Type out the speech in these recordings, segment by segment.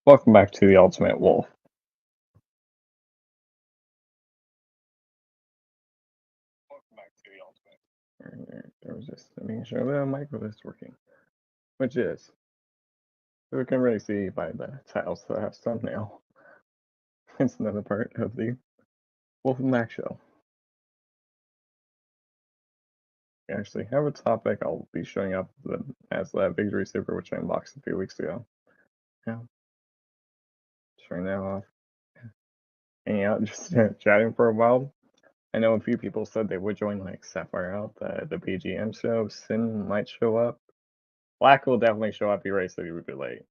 Welcome back to the Ultimate Wolf. There was just making sure the mic was working, which is. We can really see by the title / thumbnail. It's another part of the Wolf and Mac show. We actually have a topic I'll be showing up as that Victory Super, which I unboxed a few weeks ago. Yeah. Showing that off. Hanging out, just chatting for a while. I know a few people said they would join like Sapphire out, the BGM show. Sin might show up. Black will definitely show up. He already said he would be late.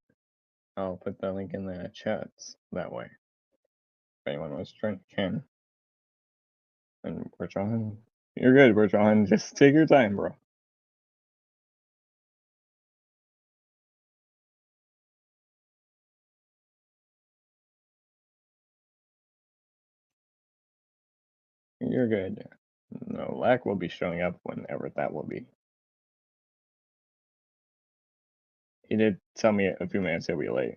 I'll put the link in the chats that way. If anyone wants to join, can. And Bertrand, you're good, Bertrand. Just take your time, bro. You're good. No, Lack will be showing up whenever that will be. He did tell me a few minutes he'll be late.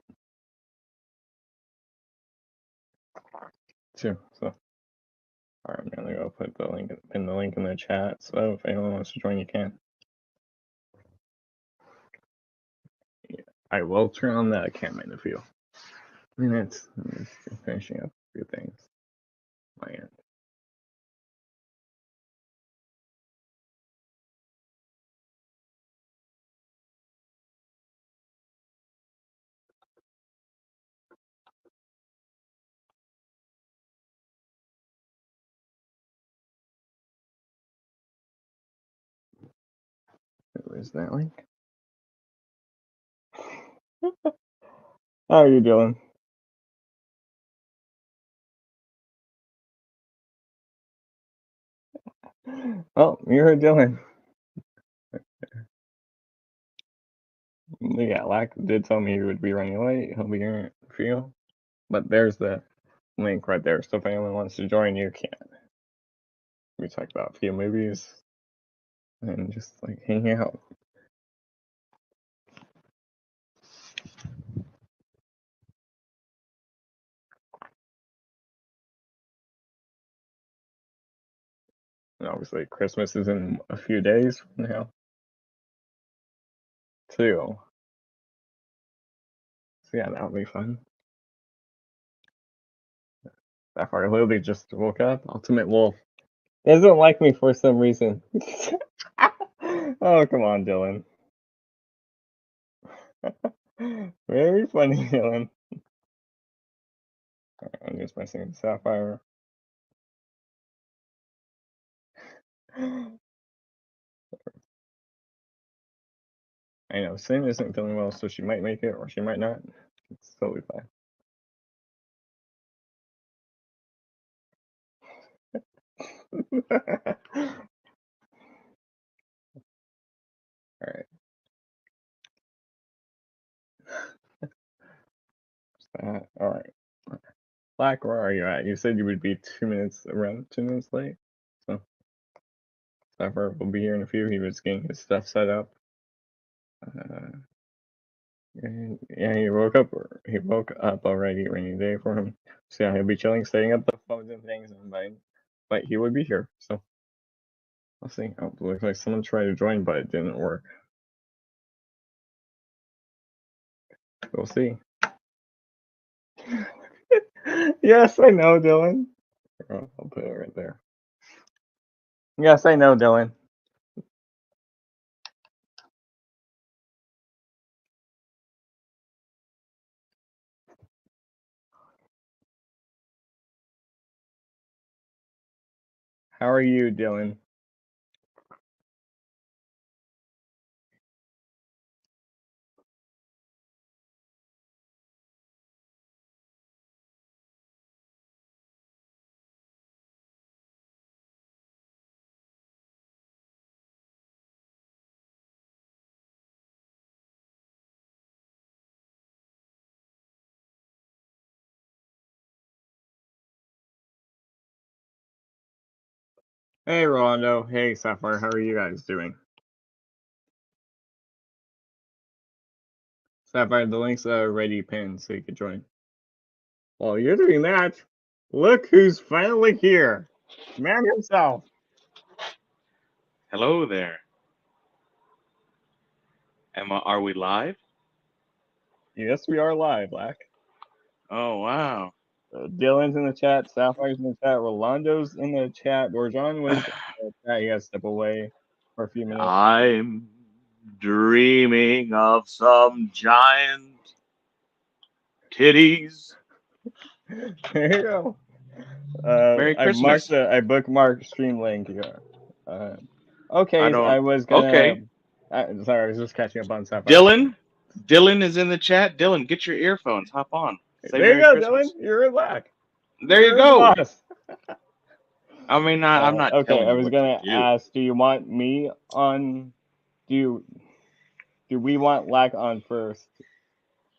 Too. So, alright, I'm gonna go put the link in the chat. So if anyone wants to join, you can. Yeah, I will turn on the camera in a few minutes. I'm just finishing up a few things. My end. Where's that link? How are you doing? Oh, you heard Dylan. Yeah, Lack did tell me he would be running late. He'll be here in a few. But there's the link right there. So if anyone wants to join, you can. We talked about a few movies and just like hanging out. And obviously, Christmas is in a few days from now, too. So yeah, that'll be fun. Sapphire literally just woke up. Ultimate Wolf doesn't like me for some reason. Oh, come on, Dylan. Very funny, Dylan. I'm just messing with Sapphire. I know Sin isn't feeling well, so she might make it or she might not. It's totally fine. Alright. Alright. Black, where are you at? You said you would be around 2 minutes late. So Sapphire will be here in a few. He was getting his stuff set up. Yeah, he woke up already, rainy day for him. So yeah, he'll be chilling, setting up the phones and things, but he would be here. So let's see. Oh, looks like someone tried to join, but it didn't work. We'll see. Yes, I know, Dylan. Oh, I'll put it right there. Yes, I know, Dylan. How are you, Dylan? Hey, Rolando. Hey, Sapphire. How are you guys doing? Sapphire, the link's already pinned, so you can join. While you're doing that, look who's finally here. Man himself. Hello there. Are we live? Yes, we are live, Lak. Oh wow. Dylan's in the chat, Sapphire's in the chat, Rolando's in the chat, Dorjan was in the chat. You gotta step away for a few minutes. I'm dreaming of some giant titties. There you go. Merry Christmas. I bookmarked stream link here. Okay, I I don't. was gonna. Okay. Sorry, I was just catching up on Sapphire. Dylan is in the chat. Dylan, get your earphones. Hop on. Say There you Merry go, Dylan. Christmas. You're in Lak. There you You're the go. boss. I mean, I'm not Okay, telling I you was what to gonna do. ask, do you want me on? Do we want Lak on first?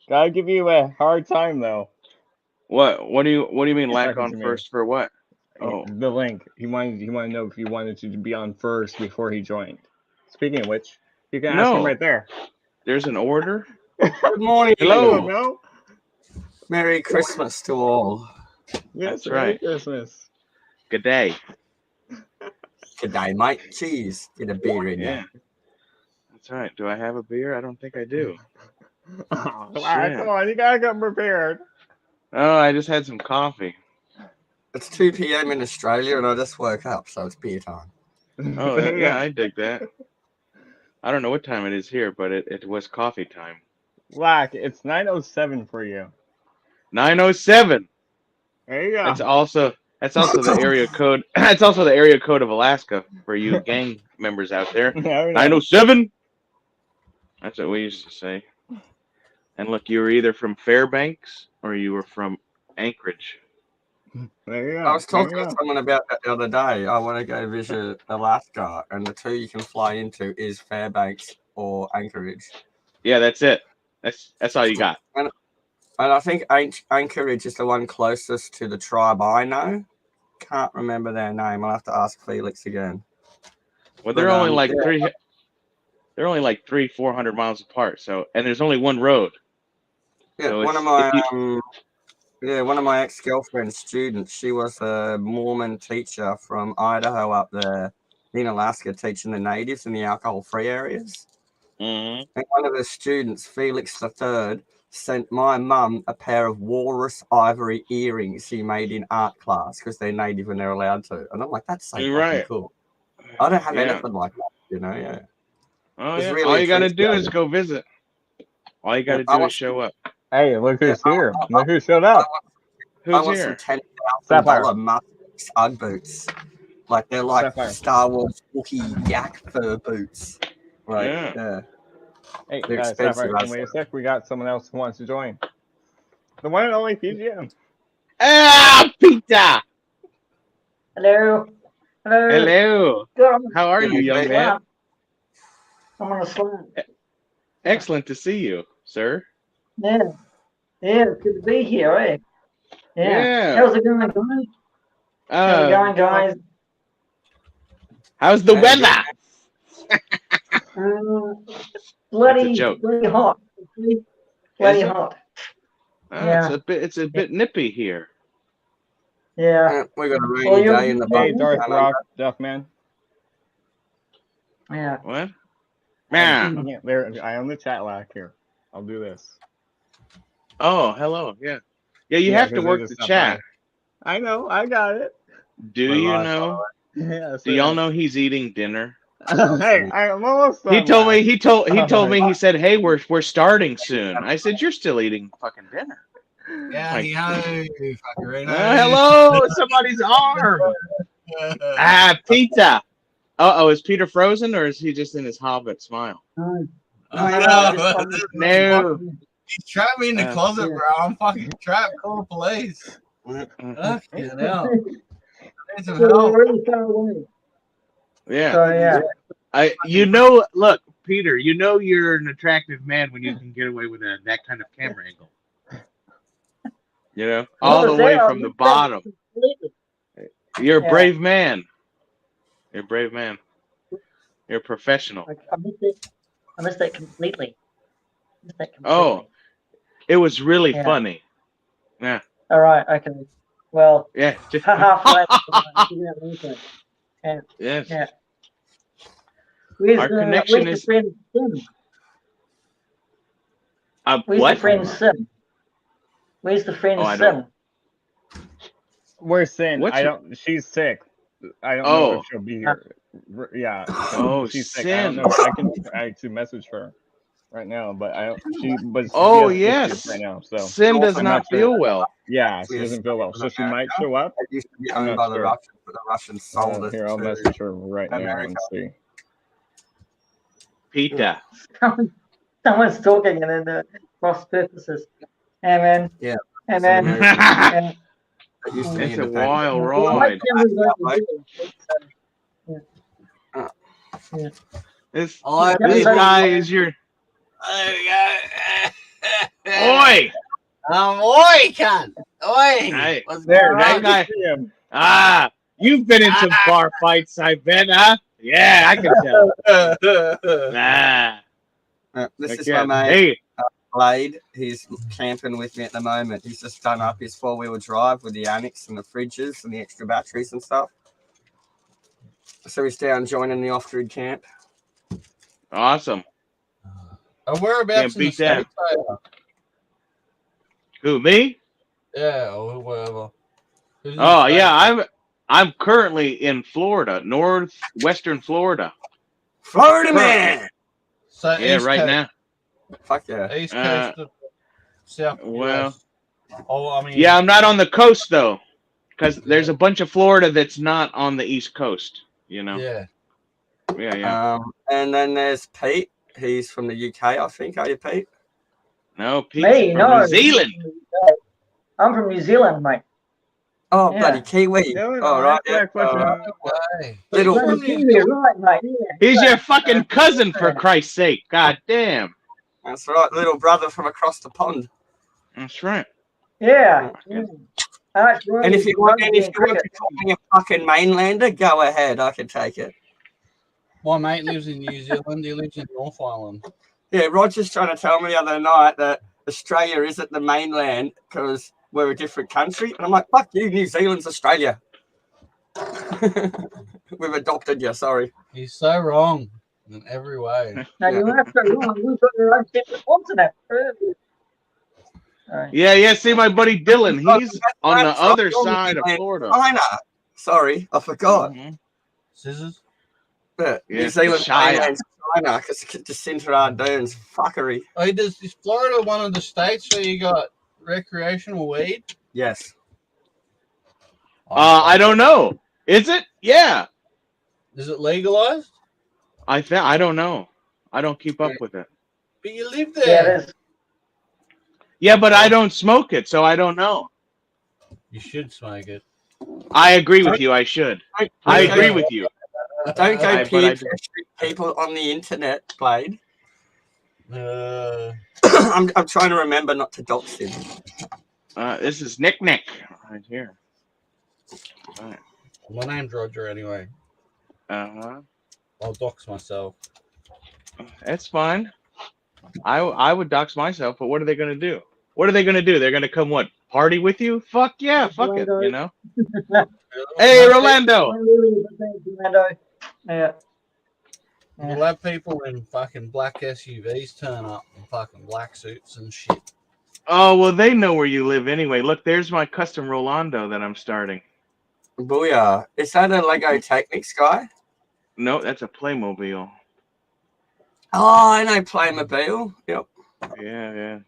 Gotta give you a hard time though. What do you mean He's lack talking on to me. first for what? Oh. The link. He wanted to know if you wanted to be on first before he joined. Speaking of which, you can ask him No. right there. There's an order. Good morning. I don't Hello. know. Merry Christmas to all. Yes, That's Merry right. Christmas. Good day. Good day, mate. Cheers. Get a beer in Yeah. you. That's right. Do I have a beer? I don't think I do. Oh, Shit. come on, you gotta come prepared. Oh, I just had some coffee. It's 2 p.m. in Australia and I just woke up, so it's beer time. Oh, yeah, I dig that. I don't know what time it is here, but it was coffee time. Lak, it's 9:07 for you. 9:07. There you go. That's also the area code. That's also the area code of Alaska for you gang members out there. No, no. 9:07. That's what we used to say. And look, you were either from Fairbanks or you were from Anchorage. There you go. I was talking to someone about that the other day. I want to go visit Alaska, and the two you can fly into is Fairbanks or Anchorage. Yeah, that's it. That's all you got. And I think Anchorage is the one closest to the tribe I know. Can't remember their name. I'll have to ask Felix again. Well, they're only like 400 miles apart. So, and there's only one road. Yeah, So one of my ex-girlfriend's students, she was a Mormon teacher from Idaho up there in Alaska, teaching the natives in the alcohol-free areas. Mm-hmm. And one of her students, Felix III, sent my mum a pair of walrus ivory earrings he made in art class because they're native and they're allowed to. And I'm like, that's so fucking cool. I don't have anything like that, you know, yeah. Oh, It's yeah. really All you got to do is go visit. All you got to do is show up. Hey, look who's here. Look who showed up. Who's I want here? some $10,000 Musk Ugg boots. Like they're like Sapphire. Star Wars Wookiee yak fur boots. Right. Yeah. Hey, they're expensive. Sapphire, wait a sec. We got someone else who wants to join. The one and only PGM. Ah, Peter! Hello. Hello. How are you, young man? I'm on a slide. Excellent to see you, sir. Yeah. Yeah, it's good to be here, eh? Yeah. How's it going, guys? How's it going, guys? How's the weather? Bloody hot. Bloody hot. Yeah. It's a bit nippy here. Yeah. We got a rainy day in the Hey, Darth Rock, Duffman. Yeah. What? Man. I own the chat Lak here. I'll do this. Oh, hello. Yeah. Yeah, you have to work the chat. I know. I got it. Do you know? Yeah, do y'all know he's eating dinner? Hey, I'm almost done. He told me. He told me. He said, "Hey, we're starting soon." I said, "You're still eating fucking dinner." Yeah, like, hello, somebody's arm. Peter. Oh, is Peter frozen or is he just in his Hobbit smile? No. He's trapped me in the closet, bro. I'm fucking trapped. Call the police. Fucking hell. Need some help. Really far away. Yeah. So, yeah. Look, Peter, you're an attractive man when you can get away with that kind of camera angle. All the way from the bottom. You're a brave man. You're a brave man. You're a professional. I missed it completely. Oh, it was really funny. Yeah. All right. Okay. Well. Yeah. Halfway. Yes. Yeah. Our connection where's is. the friend Sim? Where's What? the friend Sim? Where's the friend I Sim? Where's Sin? What's I don't. She's sick. I don't know if she'll be here. Yeah. So she's sick. I don't know. I can try to message her right now, but I don't. She has issues right now. So Sim does not feel well. Yeah, she doesn't feel well, so she might show up. It used to be owned by the Russians, but the Russians sold it. Here, I'll message her right now and see. Peter. Someone's talking and then cross purposes. Hey man. Yeah. Hey man. It's a wild ride. This guy is your. Oi! Oi, cunt! Oi! Hey, there, that guy. You've been in some bar fights, I bet, huh? Yeah, I can tell. This is my mate, Blade. He's camping with me at the moment. He's just done up his 4-wheel drive with the annex and the fridges and the extra batteries and stuff. So he's down joining the off-grid camp. Awesome. Whereabouts in the States? Who, me? Yeah, or whoever. Oh yeah, I'm currently in Florida, northwestern Florida. Florida man. So yeah, East right Coast. now. Fuck yeah. East Coast, South. Well, I mean, yeah, I'm not on the coast though, because there's a bunch of Florida that's not on the East Coast. You know. Yeah. Yeah. And then there's Pete. He's from the UK, I think. Are you, Pete? No, Pete's from New Zealand. I'm from New Zealand, mate. Oh, bloody Kiwi. All right. He's your fucking cousin, for Christ's sake. God damn. That's right. Little brother from across the pond. That's right. Yeah. And if you want to call me a fucking mainlander, go ahead. I can take it. My mate lives in New Zealand. He lives in North Island. Yeah, Roger's trying to tell me the other night that Australia isn't the mainland because we're a different country. And I'm like, fuck you, New Zealand's Australia. We've adopted you, sorry. He's so wrong in every way. No, you're not so wrong. We've got your own separate continent. Yeah. See, my buddy Dylan, he's on the other side of Florida. China. Sorry, I forgot. Scissors? New Zealand mainland's China because Jacinta Ardern's fuckery. Oh, is Florida one of the states where you got recreational weed? Yes. I don't know. Is it? Yeah. Is it legalized? I don't know. I don't keep up with it. But you live there. Yeah, but I don't smoke it, so I don't know. You should smoke it. I agree with you. I should. I agree with you. Don't go peer pressuring people on the internet, Blade. I'm trying to remember not to dox him. This is Nick right here. Right. My name's Roger anyway. I'll dox myself. That's fine. I would dox myself, but what are they going to do? What are they going to do? They're going to come, what, party with you? Fuck yeah, fuck it, you know? Hey, Rolando! Yeah. We'll have people in fucking black SUVs turn up in fucking black suits and shit. Oh, well, they know where you live anyway. Look, there's my custom Rolando that I'm starting. Booyah. Is that a Lego Technics guy? No, that's a Playmobil. Oh, I know Playmobil. Yep. Yeah.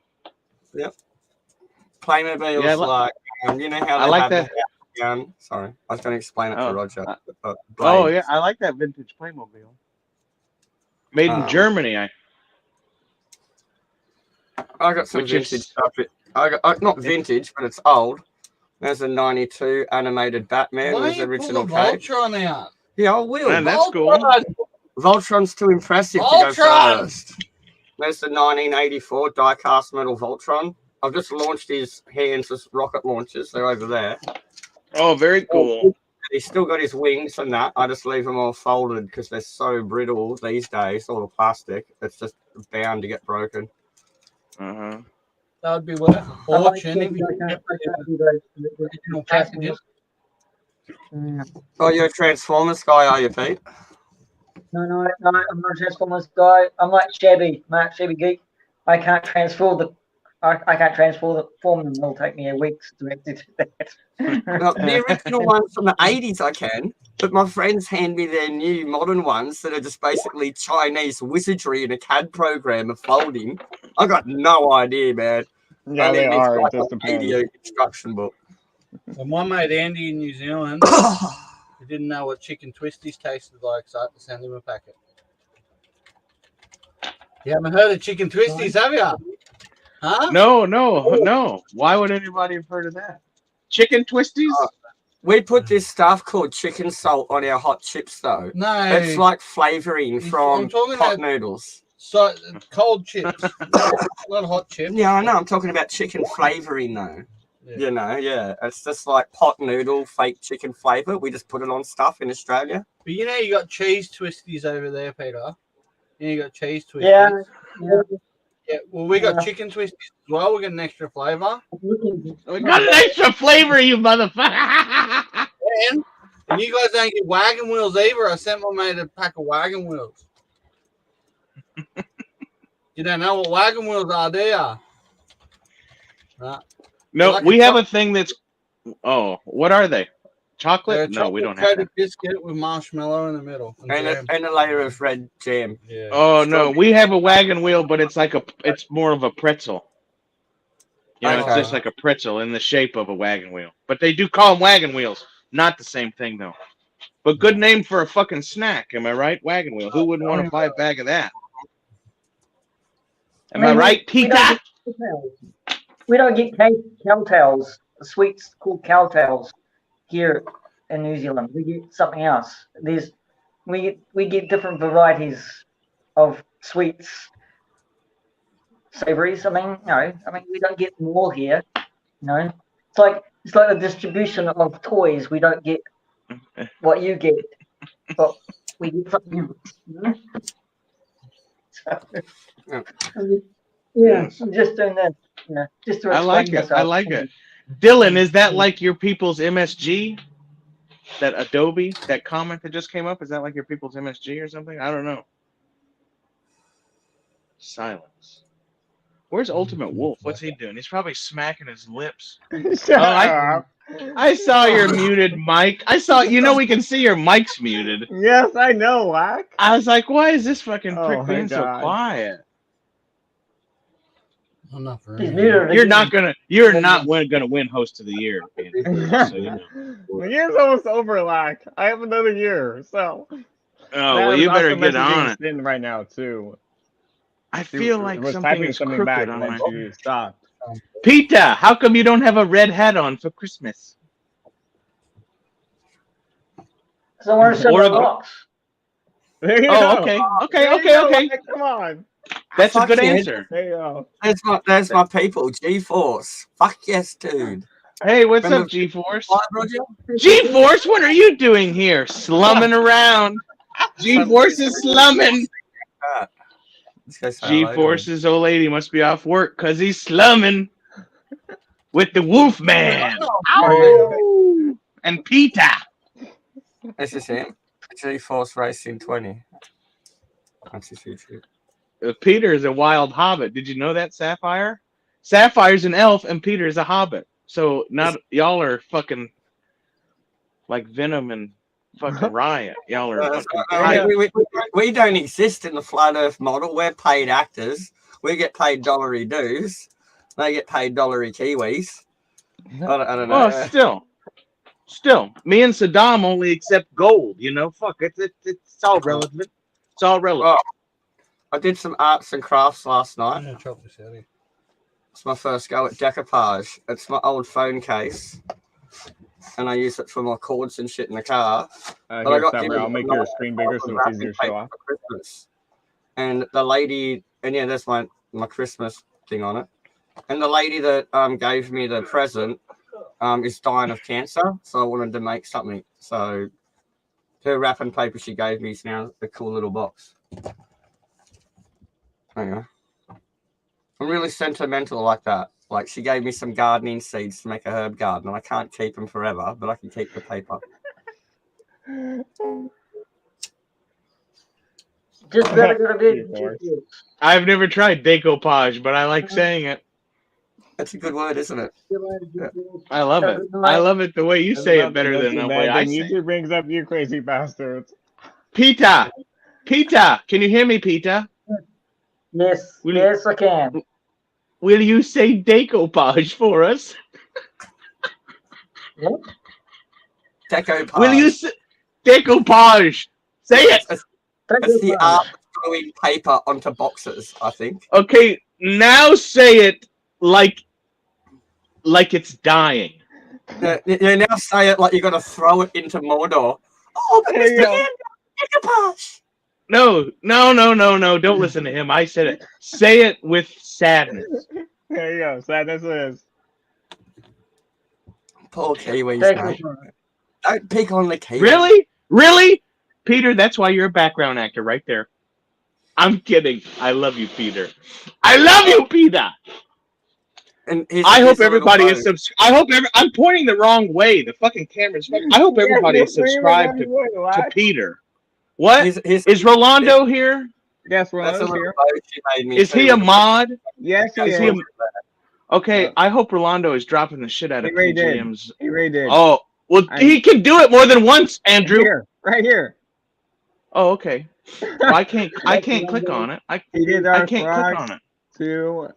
Yep. Playmobil's like, you know how I like that. Sorry, I was going to explain it to Roger. Oh, yeah, I like that vintage Playmobil. Made in Germany. I got some vintage stuff. I got not vintage, but it's old. There's a '92 animated Batman with the original Voltron out. Yeah, I will. Man, that's cool. Voltron's too impressive to go first. There's the 1984 die-cast metal Voltron. I've just launched his hands as rocket launchers. They're over there. Oh, very cool. He's still got his wings and that. I just leave them all folded because they're so brittle these days, all the plastic. It's just bound to get broken. Uh-huh. That would be worth a fortune if you original packages. Oh, you're a Transformers guy, are you, Pete? No, I'm not a Transformers guy. I'm like Shabby, Mark Shabby Geek. I can't transform the form them. It'll take me a week to actually do that. Well, the original ones from the 80s I can, but my friends hand me their new modern ones that are just basically Chinese wizardry in a CAD program of folding. I got no idea, man. Yeah, they are. It just depends. Video instruction book. When my mate Andy in New Zealand, he didn't know what chicken twisties tasted like, so I had to send him a packet. You haven't heard of chicken twisties, have you? Huh? No. Why would anybody have heard of that? Chicken twisties? We put this stuff called chicken salt on our hot chips, though. No. It's like flavoring from pot noodles. So, cold chips, not hot chips. Yeah, I know. I'm talking about chicken flavoring, though. Yeah. You know, yeah. It's just like pot noodle, fake chicken flavor. We just put it on stuff in Australia. But you know, you got cheese twisties over there, Peter. You got cheese twisties. Yeah. Well, we got chicken twisties as well. We got an extra flavor. We got an extra flavor, you motherfucker. And you guys don't get wagon wheels either. I sent my mate a pack of wagon wheels. You don't know what wagon wheels are, do you? Right. No, like we have a thing that's. Oh, what are they? Chocolate? No, we don't have that. Biscuit with marshmallow in the middle and a layer of red jam. Yeah. Oh no, we have a wagon wheel, but it's like it's more of a pretzel. You know, it's just like a pretzel in the shape of a wagon wheel. But they do call them wagon wheels. Not the same thing though. But good name for a fucking snack, am I right? Wagon wheel. Who wouldn't want to buy a bag of that? Am I right, Peter? We don't get cowtails, sweets called cowtails here in New Zealand. We get something else. We get different varieties of sweets, savories. I mean we don't get more here. It's like a distribution of toys. We don't get what you get, but we get something else. Yeah, I'm just doing that. Just to explain I like it. Dylan, is that like your people's MSG? That Adobe, that comment that just came up, is that like your people's MSG or something? I don't know. Silence. Where's Ultimate Wolf? What's he doing? He's probably smacking his lips. I saw your muted mic. We can see your mic's muted. Yes, I know, Lak. I was like, why is this fucking prick being so quiet? You're not gonna win host of the year. The year's almost over, Lak. I have another year, so. Oh well, you better get on it. Right now too. I feel like something is crooked back on and then she stopped. Peter, how come you don't have a red hat on for Christmas? Because I want to sell the box. There you go. Okay. Come on. That's a good answer. There you go. There's my people, G-Force. Fuck yes, dude. Hey, what's up, G-Force? G-Force, what are you doing here? Slumming around. G-Force is slumming. G-Force's old lady must be off work because he's slumming with the Wolf Man. Ow! And Peter. This is him. G-Force Racing 20. That's his YouTube. Peter is a wild hobbit. Did you know that, Sapphire? Sapphire's an elf and Peter's a hobbit. So y'all are fucking like Venom and fucking Riot. Y'all are fucking we don't exist in the flat earth model. We're paid actors. We get paid dollary dues. They get paid dollary Kiwis. I don't know. Well, still, me and Saddam only accept gold. Fuck it's all relevant. It's all relevant. I did some arts and crafts last night. It's my first go at decoupage. It's my old phone case, and I use it for my cords and shit in the car. I'll make your screen bigger so it's easier to show off. Christmas. And the lady, and yeah, there's my Christmas thing on it. And the lady that gave me the present is dying of cancer, so I wanted to make something. So her wrapping paper she gave me is now a cool little box. Hang on. I'm really sentimental like that. Like, she gave me some gardening seeds to make a herb garden, and I can't keep them forever, but I can keep the paper. Just better go to bed. I've never tried decoupage, but I like saying it. That's a good word, isn't it? Yeah. I love it. I love it the way you say it better than the way I say it. YouTube brings up you crazy bastards. Peter, can you hear me, Peter? Yes, yes, I can. Will you say decoupage for us? What? Decoupage. Will you say decoupage? Say it. It's the art of gluing paper onto boxes, I think. Okay, now say it like it's dying. You now say it like you're gonna throw it into Mordor. Oh, but Mr. Decoupage. No. Don't listen to him. I said it. Say it with sadness. There you go. Sadness is. Poor Kiwis, mate. Don't pick on the Kiwis. Really? Really? Peter, that's why you're a background actor right there. I'm kidding. I love you, Peter. I love you, Peter. And I hope everybody is subscribed. I'm pointing the wrong way. The fucking camera's I hope everybody is subscribed to Peter. What? Is Rolando here? Yes, Rolando's here. Is he a mod? Yes, he is. Okay, I hope Rolando is dropping the shit out of PGM's. He really did. Oh, well, he can do it more than once, Andrew. Right here. Oh, okay. Well, I can't click on it. I can't click on it.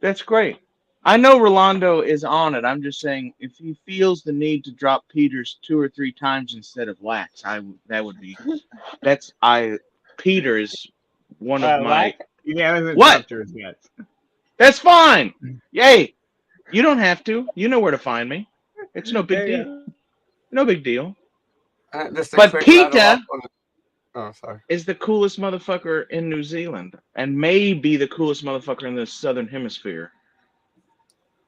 That's great. I know Rolando is on it. I'm just saying, if he feels the need to drop Peter's 2 or 3 times instead of Lax, Peter is one of my. What? Yet. That's fine. Yay. You don't have to. You know where to find me. It's no big deal. No big deal. But Peter is the coolest motherfucker in New Zealand, and may be the coolest motherfucker in the Southern Hemisphere.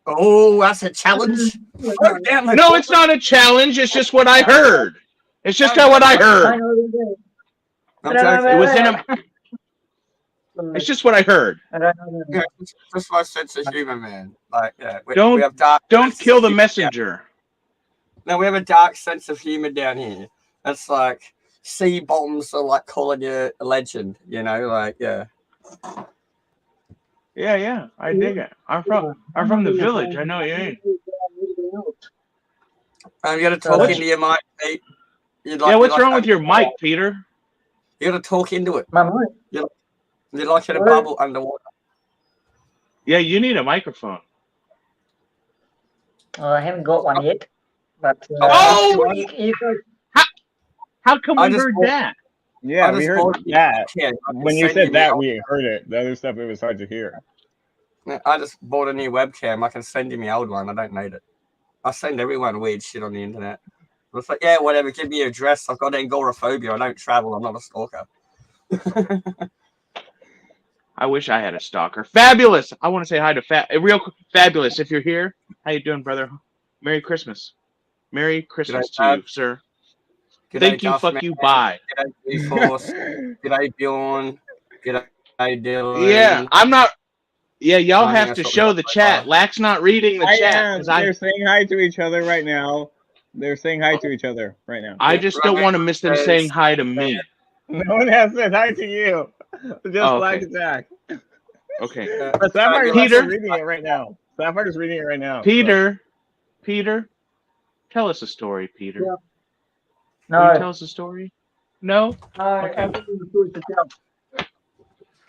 Oh, that's a challenge. No, it's not a challenge. It's just what I heard. It's just what I heard. It was in a. It's just what I heard. Yeah, just my sense of humor, man. Like, yeah, don't we have dark kill the messenger. No, we have a dark sense of humor down here. That's like sea bombs are like calling you a legend. You know, like yeah. Yeah, I dig it. I'm from the village. I know what you mean. You got to talk into your mic, Pete. What's wrong with your mic, Peter? You got to talk into it. My mic. You're like in a bubble underwater. Yeah, you need a microphone. I haven't got one yet. But how come we heard that? Yeah, we heard that. When you said that, we heard it. The other stuff, it was hard to hear. I just bought a new webcam. I can send you my old one. I don't need it. I send everyone weird shit on the internet. It's like, yeah, whatever. Give me your address. I've got agoraphobia. I don't travel. I'm not a stalker. I wish I had a stalker. Fabulous. I want to say hi to Fabulous. If you're here, how you doing, brother? Merry Christmas. Merry Christmas to you, sir. Thank you. Fuck you. Bye. G'day, Bjorn. G'day, Dylan. Yeah, I'm not. Yeah, y'all have to show the chat. Lack's not reading the chat. They're saying hi to each other right now. I just don't want to miss them saying hi to me. No one has said hi to you. Just Black Attack. Okay. But Sapphire is reading it right now. Sapphire's reading it right now. Peter, tell us a story, Peter. Yeah. No. Will you tell us a story? No? Okay.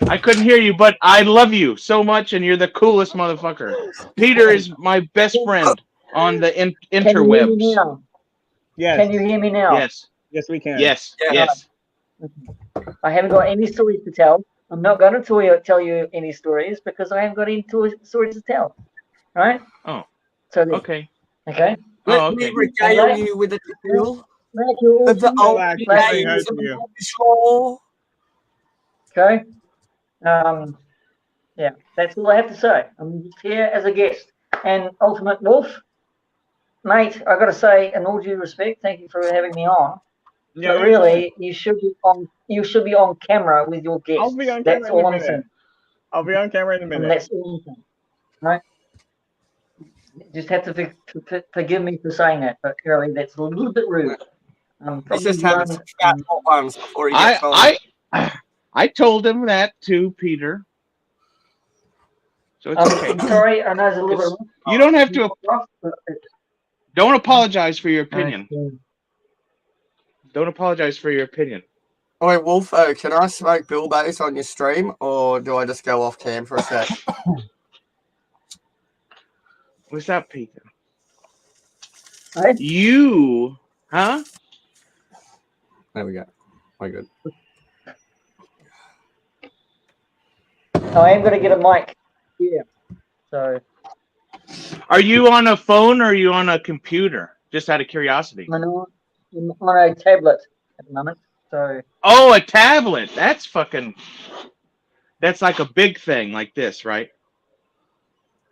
I couldn't hear you, but I love you so much, and you're the coolest motherfucker. Peter is my best friend on the interwebs. Yes. Can you hear me now? Yes. Yes, we can. Yes. I haven't got any stories to tell. I'm not going to tell you any stories because I haven't got any stories to tell. Right? Oh. So okay. Okay. Let me regale you with a tale of the old days of the shore. Okay. Yeah, that's all I have to say. I'm just here as a guest. And Ultimate Wolf, mate, I got to say, in all due respect, thank you for having me on. Yeah, but really, you should be on camera with your guests. I'll be on camera. That's all I'm saying. I'll be on camera in a And minute. that's all I'm saying. Right? Just have to forgive me for saying that, but really that's a little bit rude. He's just having some fat hot ones before he gets on. I told him that too, Peter. So it's okay. I'm sorry, I know it's a little bit. You don't have to. Don't apologize for your opinion. Don't apologize for your opinion. Oh, wait, Wolfo, can I smoke bilboes on your stream, or do I just go off cam for a sec? What's up, Peter? Hey? You, huh? There we go. My good. I am going to get a mic. Yeah. So. Are you on a phone or are you on a computer? Just out of curiosity. I'm on a tablet at the moment. So. Oh, a tablet. That's like a big thing like this, right?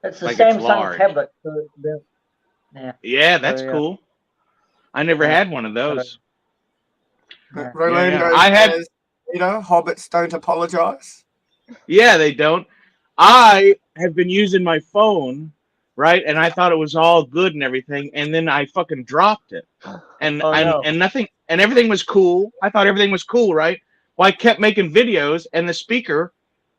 It's a like Samsung tablet. So yeah, that's cool. I never had one of those. Rolando says, hobbits don't apologize. Yeah, they don't. I have been using my phone, right? And I thought it was all good and everything, and then I fucking dropped it. And and nothing, and everything was cool. I thought everything was cool, right? Well, I kept making videos, and the speaker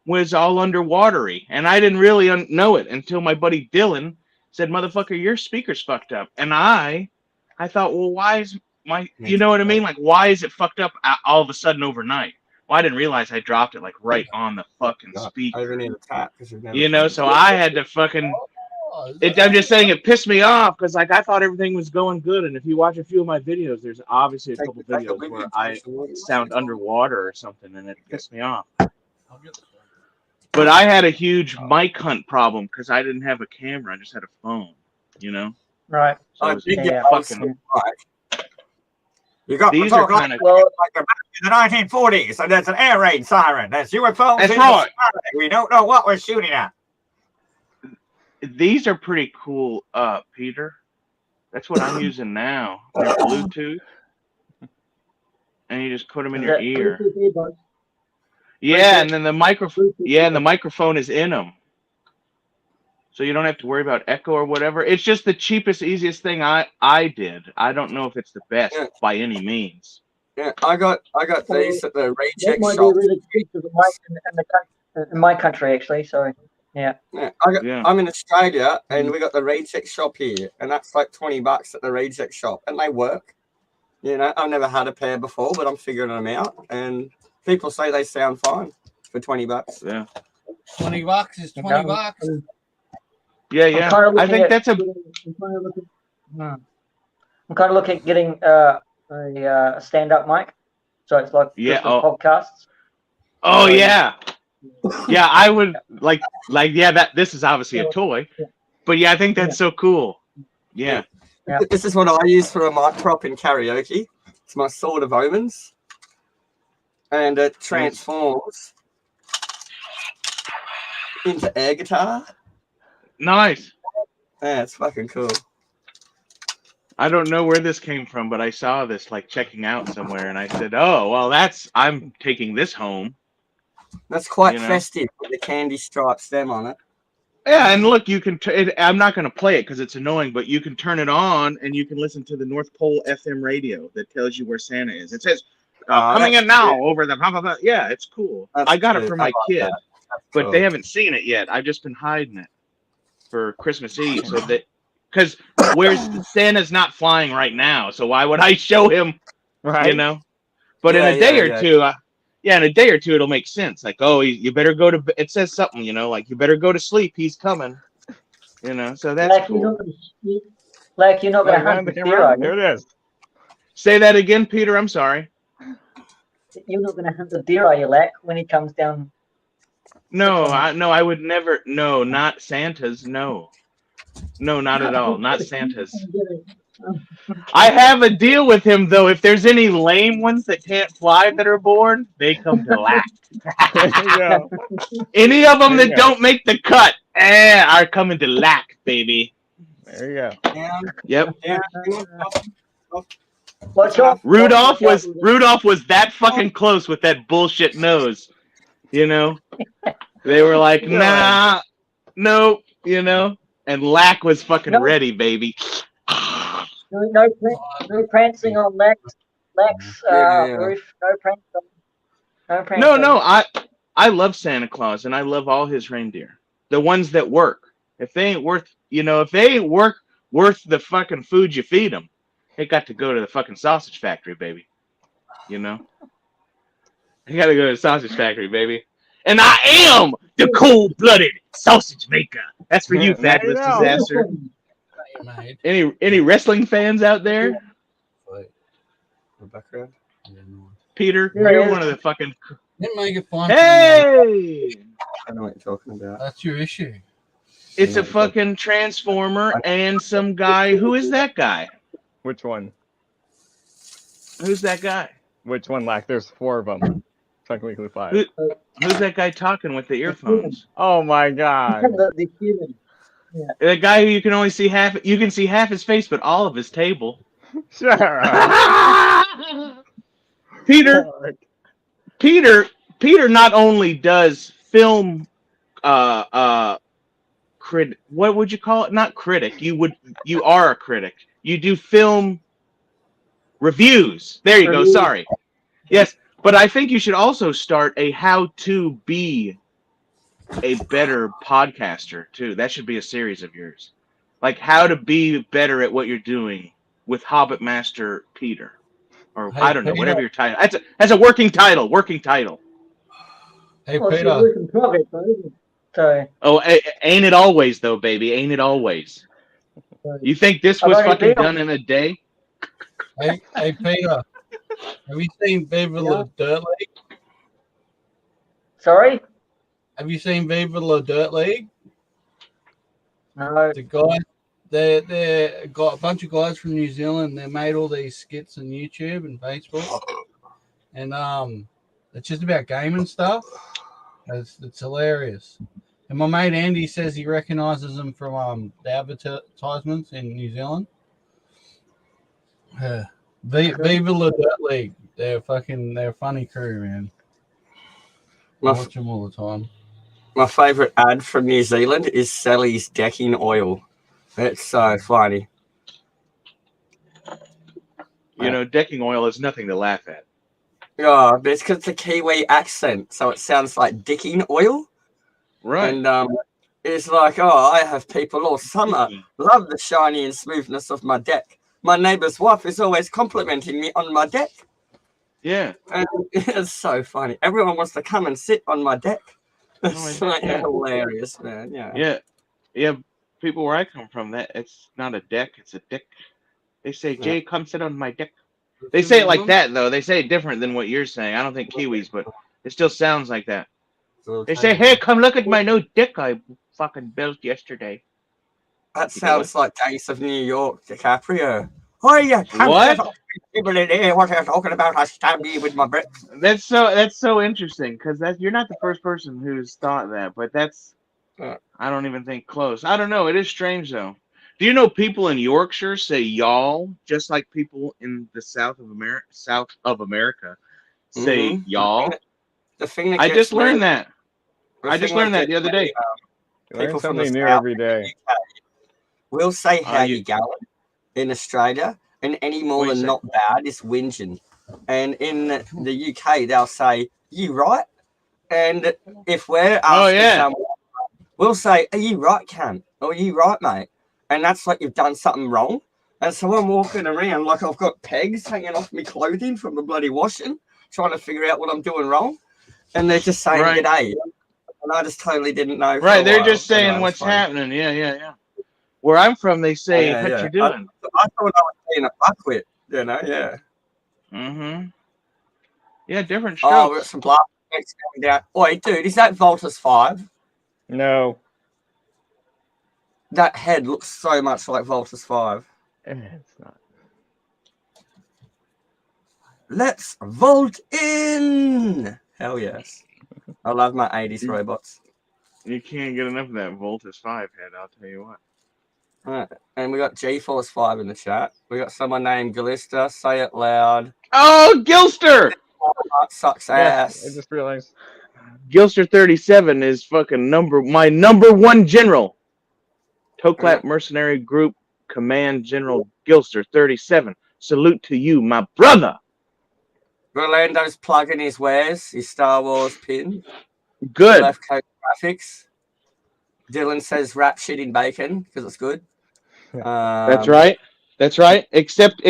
was all underwatery, and I didn't really know it until my buddy Dylan said, "Motherfucker, your speaker's fucked up." And I thought, well, why is you know what I mean? Like, why is it fucked up all of a sudden overnight? Well, I didn't realize I dropped it like right on the fucking speaker. I even need a tap because you've never. So I had to fucking. I'm just saying it pissed me off because like I thought everything was going good, and if you watch a few of my videos, there's obviously a couple videos where I sound underwater or something, and it pissed me off. But I had a huge mic hunt problem because I didn't have a camera; I just had a phone. Right. So I did get fucking. You got these are kind of like in the 1940s, and there's an air raid siren. There's UFOs. That's right. We don't know what we're shooting at. These are pretty cool, Peter. That's what I'm using now. They're Bluetooth, and you just put them in your ear. Yeah, and then the microphone. Yeah, and the microphone is in them, so you don't have to worry about echo or whatever. It's just the cheapest, easiest thing I did. I don't know if it's the best by any means. Yeah, I got these at the reject might shop. be really cheap to the mic in my country, actually. So yeah. I'm in Australia, and we got the reject shop here, and that's like $20 at the reject shop, and they work. I've never had a pair before, but I'm figuring them out, and people say they sound fine for $20. Yeah. $20 is $20. Yeah. I think that's a. I'm kind of looking at getting a stand-up mic, so it's like podcasts. Oh yeah, yeah. I would like this is obviously a toy, but yeah, I think that's so cool. Yeah. This is what I use for a mic prop in karaoke. It's my Sword of Omens, and it transforms into air guitar. Nice. Yeah, it's fucking cool. I don't know where this came from, but I saw this like checking out somewhere, and I said, "Oh, well, I'm taking this home." That's quite festive with the candy stripe stem on it. Yeah, and look, you can. I'm not going to play it because it's annoying, but you can turn it on and you can listen to the North Pole FM radio that tells you where Santa is. It says, "Coming in now over the." Blah, blah, blah. Yeah, it's cool. I got it for my kid, but they haven't seen it yet. I've just been hiding it for Christmas Eve, so that because Santa's not flying right now, so why would I show him? Right. But in a day or two. Yeah, in a day or two, it'll make sense. Like, oh, you better go to. It says something, like you better go to sleep. He's coming. So that's cool. You're not going to hunt the deer, are you? Here it is. Say that again, Peter. I'm sorry. You're not going to hunt the deer, are you, Lak, when he comes down? No, I would never. No, not Santa's. No, not at all. Not Santa's. I have a deal with him though. If there's any lame ones that can't fly that are born, they come to Lak. Any of them that don't make the cut, are coming to Lak, baby. There you go. Yep. Yeah. Rudolph was that fucking close with that bullshit nose. They were like, nah, nope, you know. And Lak was fucking ready, baby. No prancing on Lak's roof. No prancing. No prancing. No, I love Santa Claus and I love all his reindeer. The ones that work. If they ain't worth, if they ain't worth the fucking food you feed them, they got to go to the fucking sausage factory, baby. You know, they got to go to the sausage factory, baby. And I am the cold-blooded sausage maker. That's for you, fabulous disaster. Any wrestling fans out there? Rebecca? Peter, you're one of the fucking. Didn't make it fun. Hey! I know what you're talking about. That's your issue. It's a fucking transformer and some guy. Who is that guy? Which one? Who's that guy? Which one, Lak? There's 4 of them. Technically 5. Who's that guy talking with the earphones? Oh my god. The human. Yeah. The guy who you can only see half. You can see half his face, but all of his table. Shut up. Peter not only does film what would you call it? Not critic. You are a critic. You do film reviews. There you go. Sorry. Yes, but I think you should also start a how to be a better podcaster too. That should be a series of yours. Like how to be better at what you're doing with Hobbit Master Peter. Or I don't know, whatever your title. That's a working title. Working title. Hey, Well, Peter. it's a progress, isn't it? So, Oh, ain't it always though, baby? Ain't it always? You think this was fucking done in a day? Hey, Peter. Have you seen Viva La Dirt League? sorry? Have you seen Viva La Dirt League? No. The guys, they got a bunch of guys from New Zealand. They made all these skits on YouTube and Facebook, and it's just about gaming stuff. It's hilarious. And my mate Andy says he recognizes them from the advertisements in New Zealand. Viva La Dirt League. They're a funny crew, man. I watch them all the time. My favourite ad from New Zealand is Sally's decking oil. It's so funny. Decking oil is nothing to laugh at. Yeah, but it's because it's a Kiwi accent, so it sounds like dicking oil. Right. And it's like, I have people all summer love the shiny and smoothness of my deck. My neighbour's wife is always complimenting me on my deck. Yeah. And it's so funny. Everyone wants to come and sit on my deck. It's hilarious, man. Yeah. People where I come from, it's not a deck, it's a dick. They say, Jay, come sit on my deck. They say it like that, though. They say it different than what you're saying. I don't think Kiwis, but it still sounds like that. They say, hey, come look at my new dick I fucking built yesterday. That sounds like Gangs of New York, DiCaprio. Oh, yeah, what? People in here, what are you talking about? I stab you with my brick. That's so interesting, because you're not the first person who's thought that, but that's, I don't even think close. I don't know. It is strange, though. Do you know people in Yorkshire say y'all, just like people in the South of America say y'all? The thing that I just learned that. I just learned that the other day. People from the new every day. We'll say how you going in Australia, and any more than not bad is whinging. And in the UK, they'll say, you right? And if we're asking someone, we'll say, are you right, cunt? Or are you right, mate? And that's like you've done something wrong. And so I'm walking around like I've got pegs hanging off my clothing from the bloody washing, trying to figure out what I'm doing wrong. And they're just saying g'day. And I just totally didn't know. Right, they're just saying what's happening. Yeah. Where I'm from, they say, what you doing? I thought I was being a fuckwit, yeah. Mm-hmm. Yeah, different strokes. Oh, we've got some blast effects coming down. Oi, dude, is that Voltus 5? No. That head looks so much like Voltus 5. It's not. Let's vault in! Hell yes. I love my 80s robots. You can't get enough of that Voltus 5 head, I'll tell you what. All right. And we got GeForce 5 in the chat. We got someone named Galista. Say it loud. Oh, Gilster! Sucks ass. I just realized. Gilster 37 is fucking my number one general. Toklat Mercenary Group Command General Gilster 37. Salute to you, my brother. Rolando's plugging his wares, his Star Wars pin. Good. Left Coast Graphics. Dylan says wrap shit in bacon because it's good. That's right. That's right. Except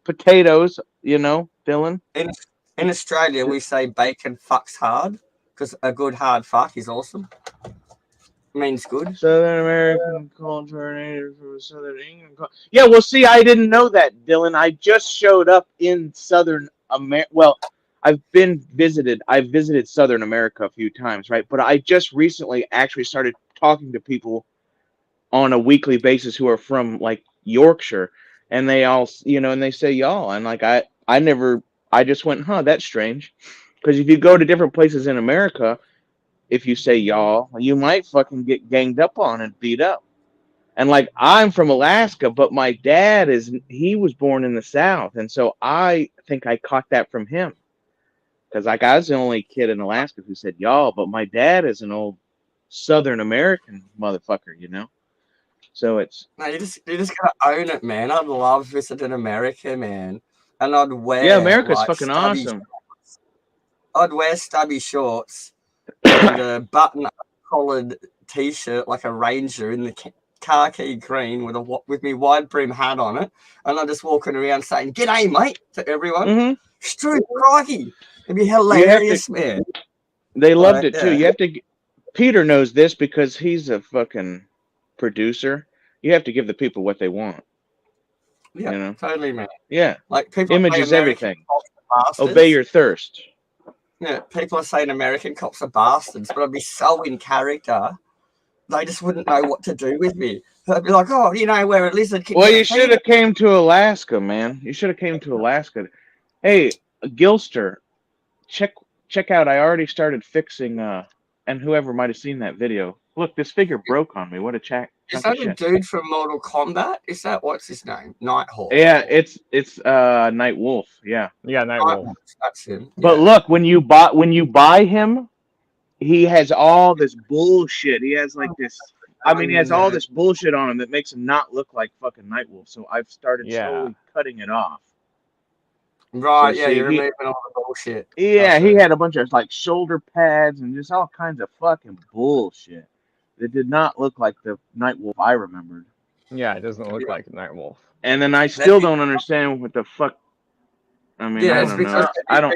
potatoes, you know, Dylan. In Australia, we say bacon fucks hard because a good hard fuck is awesome. Means good. Southern American culture, native from Southern England. Yeah, well, see, I didn't know that, Dylan. I just showed up in Southern America. Well, I've visited Southern America a few times, right? But I just recently actually started talking to people on a weekly basis who are from like Yorkshire, and they all, you know, and they say y'all, and like I just went, huh, that's strange, because if you go to different places in America, if you say y'all, you might fucking get ganged up on and beat up. And like I'm from Alaska, but my dad he was born in the South, and so I think I caught that from him, because like I was the only kid in Alaska who said y'all, but my dad is an old Southern American motherfucker, you know. So it's no, you just gotta own it, man. I'd love visiting America, man, and I'd wear America's like fucking awesome. I'd wear stubby shorts and a button-up collared t-shirt like a ranger in the khaki green with me wide brim hat on it, and I'm just walking around saying "G'day, mate" to everyone. Mm-hmm. Straight crikey, it'd be hilarious, man. They loved it too. You have to. Peter knows this because he's a fucking producer. You have to give the people what they want. Yeah, you know? Totally, man. Yeah, like people images, everything. Bastards. Obey your thirst. Yeah, people are saying American cops are bastards, but I'd be so in character, they just wouldn't know what to do with me. They'd be like, "Oh, you know where a lizard can." Well, you should have came to Alaska, man. You should have came to Alaska. Hey, Gilster, check out. I already started fixing. And whoever might have seen that video. Look, this figure broke on me. What a chat. Is that a dude from Mortal Kombat? Is that what's his name? Nighthawk. Yeah, it's Night Wolf. Yeah. Yeah, Night Wolf. That's him. But yeah. Look, when you buy him, he has all this bullshit. He has like this. I mean, he has all this bullshit on him that makes him not look like fucking Nightwolf. So I've started slowly cutting it off. Right, so, you're removing all the bullshit. Yeah, he had a bunch of like shoulder pads and just all kinds of fucking bullshit. It did not look like the Nightwolf I remembered. Yeah, it doesn't look like Nightwolf. And then I still don't understand what the fuck. I mean, I don't know. I don't.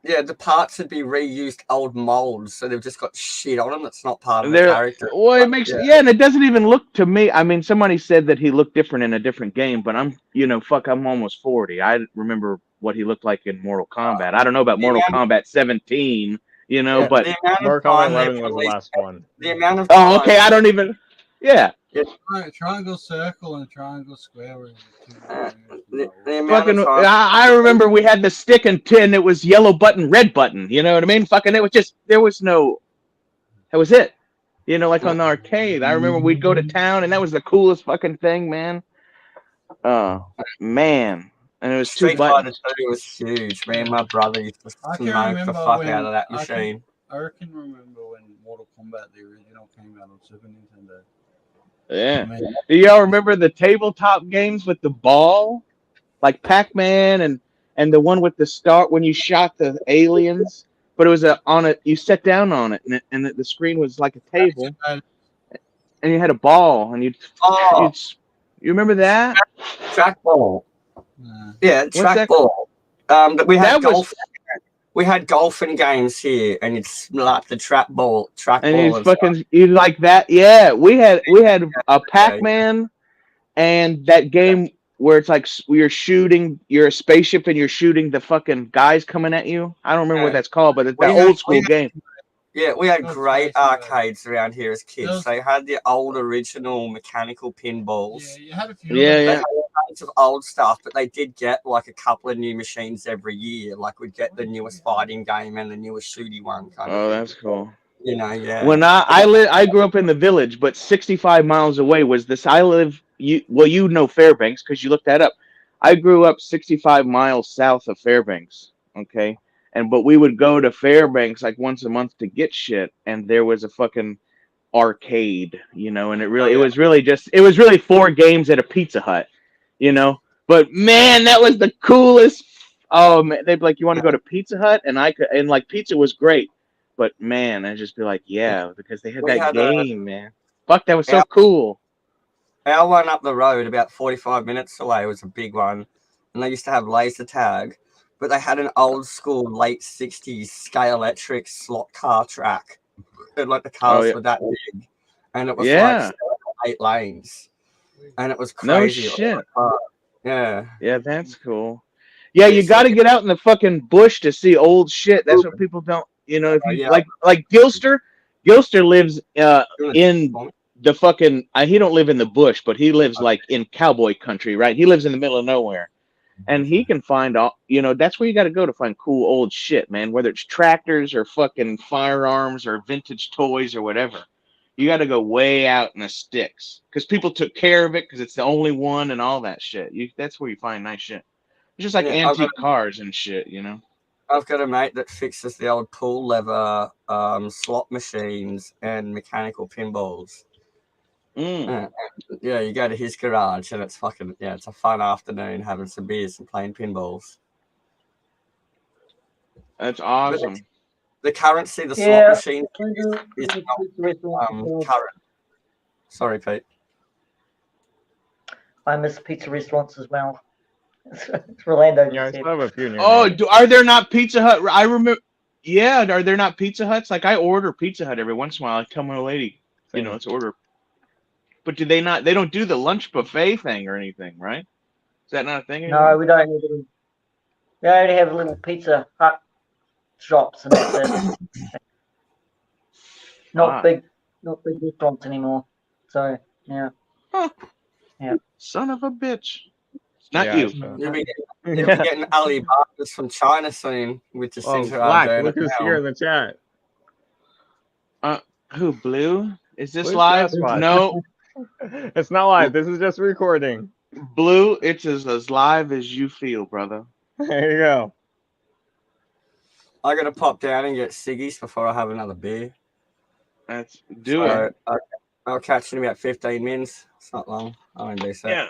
Yeah, the parts would be reused old molds, so they've just got shit on them that's not part of the character. Well, it makes and it doesn't even look to me. I mean, somebody said that he looked different in a different game, but I'm almost 40. I remember what he looked like in Mortal Kombat. I don't know about Mortal Kombat 17, but Mortal Kombat 11 was the last one. The amount of oh, okay, I don't even. Yeah. Triangle circle and triangle square. Fucking, I remember we had the stick and tin. It was yellow button, red button. You know what I mean? Fucking, it was just that was it. Like on the arcade. I remember we'd go to town, and that was the coolest fucking thing, man. Man, and it was Street Fighter 2 was huge, man. My brother used to smoke the fuck out of that machine. I can remember when Mortal Kombat the original came out on Super Nintendo. Yeah. Do y'all remember the tabletop games with the ball? Like Pac-Man and the one with the star when you shot the aliens? But it was you sat down on it and the screen was like a table. And you had a ball and you remember that? Trackball. Yeah, trackball. We had golf. We had golfing games here, and you'd slap the trackball. And you like that? Yeah, we had a Pac-Man, and that game where it's like you're a spaceship and you're shooting the fucking guys coming at you. I don't remember what that's called, but it's that old school game. Yeah, we had great arcades around here as kids. They had the old original mechanical pinballs. Yeah, you had a few. They had of old stuff, but they did get like a couple of new machines every year. Like we'd get the newest fighting game and the newest shooty one. That's cool. Yeah. When I grew up in the village, but 65 miles away was this. You know Fairbanks because you looked that up. I grew up 65 miles south of Fairbanks. Okay, but we would go to Fairbanks like once a month to get shit, and there was a fucking arcade, and it Oh, really, yeah. it was really 4 games at a Pizza Hut, you know. But man, that was the coolest. Oh man, they'd be like, "You want to go to Pizza Hut?" And like pizza was great, but man, I'd just be like, "Yeah," because they had We that had game, man. Fuck, that was so our, cool. our one up the road, about 45 minutes away, was a big one, and they used to have laser tag, but they had an old school late 60s Scalextric slot car track. And like the Oh cars yeah, were that big, and it was like yeah. 7 or 8 lanes, and it was No crazy. shit. Yeah. Yeah, that's cool. Yeah, We you used to got to get, get out in the fucking bush to see old shit. That's what people don't. If you yeah, like Gilster lives in the fucking. He don't live in the bush, but he lives like in cowboy country, right? He lives in the middle of nowhere, and he can find all. That's where you got to go to find cool old shit, man. Whether it's tractors or fucking firearms or vintage toys or whatever. You got to go way out in the sticks because people took care of it because it's the only one and all that shit. That's where you find nice shit. It's just like yeah, antique cars and shit, I've got a mate that fixes the old pool lever, slot machines, and mechanical pinballs. Mm, Yeah, you go to his garage, and it's fucking it's a fun afternoon having some beers and playing pinballs. that's But awesome. the currency, the slot Yeah, machine we is, do is pizza restaurants as not well. current. Sorry, Pete. I miss pizza restaurants as well. Rolando Yeah, I just said. still have a few near Oh, me. are there not Pizza Hut? I remember. Yeah, are there not Pizza Huts? Like I order Pizza Hut every once in a while. I tell my lady, Same. let's order. But do they not? They don't do the lunch buffet thing or anything, right? Is that not a thing No, anymore? we don't. We only have little Pizza Hut shops, and that's it. Not Fuck. big restaurants anymore. So yeah, Huh. yeah. Son of a bitch. It's not Yeah, you. You'll be getting Alibabas from China soon with Jacinta Black, Ardern look at who's the here in helm. the chat. Who, Blue? Is this Blue's live? Chat No, It's not live. This is just recording. Blue. It's as live as you feel, brother. There you go. I gotta pop down and get ciggies before I have another beer. Do it. I'll catch you in about 15 minutes. It's not long. I won't be set. Yeah,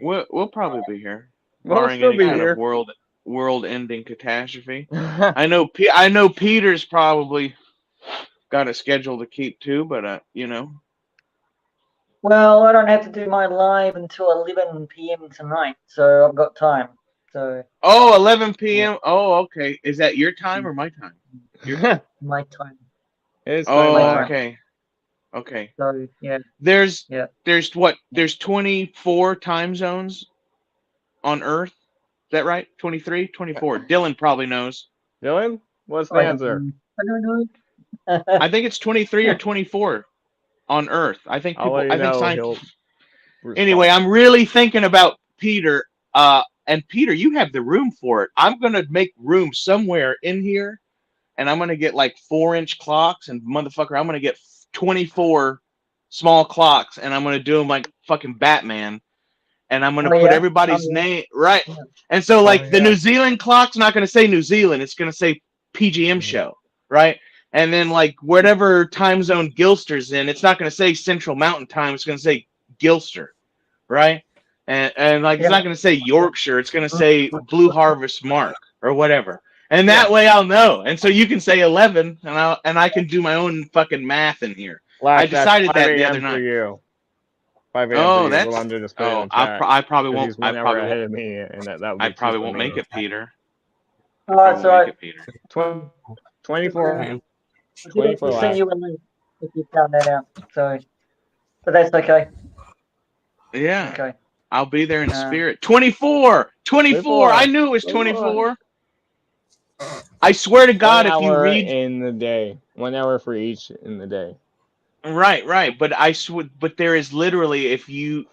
we'll probably be here, We'll barring still any be kind here. of world-ending catastrophe. I know Peter's probably got a schedule to keep too, but Well, I don't have to do my live until 11 p.m. tonight, so I've got time. So. Oh, 11 p.m. Oh, okay. Is that your time or my time? Your time. My time. It's Oh, time. okay. So yeah. There's Yeah. There's 24 time zones on Earth. Is that right? 23, 24. Dylan probably knows. Dylan, what's the answer? I don't know. I think it's 23 or 24 on Earth. I think I'll let you know. scientists. Anyway, I'm really thinking about Peter. And Peter, you have the room for it. I'm gonna make room somewhere in here, and I'm gonna get like 4-inch clocks, and motherfucker, I'm gonna get 24 small clocks, and I'm gonna do them like fucking Batman, and I'm gonna put everybody's name right. Yeah. And so like the New Zealand clock's not gonna say New Zealand, it's gonna say PGM show, right? And then like whatever time zone Gilster's in, it's not gonna say Central Mountain Time, it's gonna say Gilster, right? And like it's not gonna say Yorkshire, it's gonna say Blue Harvest Mark or whatever. And that way I'll know. And so you can say 11, and I can do my own fucking math in here. I decided that the other night. For you. 5 a.m. Oh, for you. that's. Rolando just put it in the chat. I probably won't. He's 1 hour ahead of me, and that would be I probably won't me. make it, Peter. Oh, that's all right. 24. 24 I'll send you a link if you found that out. So, but that's okay. Yeah. Okay. I'll be there in spirit. 24. I knew it was 24. I swear to God, if you read in the day, 1 hour for each in the day. Right. But but there is literally, if you,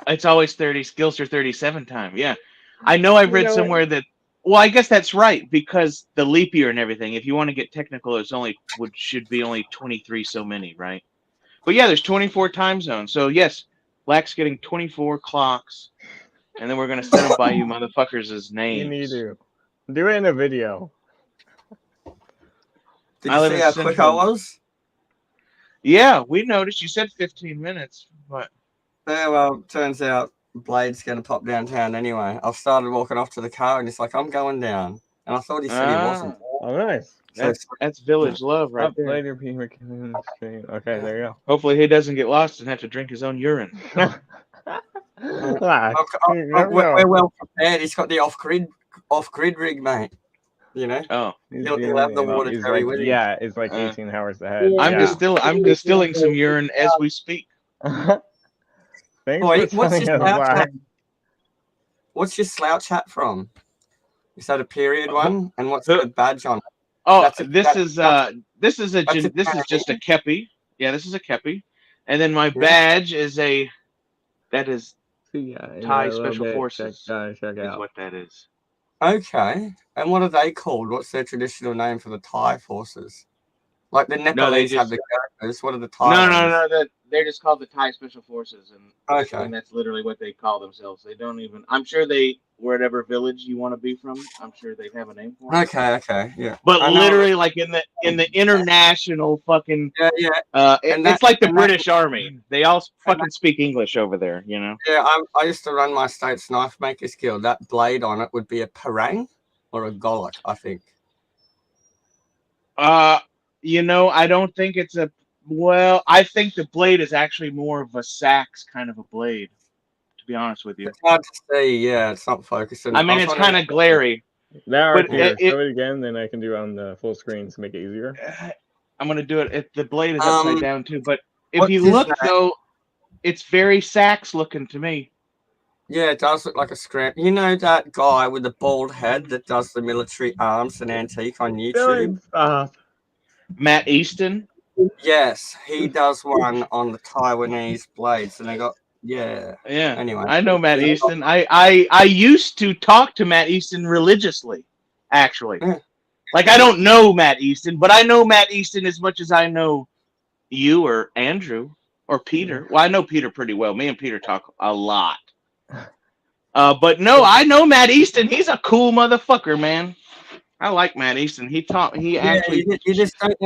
it's always 30 skills or 37 time. Yeah. I know I've read somewhere that, well, I guess that's right, because the leap year and everything, if you want to get technical, should be only 23 so many, right? But yeah, there's 24 time zones. So yes, Lak's getting 24 clocks, and then we're gonna set them by you motherfuckers as names. You need to. Do it in a video. Did I you live see in how quick I Central. was? Yeah, we noticed. You said 15 minutes, but Yeah, well, turns out Blade's going to pop downtown anyway. I've started walking off to the car, and he's like, I'm going down. And I thought he said he wasn't. Oh, nice. So that's village love right Up there. later, Peter McKinnon stream. Okay, there you Hopefully he doesn't get lost and have to drink his own urine. go. we're well prepared. He's got the off-grid rig, mate. You know? Oh, He'll have the water He's carry like, with him. yeah, it's like 18 hours ahead. Yeah. I'm distilling some urine as we speak. Thanks Wait, for what's telling this us slouch why. hat? What's your slouch hat from? Is that a period one? And what's the badge on it? Oh, This is just a kepi. Yeah, this is a kepi. And then my badge is that is Thai Special Forces. Check Is out. what that is. Okay. And what are they called? What's their traditional name for the Thai forces? Like the Nepalese have the characters. What are the Thai ones? They're just called the Thai Special Forces, Okay. and that's literally what they call themselves. They don't even. I'm sure wherever village you want to be from, I'm sure they have a name for it. Okay, yeah. But literally, like in the international fucking, it's like the British Army. They all fucking speak English over there, you know. Yeah, I used to run my state's knife makers guild. That blade on it would be a parang or a golok, I think. You know, I don't think it's a. Well, I think the blade is actually more of a sax kind of a blade. To be honest with you, It's hard to see. Yeah, it's not focusing. I mean, it's kind of glary. Now, But here, show it again, then I can do it on the full screen to make it easier. I'm gonna do it. The blade is upside down too. But if what's you his look name? though, it's very sax looking to me. Yeah, it does look like a scrap. You know that guy with the bald head that does the military arms and antique on YouTube? Matt Easton. Yes, he does one on the Taiwanese blades, and they got yeah. Anyway, I know Matt Easton. I used to talk to Matt Easton religiously, actually. Like I don't know Matt Easton, but I know Matt Easton as much as I know you or Andrew or Peter. Well, I know Peter pretty well. Me and Peter talk a lot. But no, I know Matt Easton. He's a cool motherfucker, man. I like Matt Easton. He actually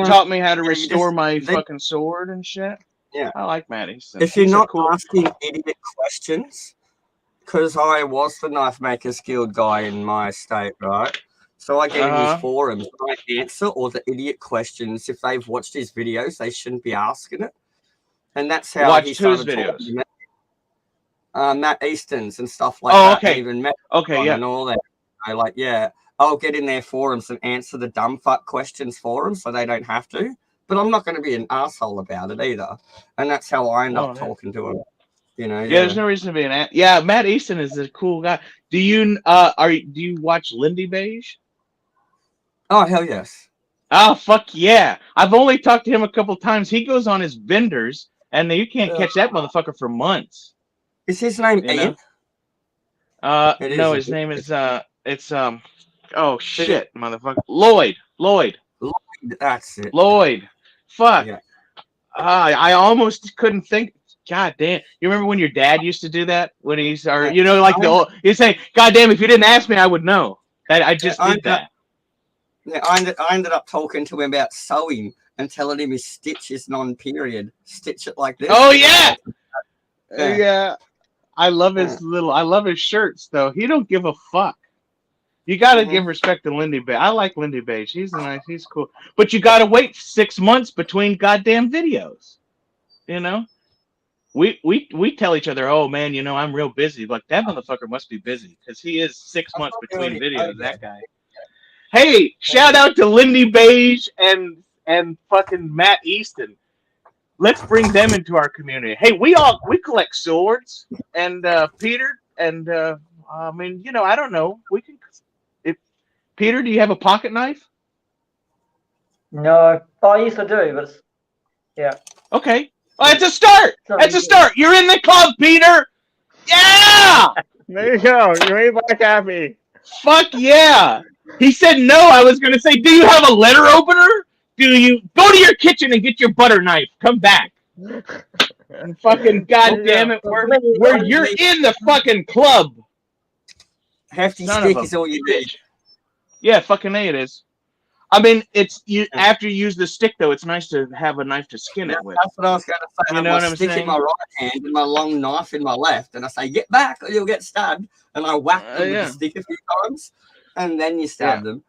taught me how to restore my fucking sword and shit. Yeah, I like Matt Easton. If you're not asking idiot questions, because I was the Knife Makers Guild guy in my state, right? So I get in these forums, I answer all the idiot questions. If they've watched his videos, they shouldn't be asking it. And that's how he started talking to me. Matt Easton's and stuff like that. Okay. And even Matt yeah. And all that. I'll get in their forums and answer the dumb fuck questions for them so they don't have to. But I'm not going to be an asshole about it either. And that's how I end up talking to them. You know, there's no reason to be an Matt Easton is a cool guy. Do you do you watch Lindy Beige? Oh hell yes. Oh fuck yeah. I've only talked to him a couple times. He goes on his vendors and you can't catch that motherfucker for months. Is his name Ian? No, his name is oh shit, motherfucker. Lloyd. That's it. Lloyd. Fuck. Yeah. I almost couldn't think. God damn. You remember when your dad used to do that? When he's, or, you know, like he'd say, God damn, if you didn't ask me, I would know. I just did that. Yeah, I ended up talking to him about sewing and telling him his stitch is non-period. Stitch it like this. Oh, yeah. Yeah. I love his I love his shirts, though. He don't give a fuck. You got to give respect to Lindy Beige. I like Lindy Beige. He's cool. But you got to wait 6 months between goddamn videos. You know? We tell each other, oh, man, you know, I'm real busy. Like, that motherfucker must be busy because he is 6 months between videos, that guy. Hey, shout out to Lindy Beige and fucking Matt Easton. Let's bring them into our community. Hey, we collect swords, and Peter, and I mean, you know, I don't know. We can. Peter, do you have a pocket knife? No. Oh, yes, I do, but it's, yeah. Okay. Oh, it's a start. It's a start. You're in the club, Peter. Yeah. There you go. You made Black happy. Fuck yeah. He said no. I was going to say, do you have a letter opener? Do you go to your kitchen and get your butter knife? Come back. And fucking goddamn it, you're in the fucking club. Hefty stick is all you need. Yeah, fucking A, it is. I mean, it's you after you use the stick though. It's nice to have a knife to skin it with. That's what I was going to say. You I know have what my I'm stick in saying? my right hand and my long knife in my left, and I say, "Get back, or you'll get stabbed." And I whack them with the Yeah, stick a few times, and then you yeah. stab them.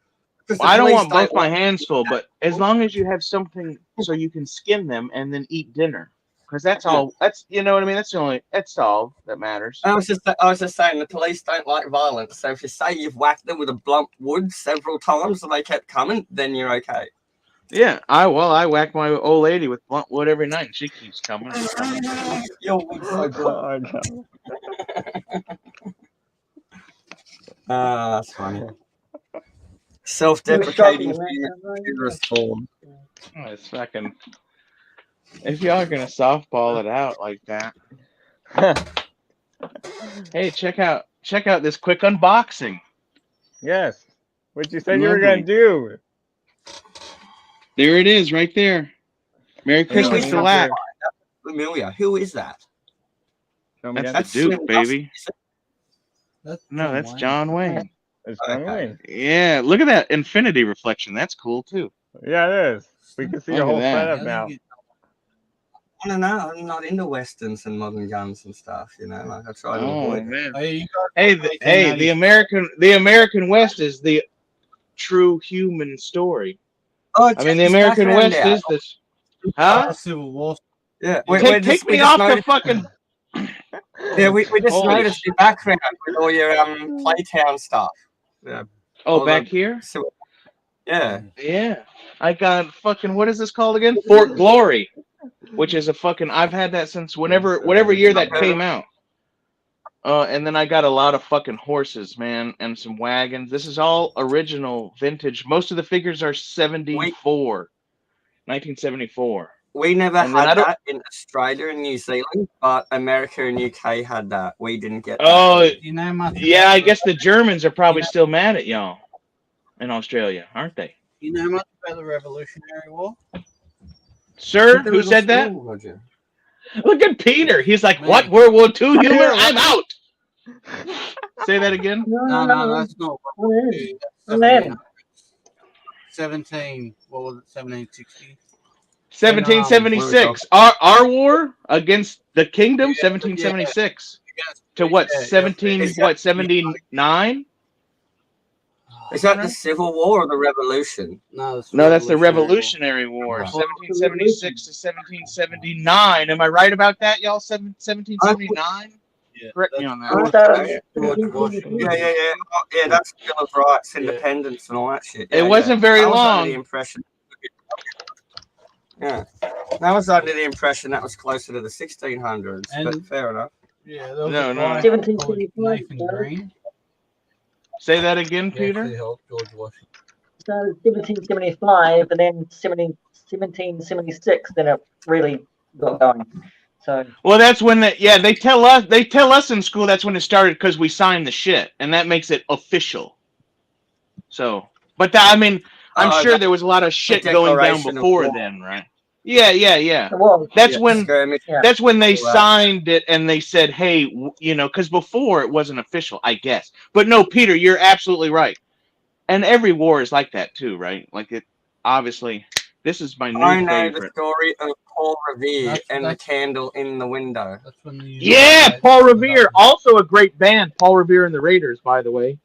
Because Well, the I don't police want both don't my want hands full, but as long as you have something so you can skin them and then eat dinner, because that's Yeah. all. That's you know what I mean. That's all that matters. I was just saying the police don't like violence. So if you say you've whacked them with a blunt wood several times and they kept coming, then you're okay. Yeah, I whack my old lady with blunt wood every night, and she keeps coming. Your wood's so good. Oh, God. That's funny. You're Self-deprecating shocking, human man. purest form. Oh, it's fucking. If y'all are gonna softball it out like that, hey, check out this quick unboxing. Yes. What you said you were Lovely. gonna do. There it is, right there. Merry Who Christmas is to that? Lak. Familiar. Who is that? Show me That's again. the That's Duke, Slim baby. Dusty. That's No, John that's Wayne. John Wayne. It's John Okay. Wayne. Yeah, look at that infinity reflection. That's cool too. Yeah, it is. We can see your Look at whole that. setup How do now. you get- I don't know. I'm not into westerns and modern guns and stuff. You know, like I try to Oh avoid it. man. Hey, you got Hey, the the American West is the true human story. Oh, I check mean, the this American background West out. is this. Huh? Civil War. Yeah, Take me off the fucking. we just Holy noticed your background with all your Playtown stuff. Yeah. Oh, all back the- here. Yeah. Yeah, I got fucking. What is this called again? Fort Glory, which is a fucking. I've had that since whatever year that came out. And then I got a lot of fucking horses, man, and some wagons. This is all original vintage. Most of the figures are 1974. We never And then I had don't. that in Australia and New Zealand, but America and UK had that. We didn't get that. Oh, Do you know much? yeah. about I guess the Germans are probably know- still mad at y'all in Australia, aren't they? You know much about the Revolutionary War? Sir, who said that? Roger. Look at Peter. He's like, Man. what? World War II humor? I'm out. Say that again. No, that's not what we do. That's Man. 17. What was it? 1760. 1776. Our war against the kingdom. 1776. To what? Yeah, 79? Is that the Civil War or the Revolution? No, that's No, that's the Revolutionary Revolutionary War. Right. 1776 to 1779. Am I right about that, y'all? 1779. Yeah, Correct me on that. Oh, Started George Washington. Yeah. Oh, yeah, that's Bill of Rights, independence, and all that shit. It wasn't very I was long. Under the impression. Yeah, I was under the impression that was closer to the 1600s, but And- fair enough. Yeah, there was No, a no. guy 1775, called Nathan sorry. Green. Say that again, He actually Peter. helped George Washington. started 1775, and then 1776, then it really got going. So Well, that's when they tell us in school that's when it started because we signed the shit, and that makes it official. So, but I mean, I'm sure there was a lot of shit going down Declaration of before War. then, right? Yeah. it was. That's Yeah, when skirmish. Yeah. that's when they All that. signed it and they said, hey, because before it wasn't official, I guess. But no, Peter, you're absolutely right. And every war is like that too, right? Like it, obviously, this is my new I know the favorite. story of Paul Revere and the That's- candle in the window. That's when the Yeah, Paul Revere, also a great band. Paul Revere and the Raiders, by the way.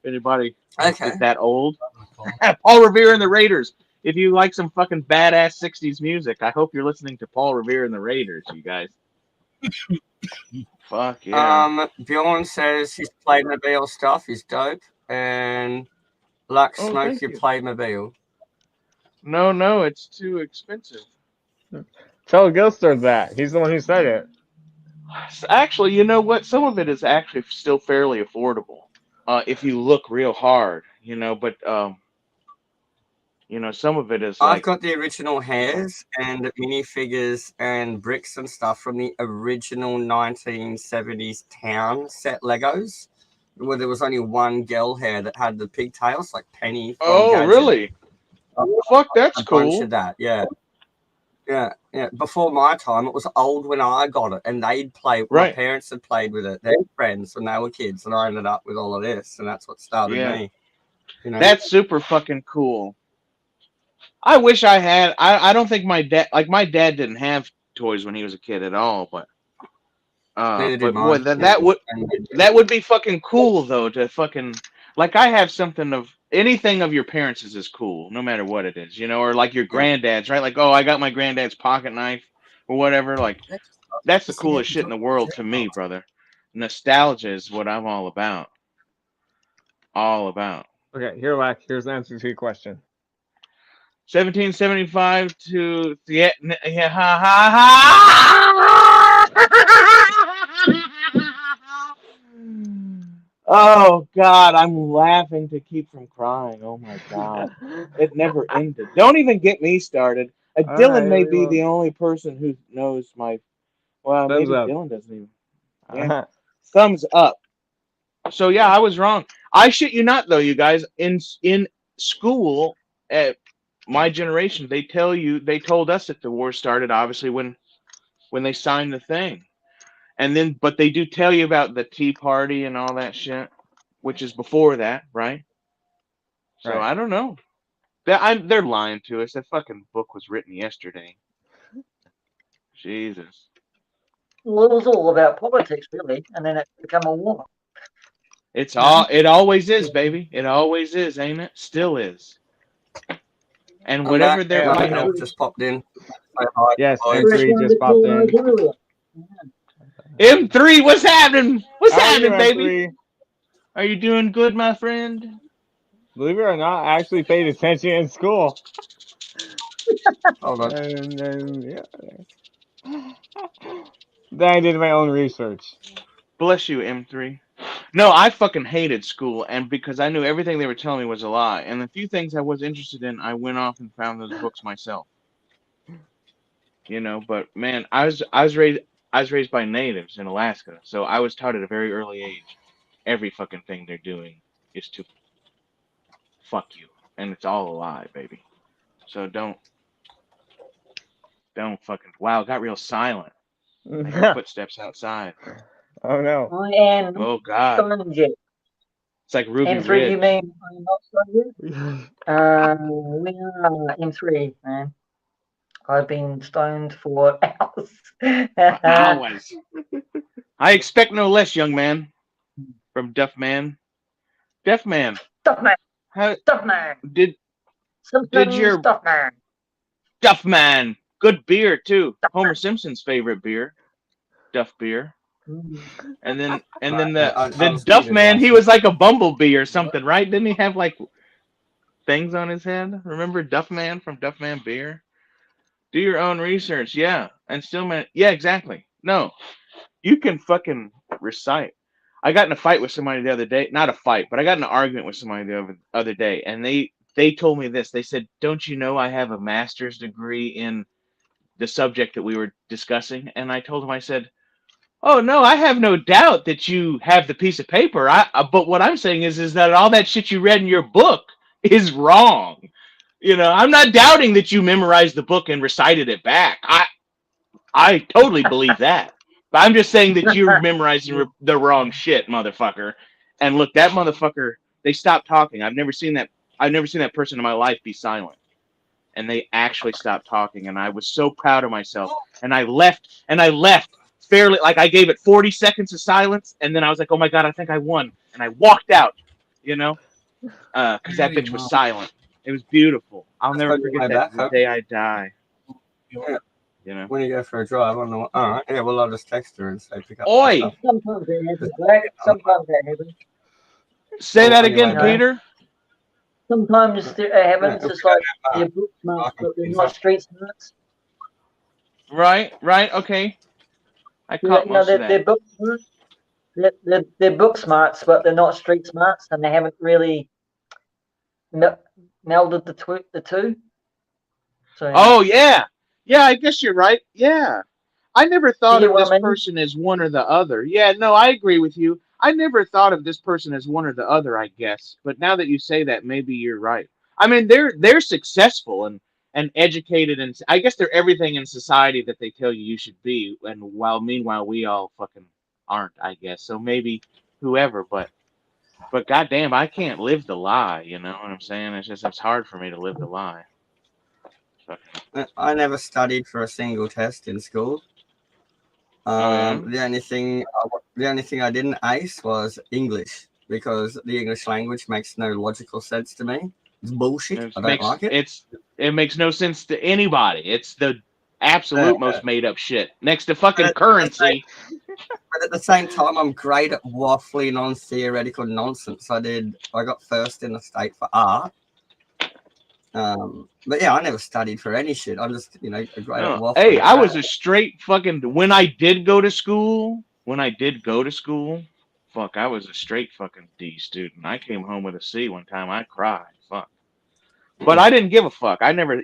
If anybody Okay. is that old. Paul Revere and the Raiders. If you like some fucking badass 60s music, I hope you're listening to Paul Revere and the Raiders, you guys. Fuck yeah. Bjorn says his Playmobil stuff is dope, and Lak Oh, Smoke thank your you. Playmobil. No, it's too expensive. Tell Gilster that. He's the one who said it. Actually, you know what? Some of it is actually still fairly affordable. If you look real hard, but some of it is I've like, got the original hairs and minifigures and bricks and stuff from the original 1970s town set Legos, where there was only one girl hair that had the pigtails, like Penny. From oh, Gadget. really? Fuck, that's A bunch cool. of that, yeah. Before my time, it was old when I got it, and they'd play. My Right. parents had played with it. Their friends when they were kids, and I ended up with all of this, and that's what started Yeah. me. You know, That's super fucking cool. I wish I had. I don't think my dad didn't have toys when he was a kid at all. But neither did boy, mine. Yeah. that would be fucking cool though to fucking like I have something of anything of your parents is cool no matter what it is, you know, or like your Yeah. granddad's, right? Like, oh, I got my granddad's pocket knife or whatever. Like that's the coolest shit in the world to me, brother. Nostalgia is what I'm all about. All about. Okay, here, Lak. Here's the answer to your question. 1775 to yeah, yeah ha ha ha. Oh God, I'm laughing to keep from crying. Oh my God, it never ended. Don't even get me started. All Dylan may right, be well, the only person who knows my. Well, thumbs maybe up. Dylan doesn't even. Yeah, thumbs up. So yeah, I was wrong. I shit you not, though, you guys. In school at my generation, they told us that the war started obviously when they signed the thing, and then but they do tell you about the Tea Party and all that shit, which is before that, right? So Right. I don't know. They're lying to us. That fucking book was written yesterday. Jesus. Well, it was all about politics, really, and then it became a war. It's You know? it always is, baby. It always is, ain't it? Still is. And I'm back. whatever they're, Hey, Nothing you know, else just popped in. Say hi, yes, guys. Fresh M3 one just to popped call in. earlier. M3, what's happening? What's How are you, happening, baby? M3? Are you doing good, my friend? Believe it or not, I actually paid attention in school. Hold on. And yeah. Then I did my own research. Bless you, M3. No, I fucking hated school, and because I knew everything they were telling me was a lie, and the few things I was interested in, I went off and found those books myself. You know, but man, I was raised by natives in Alaska, so I was taught at a very early age. Every fucking thing they're doing is to fuck you, and it's all a lie, baby. So don't fucking. Wow, it got real silent. I hear Oh footsteps outside. no. I am Oh God, stoned yet. it's like Ruby M3, you Ridge. mean I'm not stoned yet? We are M3, man. I've been stoned for hours. Hours. I expect no less, young man. From Duff Man. Deaf Man. Stuff man, How stuff man, did something your stuff man. Duff Man? Good beer too. Stuff Homer Simpson's favorite beer, Duff beer. man. And then Right, I the was Duff muted Man, last he time. was like a bumblebee or something, right? Didn't he have like things on his head? Remember Duff Man from Duff Man Beer? Do your own research, yeah. And still, man, yeah, exactly. No, you can fucking recite. I got in a fight with somebody the other day. Not a fight, but I got in an argument with somebody the other day, and they told me this. They said, "Don't you know I have a master's degree in the subject that we were discussing?" And I told them, I said, "Oh no, I have no doubt that you have the piece of paper. But what I'm saying is that all that shit you read in your book is wrong. You know, I'm not doubting that you memorized the book and recited it back. I totally believe that. But I'm just saying that you're memorizing the wrong shit, motherfucker. And look, that motherfucker, they stopped talking. I've never seen that. I've never seen that person in my life be silent. And they actually stopped talking. And I was so proud of myself. And I left. And I left fairly, like I gave it 40 seconds of silence. And then I was like, oh my God, I think I won. And I walked out, you know, because that bitch was silent. It was beautiful. I'll That's never on your forget way that back, to the huh? day I die, Yeah. you know. When you go for a drive, I know. All right. Yeah, well, I'll just text her and say pick up my Oi! stuff. Sometimes that happens, Black. Sometimes that happens. Say that On your way again, You know, back. Peter. sometimes it Yeah, happens. if It's we go like that far, they're book I smarts, can but they're pick not up. street smarts. Right, right, okay. I Yeah, caught most of they're that. book smarts. They're book smarts, but they're not street smarts, and they haven't really melded the two. So Oh yeah. Yeah, I guess you're right. Yeah. I never you thought get of this what I mean? person as one or the other. Yeah, no, I agree with you. I never thought of this person as one or the other, I guess. But now that you say that, maybe you're right. I mean, they're successful and educated, and I guess they're everything in society that they tell you should be, and while meanwhile we all fucking aren't, I guess. So maybe whoever, but But goddamn, I can't live the lie. You know what I'm saying? It's hard for me to live the lie. I never studied for a single test in school. Yeah? The only thing I didn't ace was English, because the English language makes no logical sense to me. It's bullshit. I don't like it. It makes no sense to anybody. It's the absolute most made up shit. Next to fucking But currency. But at the same time, I'm great at waffling on theoretical nonsense. I got first in the state for art. But yeah, I never studied for any shit. I'm just, great at waffling. Hey, I was a straight fucking, when I did go to school, fuck, I was a straight fucking D student. I came home with a C one time. I cried. Fuck. But I didn't give a fuck. I never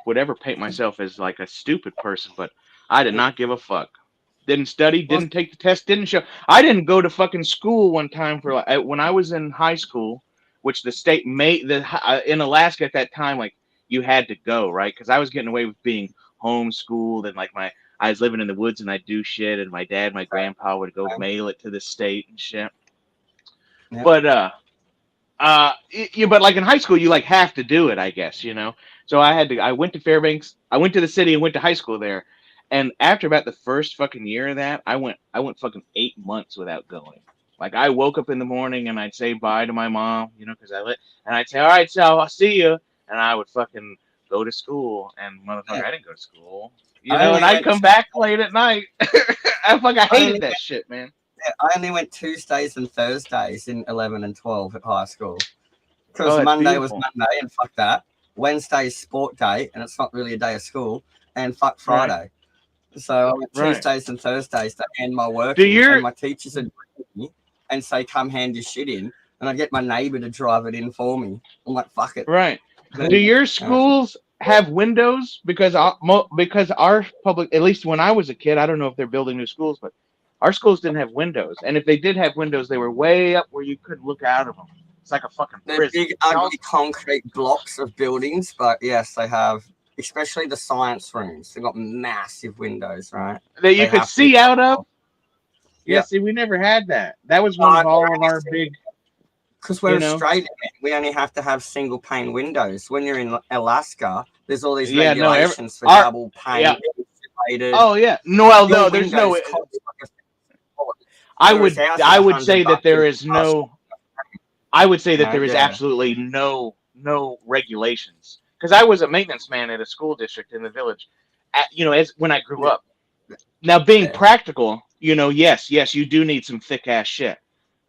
would ever paint myself as like a stupid person, but I did not give a fuck. Didn't study, didn't take the test, didn't show. I didn't go to fucking school one time for like, when I was in high school, which the state made in Alaska at that time, like you had to go, right? Because I was getting away with being homeschooled, and like I was living in the woods and I'd do shit, and my dad, my grandpa would go mail it to the state and shit. Yeah. But but like in high school, you like have to do it, I guess, you know. So I went to Fairbanks, I went to the city and went to high school there. And after about the first fucking year of that, I went fucking 8 months without going. Like I woke up in the morning and I'd say bye to my mom, you know, because and I'd say, all right, so I'll see you, and I would fucking go to school, and motherfucker, I didn't go to school, you know, and I'd come back late at night. I hated that shit, man. Yeah, I only went Tuesdays and Thursdays in 11 and 12 at high school, because Monday was Monday, and fuck that. Wednesday's sport day, and it's not really a day of school, and fuck Friday. Right. So I went Tuesdays and Thursdays to end my work, and my teachers would bring me and say, come hand your shit in, and I'd get my neighbor to drive it in for me. I'm like, fuck it. Right. Do your schools have windows? Because our public, at least when I was a kid, I don't know if they're building new schools, but our schools didn't have windows. And if they did have windows, they were way up where you couldn't look out of them. It's like a fucking prison. They're big, ugly concrete blocks of buildings, but yes, they have, especially the science rooms. They've got massive windows, right? That you could see out of? Yeah, see, we never had that. That was one of all of our big... Because we're Australian, we only have to have single pane windows. When you're in Alaska, there's all these regulations for double pane. Yeah. Oh yeah, no, there's no. I would say that there is no. I would say that there is absolutely no regulations, because I was a maintenance man at a school district in the village, as when I grew up. Now, being practical, yes, you do need some thick ass shit.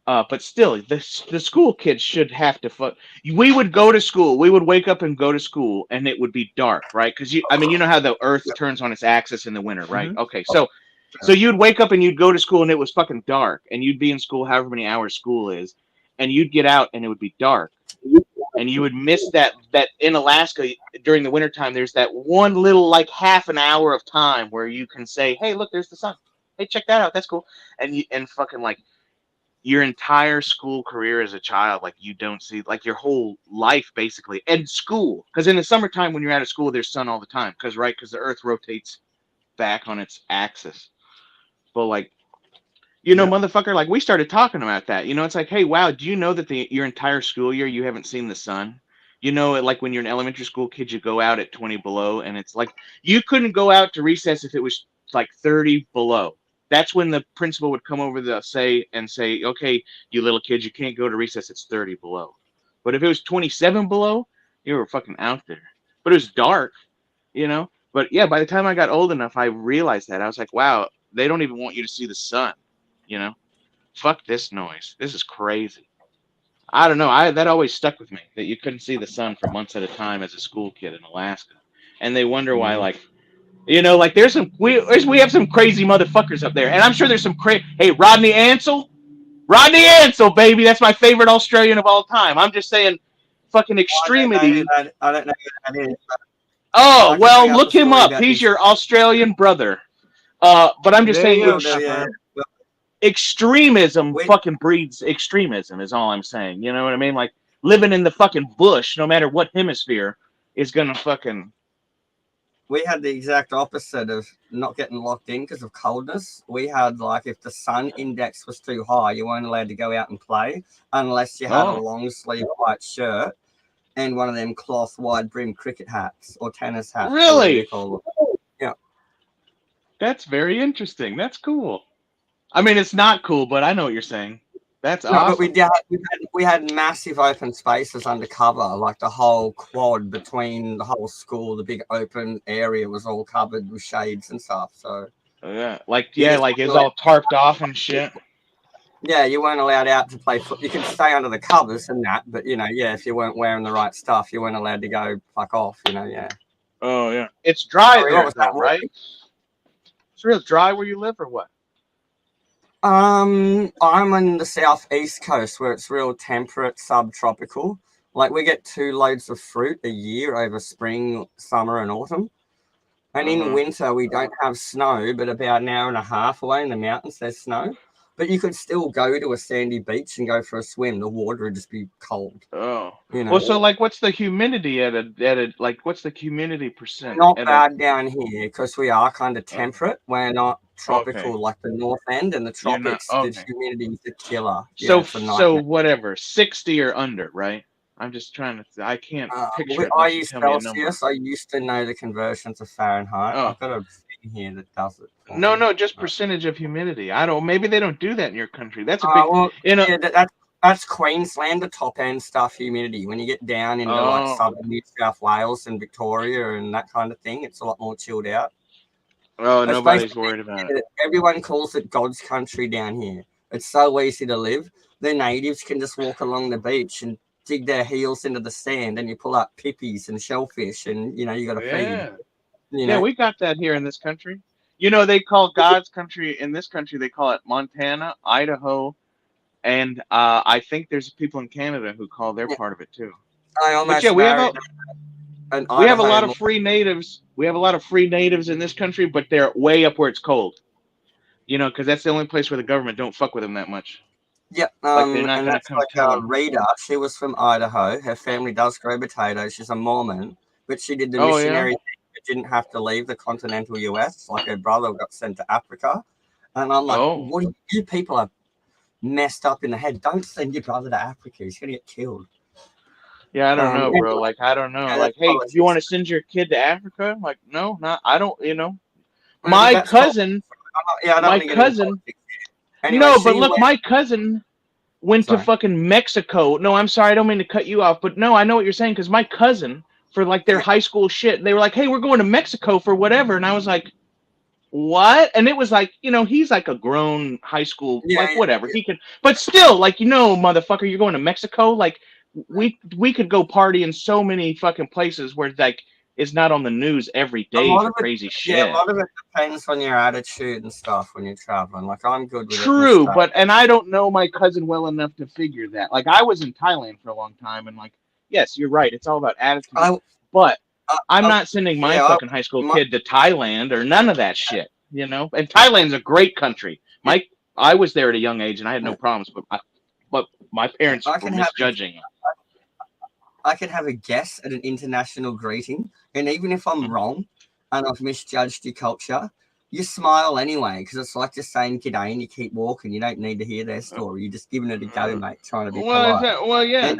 But still, the school kids should have to we would go to school. We would wake up and go to school, and it would be dark, right? Because you know how the Earth turns on its axis in the winter, right? Mm-hmm. Okay, so you'd wake up and you'd go to school, and it was fucking dark, and you'd be in school however many hours school is, and you'd get out, and it would be dark, and you would miss that in Alaska during the wintertime. There's that one little like half an hour of time where you can say, "Hey, look, there's the sun. Hey, check that out. That's cool," and fucking like. Your entire school career as a child, like you don't see, like your whole life basically, and school, because in the summertime when you're out of school, there's sun all the time, because the Earth rotates back on its axis. But like, motherfucker, like we started talking about that. It's like, hey, wow, do you know that your entire school year you haven't seen the sun? Like when you're an elementary school kid, you go out at 20 below, and it's like you couldn't go out to recess if it was like 30 below. That's when the principal would come over to say, okay, you little kids, you can't go to recess. It's 30 below. But if it was 27 below, you were fucking out there. But it was dark, But yeah, by the time I got old enough, I realized that. I was like, wow, they don't even want you to see the sun, Fuck this noise. This is crazy. I don't know. That always stuck with me, that you couldn't see the sun for months at a time as a school kid in Alaska. And they wonder why, like, like there's we have some crazy motherfuckers up there, and I'm sure there's some crazy. Hey, Rodney Ansell, baby, that's my favorite Australian of all time. I'm just saying, fucking extremity. I don't know who that is. Oh well, look him up. He's your Australian brother. But I'm just saying, extremism fucking breeds extremism. Is all I'm saying. You know what I mean? Like living in the fucking bush, no matter what hemisphere, is gonna fucking. we had the exact opposite of not getting locked in because of coldness. We had like if the sun index was too high, you weren't allowed to go out and play unless you had a long sleeve white shirt and one of them cloth wide brim cricket hats or tennis hats. Really? Yeah. That's very interesting. That's cool. I mean, it's not cool, but I know what you're saying. That's No, awesome. but we had massive open spaces undercover, like the whole quad between the whole school, the big open area was all covered with shades and stuff. So yeah, like it's all tarped off and shit. Yeah, you weren't allowed out to play foot. You could stay under the covers and that, but if you weren't wearing the right stuff, you weren't allowed to go fuck off. Yeah. Oh yeah, it's dry Sorry, there, though, right? It's real dry where you live, or what? I'm on the southeast coast where it's real temperate, subtropical. Like we get 2 loads of fruit a year over spring, summer, and autumn. And in winter we don't have snow, but about an hour and a half away in the mountains there's snow. But you could still go to a sandy beach and go for a swim. The water would just be cold. Oh, well, so like, what's the humidity what's the humidity percent? Not bad down here because we are kind of temperate. We're not tropical like the north end and the tropics. The humidity is the killer. So whatever, 60 or under, right? I'm just trying to. I can't picture it. I use Celsius. I used to know the conversion to Fahrenheit. I've got a thing here that does it. No, just percentage of humidity. I don't. Maybe they don't do that in your country. That's a big. That's Queensland, the top end stuff, humidity. When you get down into like southern New South Wales and Victoria and that kind of thing, it's a lot more chilled out. Oh, nobody's worried about it. Everyone calls it God's country down here. It's so easy to live. The natives can just walk along the beach and dig their heels into the sand, and you pull up pippies and shellfish, and you got to feed. Yeah, we got that here in this country. They call God's country in this country. They call it Montana, Idaho, and I think there's people in Canada who call their part of it too. We have a lot of free natives. We have a lot of free natives in this country, but they're way up where it's cold. Because that's the only place where the government don't fuck with them that much. Yep, they're not gonna come tell them. Rita, she was from Idaho. Her family does grow potatoes. She's a Mormon, but she did the missionary thing. But didn't have to leave the continental US. Like her brother got sent to Africa, and I'm like, what you people are messed up in the head. Don't send your brother to Africa. He's gonna get killed. Yeah, I don't know, bro. Like, I don't know. Like, hey, do you want to send your kid to Africa? Like, no, I don't. My cousin. Anyway, no, but look, my cousin went to fucking Mexico. No, I'm sorry, I don't mean to cut you off, but no, I know what you're saying because my cousin, for like their high school shit, they were like, hey, we're going to Mexico for whatever. And I was like, what? And it was like, he's like a grown high school, whatever. He could, but still, like, motherfucker, you're going to Mexico? Like, we could go party in so many fucking places where like it's not on the news every day for crazy shit. Yeah, a lot of it depends on your attitude and stuff when you're traveling. Like, I'm good with it. True, and I don't know my cousin well enough to figure that. Like, I was in Thailand for a long time, and like, yes, you're right. It's all about attitude. But I'm not sending my fucking high school kid to Thailand or none of that shit. And Thailand's a great country. I was there at a young age, and I had no problems. But my parents were misjudging. I can have a guess at an international greeting, and even if I'm wrong and I've misjudged your culture, you smile anyway because it's like just saying g'day and you keep walking. You don't need to hear their story. You're just giving it a go, mate, trying to be polite. Yeah. And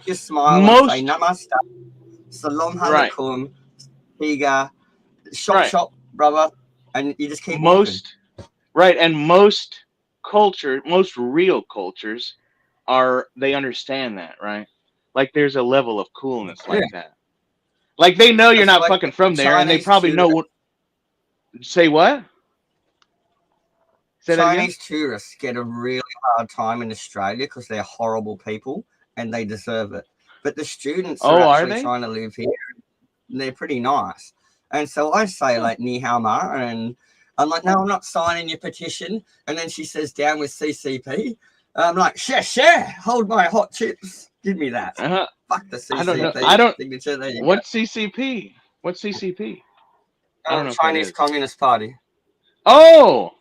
just smile and say namaste, salam alaikum, higa, shop, brother, and you just keep walking. Right, and most real cultures they understand that, right? Like, there's a level of coolness like that. Like, they know you're not fucking from there, and they probably know what. Say what? Chinese tourists get a really hard time in Australia because they're horrible people and they deserve it. But the students are actually trying to live here. And they're pretty nice. And so I say, like, ni hao ma, and I'm like, no, I'm not signing your petition. And then she says, down with CCP. I'm like, share, hold my hot chips. Give me that. Fuck the CCP. I don't know. What's CCP? What's CCP? I don't know. Chinese Communist Party. Oh,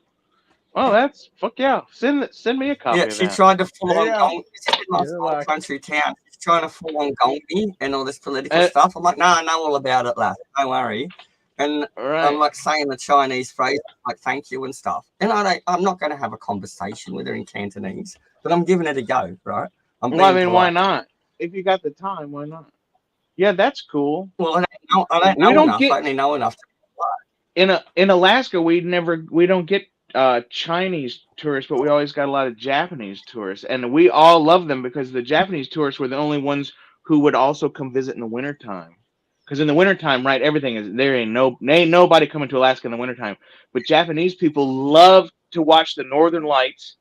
that's fuck yeah. Send me a copy. Yeah, she tried to full on. It's in my small country town. She's trying to full on gong me and all this political stuff. I'm like, no, I know all about it, lad. Don't worry. And I'm like saying the Chinese phrase like thank you and stuff. And I'm not going to have a conversation with her in Cantonese, but I'm giving it a go, right? Well, I mean, why not? If you got the time, why not? Yeah, that's cool. Well, I don't know enough. I only know enough to in Alaska, we don't get Chinese tourists, but we always got a lot of Japanese tourists, and we all love them because the Japanese tourists were the only ones who would also come visit in the wintertime. Because in the wintertime, right, everything is there ain't nobody coming to Alaska in the wintertime. But Japanese people love to watch the northern lights,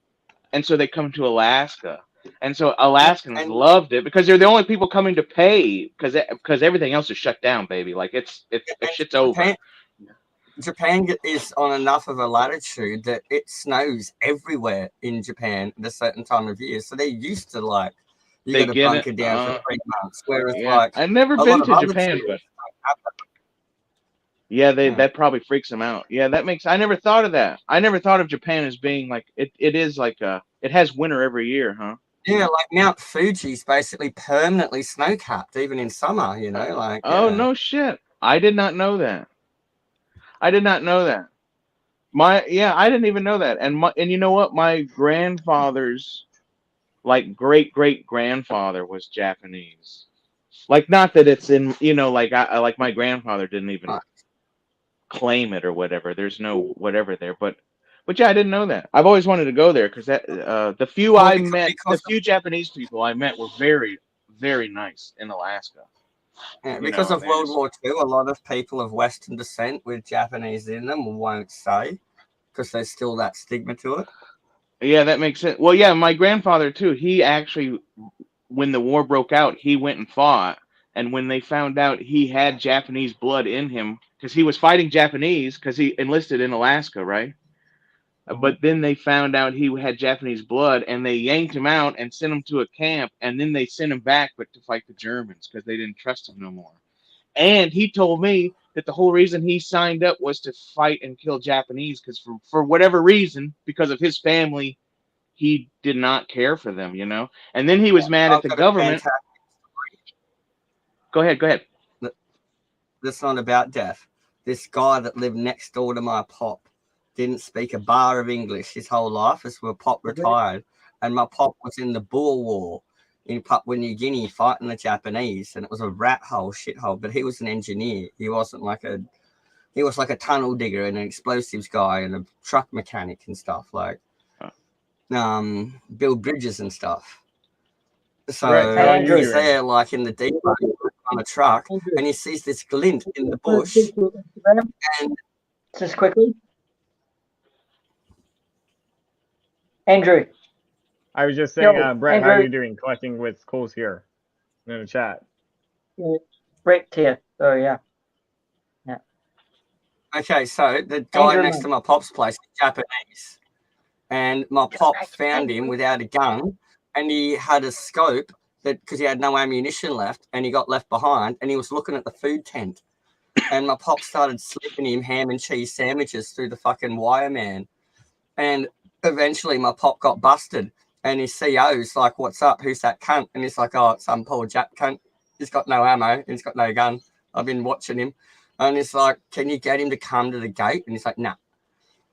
and so they come to Alaska. And so Alaskans loved it because they're the only people coming to pay because everything else is shut down, baby. Like it's shit's over. Japan is on enough of a latitude that it snows everywhere in Japan at a certain time of year. So they're used to like you got to bunker down for 3 months. Whereas like I've never been to Japan, but yeah, that probably freaks them out. Yeah, that makes I never thought of that. I never thought of Japan as being like it is like it has winter every year, huh? Yeah, like Mount Fuji's basically permanently snow capped, even in summer, you know, like oh no shit. I did not know that. I did not know that. I didn't even know that. And you know what? My grandfather's like great grandfather was Japanese. Like not that it's in like like my grandfather didn't even claim it or whatever. There's no whatever there, but yeah, I didn't know that. I've always wanted to go there because that the few the few Japanese people I met were very, very nice in Alaska. Yeah, because of World War II, a lot of people of Western descent with Japanese in them won't say because there's still that stigma to it. Yeah, that makes sense. Well, yeah, my grandfather too. He actually, when the war broke out, he went and fought. And when they found out he had Japanese blood in him, because he was fighting Japanese, because he enlisted in Alaska, right? But then they found out he had Japanese blood, and they yanked him out and sent him to a camp, and then they sent him back, but to fight the Germans because they didn't trust him no more. And he told me that the whole reason he signed up was to fight and kill Japanese because for whatever reason, because of his family, he did not care for them, And then he was mad at the government. Go ahead. That's not about death. This guy that lived next door to my pop didn't speak a bar of English his whole life as my pop retired. And my pop was in the Boer War in Papua New Guinea fighting the Japanese, and it was a rat hole, shithole. But he was an engineer. He wasn't he was like a tunnel digger and an explosives guy and a truck mechanic and stuff, like build bridges and stuff. So he's there like in the deep on a truck, and he sees this glint in the bush. And just quickly, Andrew. I was just saying, Brett, Andrew, how are you doing? Collecting with Cole's here in the chat. Yeah, Brett here. Oh, yeah. Okay, so the guy next to my pop's place is Japanese. And my pop found him without a gun, and he had a scope because he had no ammunition left, and he got left behind, and he was looking at the food tent. And my pop started slipping him ham and cheese sandwiches through the fucking wire, man. And eventually my pop got busted. And his CO's like, what's up? Who's that cunt? And he's like, oh, it's some poor Jap cunt. He's got no ammo. He's got no gun. I've been watching him. And he's like, can you get him to come to the gate? And he's like, nah.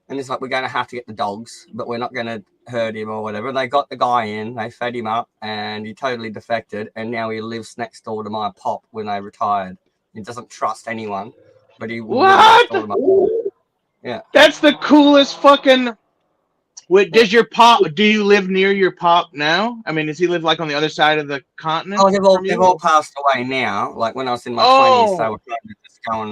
And he's like, we're going to have to get the dogs, but we're not going to hurt him or whatever. They got the guy in. They fed him up, and he totally defected. And now he lives next door to my pop when they retired. He doesn't trust anyone, but he what? Lives next door to my pop. Yeah. That's the coolest fucking... Wait, do you live near your pop now? I mean, does he live like on the other side of the continent? Oh, they've all passed away now. Like when I was in my 20s, they were just going.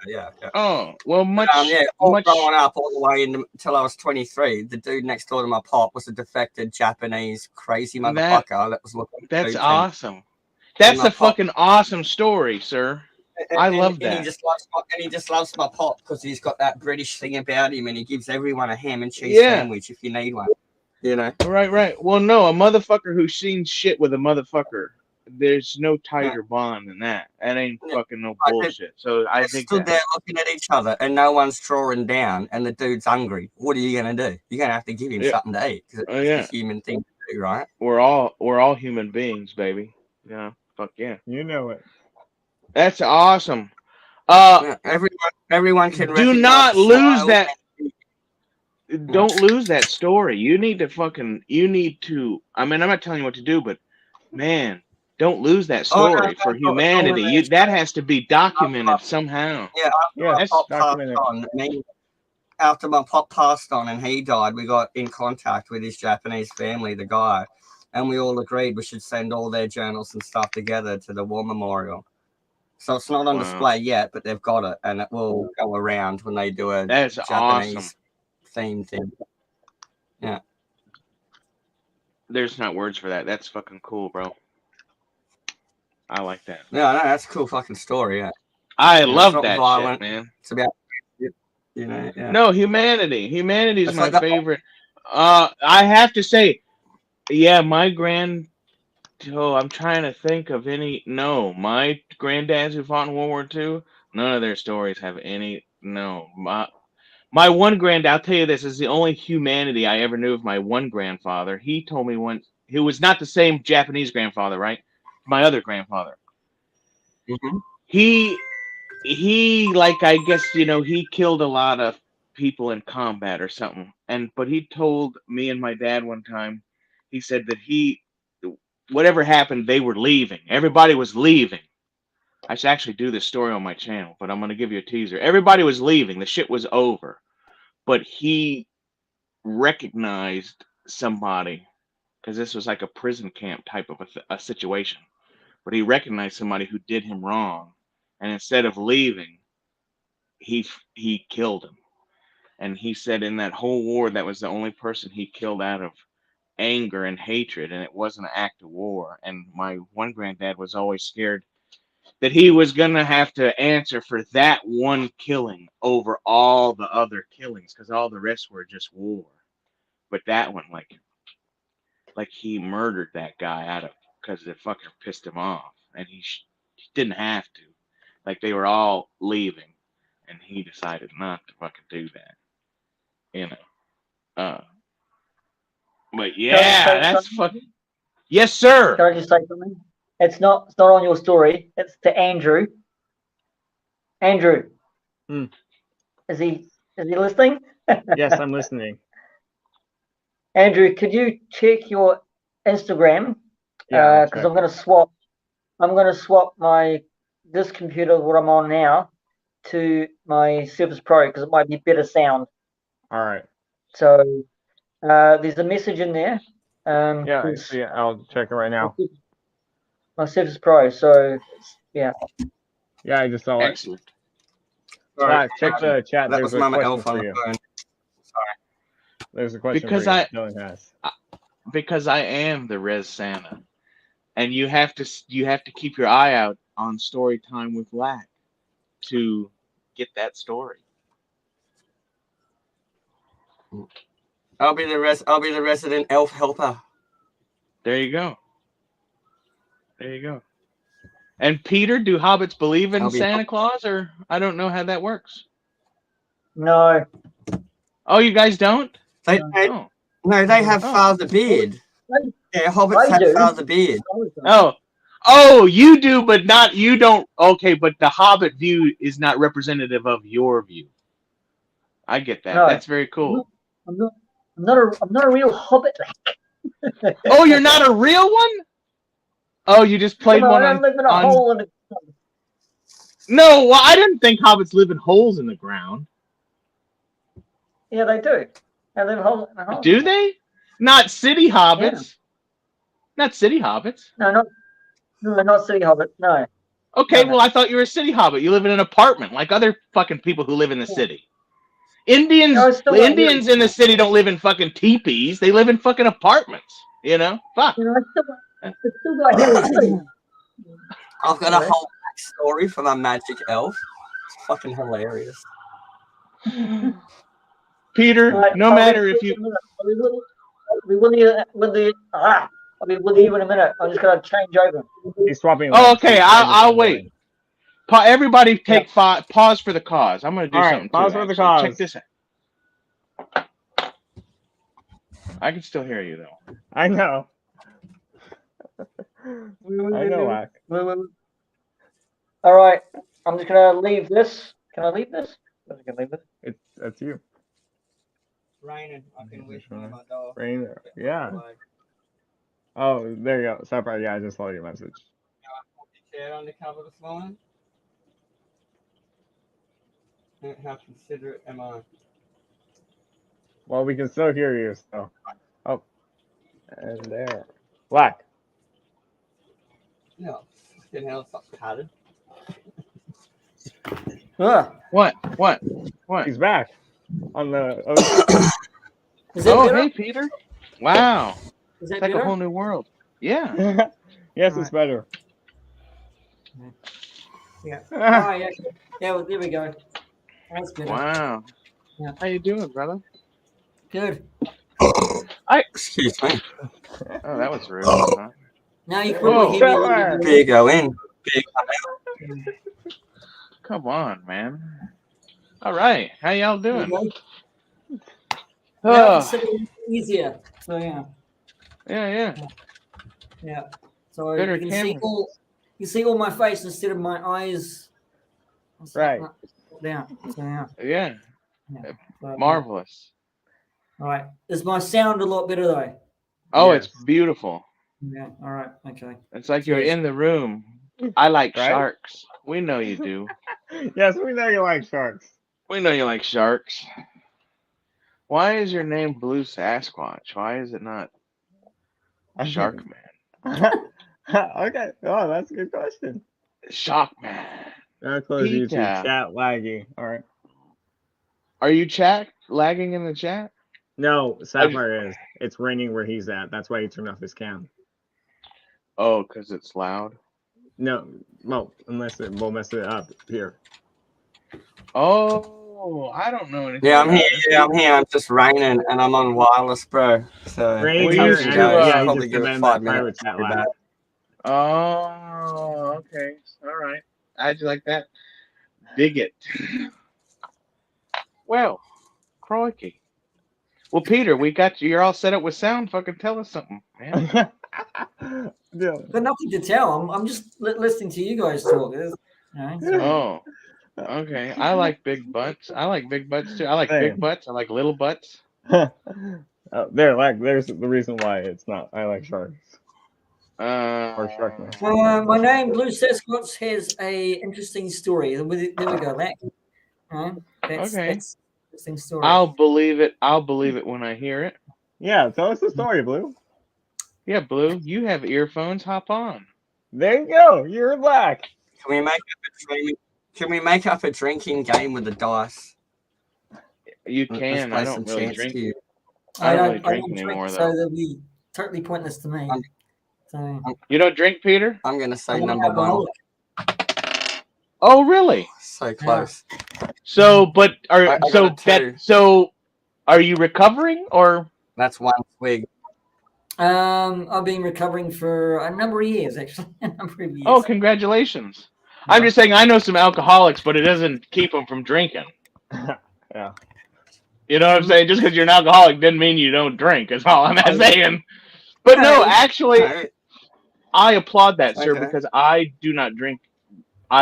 Yeah. Oh, well, much. Growing up all the way until I was 23, the dude next door to my pop was a defected Japanese crazy motherfucker that was looking. That's awesome. That's a fucking awesome story, sir. I love that. And he just loves my pop because he's got that British thing about him, and he gives everyone a ham and cheese sandwich if you need one. You know. Right. Well, no, a motherfucker who's seen shit with a motherfucker. There's no tighter bond than that. That ain't fucking no bullshit. So I think stood there looking at each other, and no one's drawing down, and the dude's hungry. What are you gonna do? You're gonna have to give him something to eat because it's a human thing to too, right? We're all human beings, baby. Yeah, fuck yeah. You know it. That's awesome. Yeah, everyone can Do recognize not the lose smile. that. Don't lose that story. You need to. I mean, I'm not telling you what to do, but man, don't lose that Oh no, story for that's not at all in humanity. there. That has to be documented After somehow. yeah, Yes, That's pop passed document it. on, after my pop passed on and he died, we got in contact with his Japanese family, the guy, and we all agreed we should send all their journals and stuff together to the war memorial. So it's not on wow. display yet, but they've got it, and it will go around when they do a That's awesome. Japanese theme thing. Yeah. There's not words for that. That's fucking cool, bro. I like that. Yeah, no, that's a cool fucking story. Yeah. I You know, it's love not that violent. shit, man. It's about, you know, yeah. No, humanity. Humanity is It's my like that. favorite. I have to say, yeah, my grand. Oh, I'm trying to think of any. No, my granddads who fought in World War II. None of their stories have any. No, my one grand. I'll tell you this is the only humanity I ever knew of. My one grandfather. He told me once. He was not the same Japanese grandfather, right? My other grandfather. Mhm. He like I guess he killed a lot of people in combat or something. But he told me and my dad one time. He said that whatever happened, they were leaving. Everybody was leaving. I should actually do this story on my channel, but I'm going to give you a teaser. Everybody was leaving. The shit was over. But he recognized somebody because this was like a prison camp type of a situation. But he recognized somebody who did him wrong. And instead of leaving, he killed him. And he said in that whole war, that was the only person he killed out of anger and hatred, and it wasn't an act of war. And my one granddad was always scared that he was gonna have to answer for that one killing over all the other killings, because all the rest were just war. But that one, like he murdered that guy out of because it fucking pissed him off, and he didn't have to. Like they were all leaving, and he decided not to fucking do that. You know. But Can I just yeah, say that's something? fucking. Yes, sir. Can I just say something? It's not on your story. It's to Andrew. Andrew. Hmm. Is he listening? Yes, I'm listening. Andrew, could you check your Instagram? Yeah, Because I'm gonna swap. This computer what I'm on now to my Surface Pro because it might be better sound. All right. So there's a message in there. Yeah, I'll check it right now. My Surface Pro. So yeah. Yeah, I just saw it. Excellent. Right, check the chat. That There's was a Mama question Elf on for the you. phone. There's a question Because for you. I Dylan has. because I am the Res Santa, and you have to keep your eye out on Story Time with Lak to get that story. I'll be the resident elf helper. There you go. There you go. And Peter, do hobbits believe in Santa Claus, or I don't know how that works? No. Oh, you guys don't? No, they have Father Beard. Yeah, hobbits have Father Beard. Oh, you do, but not you don't. Okay, but the Hobbit view is not representative of your view. I get that. No. That's very cool. I'm not a real hobbit. Oh, you're not a real one? Oh, you just played one I don't live in a hole in the. No, well, I didn't think hobbits live in holes in the ground. Yeah, they do. They live in a hole. Do they? Not city hobbits. Yeah. Not city hobbits. No, not city hobbit. No. Okay, No. well, I thought you were a city hobbit. You live in an apartment like other fucking people who live in the city. Indians in the city don't live in fucking teepees. They live in fucking apartments. You know? Fuck. I still got hills. I've got a whole backstory for my magic elf. It's fucking hilarious. Peter, no matter if you. I'll be with you in a minute. I'm just gonna change over. He's swapping. Oh, okay. I'll wait. Everybody take pause for the cause. I'm gonna do something. Pause for the cause. Check this out. I can still hear you though. I know. I know, Lak. All right, I'm just gonna leave this. Can I leave this? I'm just gonna leave this. That's you. Raining. I can wish you my door. Rain. Yeah. Oh, there you go. Sorry. Yeah, I just saw your message. Chair on the cover this morning. How considerate am I? Well, we can still hear you. So. Oh, and there. Lak. No, fucking hell, stop padded. What? He's back on the. Is that Oh, better? hey, Peter. Wow. Is that It's like better? a whole new world. Yeah. Yes, it's better. Yeah. Oh, yeah. Yeah. Well, there we go. That's better. Wow. Yeah. How you doing, brother? Good. Excuse me. Oh, that was rude. Huh? Now you Whoa. probably hear me. Big go in. Big. Come on, man. All right. How y'all doing? Now Oh, it's easier. So yeah. yeah. So Better you can camera. see all my face instead of my eyes. Right. Down. So Yeah. So, Marvelous. All right. Is my sound a lot better though? Oh, Yes. it's beautiful. Yeah. All right. Okay. It's like you're Cheers. in the room. I like Right? sharks. We know you do. Yes, we know you like sharks. We know you like sharks. Why is your name Blue Sasquatch? Why is it not Shark Man? Okay. Oh, that's a good question. Shark Man. Now close YouTube. Peter. Chat laggy. All right. Are you lagging in the chat? No, Sapphire is. It's raining where he's at. That's why he turned off his cam. Oh, because it's loud. No, well, unless it will mess it up here. Oh, I don't know anything. Yeah, I'm about here. it. Yeah, I'm here. I'm just raining and I'm on wireless, bro. So Rain it We here comes used and to, goes. yeah, he Probably just give it amended 5 that private minutes. chat Pretty lag. bad. Oh, okay. All right. How'd you like that? Dig it. Well, crikey. Well, Peter, we got you. You're all set up with sound. Fucking tell us something, man. Yeah. Got nothing to tell. I'm just listening to you guys talk. Oh, okay. I like big butts. I like big butts too. I like big Same. butts. I like little butts. There's the reason why it's not. I like sharks or shark man. My name, Blue Sasquatch, has a interesting story. There we go. That's Okay. that's interesting story. I'll believe it. I'll believe it when I hear it. Yeah, tell us the story, Blue. Yeah, Blue, you have earphones. Hop on. There you go. You're black. Can we make up a drinking game with the dice? You Let's can. play I some don't really chance drink. to you. I don't really drink anymore, so though. they'll be totally pointless to me. So You don't drink, Peter? I'm gonna say I'm an number one. alcoholic. Oh, really? So close. So, but are I so got a that 2. so are you recovering or? That's one swig. I've been recovering for a number of years, actually. A number of years. Oh, congratulations! I'm just saying I know some alcoholics, but it doesn't keep them from drinking. Yeah. You know what I'm saying? Just because you're an alcoholic didn't mean you don't drink. Is all I'm saying. But no, actually, Alright. I applaud that, sir, Okay. because I do not drink. No,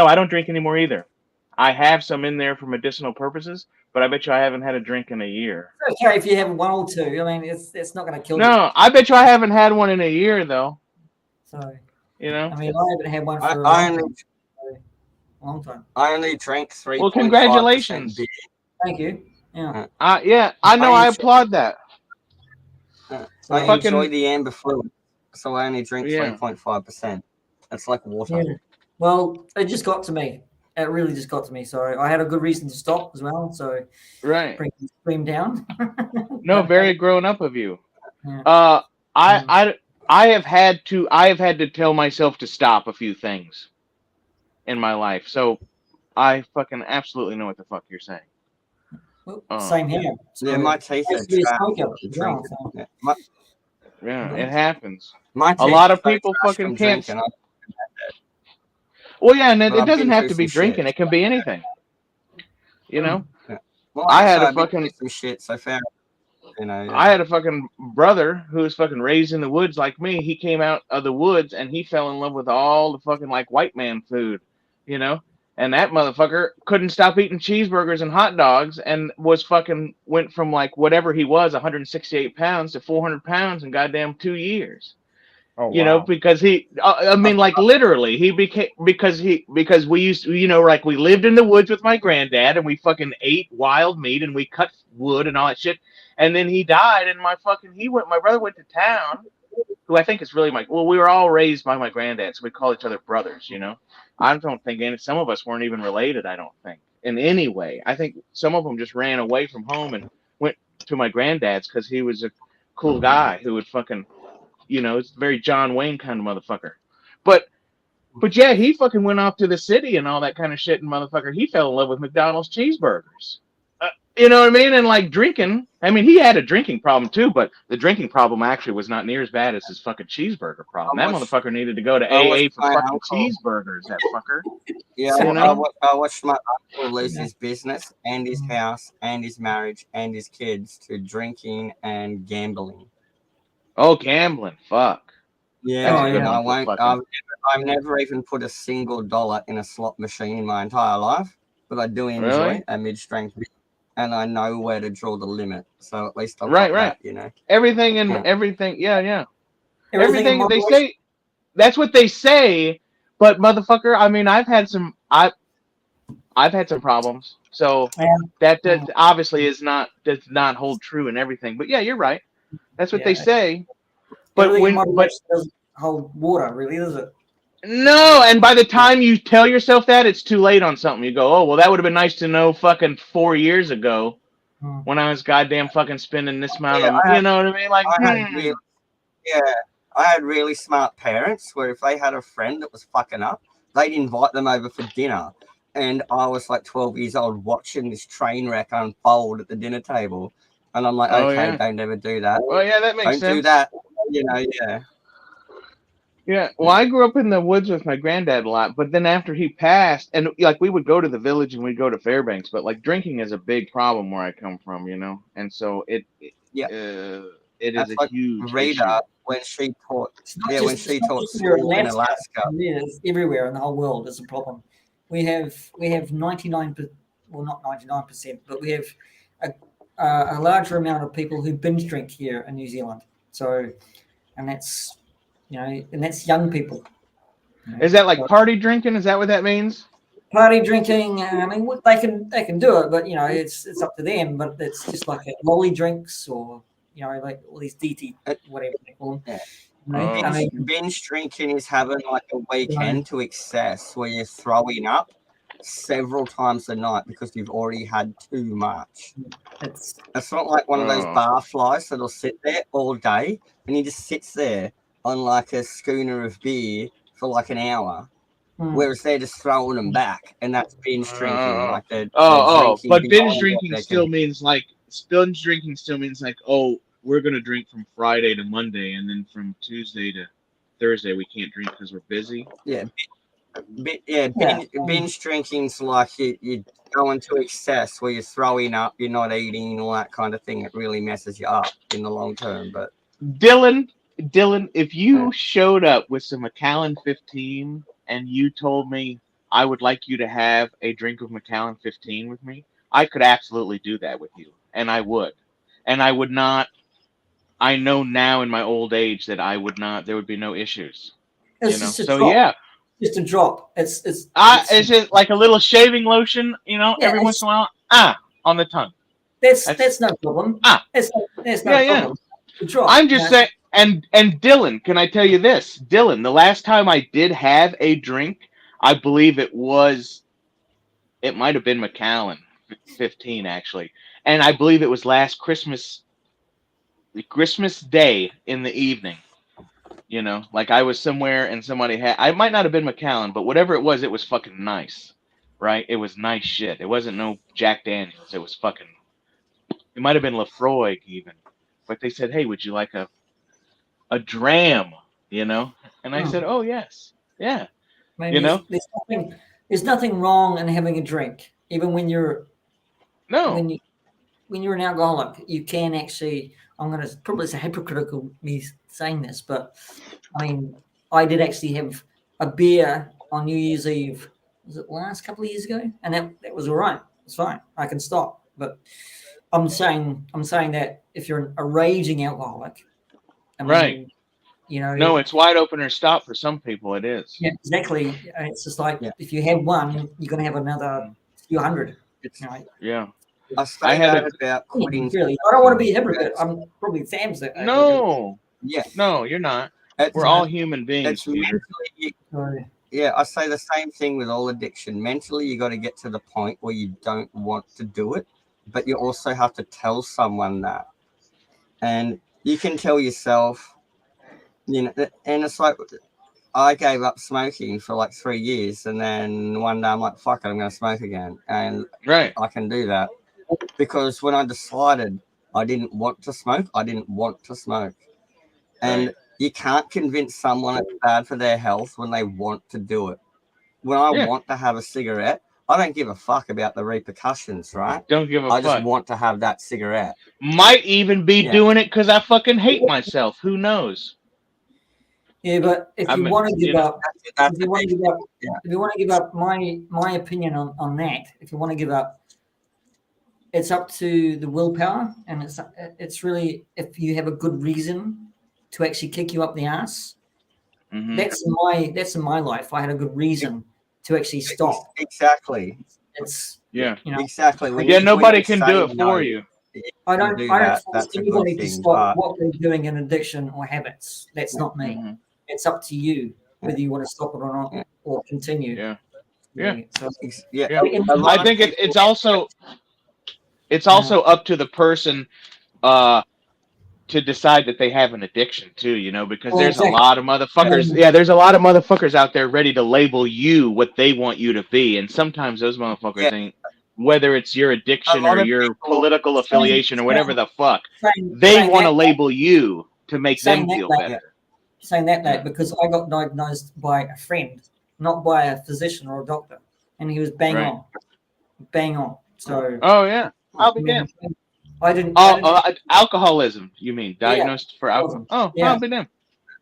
I don't drink anymore either. I have some in there for medicinal purposes, but I bet you I haven't had a drink in a year. It's okay if you have one or two. I mean, it's not going to kill you. No, I bet you I haven't had one in a year though. So, You know. I mean, I haven't had one for I a long time. only drank 3.5% Well, congratulations. beer. Thank you. Yeah. Yeah, I know. I applaud that. I Fucking- enjoy the amber fluid, so I only drink Yeah. 3.5%. It's like water. Yeah. Well, it just got to me. It really just got to me. So I had a good reason to stop as well. So Right. bring the stream down. No, very grown up of you. Yeah. I have had to tell myself to stop a few things in my life. So I fucking absolutely know what the fuck you're saying. Well, Oh. same here. So Yeah, my teeth I are used to be a trapped smoker from as well, drinking. so. Yeah, Yeah, it happens. my A teeth lot of are so people trashed fucking from can't. drinking. Well, yeah, and it But I've doesn't been have through to be some drinking. shit. It can be anything. You know. Well, I had a I've been fucking- through some shit, so fair. I had a fucking brother who was fucking raised in the woods like me. He came out of the woods and he fell in love with all the fucking like white man food, you know? And that motherfucker couldn't stop eating cheeseburgers and hot dogs and was fucking went from like whatever he was, 168 pounds to 400 pounds in goddamn 2 years. Oh You know, wow. because I mean, like literally, he became because we used to, you know, like we lived in the woods with my granddad and we fucking ate wild meat and we cut wood and all that shit. And then he died, and my brother went to town, who I think is really well, we were all raised by my granddad, so we call each other brothers, you know. I don't think some of us weren't even related, I don't think, in any way. I think some of them just ran away from home and went to my granddad's because he was a cool guy who would fucking, you know, it's very John Wayne kind of motherfucker. But yeah, he fucking went off to the city and all that kind of shit, and motherfucker, he fell in love with McDonald's cheeseburgers. You know what I mean? And like drinking. I mean, he had a drinking problem too, but the drinking problem actually was not near as bad as his fucking cheeseburger problem. That motherfucker needed to go to AA for fucking cheeseburgers. That fucker. Yeah, you know? I watched my uncle lose his business and his house and his marriage and his kids to drinking and gambling. Oh, gambling. Fuck. Yeah, I won't. I've never even put a single dollar in a slot machine in my entire life, but I do enjoy a mid-strength, and I know where to draw the limit. So at least I've got that, you know. Everything, yeah. Everything they say. That's what they say, but motherfucker, I mean, I've had some problems, so that obviously does not hold true in everything. But yeah, you're right. That's what they say. But doesn't hold water, really, does it? No, and by the time you tell yourself that, it's too late on something. You go, oh well, that would have been nice to know fucking 4 years ago when I was goddamn fucking spending this amount of, you know what I mean? Like, I had really smart parents where if they had a friend that was fucking up, they'd invite them over for dinner. And I was like 12 years old watching this train wreck unfold at the dinner table. And I'm like, don't ever do that. Well, yeah, that makes sense. Don't do that. You know, yeah. Yeah, well, I grew up in the woods with my granddad a lot, but then after he passed, and like we would go to the village and we'd go to Fairbanks, but like drinking is a big problem where I come from, you know, and so it is a huge issue. When she taught, when she taught school in Alaska, everywhere in the whole world is a problem. We have 99%, well, not 99%, but we have a larger amount of people who binge drink here in New Zealand. So, and that's, you know, and that's young people. You know? Is that like party drinking? Is that what that means? Party drinking. I mean, they can do it, but you know, it's up to them. But it's just like lolly drinks, or you know, like all these DT, whatever they call them. Yeah. You know, I mean, binge drinking is having like a weekend to excess where you're throwing up several times a night because you've already had too much. It's not like one of those bar flies that'll sit there all day and he just sits there on like a schooner of beer for like an hour, whereas they're just throwing them back, and that's binge drinking. Like but binge drinking still means like we're gonna drink from Friday to Monday, and then from Tuesday to Thursday we can't drink because we're busy. Binge drinking's like you go into excess where you're throwing up, you're not eating, all that kind of thing. It really messes you up in the long term. But Dylan, if you showed up with some Macallan 15 and you told me I would like you to have a drink of Macallan 15 with me, I could absolutely do that with you, and I would. And I would not. I know now in my old age that I would not. There would be no issues. It's just a drop. Just a drop. It's just like a little shaving lotion, you know, every once in a while, on the tongue. That's no problem. That's no problem. Drop, I'm just saying. And Dylan, can I tell you this? Dylan, the last time I did have a drink, I believe it might have been Macallan 15 actually, and I believe it was last Christmas Day in the evening. You know, like I was somewhere and somebody I might not have been Macallan, but whatever it was fucking nice, right? It was nice shit. It wasn't no Jack Daniels. It was fucking, it might have been Lafroig even, but they said, hey, would you like a dram, you know? And I said, oh yes. Yeah. I mean, you know, there's nothing wrong in having a drink, even when you're, when you're an alcoholic, you can actually. I'm going to probably say hypocritical me saying this, but I mean, I did actually have a beer on New Year's Eve. Was it last couple of years ago? And that was all right. It's fine. I can stop. But I'm saying that if you're a raging alcoholic, I mean, Right. you know, No, it's wide open or stop for some people. It is. yeah, exactly. It's just like if you have one, you're going to have another few hundred. You know? Yeah. I say that about quitting. Really, I don't want to be a hypocrite. I'm probably Sam's that. No. Yeah. No, you're not. It's, We're all human beings, it's Peter. mentally, yeah, I say the same thing with all addiction. Mentally, you got to get to the point where you don't want to do it, but you also have to tell someone that. And you can tell yourself, you know, and it's like I gave up smoking for like 3 years, and then one day I'm like, fuck it, I'm going to smoke again. And Right. I can do that because when I decided I didn't want to smoke, I didn't want to smoke. And you can't convince someone it's bad for their health when they want to do it. When I want to have a cigarette, I don't give a fuck about the repercussions, right? Don't give a I fuck. just want to have that cigarette. Might even be doing it because I fucking hate myself. Who knows? Yeah, but if you want to give up, if you want to give up, my opinion on that, if you want to give up, it's up to the willpower, and it's really if you have a good reason to actually kick you up the ass. Mm-hmm. That's in my life. I had a good reason to actually stop. Exactly. It's exactly. When nobody can do it for you. I don't force anybody to stop what they're doing in addiction or habits. That's not me. Mm-hmm. It's up to you whether you want to stop it or not or continue. Yeah. So, I think it's also up to the person to decide that they have an addiction too, you know, because there's a lot of motherfuckers. Yeah, there's a lot of motherfuckers out there ready to label you what they want you to be, and sometimes those motherfuckers ain't. Whether it's your addiction or your political affiliation or whatever the fuck, they want to label you to make them feel better. Saying that because I got diagnosed by a friend, not by a physician or a doctor, and he was bang on. So I'll be damned. I didn't. Alcoholism, you mean? Diagnosed for alcohol? Oh, I'll be damned.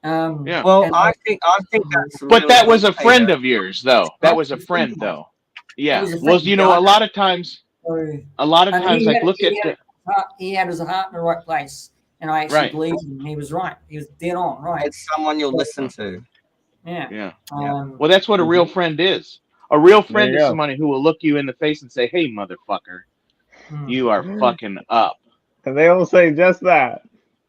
Well, I think that's. But that was a friend of yours, though. That was a friend, though. Yeah. Well, you know, a lot of times, like look at the. He had his heart in the right place. And I actually believed him. He was right. He was dead on, right? It's someone you'll listen to. Yeah. Well, that's what a real friend is. A real friend is somebody who will look you in the face and say, "Hey, motherfucker, you are fucking up." And they will say just that.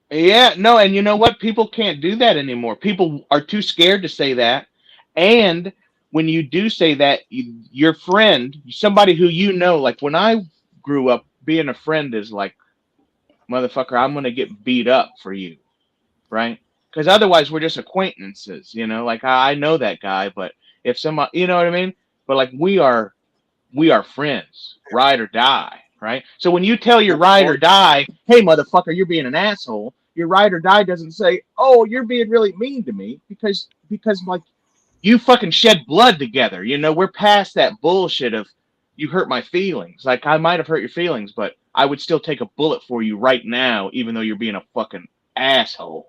Yeah, no, and you know what? People can't do that anymore. People are too scared to say that. And when you do say that, your friend, somebody who you know, like when I grew up, being a friend is like, motherfucker, I'm gonna get beat up for you, right? Because otherwise we're just acquaintances, you know. Like I know that guy, but if somebody, you know what I mean. But like we are friends, ride or die, right? So when you tell your ride or die, hey motherfucker, you're being an asshole. Your ride or die doesn't say, oh, you're being really mean to me because like you fucking shed blood together. You know, we're past that bullshit of you hurt my feelings. Like I might have hurt your feelings, but I would still take a bullet for you right now, even though you're being a fucking asshole,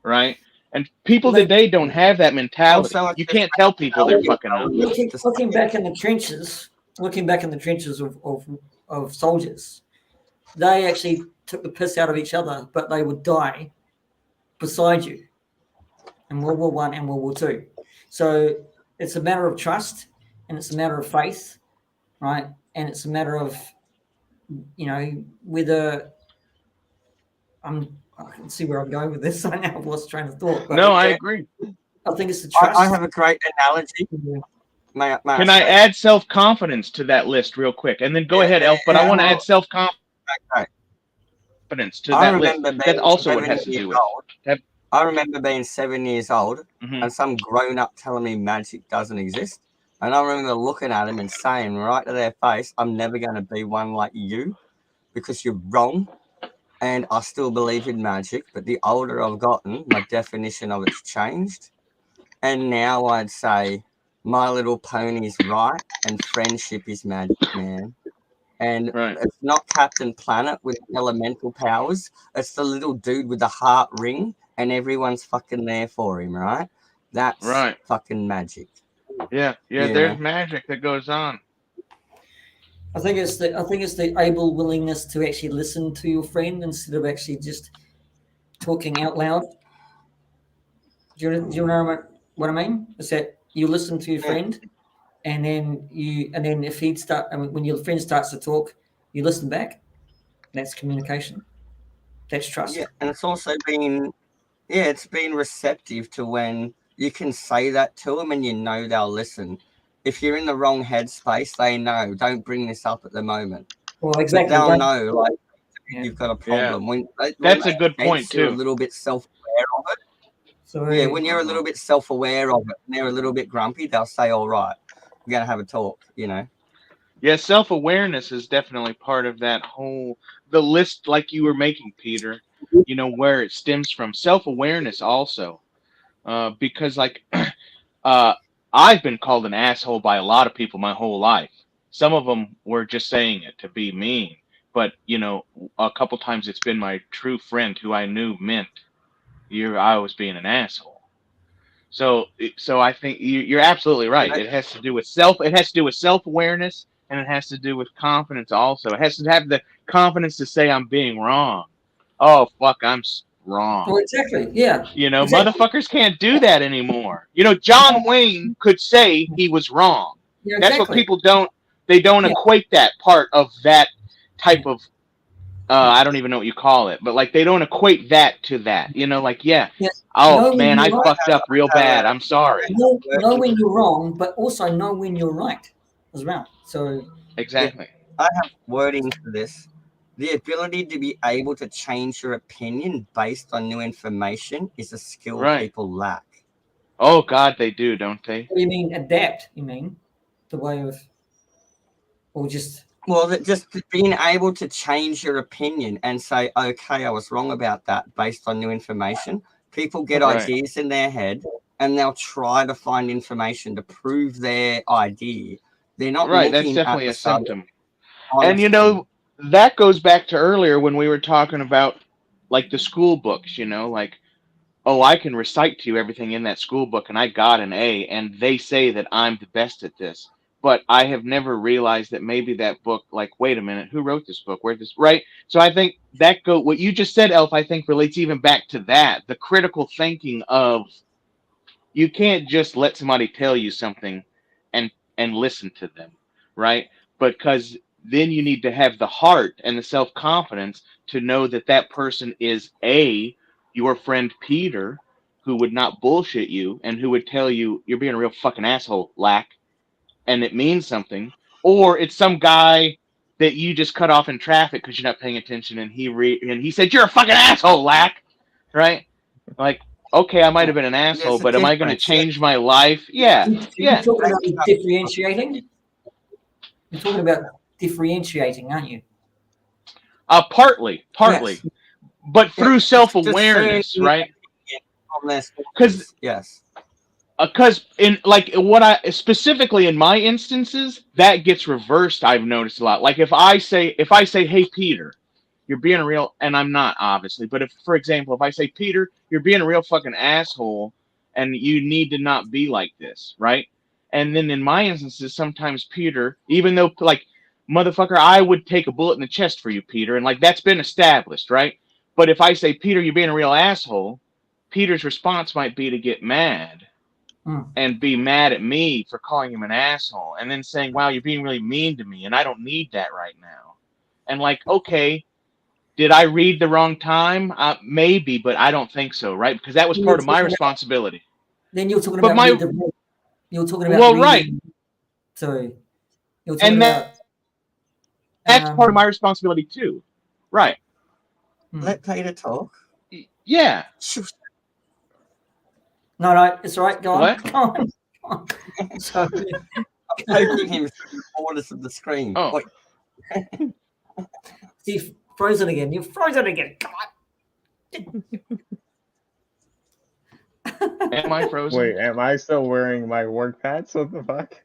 right? And people today don't have that mentality. You can't tell people they're fucking up. Looking back in the trenches of soldiers, they actually took the piss out of each other, but they would die beside you in World War I and World War II. So it's a matter of trust and it's a matter of faith, right? And it's a matter of, you know, whether I can see where I'm going with this. I now I've lost train of thought. But no, I agree. I think it's the trust. I have a great analogy. Can I add self-confidence to that list real quick? And then go ahead, Elf, but I want to add self-confidence to that list. That's also what it has to do with. I remember being 7 years old and some grown-up telling me magic doesn't exist. And I remember looking at him and saying right to their face, I'm never going to be one like you because you're wrong. And I still believe in magic. But the older I've gotten, my definition of it's changed. And now I'd say My Little Pony's right and friendship is magic, man. And Right. it's not Captain Planet with elemental powers. It's the little dude with the heart ring, and everyone's fucking there for him, right? That's Right. fucking magic. Yeah. You There's know? magic that goes on. I think it's the able willingness to actually listen to your friend instead of actually just talking out loud. Do you know what I mean? Is that you listen to your friend, and then if when your friend starts to talk, you listen back. That's communication. That's trust. Yeah, and it's also been receptive to when you can say that to them and you know they'll listen. If you're in the wrong headspace, they know. Don't bring this up at the moment. Well, exactly. But they'll know, like, Yeah. you've got a Yeah. problem. When That's a good point you're a too. little bit self-aware of it. So Yeah, when you're a little bit self-aware of it and they're a little bit grumpy, they'll say, all right, we're going to have a talk, you know? Yeah, self-awareness is definitely part of that the list like you were making, Peter, where it stems from. Self-awareness also. Because like I've been called an asshole by a lot of people my whole life. Some of them were just saying it to be mean, but a couple times it's been my true friend who I knew meant I was being an asshole. So I think you're absolutely right. It has to do with self-awareness, and it has to do with confidence also. It has to have the confidence to say I'm being wrong. Oh fuck, I'm wrong. Oh, exactly. Yeah. Exactly. Motherfuckers can't do that anymore. John Wayne could say he was wrong. Yeah, That's what exactly. people don't. They don't equate that part of that type of. I don't even know what you call it, but like they don't equate that to that. Yeah. Oh Know when man, I you're right. fucked up real bad. I'm sorry. Know when you're wrong, but also know when you're right as well. So Exactly. I have wording for this. The ability to be able to change your opinion based on new information is a skill people lack. Oh God, they do, don't they? What do you mean adapt? You mean the way of, or just? Well, just being able to change your opinion and say, okay, I was wrong about that based on new information. People get ideas in their head and they'll try to find information to prove their idea. They're not right. That's looking definitely at a symptom. Honestly. And that goes back to earlier when we were talking about like the school books. Like, oh, I can recite to you everything in that school book, and I got an A, and they say that I'm the best at this. But I have never realized that maybe that book, like, wait a minute, who wrote this book? Where's this? Right. So I think what you just said, Elf, I think relates even back to that, the critical thinking of you can't just let somebody tell you something and listen to them, right? Because then you need to have the heart and the self-confidence to know that that person is your friend Peter, who would not bullshit you and who would tell you you're being a real fucking asshole, Lak, and it means something, or it's some guy that you just cut off in traffic because you're not paying attention, and he said you're a fucking asshole, Lak, right? Like, okay, I might have been an asshole, but am I going to change my life? Yeah, You're talking about differentiating. You're talking about differentiating, aren't you? Partly, but through self-awareness, right? Because yes. Because in like what I specifically in my instances, that gets reversed. I've noticed a lot. Like if I say, "Hey Peter, you're being a real," and I'm not obviously, but if, for example, if I say, "Peter, you're being a real fucking asshole, and you need to not be like this," right? And then in my instances, sometimes Peter, even though like motherfucker, I would take a bullet in the chest for you, Peter, and like that's been established, right? But if I say, "Peter, you're being a real asshole," Peter's response might be to get mad and be mad at me for calling him an asshole, and then saying, "Wow, you're being really mean to me, and I don't need that right now." And like, okay, did I read the wrong time? Maybe, but I don't think so, right? Because that was part of my responsibility. Then you're talking about you're talking about reading. Right. Sorry, you're talking about that's part of my responsibility too, right? Let Peter talk. Yeah. No, it's all right. Go on. What? Go on. So, I'm poking him through the borders of the screen. Oh. You've frozen again. You've frozen again. Come on. Am I frozen? Wait, am I still wearing my work pants? What the fuck?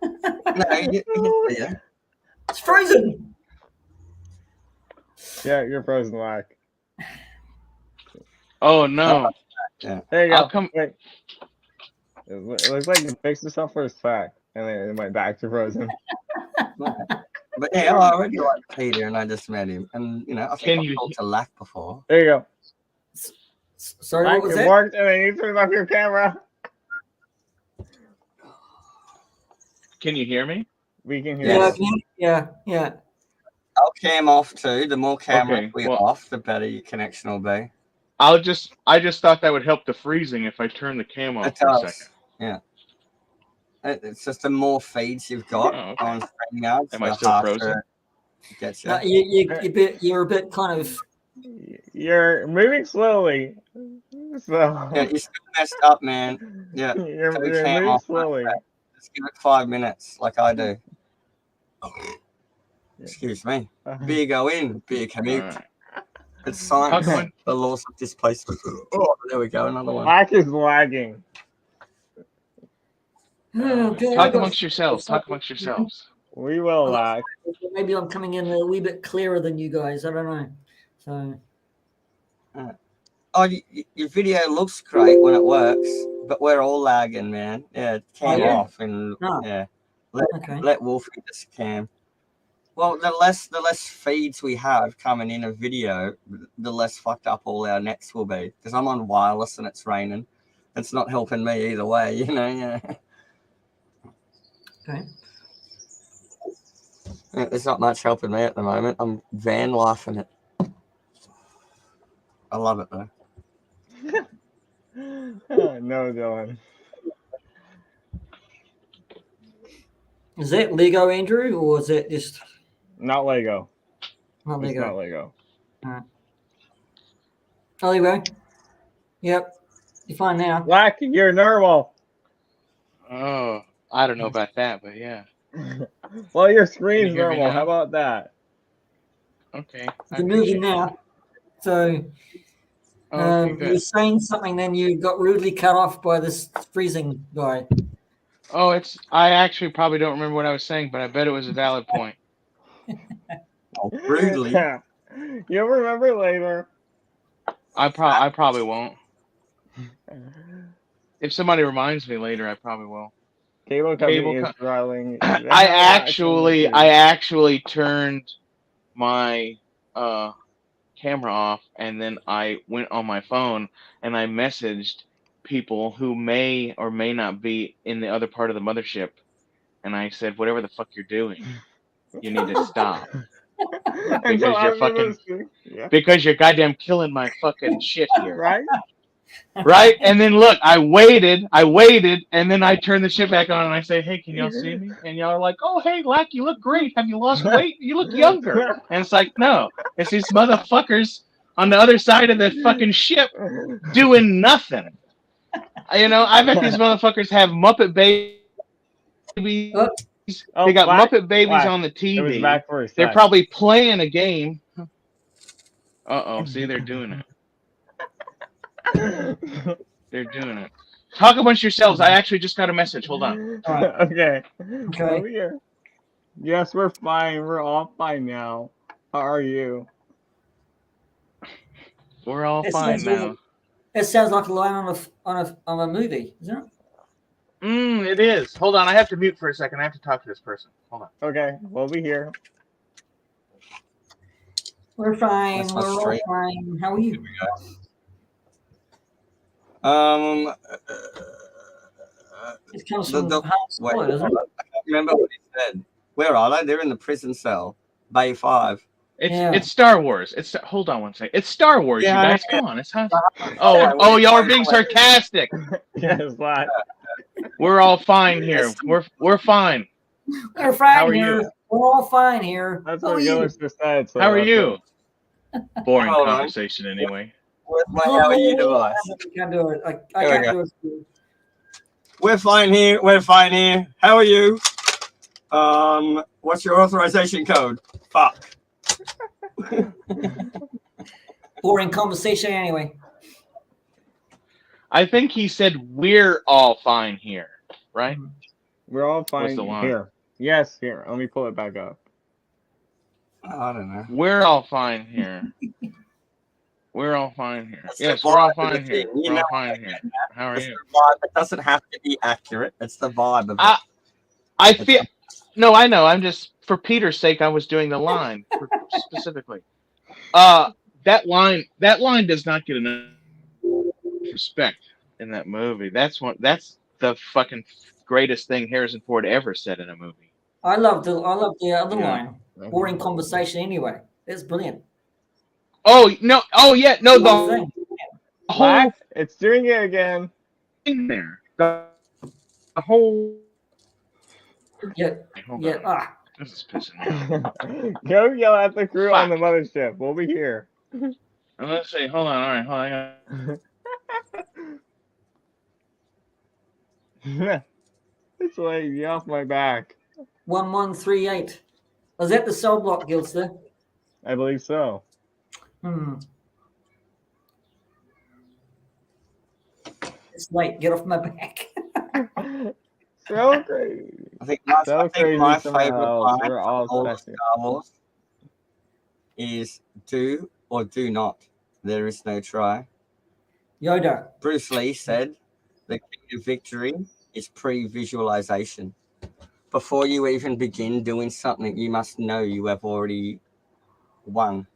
No, yeah. It's frozen. Yeah, you're frozen, Lak. Oh no. Yeah. There you I'll go. come. Wait. It looks like it fixed itself for a sec, and then it went back to frozen. But yeah, I already like Peter, and I just met him, and I think Can I've you? talked to Lak before. There you go. Sorry, Lak, what was it that? worked, and then you turned off your camera. Can you hear me? We can hear Yes. you. Yeah. I'll cam off too. The more cameras Okay, we well- off, the better your connection will be. I just thought that would help the freezing if I turn the cam off It for a does. second. Yeah. It's just the more feeds you've got Oh, okay. on StreamYard, Am I the still harsher frozen? it gets you. No, you're a bit kind of. You're moving slowly. So Yeah, you're still messed up, man. Yeah. you're Turn moving cam off. slowly. Just give it 5 minutes, like I do. Excuse me. Beer go in, beer come out. Alright. It's science. Talk about- The laws of displacement. Oh, there we go. Another one. Lak is lagging. Oh, God, Talk amongst yourselves. Talk amongst yourselves. We will, Lak. Maybe I'm coming in a wee bit clearer than you guys. I don't know. So. Oh, your video looks great when it works, but we're all lagging, man. Yeah, cam yeah? off and Oh. yeah. Okay. Let Wolfie just cam. Well, the less feeds we have coming in a video, the less fucked up all our nets will be. Because I'm on wireless and it's raining. It's not helping me either way, Yeah. Okay. There's not much helping me at the moment. I'm van lifing it. I love it though. No, Dylan. Is that Lego, Andrew, or is that just Not Lego. not It's Lego? not Lego. Oh, there you go. Yep. You're fine now. Lak, you're normal. Oh, I don't know about that, but yeah. Well, your Can screen's you hear me normal. now? How about that? Okay. I You're moving appreciate now. So that. Okay, you good. were saying something, then you got rudely cut off by this freezing guy. Oh, I actually probably don't remember what I was saying, but I bet it was a valid point. Oh, rudely. You'll remember later. I probably won't. If somebody reminds me later, I probably will. Cable company is drawing. I actually turned my camera off, and then I went on my phone and I messaged people who may or may not be in the other part of the mothership, and I said, whatever the fuck you're doing, you need to stop. Because you're goddamn killing my fucking shit here. Right? Right? And then look, I waited, and then I turned the shit back on and I say, hey, can y'all see me? And y'all are like, oh, hey, Lak, you look great. Have you lost weight? You look younger. And it's like, no, it's these motherfuckers on the other side of the fucking ship doing nothing. I bet these motherfuckers have Muppet babies. They got Muppet babies on the TV. It was back for a They're sec. probably playing a game. Uh-oh, see, they're doing it. They're doing it. Talk amongst yourselves. I actually just got a message. Hold on. Okay. Over here. Yes, we're fine. We're all fine now. How are you? We're all fine now. It sounds like a line on a movie, isn't it? It is. Hold on. I have to mute for a second. I have to talk to this person. Hold on. Okay, we'll be here. We're fine. That's my We're all stream. fine. How are you? Here we go. It comes from wait, Swallow, doesn't it? I can't remember what he said. Where are they? They're in the prison cell, Bay 5. It's Star Wars. Hold on one second. It's Star Wars, Yeah, you guys. yeah. Come on. It's time. Oh, y'all are being sarcastic. Yes, but We're all fine here. We're fine. We're fine How are here. you? We're all fine here. that's How are what you? Gillis just said. So How are that's you? Boring Hold on. conversation anyway. Where's my how are you device? I can't do it. I There we can't go. do it. We're fine here. We're fine here. How are you? What's your authorization code? Fuck. Boring conversation anyway. I think he said we're all fine here, right? We're all fine the line? here. Yes, here. Let me pull it back up. I don't know. We're all fine here. We're all fine here. That's Yes, the we're all vibe of the fine thing. here. You We're know, all fine here. How are it's you? the vibe. It doesn't have to be accurate. It's the vibe of it. I feel no, I know. I'm just for Peter's sake. I was doing the line specifically. That line does not get enough respect in that movie. That's the fucking greatest thing Harrison Ford ever said in a movie. I love the other Yeah. line. Boring conversation anyway. It's brilliant. Oh no! Oh yeah! No, The whole thing. the whole Lak, it's doing it again. thing there. The whole. Yeah. Hold Yeah. on. This is pissing me off. Go yell at the crew on the Fuck. mothership. We'll be here. Let's see. Hold on. All right. Hold on. It's like you off my back. 1138. Was that the cell block, Gilster? I believe so. It's late. Get off my back. So crazy. I think my Somehow favorite line we're of all all the special. Star Wars is do or do not. There is no try. Yoda. Bruce Lee said the key to victory is pre-visualization. Before you even begin doing something, you must know you have already won.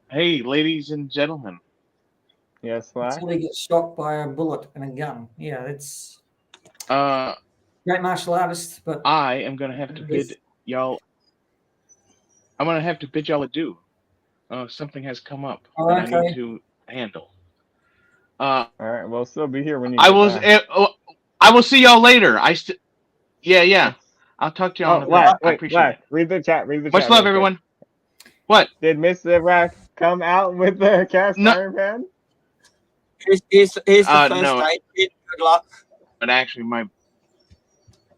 Hey, ladies and gentlemen. Yes, Lak? Until he gets shot by a bullet and a gun. Yeah, it's Uh, great martial artist, but I am gonna have to bid y'all. I'm gonna have to bid y'all adieu. Something has come up that I need to handle. All right, we'll still be here when you I get was. back. I will see y'all later. Yeah. I'll talk to y'all in a bit. Lak, I appreciate Lak, it. read the chat. Much love, everyone. What? Did Miss Sivrak come out with the cast iron pan? Here's the first No. aid kit. Good luck. It actually might.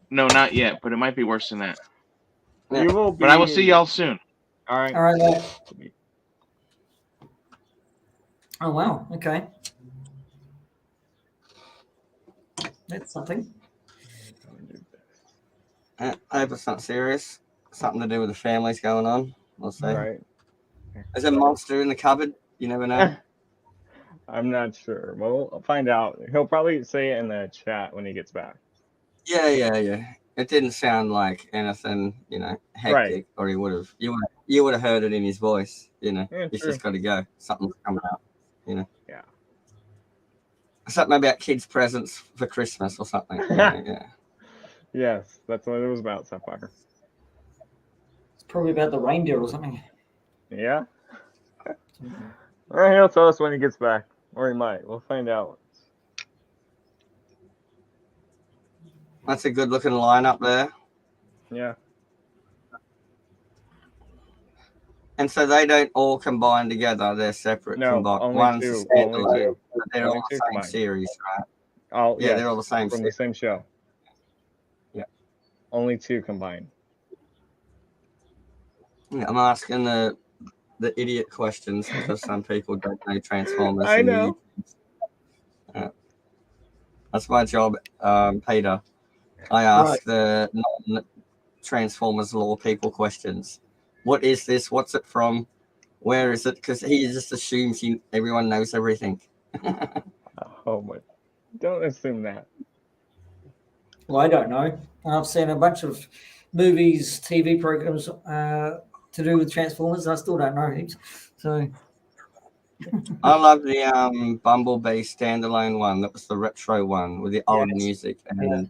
No, not yet, but it might be worse than that. You will be. But I will see y'all soon. All right. all right. Oh wow. Okay. That's something. I hope it's not serious. Something to do with the families going on. We'll see. Right. There's a monster in the cupboard. You never know. I'm not sure. Well, we'll find out. He'll probably say it in the chat when he gets back. Yeah. It didn't sound like anything, hectic, Right. or you would have heard it in his voice. Yeah, He's true. just got to go. Something's coming out. Yeah. Something about kids' presents for Christmas or something. Yeah. Yes, that's what it was about, Sapphire. It's probably about the reindeer or something. Yeah. All right, he'll tell us when he gets back, or he might. We'll find out. That's a good looking lineup there. Yeah. And so they don't all combine together; they're separate. No, only two. Only two. They're Only all the two same combined. series, right? Yeah, they're all the same. From the same show. Yeah. Only two combined. Yeah, I'm asking the idiot questions because some people don't know Transformers. I know. That's my job, Peter. I ask the non-Transformers lore people questions. What is this? What's it from? Where is it? Because he just assumes everyone knows everything. Oh my! Don't assume that. Well, I don't know. I've seen a bunch of movies, TV programs to do with Transformers. I still don't know heaps. So I love the Bumblebee standalone one. That was the retro one with the old music, and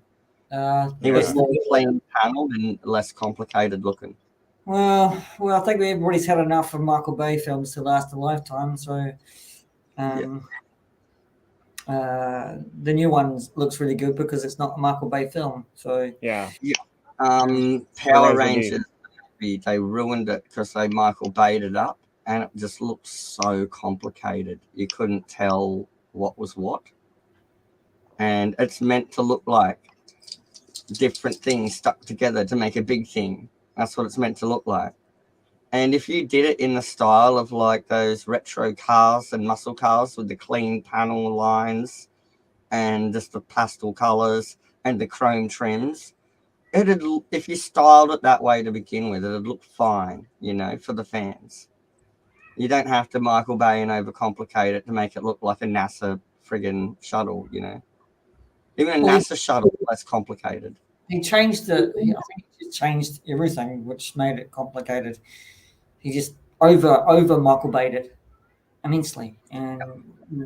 it was more plain paneled and less complicated looking. Well, I think everybody's had enough of Michael Bay films to last a lifetime. So the new one looks really good because it's not a Michael Bay film. So Power Rangers, they ruined it because they Michael Bayed it up, and it just looked so complicated. You couldn't tell what was what, and it's meant to look like different things stuck together to make a big thing. That's what it's meant to look like. And if you did it in the style of like those retro cars and muscle cars with the clean panel lines and just the pastel colors and the chrome trims, if you styled it that way to begin with, it'd look fine, you know, for the fans. You don't have to Michael Bay and overcomplicate it to make it look like a NASA friggin' shuttle, you know. Even a NASA shuttle is less complicated. He changed I think he just changed everything, which made it complicated. He just over Michael Bayed it immensely, and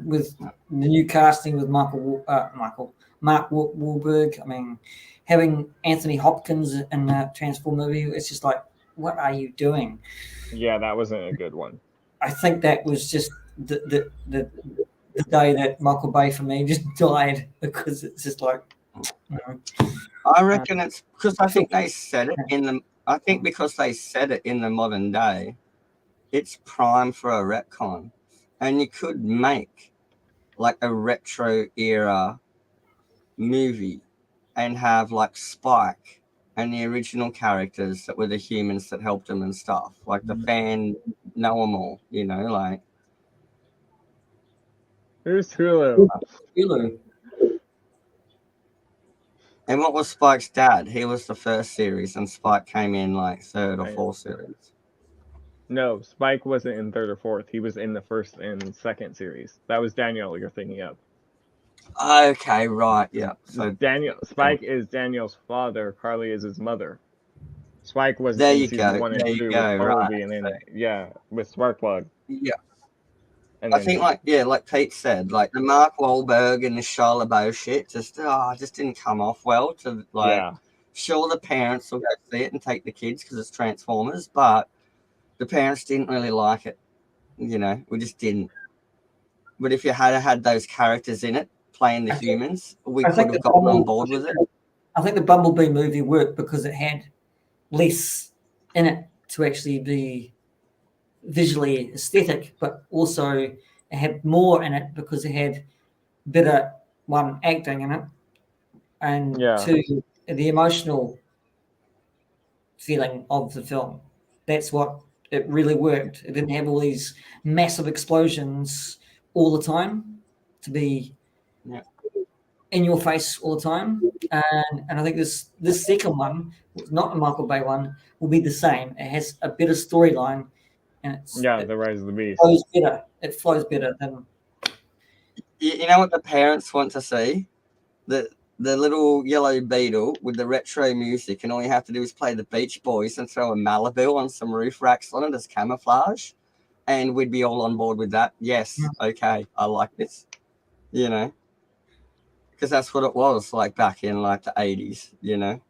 with the new casting with Mark Wahlberg. I mean, having Anthony Hopkins in the Transform movie, it's just like, what are you doing? Yeah, that wasn't a good one. I think that was just the day that Michael Bay for me just died, because it's just like, you know. I reckon it's because I think they said it in the. I think because they said it in the modern day, it's prime for a retcon, and you could make like a retro era movie and have like Spike and the original characters that were the humans that helped him and stuff. Like the fan know them all, you know, like. Here's Hulu. Hulu. And what was Spike's dad? He was the first series, and Spike came in like third or fourth series. No, Spike wasn't in third or fourth. He was in the first and second series. That was Daniel you're thinking of. Okay, right, yeah. So Spike is Daniel's father. Carly is his mother. Spike was there in you season go. 1 There and you 2 go. with Right. Bumblebee, and then with Sparkplug. Yeah. And I think like Pete said, like the Mark Wahlberg and the Shia LaBeouf shit just didn't come off well to like. Sure, the parents will go see it and take the kids because it's Transformers, but the parents didn't really like it. You know, we just didn't. But if you had those characters in it playing the humans, we could have gotten on board with it. I think the Bumblebee movie worked because it had less in it to actually be visually aesthetic, but also it had more in it because it had better, one, acting in it, and two, the emotional feeling of the film. That's what it really worked. It didn't have all these massive explosions all the time to be in your face all the time. And I think this second one, not the Michael Bay one, will be the same. It has a better storyline, and The Rise of the Beast. Flows better. It flows better than. You know what the parents want to see? The little yellow beetle with the retro music, and all you have to do is play the Beach Boys and throw a Malibu on some roof racks on it as camouflage, and we'd be all on board with that. Yes, okay, I like this, you know, because that's what it was like back in like the 80s, you know.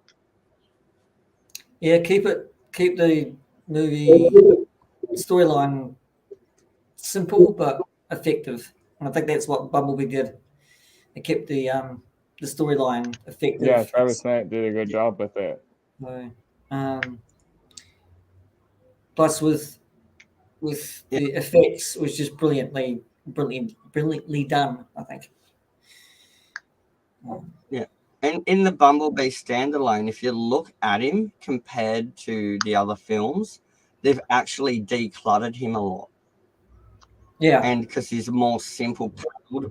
Yeah, keep the movie storyline simple but effective, and I think that's what Bumblebee did. It kept the storyline effective. Yeah, Travis Knight did a good job with it. So, plus with the effects was just brilliantly done, I think. Yeah. And in the Bumblebee standalone, if you look at him compared to the other films, they've actually decluttered him a lot. Yeah. And because he's more simple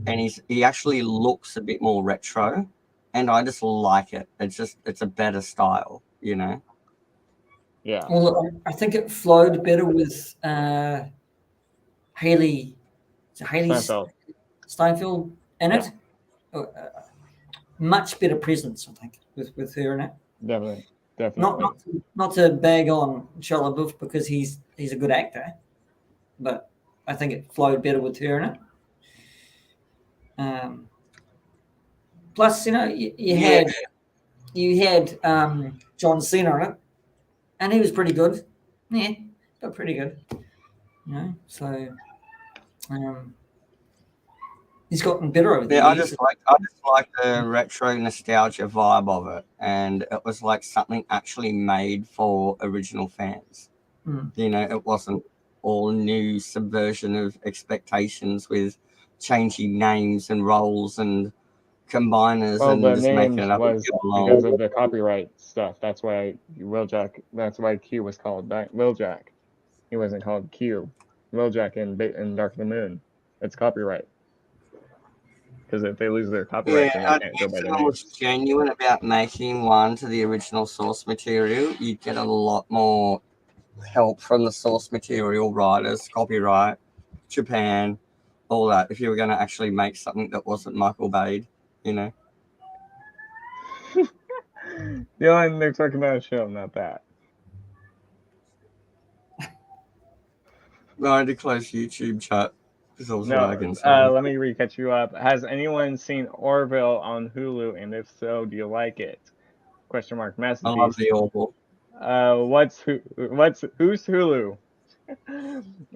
and he actually looks a bit more retro, and I just like it. It's a better style, you know. Yeah. Well, I think it flowed better with Haley Steinfeld in it. Much better presence, I think, with her in it. Definitely. Not to bag on Shia LaBeouf because he's a good actor, but I think it flowed better with her in it. Plus, you know, you had John Cena in it, and he was pretty good. Yeah, but pretty good. You know, so he's gotten better over the years. I just like the retro nostalgia vibe of it, and it was like something actually made for original fans. You know, it wasn't all new subversion of expectations with changing names and roles and combiners and just making it up was because of the copyright stuff. That's why Q was called Wheeljack. He wasn't called Q. Wheeljack in Dark of the Moon. It's copyright. because if they lose their copyright, then Yeah, they can't go if by their someone name. was genuine about making one to the original source material, you'd get a lot more help from the source material writers, copyright, Japan, all that. If you were going to actually make something that wasn't Michael Bay, you know. Dylan, they're talking about a show, not that. No, I had to close YouTube chat because I was No, lagging. So let me catch you up. Has anyone seen Orville on Hulu? And if so, do you like it? Question mark, I love masterpiece. the Orville. Who's Hulu?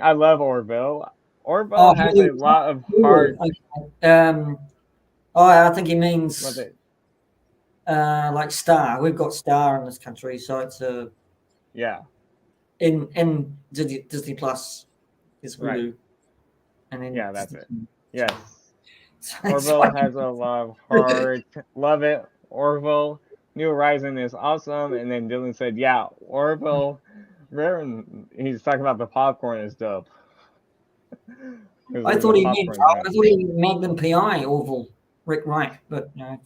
I love Orville. Orville Oh, has a lot of Hulu. hard. Okay. I think he means What they, like Star. We've got Star in this country, so it's yeah, in Disney Plus is Hulu, right. and then Yeah, that's Disney. it. Yes. So Orville has a lot of heart. Love it. Orville. New Horizon is awesome. And then Dylan said, yeah, Orville. He's talking about the popcorn is dope. I There's a thought he meant popcorn Magnum PI Orville, Rick Wright, but no.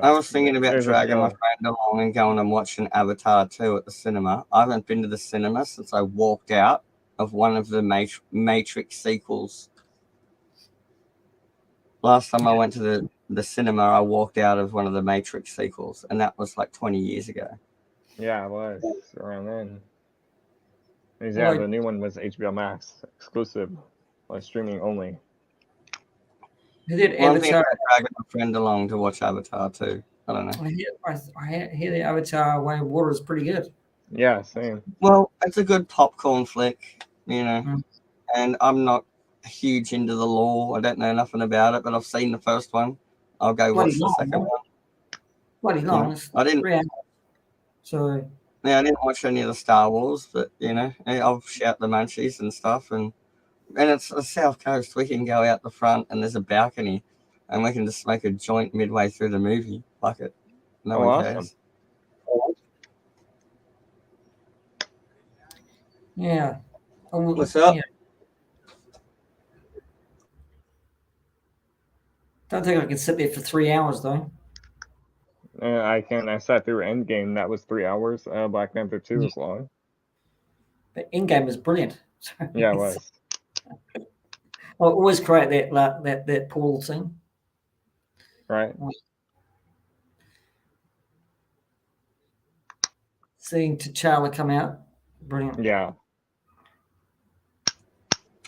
I was thinking about there's a dragging my show. friend along and going and watching Avatar 2 at the cinema. I haven't been to the cinema since I walked out of one of the Matrix sequels. Last time I went to the cinema, I walked out of one of the Matrix sequels, and that was like 20 years ago. Yeah, it was around then. Yeah, Well, the new one was HBO Max exclusive, like streaming only. who did Well, I'm thinking Avatar? about dragging my friend along to watch Avatar 2. I don't know. I hear the Avatar Way of Water is pretty good. Yeah, same. Well, it's a good popcorn flick, you know, Mm. and I'm not huge into the lore. I don't know nothing about it, but I've seen the first one. I'll go Bloody watch the long, second one. bloody long. It's I didn't. 3 hours. So Yeah, I didn't watch any of the Star Wars, but you know, I'll shout the munchies and stuff, and it's the South Coast. We can go out the front, and there's a balcony, and we can just smoke a joint midway through the movie. Fuck it, no one Awesome. cares. yeah. What's up? Yeah. Don't think I can sit there for 3 hours though. I can. I sat through Endgame. That was 3 hours. Black Panther 2 was long. But Endgame is brilliant. Yeah, it was. I always create that Paul scene. Right. Seeing T'Challa come out, brilliant. Yeah.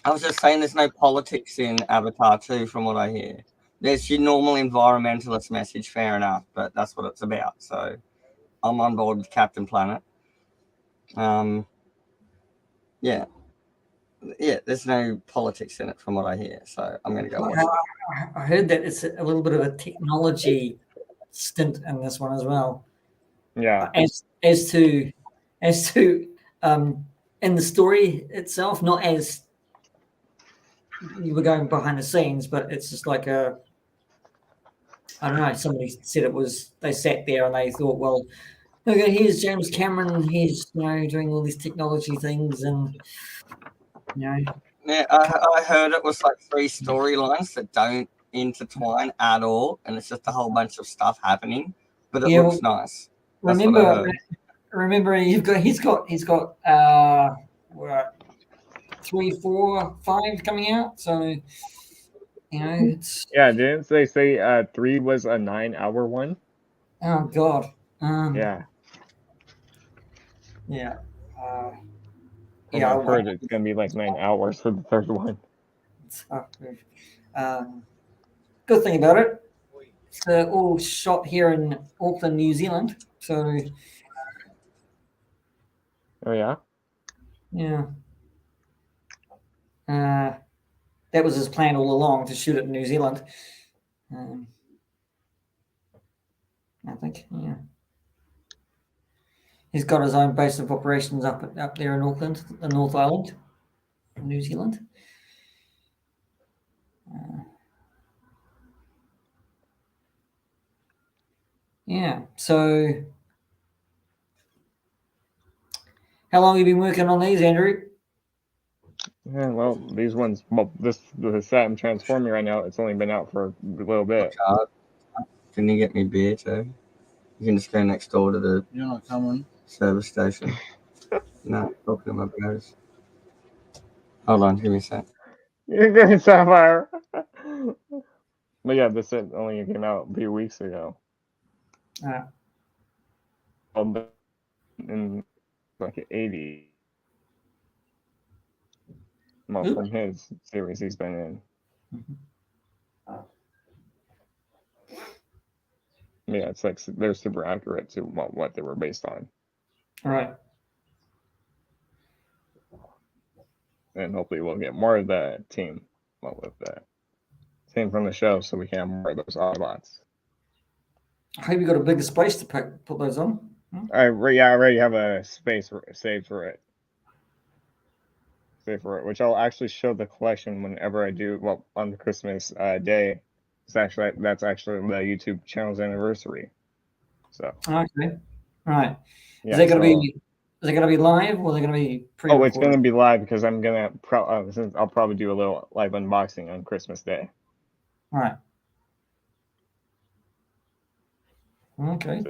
I was just saying, there's no politics in Avatar 2, from what I hear. There's your normal environmentalist message, fair enough, but that's what it's about. So I'm on board with Captain Planet. Yeah, there's no politics in it, from what I hear. So I'm going to go watch it. I heard that it's a little bit of a technology stint in this one as well. Yeah. As to in the story itself, not as you were going behind the scenes, but it's just like I don't know. Somebody said it was. They sat there and they thought, well, okay, here's James Cameron. He's doing all these technology things, and Yeah, I heard it was like 3 storylines that don't intertwine at all, and it's just a whole bunch of stuff happening, but it looks nice. That's what I heard. Remember, he's got what, 3, 4, 5 coming out. So it's Didn't they say 3 was a 9-hour one? oh god. Yeah. Yeah. I've heard it's gonna be like 9 hours for the third one. Good thing about it, it's all shot here in Auckland, New Zealand. So Oh yeah. yeah. That was his plan all along, to shoot it in New Zealand. I think, yeah. He's got his own base of operations up there in Auckland, the North Island, New Zealand. Yeah. So, how long have you been working on these, Andrew? Yeah, well, these ones, well, the set I'm transforming right now, it's only been out for a little bit. Can you get me beer too? You can just go next door to the You're not coming. service station. No, talking to my bros. Hold on, give me a sec. You're good, Sapphire. But yeah, this set only came out a few weeks ago. In like 80. Well, Ooh. from his series he's been in. Yeah, it's like they're super accurate to what they were based on. Right. And hopefully we'll get more of the team with the team from the show so we can have more of those Autobots. I hope you got a bigger space to put those on. I already have a space saved for it. Which I'll actually show the collection whenever I do. Well, on Christmas Day, that's actually the YouTube channel's anniversary. So Okay, right. yeah, Is it going to be live or is it going to be pre-recorded? Oh, it's going to be live because I'm gonna I'll probably do a little live unboxing on Christmas Day. Right. Okay.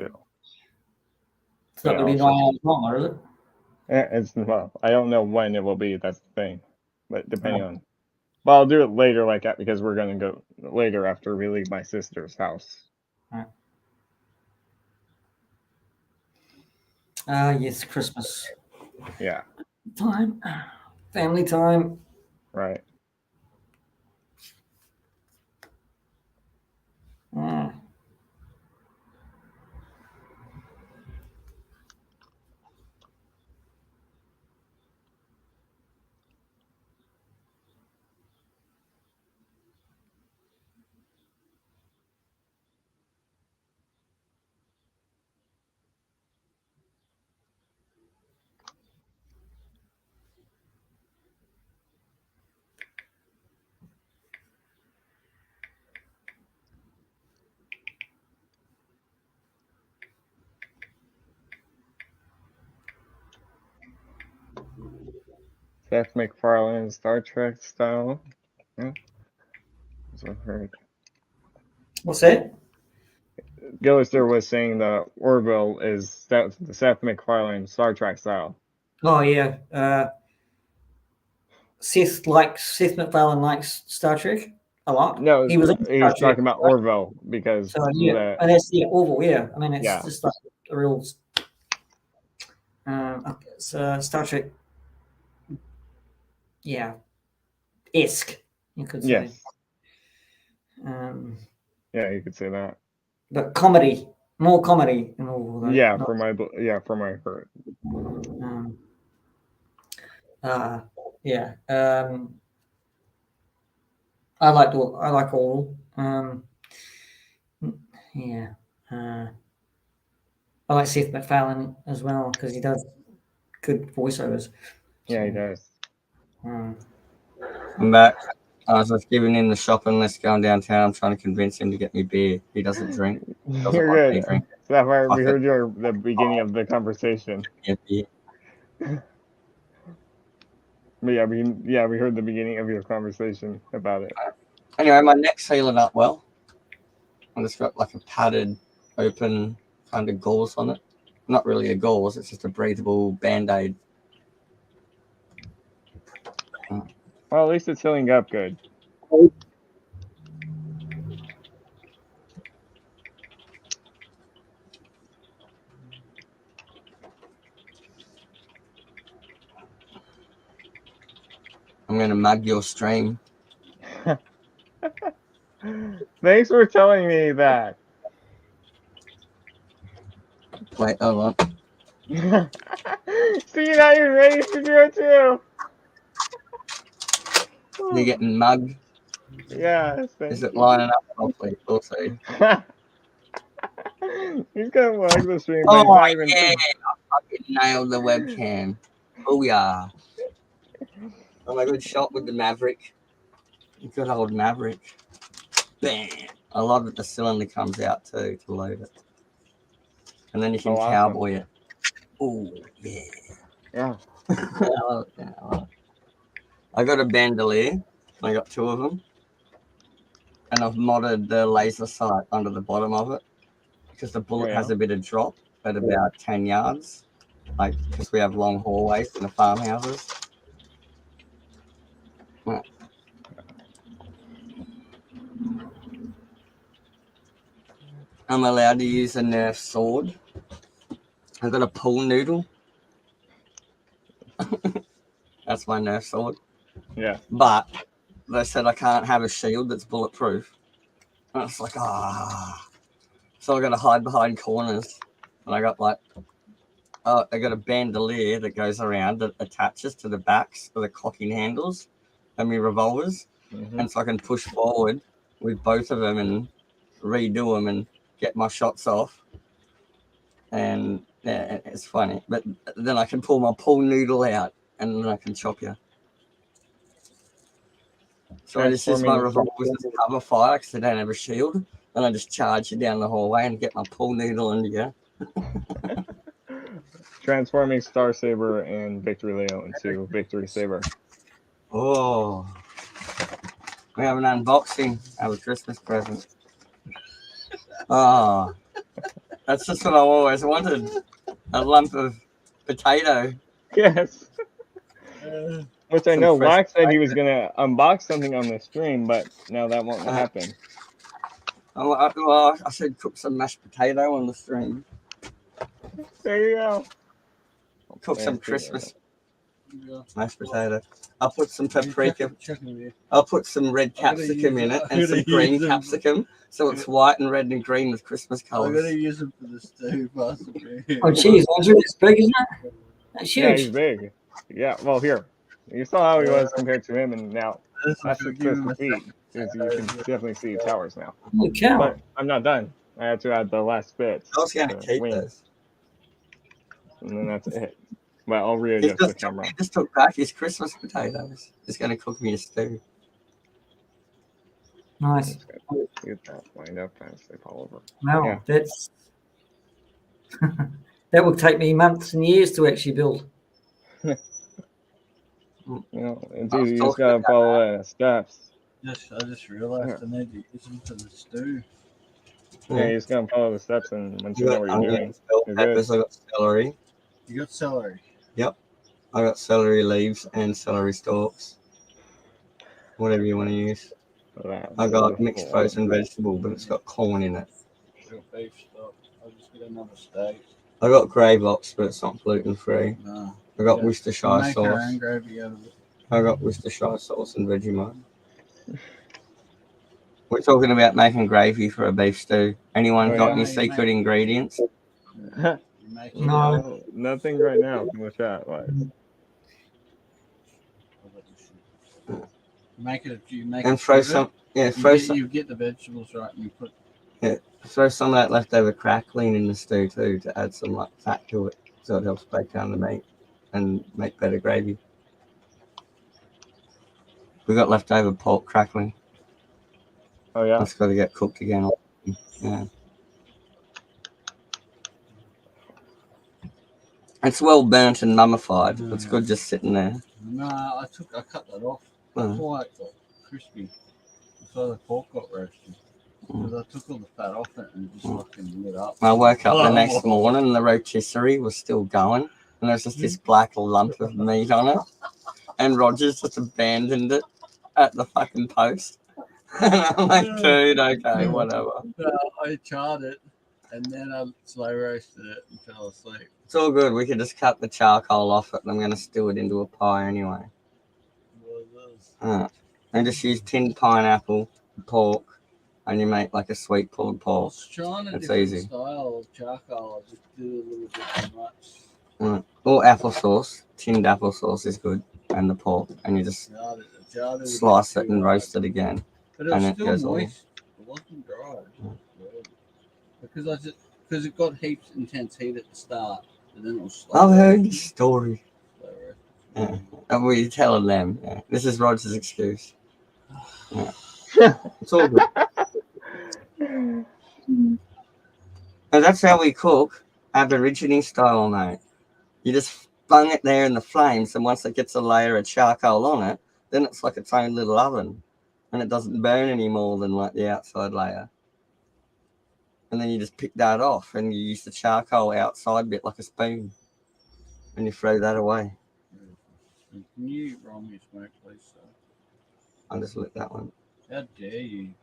It's not going to be 9 hours long, is it? Well, I don't know when it will be. That's the thing, but depending on. But I'll do it later, like that, because we're gonna go later after we leave my sister's house. Right. Yes, Christmas. Yeah. Time, family time. Right. Seth MacFarlane, Star Trek style. Yeah. That's what I've heard. What's that? Gillister was saying the Orville is the Seth MacFarlane Star Trek style. Oh yeah. Seth MacFarlane likes Star Trek a lot. No, he was talking about Orville because so yeah, and that's Orville. Yeah, I mean it's just like a real Star Trek. Yeah, esque you could say. Yes. Yeah, you could say that. But comedy, more comedy in Orville. Though, yeah, for my heard. Yeah. I like Orville. Yeah. I like Seth MacFarlane as well because he does good voiceovers. Yeah, he does. I'm back. I was just giving him the shopping list going downtown. I'm trying to convince him to get me beer. He doesn't drink. You're good. Sapphire, we heard the beginning of the conversation. Yeah. But yeah, we heard the beginning of your conversation about it. Anyway, my neck's healing up well. I just got like a padded, open kind of gauze on it. Not really a gauze, it's just a breathable Band-Aid. Well, at least it's healing up good. I'm going to mug your stream. Thanks for telling me that. Wait, hold on. See, now you're ready to do it too. You're getting mugged? Yeah. Is it lining up properly? We'll see. He's gonna mug the stream. Oh, yeah. I fucking nailed the webcam. Oh, yeah. Oh, my good shot with the Maverick. Good old Maverick. Bam. I love that the cylinder comes out too to load it. And then you can cowboy it. Oh, yeah. Yeah. I love it. I got a bandolier. I got 2 of them. And I've modded the laser sight under the bottom of it because the bullet has a bit of drop at about 10 yards. Like, because we have long hallways in the farmhouses. Yeah. I'm allowed to use a Nerf sword. I've got a pool noodle. That's my Nerf sword. Yeah. But they said I can't have a shield that's bulletproof. And I was like, So I got to hide behind corners. And I got I got a bandolier that goes around that attaches to the backs of the cocking handles and my revolvers. Mm-hmm. And so I can push forward with both of them and redo them and get my shots off. And yeah, it's funny. But then I can pull my pool noodle out and then I can chop you. So I just use my revolvers as cover fire because I don't have a shield. And I just charge you down the hallway and get my pool noodle into you. Transforming Star Saber and Victory Leo into Victory Saber. Oh. We have an unboxing of a Christmas present. Oh. That's just what I always wanted. A lump of potato. Yes. Which I know Lak said he was potato. going to unbox something on the stream, but now that won't happen. I said cook some mashed potato on the stream. There you go. Cook some Christmas mashed potato. I'll put some paprika. I'll put some red capsicum in it and some green capsicum. So it's white and red and green with Christmas colours. I'm going to use them for the stew, possibly. Oh, geez, Andrew, it's big, isn't it? That's huge. Yeah, he's big. Yeah, well, here. You saw how he was compared to him, and now that's the feet. You can definitely see towers now. Holy cow. But I'm not done. I had to add the last bit. I was going to keep this. And then that's it. Well, I'll readjust the camera. He just took back his Christmas potatoes. He's going to cook me a stew. Nice. Get that lined up and slip all over. Wow, Yeah. that's that will take me months and years to actually build. You know, it's easy. You just gotta follow the steps. I just realized I need to use them for the stew. Yeah, you just gotta follow the steps, and once you know what you're doing, you're peppers, I got celery. You got celery? Yep. I got celery leaves and celery stalks. Whatever you want to use. I got mixed frozen vegetable, but it's got corn in it. Beef stock. I'll just get another steak. I got grey box, but it's not gluten free. No. I got Worcestershire Make sauce. your own gravy out of it. I got Worcestershire sauce and Vegemite. We're talking about making gravy for a beef stew. Anyone got any secret ingredients? No, nothing right now from the chat. Throw some. Yeah, You get the vegetables right, and you put. Yeah, throw some of that leftover crackling in the stew too to add some fat to it, so it helps break down the meat and make better gravy. We got leftover pork crackling. Oh yeah, that's got to get cooked again. Yeah, it's well burnt and mummified. It's good just sitting there. No, I cut that off. That's why it got crispy. So the pork got roasted. Because I took all the fat off it and just fucking lit up. I woke up the next morning and the rotisserie was still going, and there's just this black lump of meat on it. And Rogers just abandoned it at the fucking post. And I'm like, dude, okay, whatever. No, I charred it and then I slow roasted it and fell asleep. It's all good. We can just cut the charcoal off it and I'm going to stew it into a pie anyway. And just use tinned pineapple, pork, and you make like a sweet pulled pork. I was trying a it's easy. Style of charcoal. I just do a little bit too much. Or applesauce. Tinned applesauce is good. And the pork. And you just slice it and roast it again. But it was still moist. It wasn't dry. Because it got heaps intense heat at the start. And then it was I've heard the story. Yeah. And we're telling them. Yeah. This is Roger's excuse. Yeah. It's all good. And that's how we cook Aborigine style, mate. You just bung it there in the flames, and once it gets a layer of charcoal on it, then it's like its own little oven, and it doesn't burn any more than like the outside layer. And then you just pick that off, and you use the charcoal outside bit like a spoon, and you throw that away. Can you roll me a smoke, please, sir? I'll just lit that one. How dare you?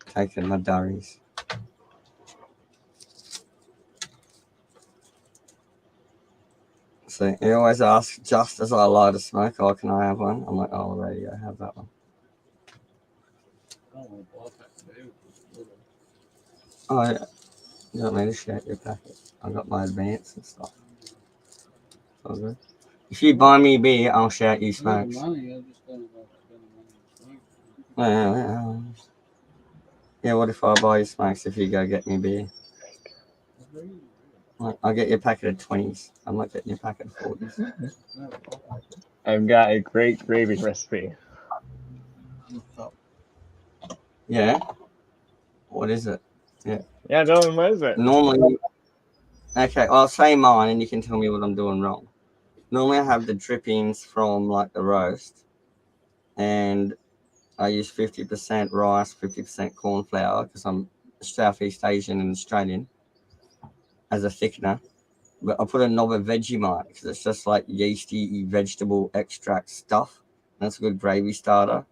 Taking my durries. So he always asks, just as I light a smoke, oh, can I have one? I'm like, oh, radio, have that one. I don't want to buy that food. Oh, yeah. You don't need to shout your packet. I got my advance and stuff. All good. If you buy me beer, I'll shout you smokes. Money, I just don't like spending money on smoke. Yeah, what if I buy you smokes if you go get me beer? I'll get you a packet of 20s. I'm not getting you a packet of 40s. I've got a great gravy recipe. Yeah? What is it? Yeah, Dylan, what is it? Normally, okay, I'll say mine and you can tell me what I'm doing wrong. Normally I have the drippings from like the roast, and I use 50% rice, 50% corn flour because I'm Southeast Asian and Australian as a thickener. But I put a knob of Vegemite because it's just like yeasty vegetable extract stuff. That's a good gravy starter.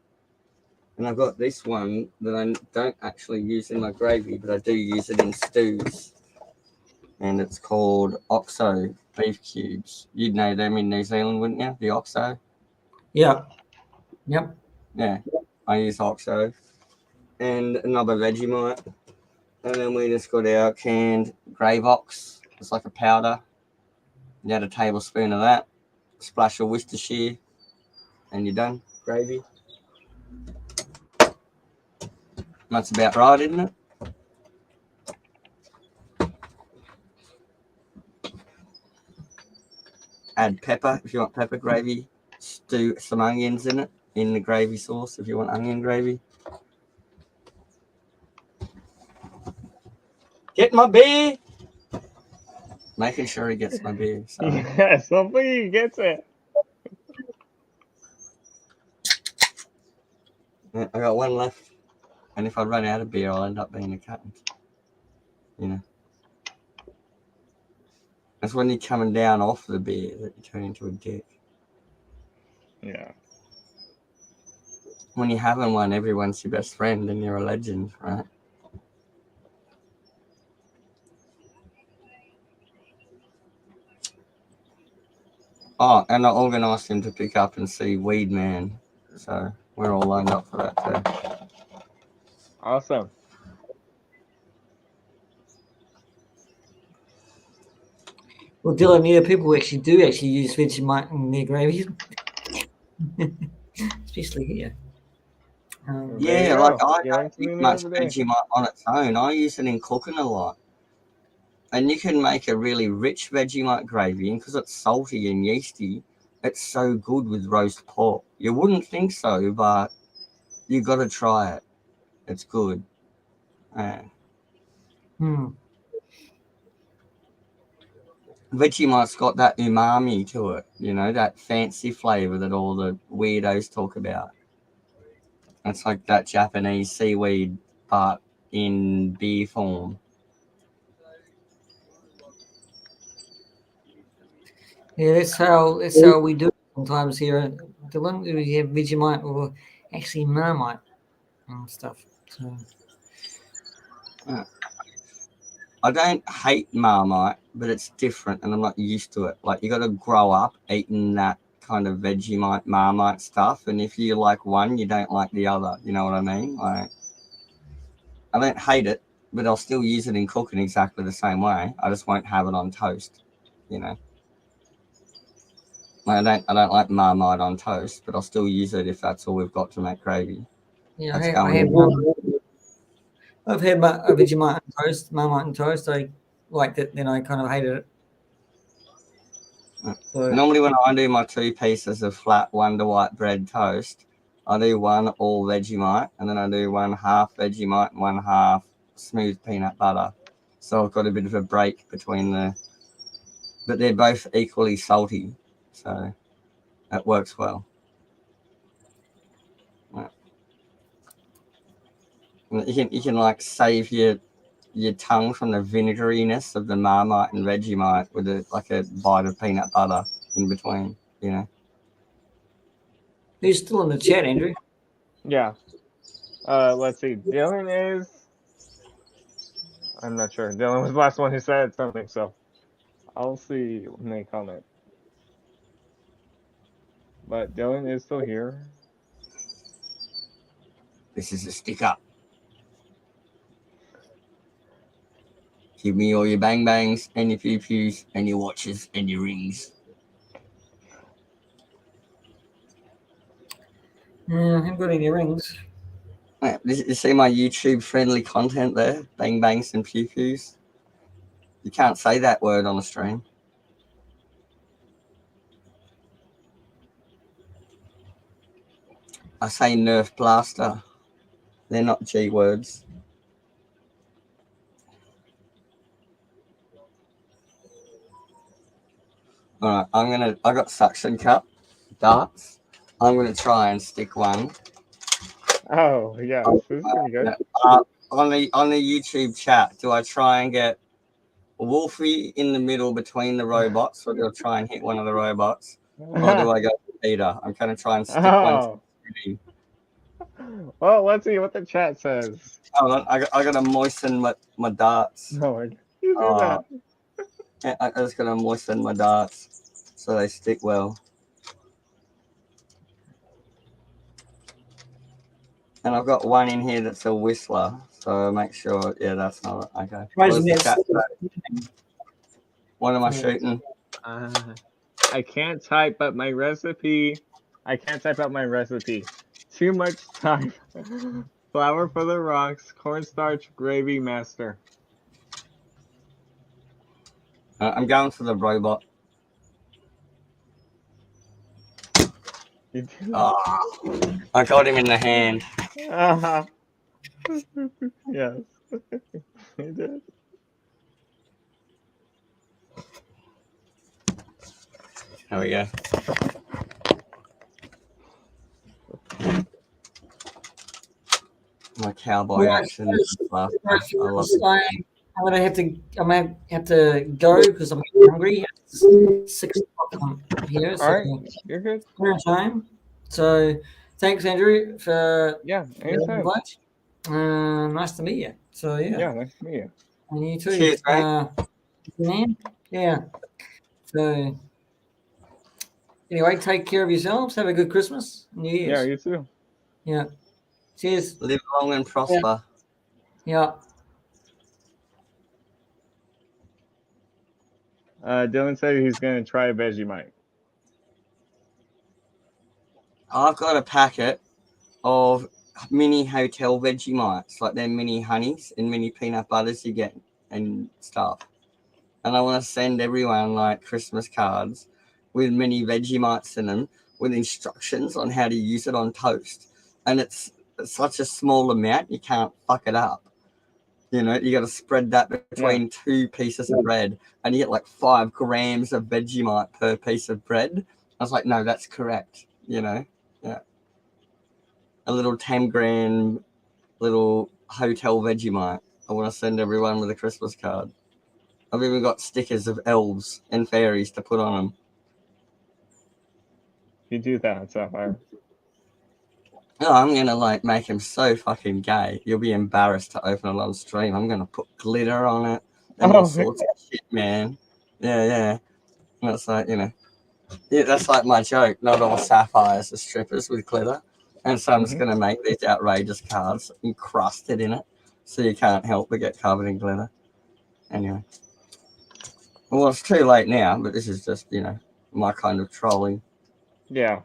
And I've got this one that I don't actually use in my gravy, but I do use it in stews. And it's called Oxo beef cubes. You'd know them in New Zealand, wouldn't you? The Oxo. Yeah. Yep. Yeah, I use Oxo and another Vegemite. And then we just got our canned Gravox. It's like a powder. You add a tablespoon of that, splash of Worcestershire, and you're done. Gravy. That's about right, isn't it? Add pepper if you want pepper gravy. Stew some onions in it, in the gravy sauce if you want onion gravy. Get my beer! Making sure he gets my beer. So. Yes, hopefully he gets it. Yeah, I got one left. And if I run out of beer, I'll end up being a cunt. You know. It's when you're coming down off the beer that you turn into a dick. Yeah. When you're having one, everyone's your best friend and you're a legend, right? Oh, and I organised him to pick up and see Weed Man. So we're all lined up for that too. Awesome. Well, Dylan, yeah, people actually do use Vegemite in their gravies, especially here. Yeah, like I You don't use much Vegemite on its own. I use it in cooking a lot. And you can make a really rich Vegemite gravy, and because it's salty and yeasty, it's so good with roast pork. You wouldn't think so, but you got to try it. It's good. Vegemite's got that umami to it, you know, that fancy flavor that all the weirdos talk about. It's like that Japanese seaweed, but in beer form. Yeah, that's how we do it sometimes here. Dylan, we have Vegemite or actually Marmite and stuff. So. I don't hate Marmite, but it's different and I'm not used to it. Like, you got to grow up eating that kind of Vegemite, Marmite stuff. And if you like one, you don't like the other. You know what I mean? Like, I don't hate it, but I'll still use it in cooking exactly the same way. I just won't have it on toast, you know? Like, I don't like Marmite on toast, but I'll still use it if that's all we've got to make gravy. Yeah, I've had a Vegemite and toast, Marmite and toast. I liked it, then I kind of hated it. So, normally when I do my 2 pieces of flat Wonder White bread toast, I do one all Vegemite, and then I do one half Vegemite and one half smooth peanut butter. So I've got a bit of a break between but they're both equally salty, so that works well. You can like save your tongue from the vinegariness of the Marmite and Vegemite with a bite of peanut butter in between, you know. Who's still in the chat, Andrew? Yeah. Let's see. Dylan is. I'm not sure. Dylan was the last one who said something, so I'll see when they comment. But Dylan is still here. This is a sticker. Give me all your bang bangs and your pew pews and your watches and your rings. I haven't got any rings. You see my YouTube friendly content there? Bang bangs and pew pews. You can't say that word on a stream. I say Nerf blaster. They're not G words. All right, I got suction cup darts. I'm gonna try and stick one. Oh yes, this is pretty good. On the YouTube chat, do I try and get Wolfie in the middle between the robots, or do I try and hit one of the robots, or do I go for Peter? I'm gonna try and stick one. Oh. Well, let's see what the chat says. Hold on, I gotta moisten my darts. No, you do that. I just gotta moisten my darts so they stick well. And I've got one in here that's a whistler, so make sure. Yeah, that's not okay. What am I shooting? I can't type up my recipe. Too much time. Flour for the rocks, cornstarch, gravy master. I'm going for the robot. I got him in the hand. Yes, he did. There we go. My cowboy action. I love it. I'm gonna have to go because I'm hungry. It's 6 o'clock here, so all right, you're good. we're on time. So thanks, Andrew, for anytime. Nice to meet you. So Yeah, nice to meet you. And you too. Cheers, mate. Man. Yeah. So anyway, take care of yourselves. Have a good Christmas, New Year's. Yeah, you too. Yeah. Cheers. Live long and prosper. Yeah. Dylan said he's gonna try Vegemite. I've got a packet of mini hotel Vegemites, like they're mini honeys and mini peanut butters you get and stuff. And I want to send everyone like Christmas cards with mini Vegemites in them with instructions on how to use it on toast. And it's such a small amount, you can't fuck it up. You know, you got to spread that between 2 pieces of bread and you get like 5 grams of Vegemite per piece of bread. I was like, no, that's correct, you know? Yeah. A little 10 gram little hotel Vegemite. I want to send everyone with a Christmas card. I've even got stickers of elves and fairies to put on them. You do that, Sapphire. Oh, I'm going to like make him so fucking gay. You'll be embarrassed to open it on stream. I'm going to put glitter on it and all sorts of shit, man. Yeah. And it's like, you know, that's like my joke. Not all sapphires are strippers with glitter. And so I'm just going to make these outrageous cards encrusted in it so you can't help but get covered in glitter. Anyway. Well, it's too late now, but this is just, you know, my kind of trolling. Yeah.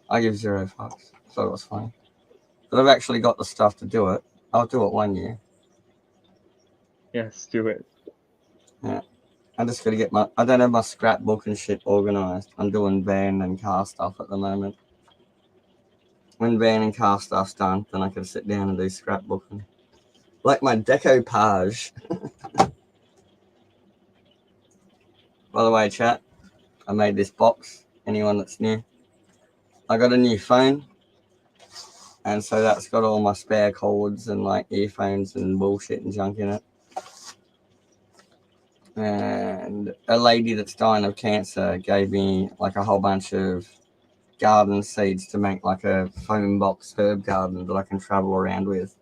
I give 0 fucks. Thought it was funny. But I've actually got the stuff to do it. I'll do it one year. Yes, do it. Yeah. I'm just going to get I don't have my scrapbook and shit organized. I'm doing van and car stuff at the moment. When van and car stuff's done, then I can sit down and do scrapbooking. Like my decoupage. By the way, chat, I made this box. Anyone that's new. I got a new phone. And so that's got all my spare cords and like earphones and bullshit and junk in it. And a lady that's dying of cancer gave me like a whole bunch of garden seeds to make like a foam box herb garden that I can travel around with.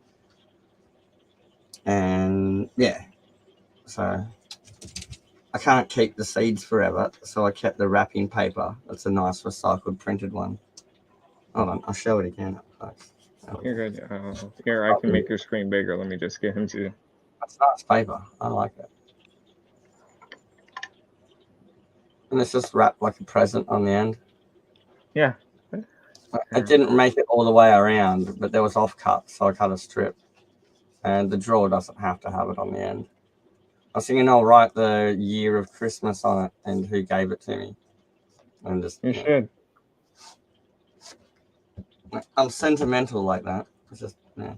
And yeah, so I can't keep the seeds forever, so I kept the wrapping paper. That's a nice recycled printed one. Hold on, I'll show it again. You're good. Here, I can make your screen bigger. Let me just get him to. That's nice paper. I like it. And it's just wrapped like a present on the end. Yeah. I didn't make it all the way around, but there was off cut, so I cut a strip. And the drawer doesn't have to have it on the end. I was thinking I'll write the year of Christmas on it and who gave it to me. And just You should. I'm sentimental like that. It's just yeah.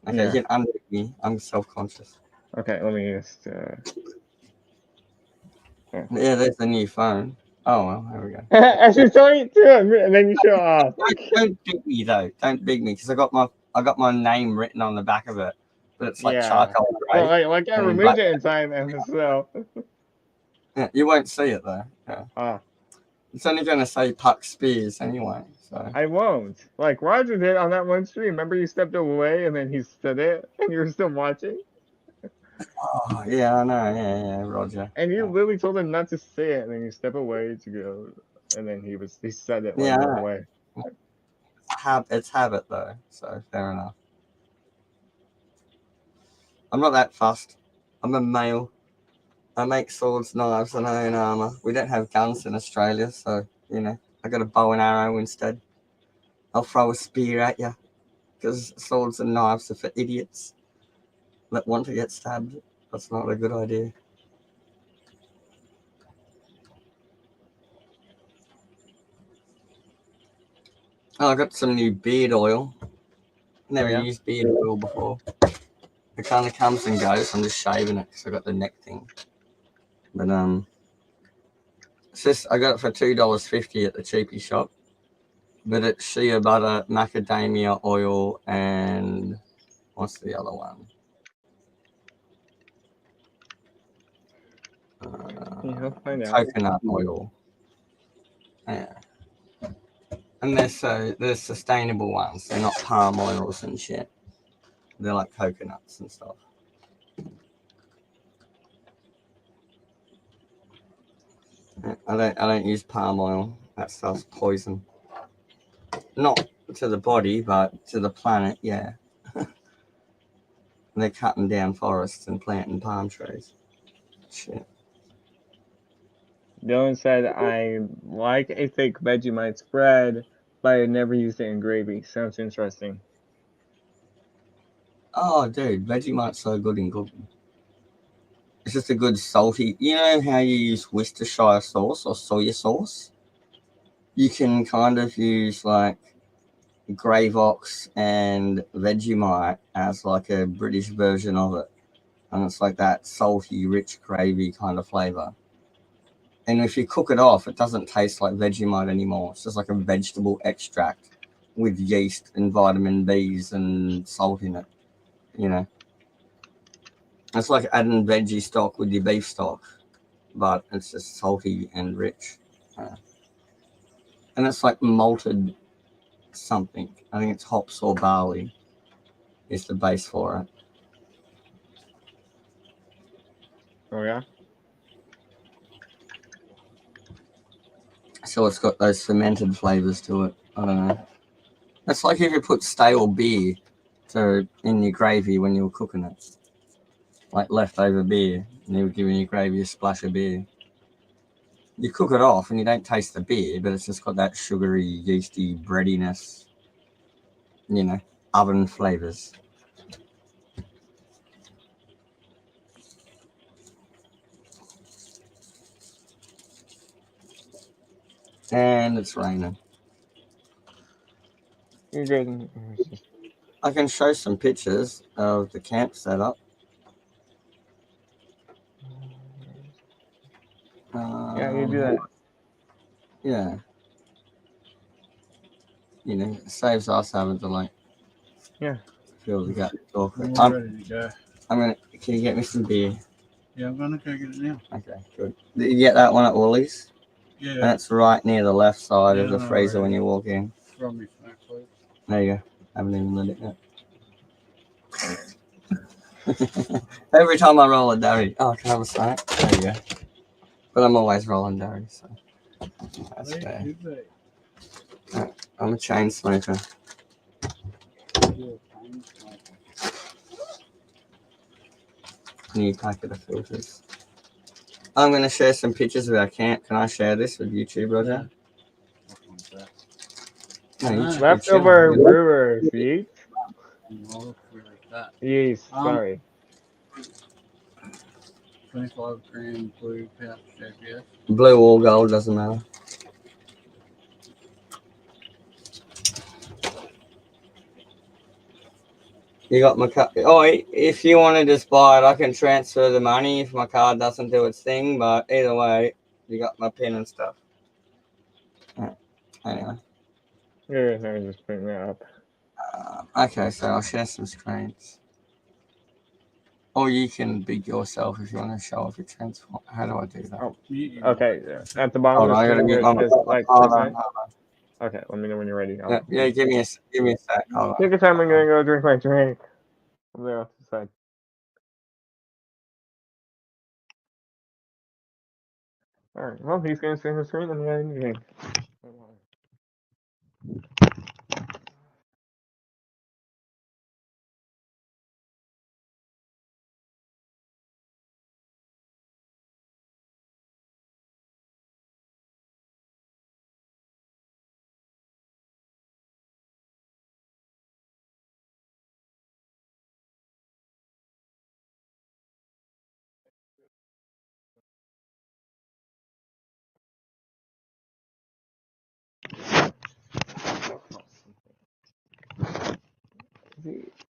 Okay, Yeah. hit under me. I'm self-conscious. Okay, let me just. Yeah, there's the new phone. Oh well, there we go. I should tell you too, and then you show off. Don't big me though. Don't big me because I got my name written on the back of it, but it's like Yeah. charcoal gray. Well, like I and removed black. it in time, and so. Yeah, you won't see it though. Yeah. It's only going to say Puck Spears anyway. So I won't. Like Roger did on that one stream. Remember, you stepped away, and then he said it, and you were still watching. Oh yeah, I know. Yeah, Roger. And you Yeah. literally told him not to say it, and then you step away to go, and then he said it like Yeah, right away. It's habit though, so fair enough. I'm not that fussed. I'm a male. I make swords, knives, and I own armor. We don't have guns in Australia, so you know I got a bow and arrow instead. I'll throw a spear at you because swords and knives are for idiots that want to get stabbed. That's not a good idea. Oh, I got some new beard oil. Never used beard oil before. It kind of comes and goes. I'm just shaving it because I got the neck thing. But it's just I got it for $2.50 at the cheapy shop. But it's shea butter, macadamia oil, and what's the other one? Coconut oil. Yeah. And they're sustainable ones. They're not palm oils and shit. They're like coconuts and stuff. I don't use palm oil. That stuff's poison. Not to the body, but to the planet, yeah. They're cutting down forests and planting palm trees. Shit. Dylan said, I like a thick Vegemite spread, but I never used it in gravy. Sounds interesting. Oh, dude, Vegemite's so good in cooking. It's just a good salty. You know how you use Worcestershire sauce or soya sauce? You can kind of use like Gravox and Vegemite as like a British version of it. And it's like that salty, rich gravy kind of flavor. And if you cook it off, it doesn't taste like Vegemite anymore. It's just like a vegetable extract with yeast and vitamin Bs and salt in it. You know, it's like adding veggie stock with your beef stock, but it's just salty and rich. And it's like malted something. I think it's hops or barley is the base for it. Oh, yeah? So it's got those fermented flavors to it. I don't know. It's like if you put stale beer in your gravy when you were cooking it. Like leftover beer, and you were giving your gravy a splash of beer. You cook it off and you don't taste the beer, but it's just got that sugary, yeasty breadiness, you know, oven flavors. And it's raining. You're good. I can show some pictures of the camp setup. Yeah, you do that. Yeah. You know, it saves us having to like Yeah. Feel the gut talking. I'm ready to go. Can you get me some beer? Yeah, I'm gonna go get it now. Okay, good. Did you get that one at Woolies? Yeah. And it's right near the left side Yeah, of the no freezer when worries. you walk in. Throw me snack, please. There you go. I haven't even lit it yet. Every time I roll a Derry, can I have a snack? There you go. But I'm always rolling Derry, so that's fair. I'm a chain smoker. New packet of filters. I'm going to share some pictures of our camp. Can I share this with YouTube, Roger? No, YouTube. Leftover brewers, yeast? Yeast, sorry. 25 gram blue pouch JPS. Blue or gold, doesn't matter. You got my card. Oh, if you want to just buy it, I can transfer the money if my card doesn't do its thing. But either way, you got my pin and stuff. Right. Anyway. Yeah, I just bring that up. Okay, so I'll share some screens. Or you can be yourself if you want to show off your transform. How do I do that? Oh, okay, yeah. At the bottom Hold of on, the I gotta screen get where my. it says like Hold present. on. Okay, let me know when you're ready. Yeah, give me a sec. Hold on. Take your time. I'm gonna go drink my drink. I'm there off the side. All right. Well, he's gonna stay on the screen and then drink.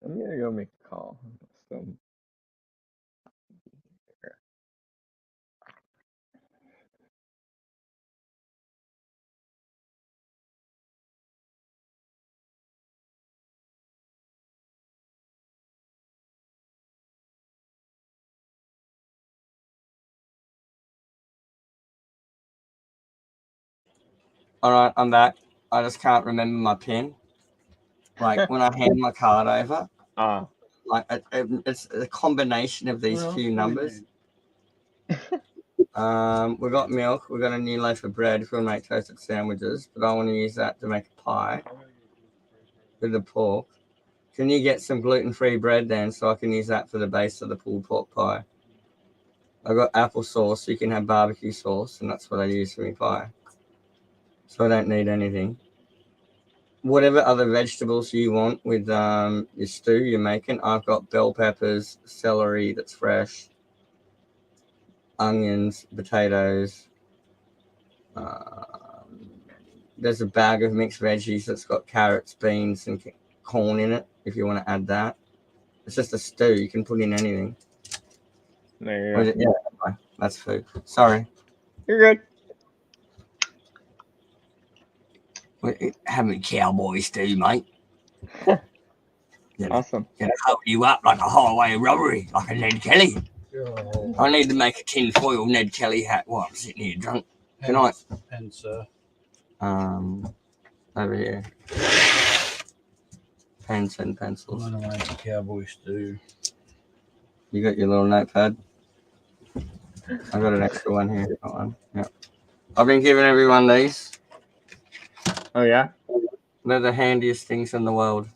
I'm gonna go make a call. So, All right, I'm back. I just can't remember my pin. Like when I hand my card over, like it's a combination of these few numbers. We got milk. We got a new loaf of bread if we want to make toasted sandwiches, but I want to use that to make a pie with the pork. Can you get some gluten-free bread then, so I can use that for the base of the pulled pork pie? I got applesauce, so you can have barbecue sauce, and that's what I use for my pie. So I don't need anything. Whatever other vegetables you want with your stew you're making, I've got bell peppers, celery that's fresh, onions, potatoes. There's a bag of mixed veggies that's got carrots, beans, and corn in it. If you want to add that, it's just a stew. You can put in anything. there you go. Yeah, that's food. Sorry. You're good. We're having cowboy stew, mate. Awesome. Gonna hold you up like a highway robbery, like a Ned Kelly. I need to make a tinfoil Ned Kelly hat while I'm sitting here drunk. Good night. Pen, sir. Over here. Pens and pencils. I'm gonna make a cowboy stew. You got your little notepad? I got an extra one here. Got one. Yep. I've been giving everyone these. Oh yeah? They're the handiest things in the world.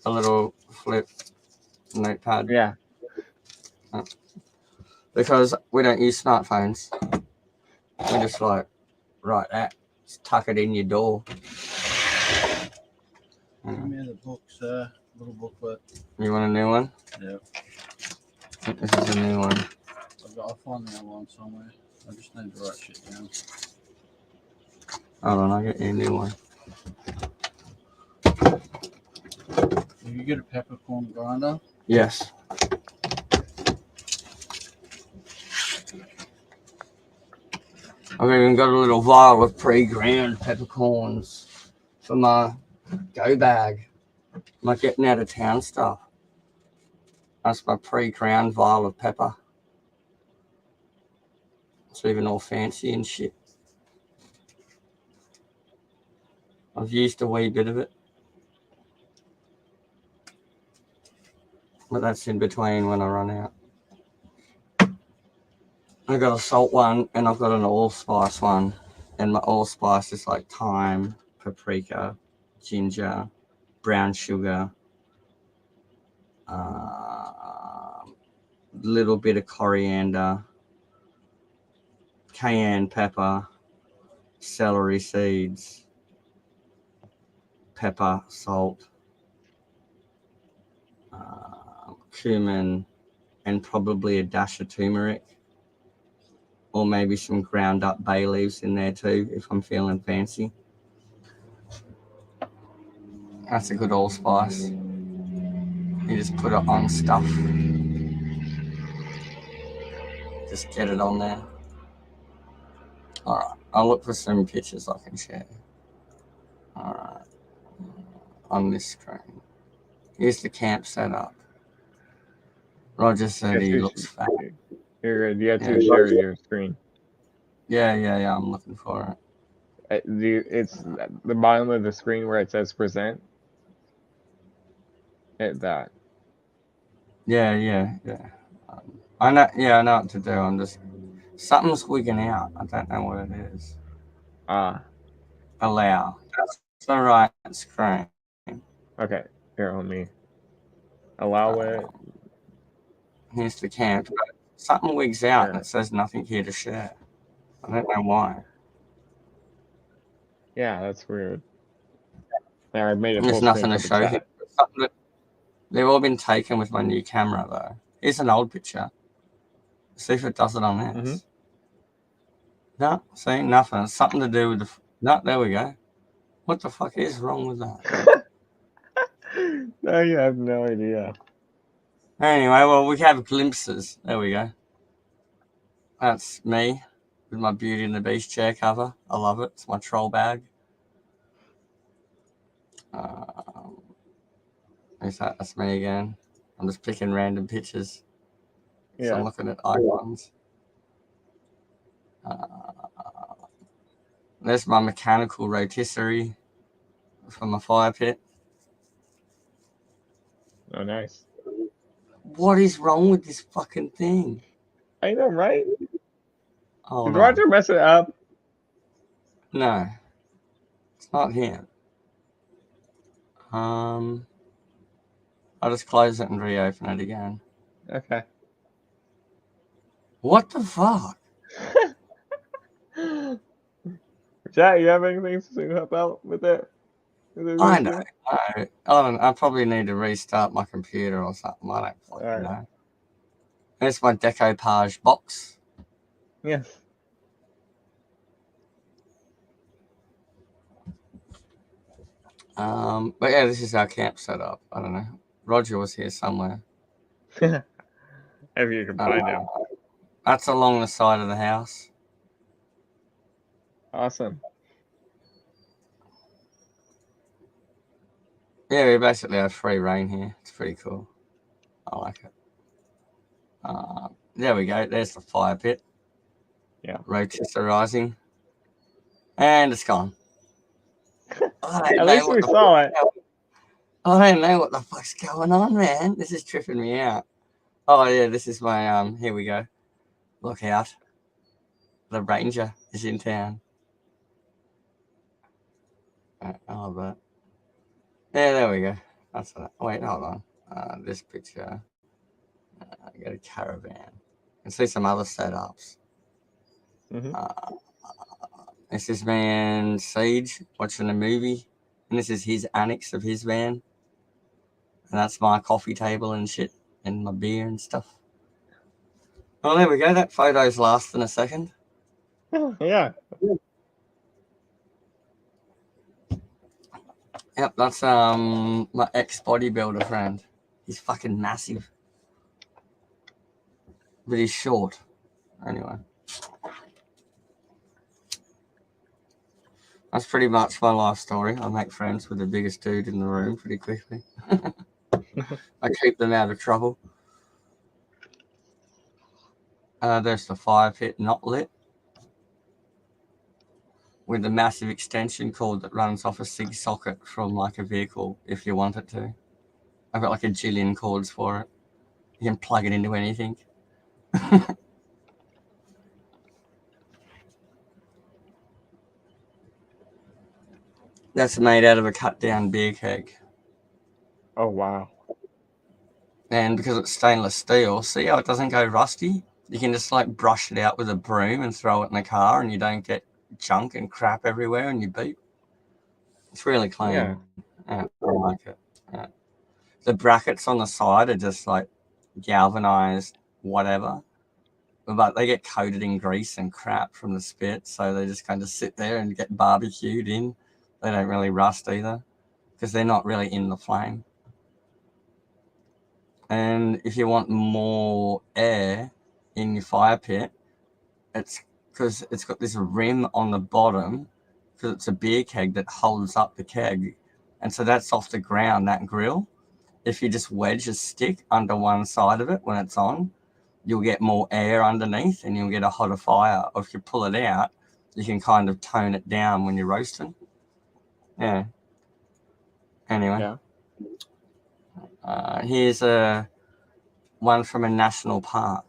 A little flip notepad. Yeah. Because we don't use smartphones. We just like write that. Just tuck it in your door. Give me the book, sir. Little booklet. You want a new one? Yeah. This is a new one. I'll find the other one somewhere. I just need to write shit down. Hold on, I'll get you a new one. Did you get a peppercorn grinder? Yes. I've even got a little vial of pre-ground peppercorns for my go bag. My getting out of town stuff. That's my pre-crowned vial of pepper. It's even all fancy and shit. I've used a wee bit of it. But that's in between when I run out. I got a salt one and I've got an allspice one. And my allspice is like thyme, paprika, ginger, brown sugar, little bit of coriander, cayenne pepper, celery seeds, pepper, salt, cumin, and probably a dash of turmeric, or maybe some ground up bay leaves in there too if I'm feeling fancy. That's a good allspice. You just put it on stuff. Just get it on there. Alright, I'll look for some pictures I can share. Alright, on this screen. Here's the camp setup. Roger said he looks fat. You're good. You have to share your screen. Yeah, I'm looking for it. It's the bottom of the screen where it says present. Hit that. Yeah. I know what to do. I'm just something's wigging out. I don't know what it is. Allow. That's the right screen. Okay. Here, let me allow it. Here's the camp. Something wigs out and it says nothing here to share. I don't know why. Yeah, that's weird. There, I made it. There's nothing to show here. They've all been taken with my new camera though. Here's an old picture. See if it does it on this. No, see, nothing. It's something to do with the. No, there we go. What the fuck is wrong with that? No, you have no idea. Anyway, well, we have glimpses. There we go. That's me with my Beauty and the Beast chair cover. I love it. It's my troll bag. That's me again. I'm just picking random pictures. Yeah. So I'm looking at icons. There's my mechanical rotisserie from my fire pit. Oh, nice. What is wrong with this fucking thing? I know, right? Oh, Did Roger mess it up? No. It's not him. I'll just close it and reopen it again. Okay. What the fuck? Chat, you have anything to help out with it? I know. I probably need to restart my computer or something. I don't fucking know. There's my decoupage box. Yes. But yeah, this is our camp setup. I don't know. Roger was here somewhere. If you can find him. That's along the side of the house. Awesome. Yeah, we basically have free reign here. It's pretty cool. I like it. There we go. There's the fire pit. Yeah. Rotisserizing. And it's gone. At least we saw it. I don't know what the fuck's going on, man. This is tripping me out. Oh yeah, this is my here we go. Look out. The ranger is in town. Oh, but yeah, there we go. That's it. Wait, hold on. This picture. I got a caravan. You can see some other setups. This is me and Siege watching a movie, and this is his annex of his van, and that's my coffee table and shit, and my beer and stuff. Well, there we go. That photo's lasting a second. Yeah. Yep, that's my ex-bodybuilder friend. He's fucking massive, but he's short. Anyway. That's pretty much my life story. I make friends with the biggest dude in the room pretty quickly. I keep them out of trouble. There's the fire pit not lit, with a massive extension cord that runs off a SIG socket from like a vehicle if you want it to. I've got like a jillion cords for it. You can plug it into anything. That's made out of a cut down beer keg. Oh wow. And because it's stainless steel, see how it doesn't go rusty? You can just like brush it out with a broom and throw it in the car and you don't get junk and crap everywhere and you beep. It's really clean. Yeah. I like it. Yeah. The brackets on the side are just like galvanized whatever, but they get coated in grease and crap from the spit, so they just kind of sit there and get barbecued in. They don't really rust either because they're not really in the flame. And if you want more air in your fire pit, it's because it's got this rim on the bottom because it's a beer keg that holds up the keg. And so that's off the ground, that grill. If you just wedge a stick under one side of it when it's on, you'll get more air underneath and you'll get a hotter fire. Or if you pull it out, you can kind of tone it down when you're roasting. Yeah. Anyway. Yeah. Here's a one from a national park.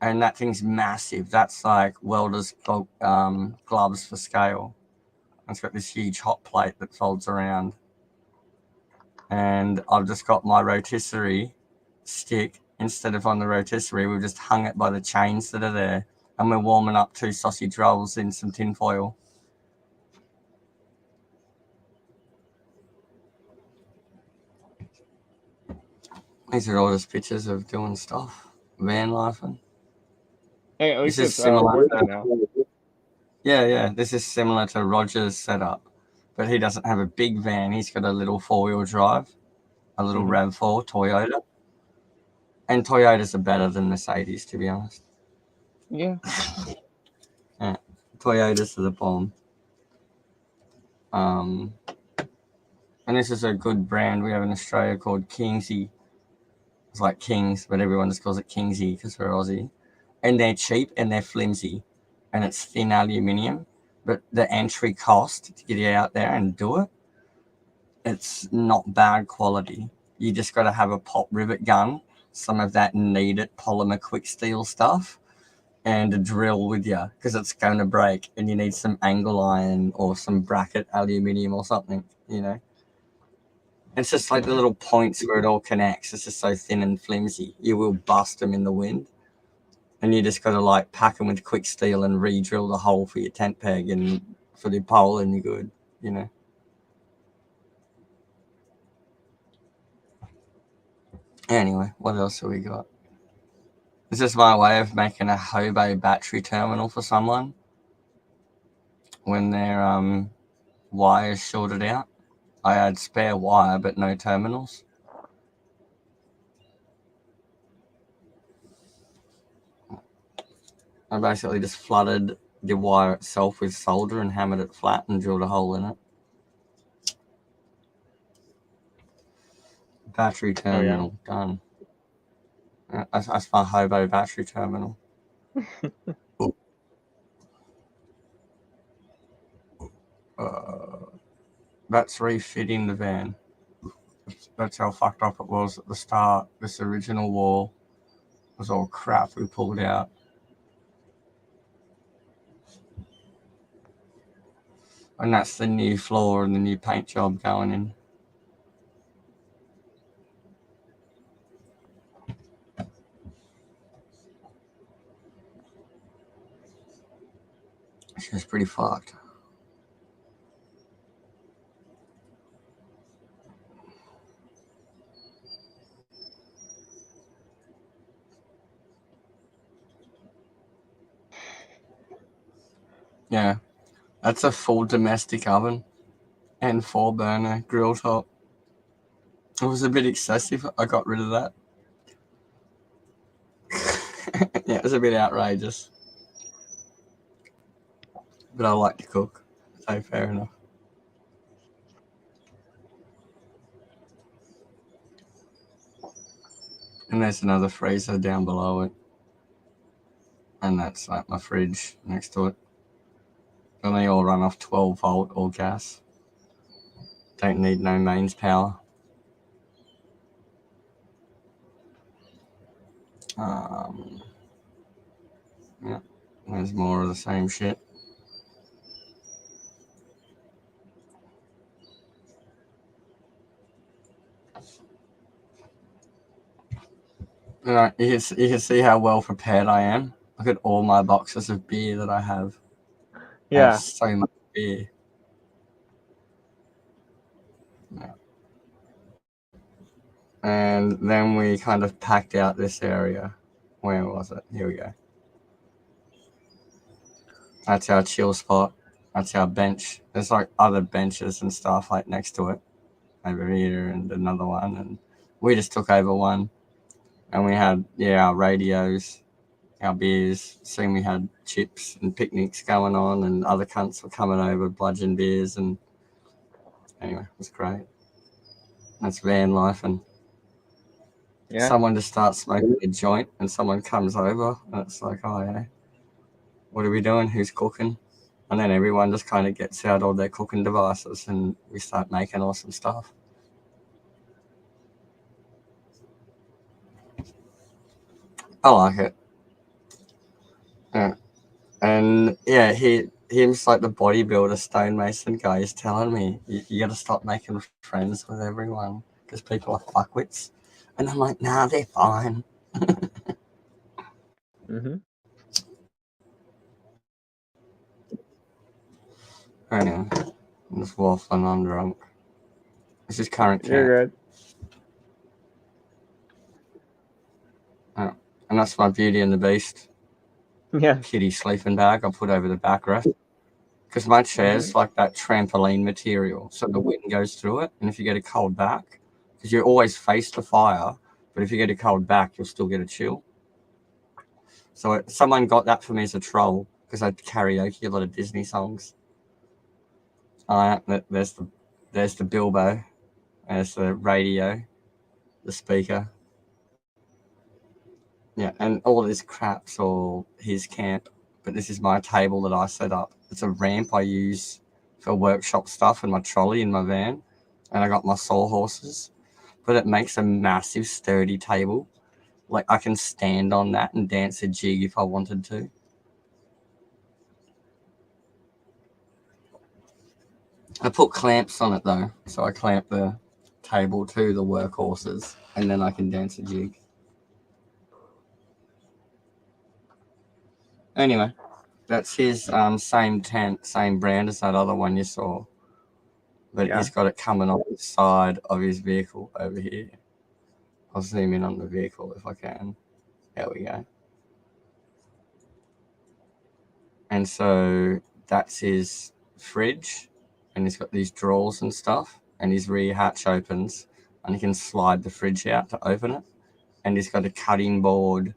And that thing's massive. That's like welder's gloves for scale. It's got this huge hot plate that folds around. And I've just got my rotisserie stick. Instead of on the rotisserie, we've just hung it by the chains that are there. And we're warming up 2 sausage rolls in some tin foil. These are all just pictures of doing stuff. Van lifing. Hey, at least This is it's similar. working now. Yeah. This is similar to Roger's setup. But he doesn't have a big van. He's got a little 4-wheel drive. A little RAV4 Toyota. And Toyotas are better than Mercedes, to be honest. Yeah. Yeah. Toyotas are the bomb. And this is a good brand we have in Australia called Kingsy. It's like Kings, but everyone just calls it Kingsy because we're Aussie. And they're cheap and they're flimsy. And it's thin aluminium. But the entry cost to get out there and do it, it's not bad quality. You just got to have a pop rivet gun, some of that needed polymer quick steel stuff, and a drill with you because it's going to break and you need some angle iron or some bracket aluminium or something, you know. It's just like the little points where it all connects. It's just so thin and flimsy. You will bust them in the wind. And you just got to like pack them with quick steel and re-drill the hole for your tent peg and for the pole and you're good, you know. Anyway, what else have we got? This is my way of making a hobo battery terminal for someone when their wire is shorted out. I had spare wire but no terminals. I basically just flooded the wire itself with solder and hammered it flat and drilled a hole in it. Battery terminal, done. That's my hobo battery terminal. That's refitting the van. That's how fucked up it was at the start. This original wall was all crap we pulled out. And that's the new floor and the new paint job going in. It's just pretty fucked. Yeah, that's a full domestic oven and 4-burner grill top. It was a bit excessive. I got rid of that. Yeah, it was a bit outrageous. but I like to cook. So fair enough. And there's another freezer down below it. And that's like my fridge next to it. And they all run off 12 volt or gas. Don't need no mains power. Yeah, there's more of the same shit. You can see how well prepared I am. Look at all my boxes of beer that I have. I have so much beer. Yeah. And then we kind of packed out this area. Where was it? Here we go. That's our chill spot. That's our bench. There's like other benches and stuff like next to it. Over here and another one. And we just took over one. And we had, our radios, our beers. Soon we had chips and picnics going on, and other cunts were coming over, bludgeon beers. And anyway, it was great. That's van life. And someone just starts smoking a joint, and someone comes over, and it's like, oh, yeah, what are we doing? Who's cooking? And then everyone just kind of gets out all their cooking devices, and we start making awesome stuff. I like it. Yeah. And yeah, him's like the bodybuilder stonemason guy is telling me, you got to stop making friends with everyone because people are fuckwits. And I'm like, nah, they're fine. Anyway, I'm just waffling on drunk. This is current camp. You're good. Oh, and that's my Beauty and the Beast. Yeah. Kitty sleeping bag I put over the backrest. Because my chair's like that trampoline material, so the wind goes through it, and if you get a cold back, because you always face the fire, but if you get a cold back, you'll still get a chill. So someone got that for me as a troll, because I karaoke a lot of Disney songs. There's the Bilbo, there's the radio, the speaker. Yeah, and all this crap's all his camp, but this is my table that I set up. It's a ramp I use for workshop stuff and my trolley in my van, and I got my sawhorses, but it makes a massive sturdy table. Like I can stand on that and dance a jig if I wanted to. I put clamps on it though, so I clamp the table to the workhorses, and then I can dance a jig. Anyway, that's his same tent, same brand as that other one you saw. But he's got it coming off the side of his vehicle over here. I'll zoom in on the vehicle if I can. There we go. And so that's his fridge, and he's got these drawers and stuff, and his rear hatch opens, and he can slide the fridge out to open it. And he's got a cutting board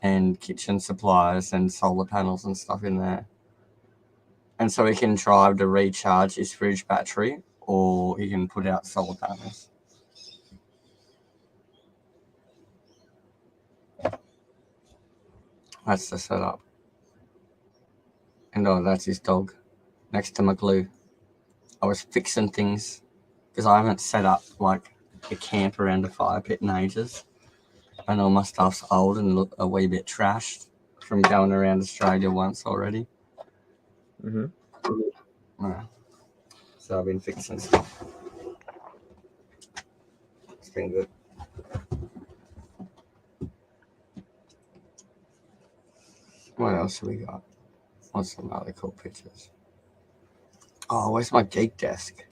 and kitchen supplies and solar panels and stuff in there. And so he can drive to recharge his fridge battery, or he can put out solar panels. That's the setup. And that's his dog next to my glue. I was fixing things because I haven't set up like a camp around a fire pit in ages. And all my stuff's old and look a wee bit trashed from going around Australia once already. So I've been fixing stuff. It's been good. What else have we got? What's some other cool pictures? Oh, where's my geek desk?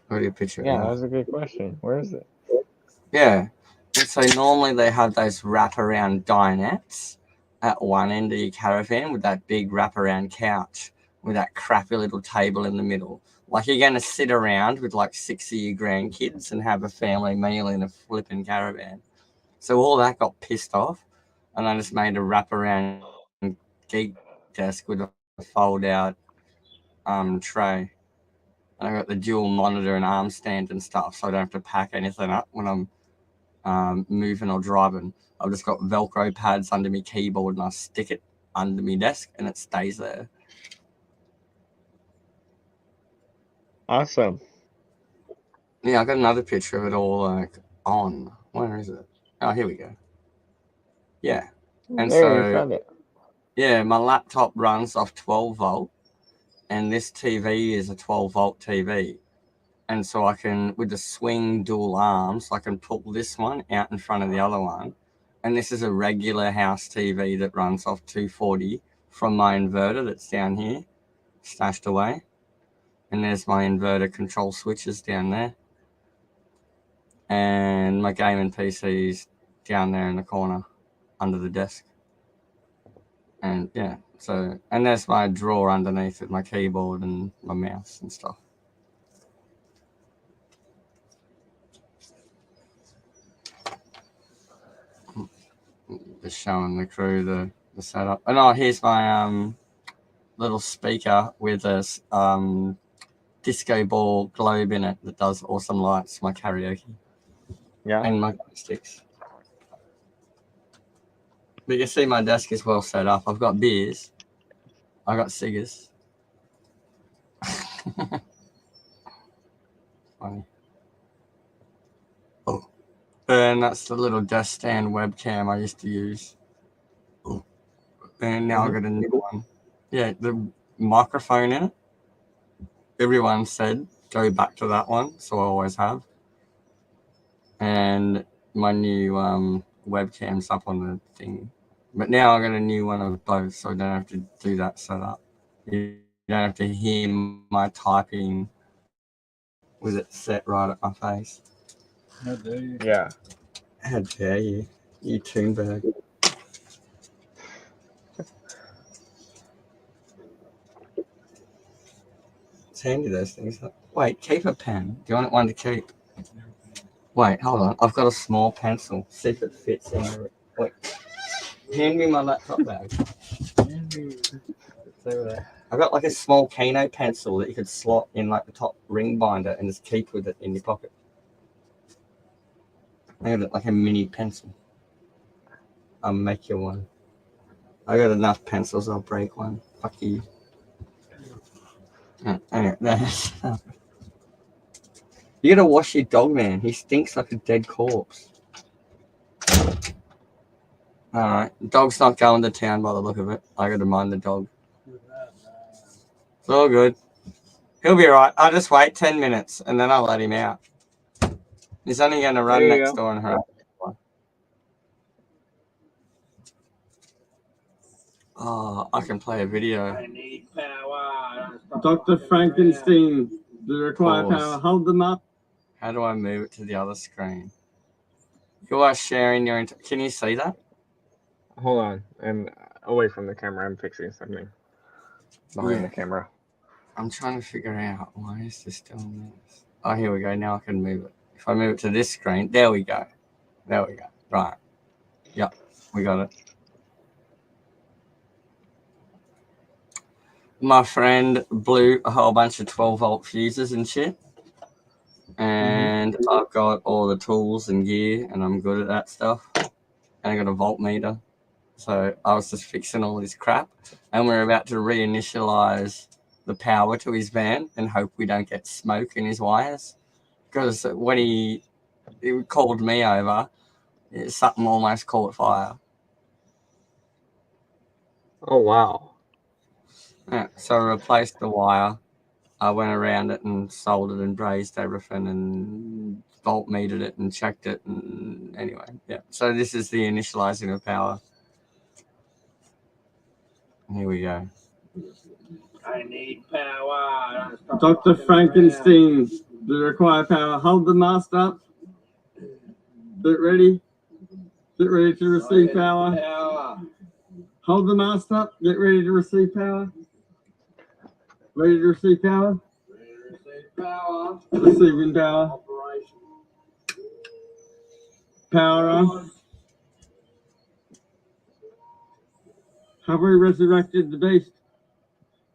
Where's your picture? Yeah, that was a good question. Where is it? Yeah. And so normally they have those wraparound dinettes at one end of your caravan with that big wraparound couch with that crappy little table in the middle. Like you're going to sit around with like 6 of your grandkids and have a family meal in a flipping caravan. So all that got pissed off, and I just made a wraparound geek desk with a fold out tray. And I got the dual monitor and arm stand and stuff, so I don't have to pack anything up when I'm moving or driving. I've just got Velcro pads under my keyboard, and I stick it under my desk, and it stays there. Awesome. Yeah, I got another picture of it all like on. Where is it? Oh, here we go. Yeah. And There, you found it. yeah, my laptop runs off 12 volt, and this TV is a 12 volt TV. And so I can, with the swing dual arms, I can pull this one out in front of the other one. And this is a regular house TV that runs off 240 from my inverter that's down here, stashed away. And there's my inverter control switches down there. And my gaming PC's down there in the corner under the desk. And yeah, so, and there's my drawer underneath with my keyboard and my mouse and stuff. Just showing the crew the setup. And oh, here's my little speaker with a disco ball globe in it that does awesome lights, my karaoke. Yeah. And my sticks. But you see my desk is well set up. I've got beers. I got cigars. Funny. Oh. And that's the little desk stand webcam I used to use. Oh. And now I got a new one. Yeah, the microphone in it. Everyone said go back to that one, so I always have. And my new webcam's up on the thing. But now I got a new one of both, so I don't have to do that setup. You don't have to hear my typing with it set right at my face. How dare you? Yeah. How dare you, you Toonberg. It's handy, those things. Wait, keep a pen. Do you want one to keep? Wait, hold on. I've got a small pencil. See if it fits in there. Wait. Hand me my laptop bag. It's over there. I've got like a small Kano pencil that you could slot in like the top ring binder and just keep with it in your pocket. I got like a mini pencil. I'll make you one. I got enough pencils, I'll break one. Fuck you. Anyway, that's you gotta wash your dog, man. He stinks like a dead corpse. Alright, dog's not going to town by the look of it. I gotta mind the dog. It's all good. He'll be alright. I'll just wait 10 minutes and then I'll let him out. He's only gonna run next door and harass. Oh, I can play a video. I need power. Dr. Frankenstein, do you require power? Hold them up. How do I move it to the other screen? You are sharing your... Can you see that? Hold on. I'm away from the camera. I'm fixing something behind the camera. I'm trying to figure out why is this doing this. Oh, here we go. Now I can move it. If I move it to this screen, there we go. There we go. Right. Yep, we got it. My friend blew a whole bunch of 12-volt fuses and shit. And I've got all the tools and gear, and I'm good at that stuff. And I got a voltmeter. So I was just fixing all this crap. And we're about to reinitialize the power to his van and hope we don't get smoke in his wires. Because when he called me over, something almost caught fire. Oh, wow. Yeah, so I replaced the wire. I went around it and soldered and brazed everything and voltmetered it and checked it. And anyway, yeah. So this is the initializing of power. Here we go. I need power. Dr. Frankenstein, do you require power? Hold the mask up. Get ready. Get ready to receive power. Hold the mask up. Get ready to receive power. Ready to receive power? Power. Receiving power. Power on. Have we resurrected the beast?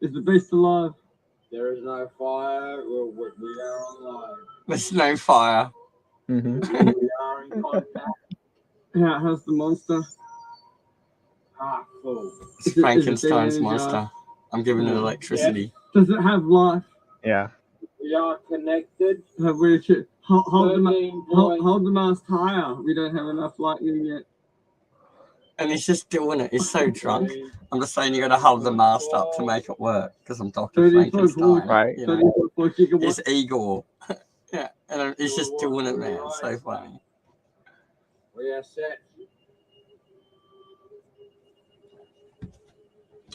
Is the beast alive? There is no fire. We are online. There's no fire. Mm-hmm. We are in contact. How's the monster? Half full. It's Is it Frankenstein's dead? monster. I'm giving it electricity. Does it have life? Yeah. We are connected. Have we hold the 13 mast higher? We don't have enough lightning yet. And he's just doing it. He's so drunk. I'm just saying you got to hold the mast up to make it work because I'm Dr. 34 Frankenstein. Right. You know? 34 gigawatts. It's Igor. Yeah, and he's just doing it, man. It's so funny. We are set.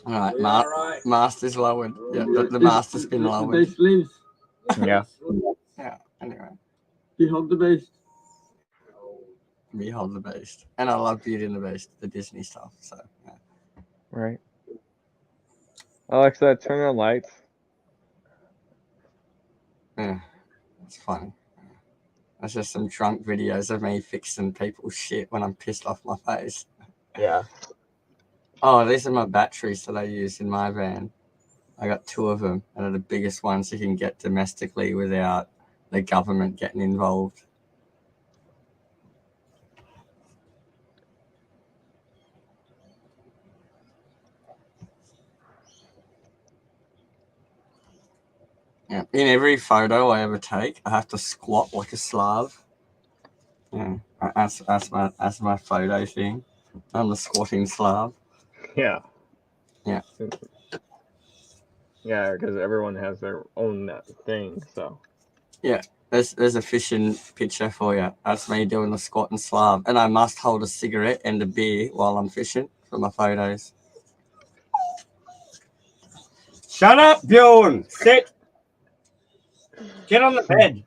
All right, We are right. master's lowered. Yeah, the master's been The lowered. beast lives. Yeah. Yeah, anyway. Behold the beast. Behold the Beast. And I love Beauty and the Beast, the Disney stuff. So, yeah. Right. Alexa, turn on lights. Yeah, it's funny. That's just some drunk videos of me fixing people's shit when I'm pissed off my face. Yeah. Oh, these are my batteries that I use in my van. I got 2 of them, and they're the biggest ones you can get domestically without the government getting involved. Yeah. In every photo I ever take, I have to squat like a Slav. Yeah, that's my photo thing. I'm the squatting Slav. Yeah. Yeah. Yeah, because everyone has their own thing, so. Yeah, there's a fishing picture for you. That's me doing the squatting Slav, and I must hold a cigarette and a beer while I'm fishing for my photos. Shut up, Bjorn! Sit! Get on the bed!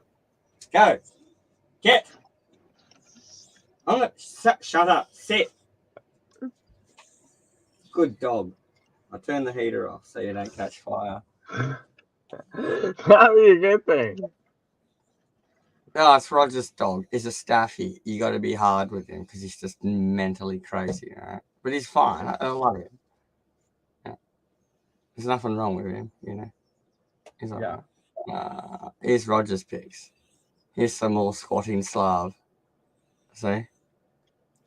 Go! Get! Shut up! Sit! Good dog. I turn the heater off so you don't catch fire. That'd be a good thing. No, it's Roger's dog. He's a staffy. You got to be hard with him because he's just mentally crazy, right? But he's fine. I love him. Yeah. There's nothing wrong with him, you know. He's all right. Here's Roger's pics. Here's some more squatting Slav. See?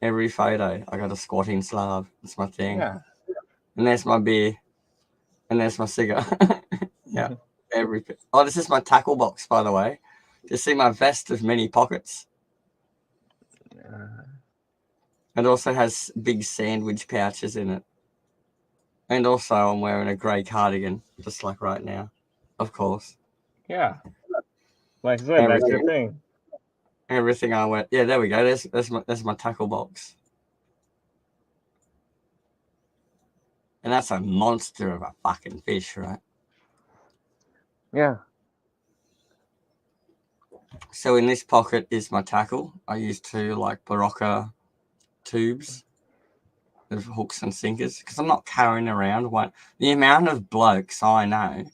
Every photo, I got a squatting Slav. It's my thing. Yeah. And there's my beer. And there's my cigar. Yeah. Everything. Oh, this is my tackle box, by the way. Do you see my vest of many pockets? It also has big sandwich pouches in it. And also I'm wearing a grey cardigan, just like right now. Of course. Yeah. Like I said, that's your thing. Everything I wear. Yeah, there we go. There's my tackle box. And that's a monster of a fucking fish, right? Yeah. So in this pocket is my tackle. I use 2 like Barocca tubes of hooks and sinkers because I'm not carrying around one. The amount of blokes I know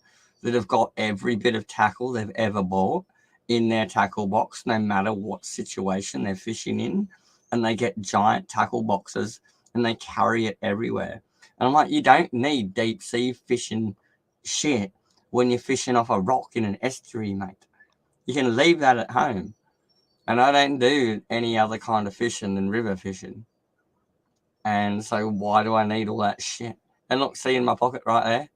that have got every bit of tackle they've ever bought in their tackle box, no matter what situation they're fishing in, and they get giant tackle boxes and they carry it everywhere. And I'm like, you don't need deep sea fishing shit when you're fishing off a rock in an estuary, mate. You can leave that at home. And I don't do any other kind of fishing than river fishing. And so why do I need all that shit? And look, see in my pocket right there?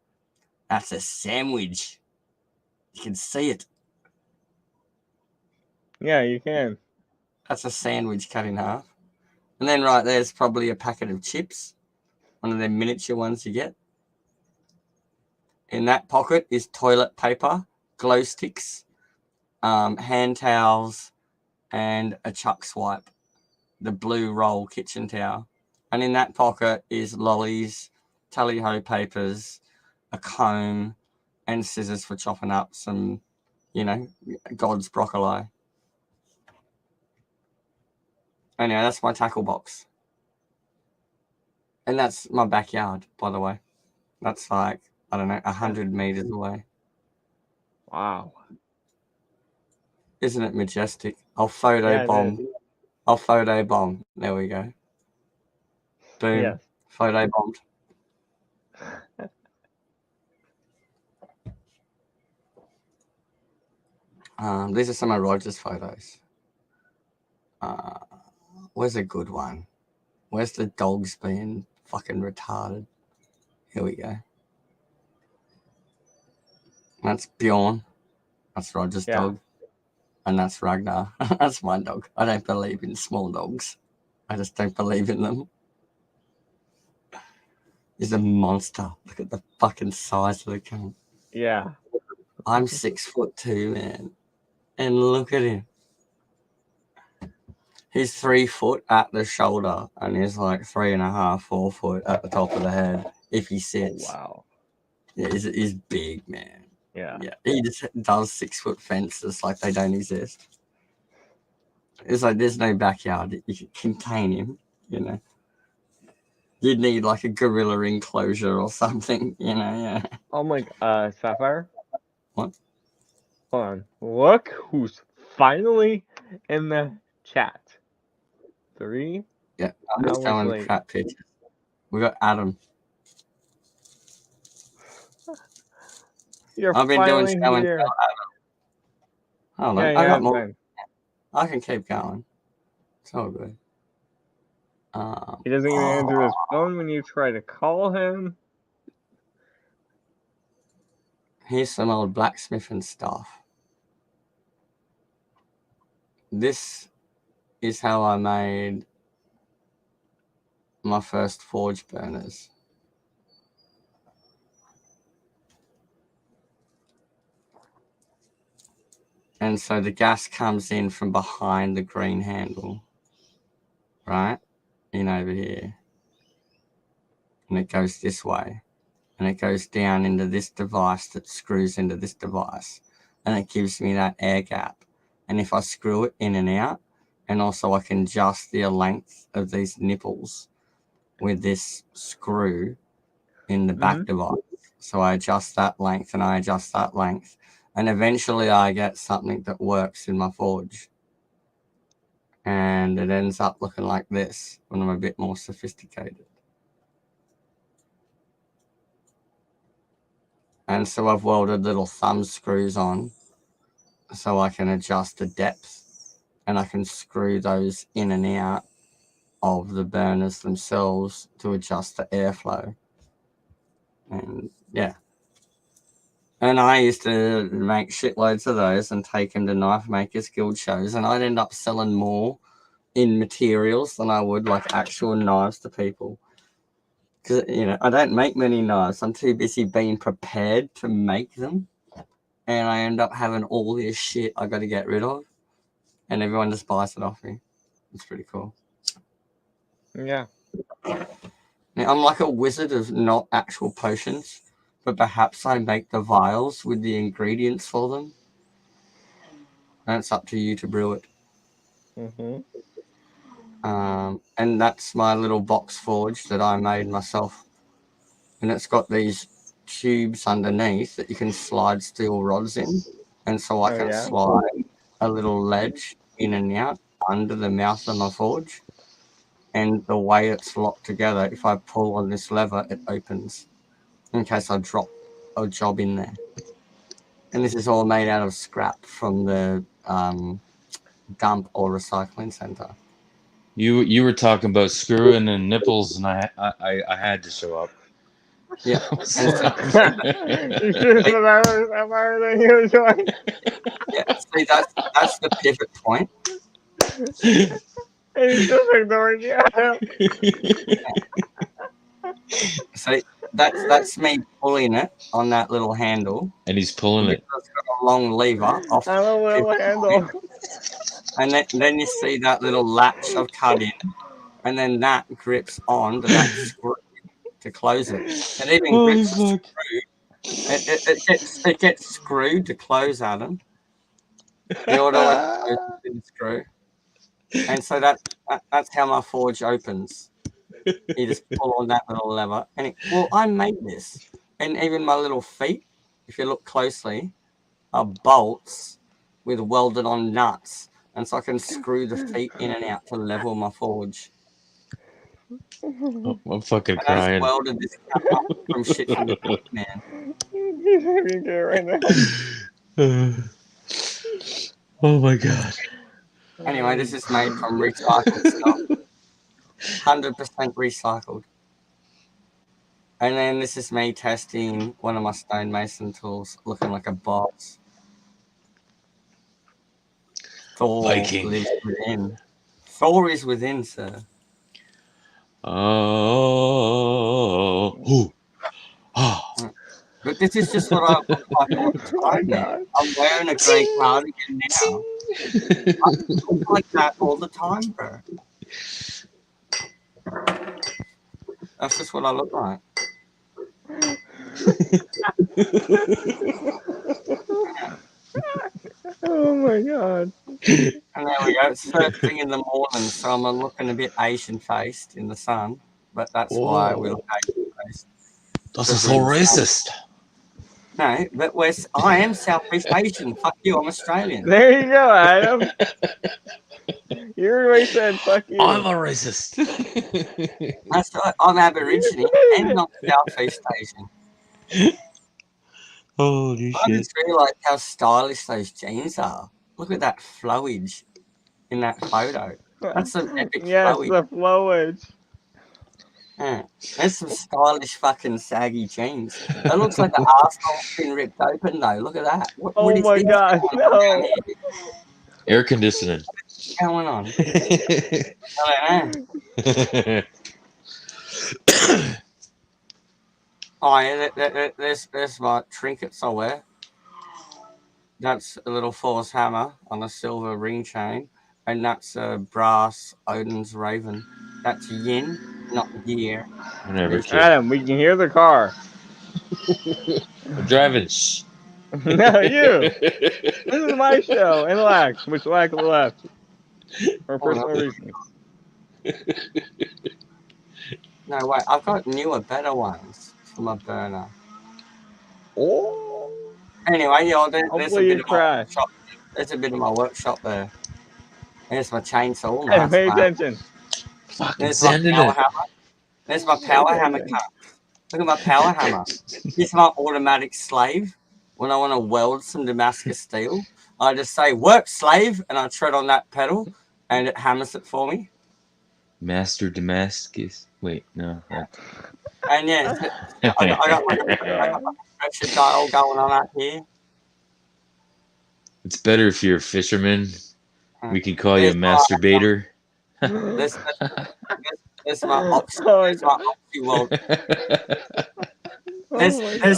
That's a sandwich. You can see it. Yeah, you can. That's a sandwich cut in half. And then right there's probably a packet of chips. One of them miniature ones you get. In that pocket is toilet paper, glow sticks, hand towels, and a chuck swipe. The blue roll kitchen towel. And in that pocket is lollies, tally-ho papers, a comb, and scissors for chopping up some, God's broccoli. Anyway, that's my tackle box. And that's my backyard, by the way. That's like, I don't know, 100 meters away. Wow. Isn't it majestic? I'll photo bomb. I'll photo bomb. There we go. Boom. Yes. Photo bombed. These are some of Roger's photos. Where's a good one? Where's the dogs being fucking retarded? Here we go. That's Bjorn. That's Roger's dog. And that's Ragnar. That's my dog. I don't believe in small dogs. I just don't believe in them. He's a monster. Look at the fucking size of the cunt. Yeah. I'm 6'2", man. And look at him. He's 3 foot at the shoulder, and he's like 3.5, 4 foot at the top of the head if he sits. Oh, wow. Yeah, he's big, man. Yeah. Yeah, he just does 6 foot fences like they don't exist. It's like there's no backyard that you can contain him, you know. You'd need like a gorilla enclosure or something, you know, yeah. Oh my, Sapphire? What? Hold on. Look who's finally in the chat. 3 Yeah, I'm just hours showing late. crap pictures. We got Adam. You're I've been doing finally show and here. tell Adam. Hold on, Yeah, I got it's more. fine. I can keep going. It's all good. He doesn't even answer his phone when you try to call him. Here's some old blacksmithing stuff. This is how I made my first forge burners. And so the gas comes in from behind the green handle, right? In over here. And it goes this way. And it goes down into this device that screws into this device. And it gives me that air gap. And if I screw it in and out, and also I can adjust the length of these nipples with this screw in the back device. So I adjust that length and I adjust that length. And eventually I get something that works in my forge. And it ends up looking like this when I'm a bit more sophisticated. And so I've welded little thumb screws on so I can adjust the depth, and I can screw those in and out of the burners themselves to adjust the airflow. And yeah. And I used to make shitloads of those and take them to knife makers guild shows, and I'd end up selling more in materials than I would like actual knives to people. Because, you know, I don't make many knives. I'm too busy being prepared to make them. And I end up having all this shit I got to get rid of. And everyone just buys it off me. It's pretty cool. Yeah. Now, I'm like a wizard of not actual potions, but perhaps I make the vials with the ingredients for them. And it's up to you to brew it. And that's my little box forge that I made myself. And it's got these tubes underneath that you can slide steel rods in. And so I can slide a little ledge in and out under the mouth of my forge. And the way it's locked together, if I pull on this lever, it opens in case I drop a job in there. And this is all made out of scrap from the dump or recycling center. You were talking about screwing and nipples, and I had to show up. Yeah. You should have than you were doing. Yeah, see, that's the pivot point. And he's just ignoring you. So that's me pulling it on that little handle. And he's pulling it. It's got a long lever off On a little handle. And then you see that little latch I've cut in, and then that grips on to that screw to close it. It even grips the screw. It gets screwed to close, Adam. The auto screw. And so that's how my forge opens. You just pull on that little lever. And I made this. And even my little feet, if you look closely, are bolts with welded on nuts. And so I can screw the feet in and out to level my forge. Oh, I'm fucking and crying. I just welded this up from shit from the pit, man. He's having it right now. Oh my god. Anyway, this is made from recycled stuff. 100% recycled. And then this is me testing one of my stonemason tools, looking like a boss. Thor Viking. lives within. Thor is within, sir. Oh. Ooh. Oh. But this is just what I look like all the time, man. I'm wearing a grey cardigan now. I look like that all the time, bro. That's just what I look like. Oh my god. And there we go. It's first thing in the morning, so I'm looking a bit Asian-faced in the sun. But that's why we look Asian-faced. That's so racist. No, but I am Southeast Asian. Fuck you, I'm Australian. There you go, Adam. You already said fuck you. I'm a racist. That's right. I'm Aborigine and not Southeast Asian. Holy I shit. just realised how stylish those jeans are. Look at that flowage in that photo. That's some epic Yes, flowage. the flowage. Yeah. There's some stylish fucking saggy jeans. It looks like the arsehole's been ripped open though. Look at that. What Oh is my this god, no. Air conditioning. What's going on? I don't know. Oh yeah, there's my trinkets I wear. That's a little Thor's hammer on a silver ring chain, and that's a brass Odin's raven. That's yin, not year. Whatever, kid. Adam, we can hear the car. I'm driving. Shh. No, you. This is my show, and Lak, which Lak left for personal reasons. No, wait, I've got newer, better ones for my burner. Oh. Anyway, yeah, there's a Hopefully bit you of my crash. workshop. There's a bit of my workshop there. There's my chainsaw. Hey, Nice, pay mate. attention. Fucking There's my sending power it. hammer. There's my power hammer cut. Look at my power hammer. This is my automatic slave. When I want to weld some Damascus steel, I just say, work, slave, and I tread on that pedal, and it hammers it for me. Master Damascus. Wait, no. And yeah, I got like a pressure dial going on out here. It's better if you're a fisherman. We can call you a There's my- masturbator. There's my oxy. Oh my There's my oxy weld. Oh There's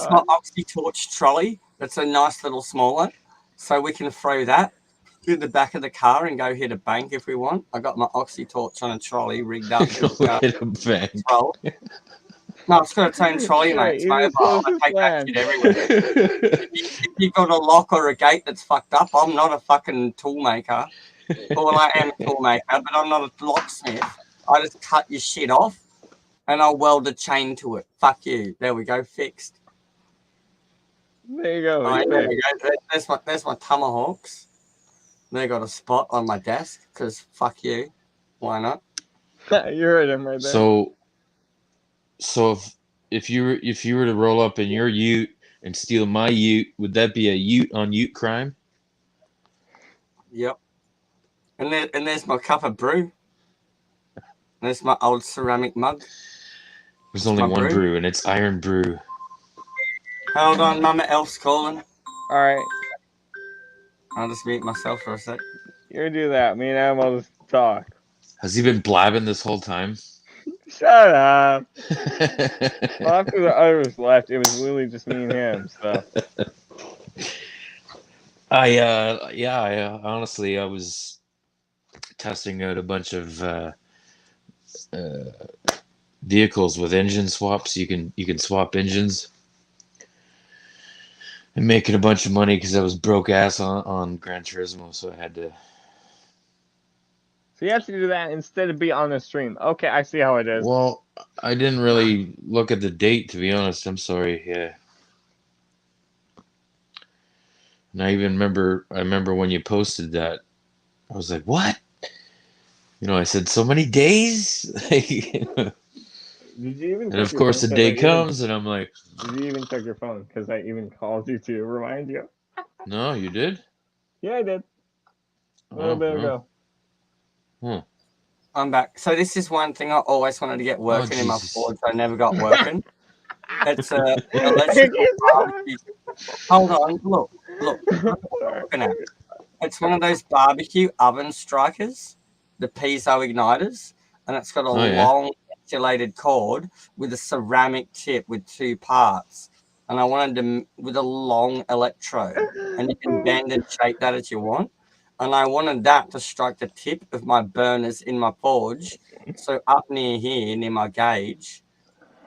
my oxy torch trolley. That's a nice little small one, so we can throw that in the back of the car and go hit a bank if we want. I got my oxy torch on a trolley rigged up. Go hit a bank. No, it's got its own trolley, mate. It's mobile. I take that shit everywhere. If you've got a lock or a gate that's fucked up, I'm not a fucking tool maker. Well, I am a tool maker, but I'm not a locksmith. I just cut your shit off and I'll weld a chain to it. Fuck you. There we go. Fixed. There you go. Right, there we go. There's my tomahawks. They got a spot on my desk because fuck you. Why not? You heard him right there. So if you were to roll up in your ute and steal my ute, would that be a ute on ute crime? Yep. And there's my cup of brew. There's my old ceramic mug. There's only one brew, and it's iron brew. Hold on, Mama Elf's calling. All right. I'll just mute myself for a sec. You do that. Me and Adam will just talk. Has he been blabbing this whole time? Shut up. Well, after the others left, it was literally just me and him. So. I honestly, I was testing out a bunch of vehicles with engine swaps. You can swap engines, and making a bunch of money because I was broke ass on Gran Turismo, so I had to. So you have to do that instead of be on the stream. Okay, I see how it is. Well, I didn't really look at the date, to be honest. I'm sorry. Yeah. And I remember when you posted that, I was like, what? You know, I said so many days. Did you even? And of course, the day comes, and I'm like, did you even check your phone? Because I even called you to remind you. no, you did? Yeah, I did. A little bit ago. I'm back. So this is one thing I always wanted to get working in my Jesus. Ford, so I never got working. It's a electrical barbecue. Hold on, look what I'm looking at. It's one of those barbecue oven strikers, the piezo igniters, and it's got a Oh, yeah. long insulated cord with a ceramic tip with 2 parts. And I wanted to with a long electrode, and you can bend and shape that as you want. And I wanted that to strike the tip of my burners in my forge. So up near here, near my gauge,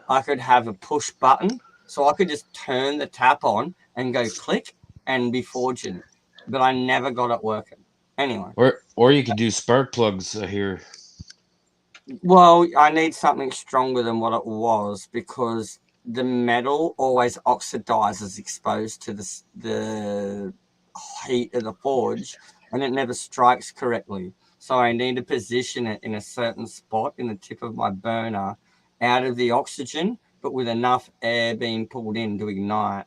I could have a push button, so I could just turn the tap on and go click and be forging. But I never got it working. Anyway. Or you could do spark plugs here. Well, I need something stronger than what it was because the metal always oxidizes exposed to the heat of the forge, and it never strikes correctly. So I need to position it in a certain spot in the tip of my burner out of the oxygen, but with enough air being pulled in to ignite.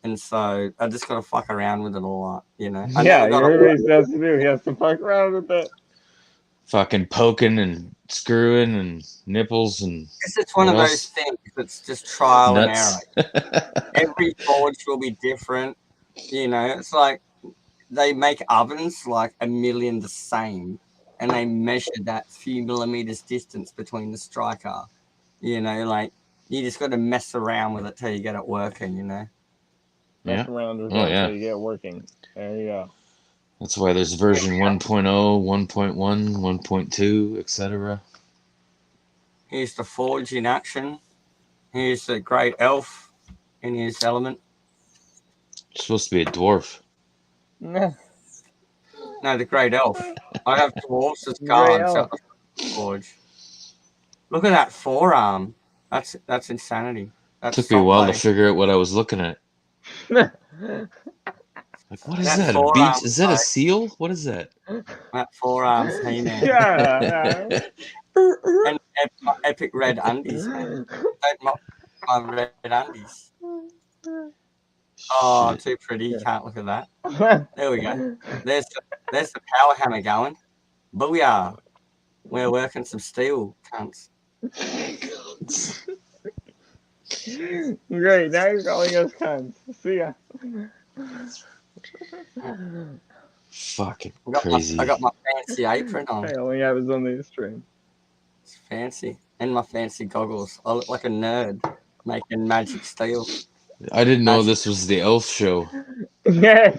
And so I just got to fuck around with it a lot, you know. I Yeah, never you got heard it. what he has to do. He has to fuck around with it. Fucking poking and screwing and nipples and It's just one what of those else? things that's just trial and error. Nuts. Every forge will be different. You know, it's like they make ovens like a million the same, and they measure that few millimeters distance between the striker. You know, like you just got to mess around with it till you get it working. You know. Mess Yeah. around with Oh, it yeah. until you get it working. There you go. That's why there's version 1.0, 1.1, 1.2, etc. Here's the forge in action. Here's the great elf in his element. It's supposed to be a dwarf. No, the great elf. I have dwarfs as Great guards elf. at the forge. Look at that forearm. That's insanity. That's Took me a while to someplace. figure out what I was looking at. Like, what is That that? A forearm, beach? Is that a seal? What is that? that forearm's He-Man. Yeah. And epic red undies, mate. Don't mock my red undies. Oh, Shit. too pretty. You can't look at that. Yeah. There we go. There's the power hammer going. Booyah. We're working some steel, cunts. Great. Now you're calling us cunts. See ya. Fucking I crazy. got my fancy apron on. I only have his on the stream. It's fancy. And my fancy goggles. I look like a nerd making magic steel. I didn't know Magic. this was the elf show. Yeah.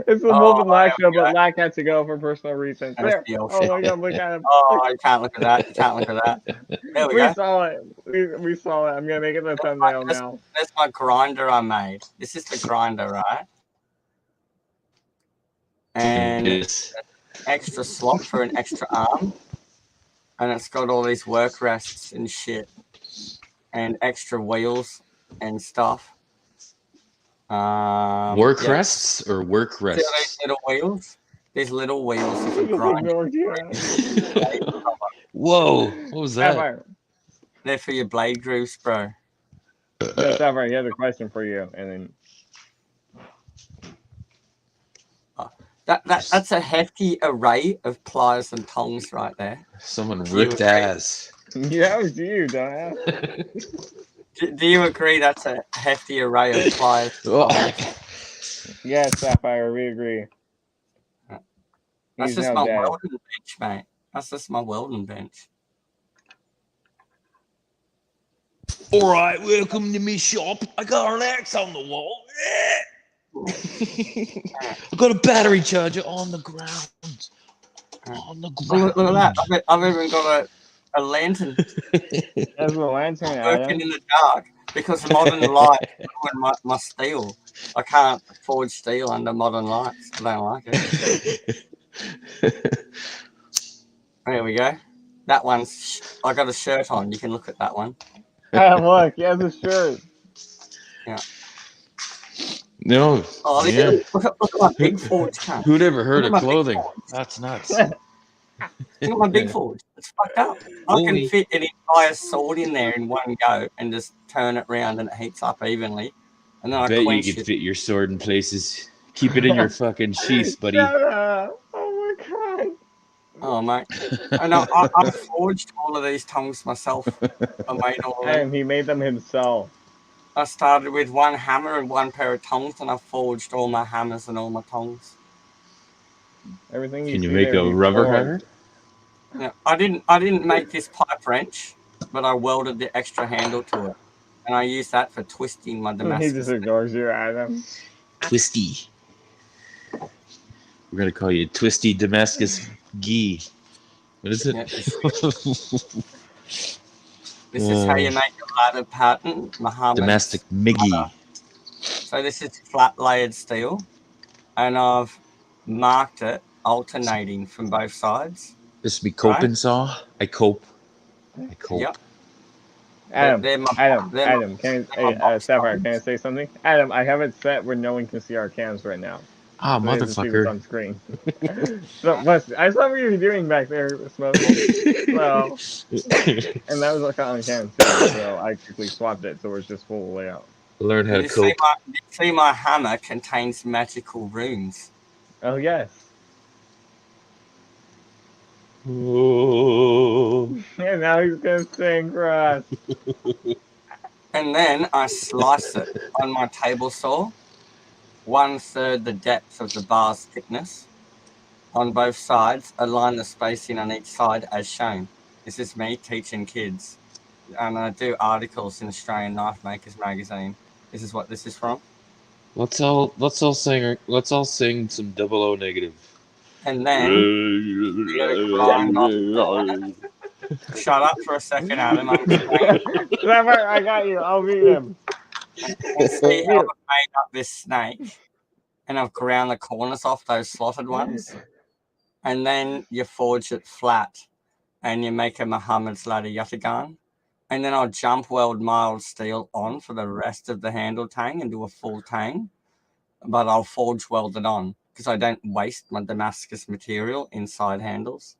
It's the Wolf and Lack there show, we but go. Lack had to go for personal reasons. That's There. the elf Oh shit. my god, look at him. Oh, you can't look at that. You can't look at that. There we We go. saw it. We saw it. I'm gonna make it the thumbnail now. That's my grinder I made. This is the grinder, right? And Yes. extra slot for an extra arm. And it's got all these work rests and shit. And extra wheels and stuff. Work yeah. rests or work See all these rests? little wheels? These little wheels you can Just grind. ignored you. Whoa, what was that? Sapphire. They're for your blade grooves, bro. Yeah, Sapphire, he has a question for you, and then That's a hefty array of pliers and tongs right there. Someone Do you ripped agree? ass. yeah, that was you, dumbass. Do you agree that's a hefty array of pliers? Oh, Yeah, Sapphire, we agree. That's He's just now my dead. welding bench, mate. That's just my welding bench. all right, welcome to me shop. I got an axe on the wall. I got a battery charger on the ground. On the ground. Look at that. I've even got a lantern As a lantern, working Adam. in the dark because modern light ruined my steel. I can't forge steel under modern lights. I don't like it. There we go. That one's. I got a shirt on. You can look at that one. Look, he has a shirt. Yeah. No. Oh, Yeah. look at my big forge cunt. Who'd ever heard Look of at my big clothing? forge. That's nuts. Look at my big forge. It's fucked up. I can Holy. fit an entire sword in there in one go and just turn it around and it heats up evenly. And then I Bet you quench could it. fit your sword in places. Keep it in your fucking sheath, buddy. Shut up. Oh, mate. I know. I forged all of these tongs myself. I made all of them. And he made them himself. I started with one hammer and one pair of tongs, and I forged all my hammers and all my tongs. Everything you Can you see make there, a he rubber forged. hammer? Now, I didn't make this pipe wrench, but I welded the extra handle to it, and I used that for twisting my He Damascus. just ignores you, Adam. Twisty. We're gonna call you Twisty Damascus Gee. What is it? Yeah, this is how you make a ladder pattern, Muhammad's Domestic Miggy. So this is flat layered steel, and I've marked it alternating from both sides. This would be coping Right? saw. I cope. Yep. Adam, They're my Sapphire, can I say something? Adam, I have it set where no one can see our cams right now. Ah, So we have to see what's motherfucker. on screen. So, I saw what you were doing back there, Smoke. So, and that was like on cam too. So I quickly swapped it, so it's just full layout. Learn how to You cope. see my hammer contains magical runes. Oh yes. Oh. And now he's gonna sing for us. And then I slice it on my table saw, 1/3 the depth of the bar's thickness. On both sides, align the spacing on each side as shown. This is me teaching kids. And I do articles in Australian Knife Makers magazine. This is what this is from. Let's all sing some 00 negative. And then you gotta grind off. Shut up for a second, Adam. I'm explaining. Sapphire, I got you. I'll beat him. And see how I've made up this snake, and I've ground the corners off those slotted ones. And then you forge it flat, and you make a Muhammad's ladder yataghan. And then I'll jump weld mild steel on for the rest of the handle tang and do a full tang. But I'll forge weld it on because I don't waste my Damascus material inside handles.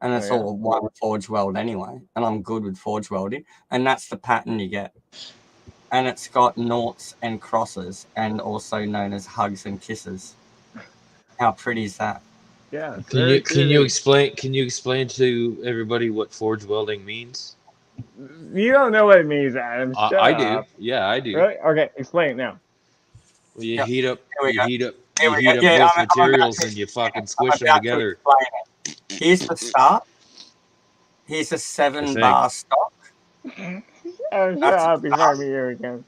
And it's all one forge weld anyway. And I'm good with forge welding. And that's the pattern you get. And it's got noughts and crosses, and also known as hugs and kisses. How pretty is that? Yeah. Can you explain to everybody what forge welding means? You don't know what it means, Adam. Shut I up. do. Yeah, I do. Really? Okay, explain it now. Well, you Yep. heat up Here we go. both materials and you fucking squish them together. Here's the start. Here's a 7-bar stock. I'm shut up before I meet you again.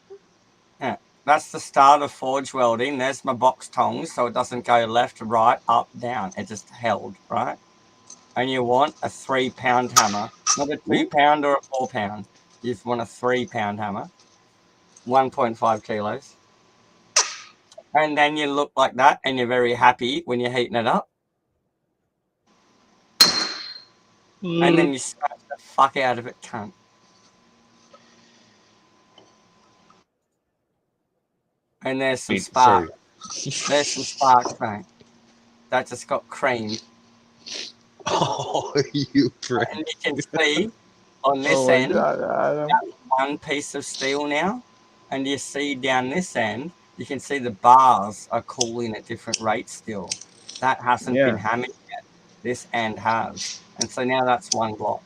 Yeah, that's the start of forge welding. There's my box tongs, so it doesn't go left, right, up, down. It just held, right? And you want a 3-pound hammer, not a 2-pound or a 4-pound. You just want a 3-pound hammer, 1.5 kilos. And then you look like that, and you're very happy when you're heating it up. And then you smash the fuck out of it, cunt. And there's some spark. There's some sparks, mate. That just got creamed. Oh, you prick. And you can see on this end, that's one piece of steel now. And you see down this end, you can see the bars are cooling at different rates still. That hasn't been hammered yet. This end has. And so now that's one block.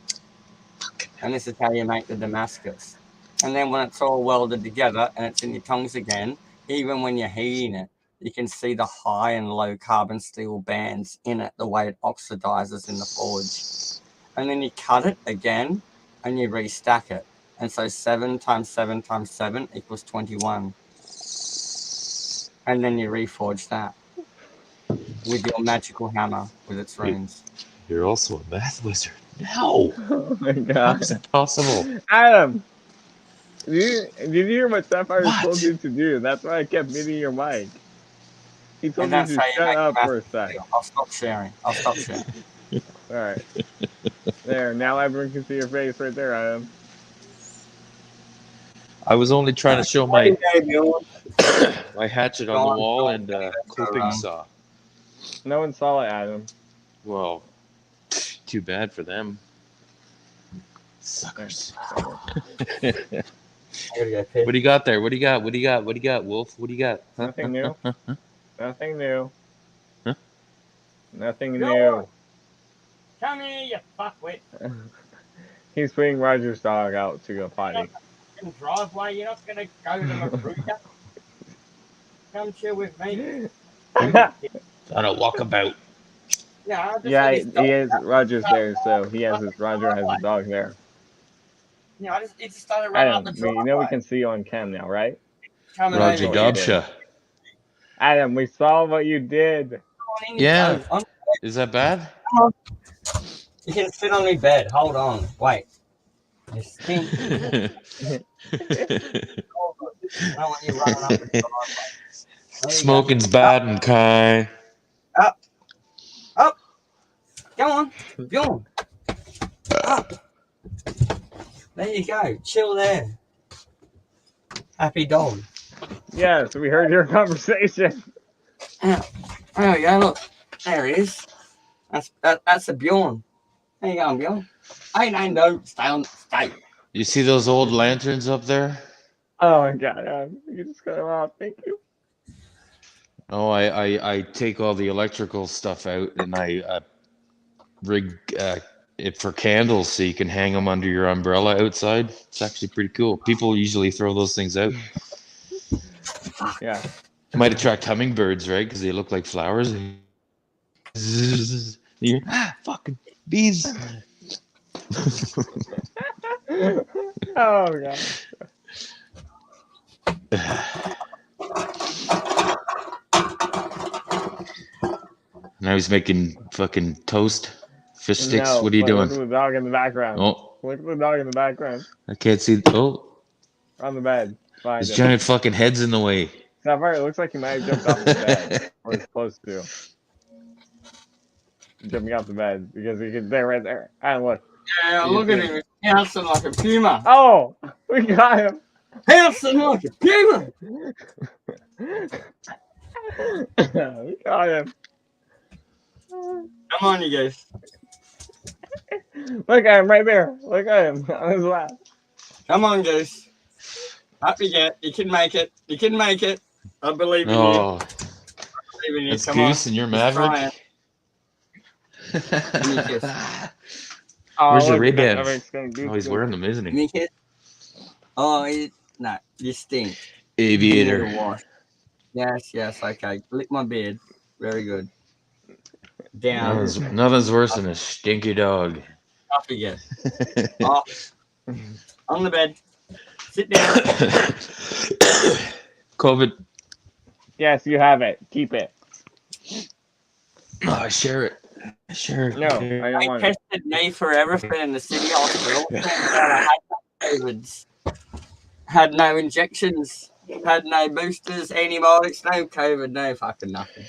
And this is how you make the Damascus. And then when it's all welded together and it's in your tongs again, even when you're heating it, you can see the high and low carbon steel bands in it, the way it oxidizes in the forge. And then you cut it again and you restack it. And so 7 times 7 times 7 equals 21. And then you reforge that with your magical hammer with its runes. You're also a math wizard. No! Oh my god. How is it possible? Adam! Did you hear what Sapphire told you to do? That's why I kept muting your mic. He told you to shut up for a sec. I'll stop sharing. Alright. There, now everyone can see your face right there, Adam. I was only trying to show my hatchet on the wall and coping saw. No one saw it, Adam. Well, too bad for them. Suckers. What do you got there? What do you got, Wolf? What do you got? Nothing new. Nothing new. Huh? Nothing new. Come here, you fuckwit. He's putting Roger's dog out to go potty. In the driveway, you're not gonna go to Maruga. Come chill with me. On a walkabout. Yeah, just Yeah, let he his dog is. Roger's there, so he has his. Roger has his dog there. Yeah, he just started running up the Adam, we driveway. can see you on cam now, right? Coming Roger over here. Gobsha. Adam, we saw what you did. Come on in, you Yeah. go. Is that bad? You can sit on my bed. Hold on. Wait. You stink. I don't want you running up the driveway. There you Smoking's go. bad and Kai. Up. Up. Come on. Go on. Up. There you go. Chill there. Happy dog. Yes, we heard your conversation. There we go. Look. There it is. That's a Bjorn. There you go, Bjorn. Hey, no. Stay. You see those old lanterns up there? Oh my god, you just got him off. Thank you. Oh, I take all the electrical stuff out and I rig it for candles so you can hang them under your umbrella outside. It's actually pretty cool. People usually throw those things out. Yeah. Might attract hummingbirds, right? Because they look like flowers. Fucking bees. Oh god. Now he's making fucking toast, fish sticks. No, What are you doing? Look at the dog in the background. Oh, Look at the dog in the background. I can't see. Oh, On the bed. Find his him. giant fucking head's in the way. Sapphire, it looks like he might have jumped off the bed. Or he's close to. Jumping off the bed. Because he can. There, right there. And look. Yeah, look at him. He's bouncing like a puma. Oh! We got him! Bouncing like a puma. We got him. Come on, you guys. Look at him right there. Look at him on his lap. Come on, Goose. Up you get. You can make it. You can make it. I believe in you. Oh, I believe in you. that's Come Goose on. and you're Just Maverick. Oh, Where's the look, Ray-Bans? Maveric's gonna do Oh, he's good. wearing them, isn't he? Make it. Oh, no. You stink. Aviator. You need a wash. Yes. Okay. Lick my beard. Very good. Down. Nothing's worse than a stinky dog. Up again. Off. On the bed. Sit down. COVID. Yes, you have it. Keep it. Oh, I share it. No, I don't They want it. tested me for everything in the city hospital. I had no COVIDs. Had no injections. Had no boosters, antibiotics, no COVID, no fucking nothing. And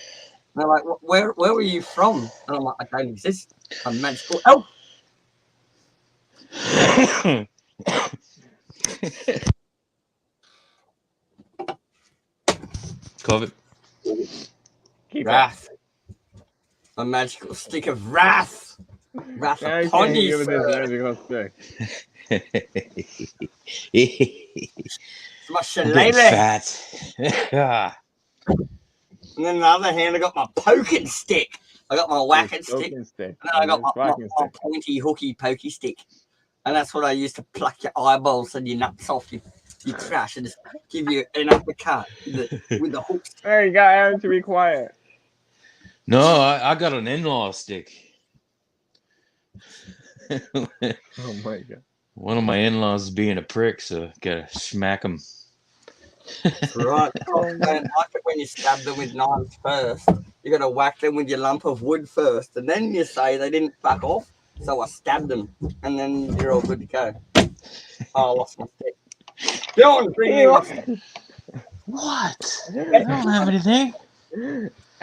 they're like, where were you from? And I'm like, I don't exist. I'm magical. Oh! COVID. Keep Wrath. A magical stick of wrath. Wrath it. Now you upon can't you, give it this sir. magical stick. It's my I'm shillelagh. fat. And then on the other hand, I got my poking stick. I got my whacking stick. Poking stick. And then I got my Whacking stick. pointy, hooky, pokey stick. And that's what I use to pluck your eyeballs and your nuts off you trash and just give you an uppercut with the hook stick. There, you got Aaron to be quiet. No, I got an in-law stick. Oh my god. One of my in-laws is being a prick, so gotta smack him. Right. I don't like it when you stab them with knives first. You gotta whack them with your lump of wood first. And then you say they didn't fuck off, so I stabbed them. And then you're all good to go. Oh, I lost my stick. Go on, bring me my stick. What? I don't have anything.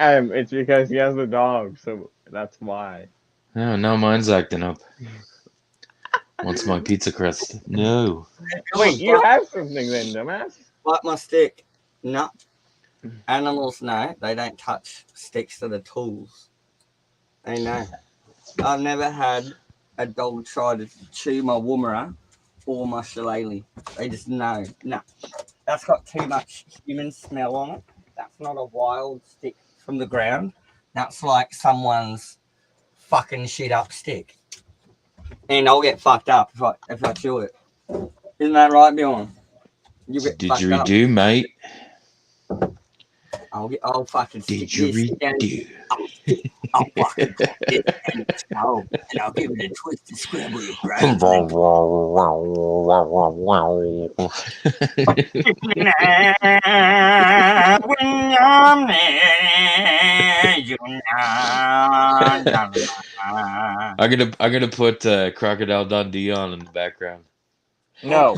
It's because he has a dog, so that's why. Oh, now mine's acting up. Wants my pizza crust. No. Wait, you have something then, dumbass. Like my stick. No. Animals know they don't touch sticks that are tools. They know. I've never had a dog try to chew my woomera or my shillelagh. They just know. No. That's got too much human smell on it. That's not a wild stick from the ground. That's like someone's fucking shit up stick. And I'll get fucked up if I chew it. Isn't that right, Bjorn? You get fucked up. Didgeridoo, mate. I'll fucking stick this down. Didgeridoo. I'll fucking put this in the stove, and I'll give it a twist and scramble your brain. I'm gonna put Crocodile Dundee on in the background. No.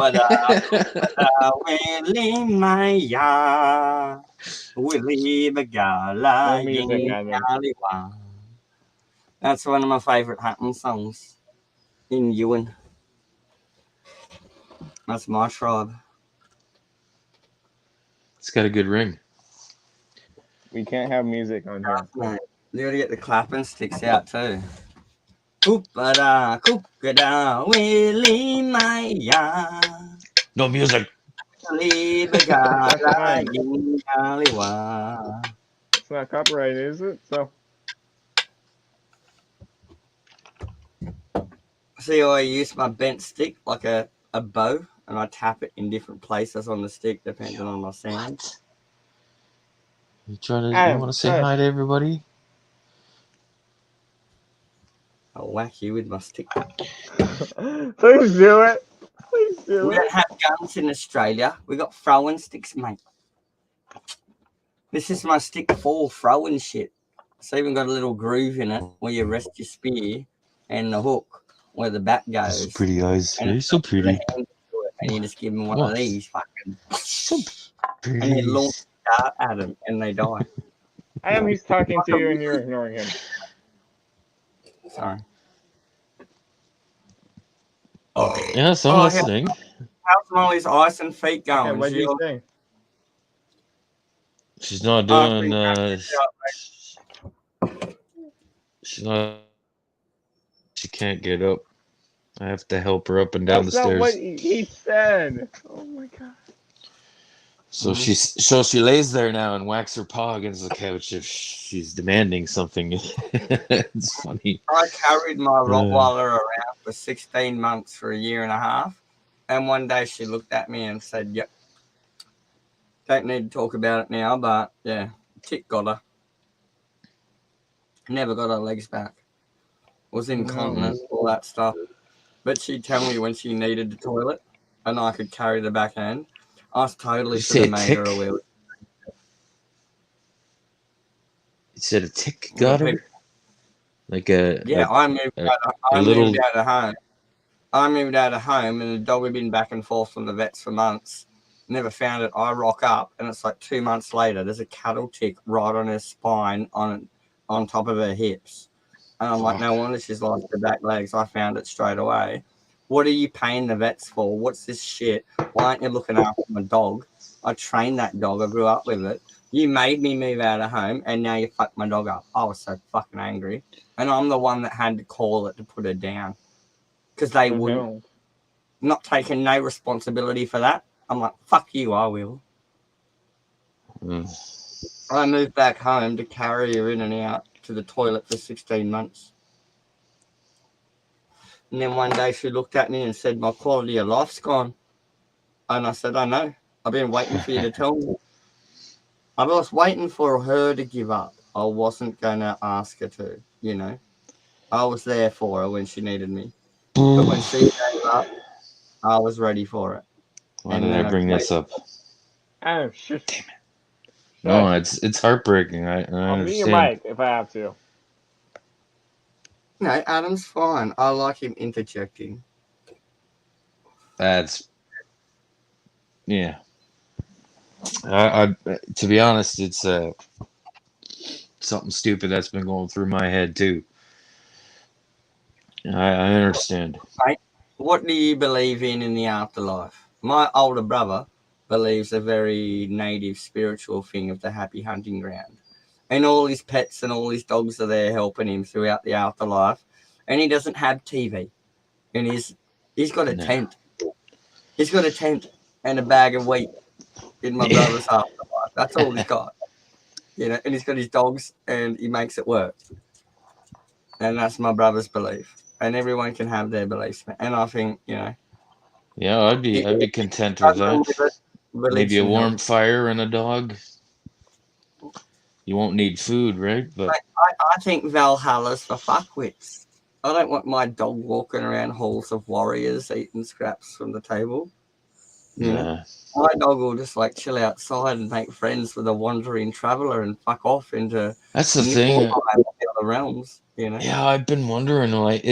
Willie Maya, Willie Bagala, No music, Adam. That's one of my favorite hunting songs in Ewan. That's my tribe. It's got a good ring. We can't have music on here. Mate, you gotta get the clapping sticks out too. Koopada, kookada, Willie Maya. No music. Willie Bagala, Yingaliwa. It's not copyrighted, is it? So See, I use my bent stick like a bow, and I tap it in different places on the stick depending on my sound. You you Adam, want to say hush. hi to everybody? I'll whack you with my stick. Please do it. Please do We it. don't have guns in Australia. We got throwing sticks, mate. This is my stick for throwing shit. It's even got a little groove in it where you rest your spear and the hook where the bat goes. So pretty eyes. And You're it's so got pretty. and you just give them one What? of these fucking So and pretty. you launch a dart at them and they die. Adam, he's talking to you and you're ignoring him. Sorry. Yes, I'm Oh, listening. How's Molly's ice and feet Yeah, going? what do you think? She's not Oh, doing. please She's not. She can't get up. I have to help her up and down That's the not stairs. what he said. Oh my god. So she lays there now and whacks her paw against the couch if she's demanding something. It's funny. I carried my Rottweiler around for 16 months for a year and a half. And one day she looked at me and said, yep, don't need to talk about it now, but yeah, tick got her. Never got her legs back. Was incontinent, all that stuff. But she'd tell me when she needed the toilet and I could carry the back end. I totally You should have say made tick? her a wheel. You said a tick got her? Like a Yeah, I moved out of home. I moved out of home and the dog had been back and forth from the vets for months. Never found it. I rock up and it's like 2 months later. There's a cattle tick right on her spine on top of her hips. And I'm like, no wonder she's lost her back legs. I found it straight away. What are you paying the vets for? What's this shit? Why aren't you looking after my dog? I trained that dog. I grew up with it. You made me move out of home and now you fucked my dog up. I was so fucking angry. And I'm the one that had to call it to put her down. Because they wouldn't. Not taking no responsibility for that. I'm like, fuck you, I will. I moved back home to carry her in and out to the toilet for 16 months. And then one day she looked at me and said, my quality of life's gone. And I said, I know. I've been waiting for you to tell me. I was waiting for her to give up. I wasn't going to ask her to, you know. I was there for her when she needed me. But when she gave up, I was ready for it. Why did I bring this up? Oh, shit. Damn it. No, it's heartbreaking. I I'll mute your understand. mic if I have to. No, Adam's fine. I like him interjecting. That's yeah. I to be honest, it's something stupid that's been going through my head too. I understand. Mate, what do you believe in the afterlife? My older brother believes a very native spiritual thing of the happy hunting ground. And all his pets and all his dogs are there helping him throughout the afterlife. And he doesn't have TV. And he's got a tent. He's got a tent and a bag of wheat in my brother's afterlife. That's all he's got. You know, and he's got his dogs and he makes it work. And that's my brother's belief. And everyone can have their beliefs. And I think, Yeah, I'd be content with that. Maybe a warm fire and a dog. You won't need food, right? But I think Valhalla's for fuckwits. I don't want my dog walking around halls of warriors eating scraps from the table. You know? My dog will just like chill outside and make friends with a wandering traveler and fuck off into that's the thing. other realms. You know? Yeah, I've been wondering, like,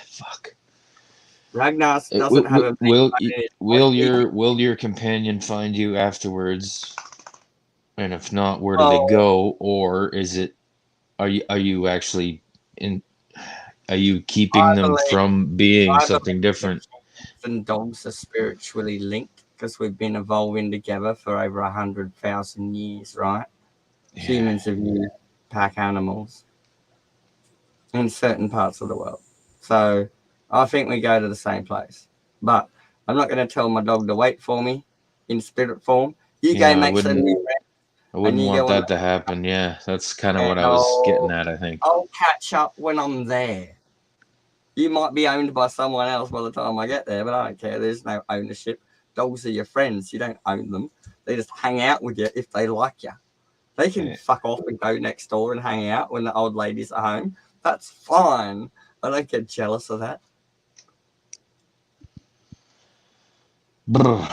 fuck. Ragnar doesn't have a will your companion find you afterwards? And if not, where do they go? Or is it? Are you actually in? Are you keeping them from being something different? And dogs are spiritually linked because we've been evolving together for over 100,000 years, right? Yeah. Humans have used pack animals in certain parts of the world. So I think we go to the same place. But I'm not going to tell my dog to wait for me in spirit form. You go make some new friends. I wouldn't want that to happen. Yeah, that's kind of what I was getting at, I think. I'll catch up when I'm there. You might be owned by someone else by the time I get there, but I don't care. There's no ownership. Dogs are your friends. You don't own them. They just hang out with you if they like you. They can fuck off and go next door and hang out when the old ladies are home. That's fine. I don't get jealous of that. My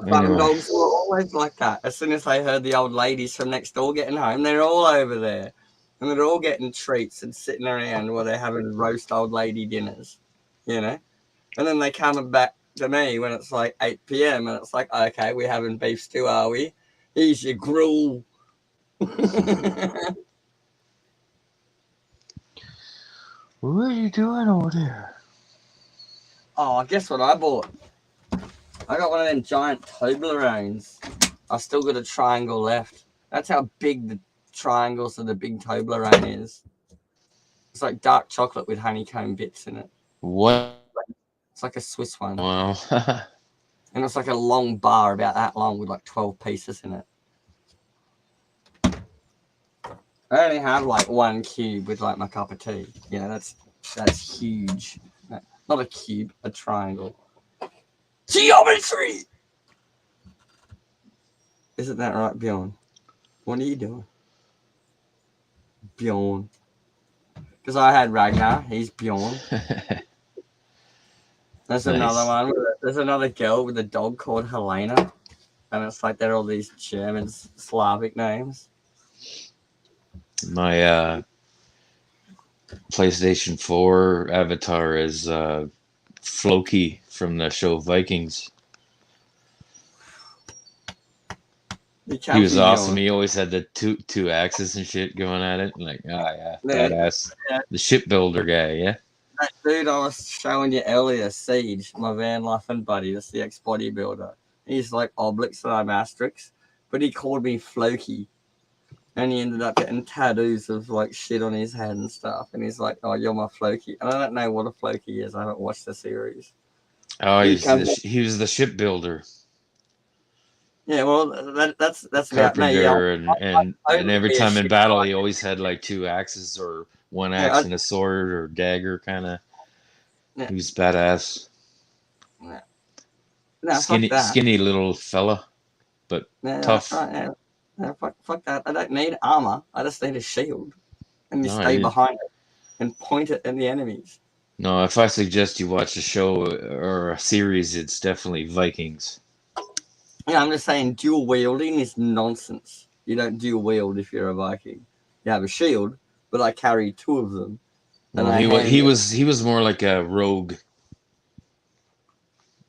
farm dogs were always like that. As soon as they heard the old ladies from next door getting home, they're all over there. And they're all getting treats and sitting around while they're having roast old lady dinners, you know? And then they come back to me when it's like 8 p.m. and it's like, okay, we're having beef stew, are we? Here's your gruel. What are you doing over there? Oh, guess what I bought? I got one of them giant Toblerones. I still got a triangle left. That's how big the triangles of the big Toblerone is. It's like dark chocolate with honeycomb bits in it. What? It's like a Swiss one. Wow. And it's like a long bar about that long with like 12 pieces in it. I only have like one cube with like my cup of tea. You know, that's huge. Not a cube, a triangle. Geometry! Isn't that right, Bjorn? What are you doing? Bjorn. Because I had Ragnar, he's Bjorn. There's another one. There's another girl with a dog called Helena. And it's like they're all these German Slavic names. My PlayStation 4 avatar is Floki from the show Vikings. He was awesome. He always had the two axes and shit going at it. Like, badass. Yeah. The shipbuilder guy, yeah? That dude I was showing you earlier, Siege, my van laughing buddy, that's the ex-bodybuilder. He's like Obelix and I'm Asterix, but he called me Floki. And he ended up getting tattoos of like shit on his head and stuff. And he's like, oh, you're my Floki. And I don't know what a Floki is. I haven't watched the series. Oh, he was the shipbuilder. Yeah, well, that's about me. And every time in battle, he always had like two axes or one axe and a sword or dagger kind of. Yeah. He was badass. Yeah. Skinny little fella, but tough. Right, yeah, fuck that. I don't need armor. I just need a shield. And you stay behind it and point it at the enemies. No, if I suggest you watch a show or a series, it's definitely Vikings. Yeah, I'm just saying dual wielding is nonsense. You don't dual wield if you're a Viking. You have a shield, but I carry two of them. Well, he was more like a rogue.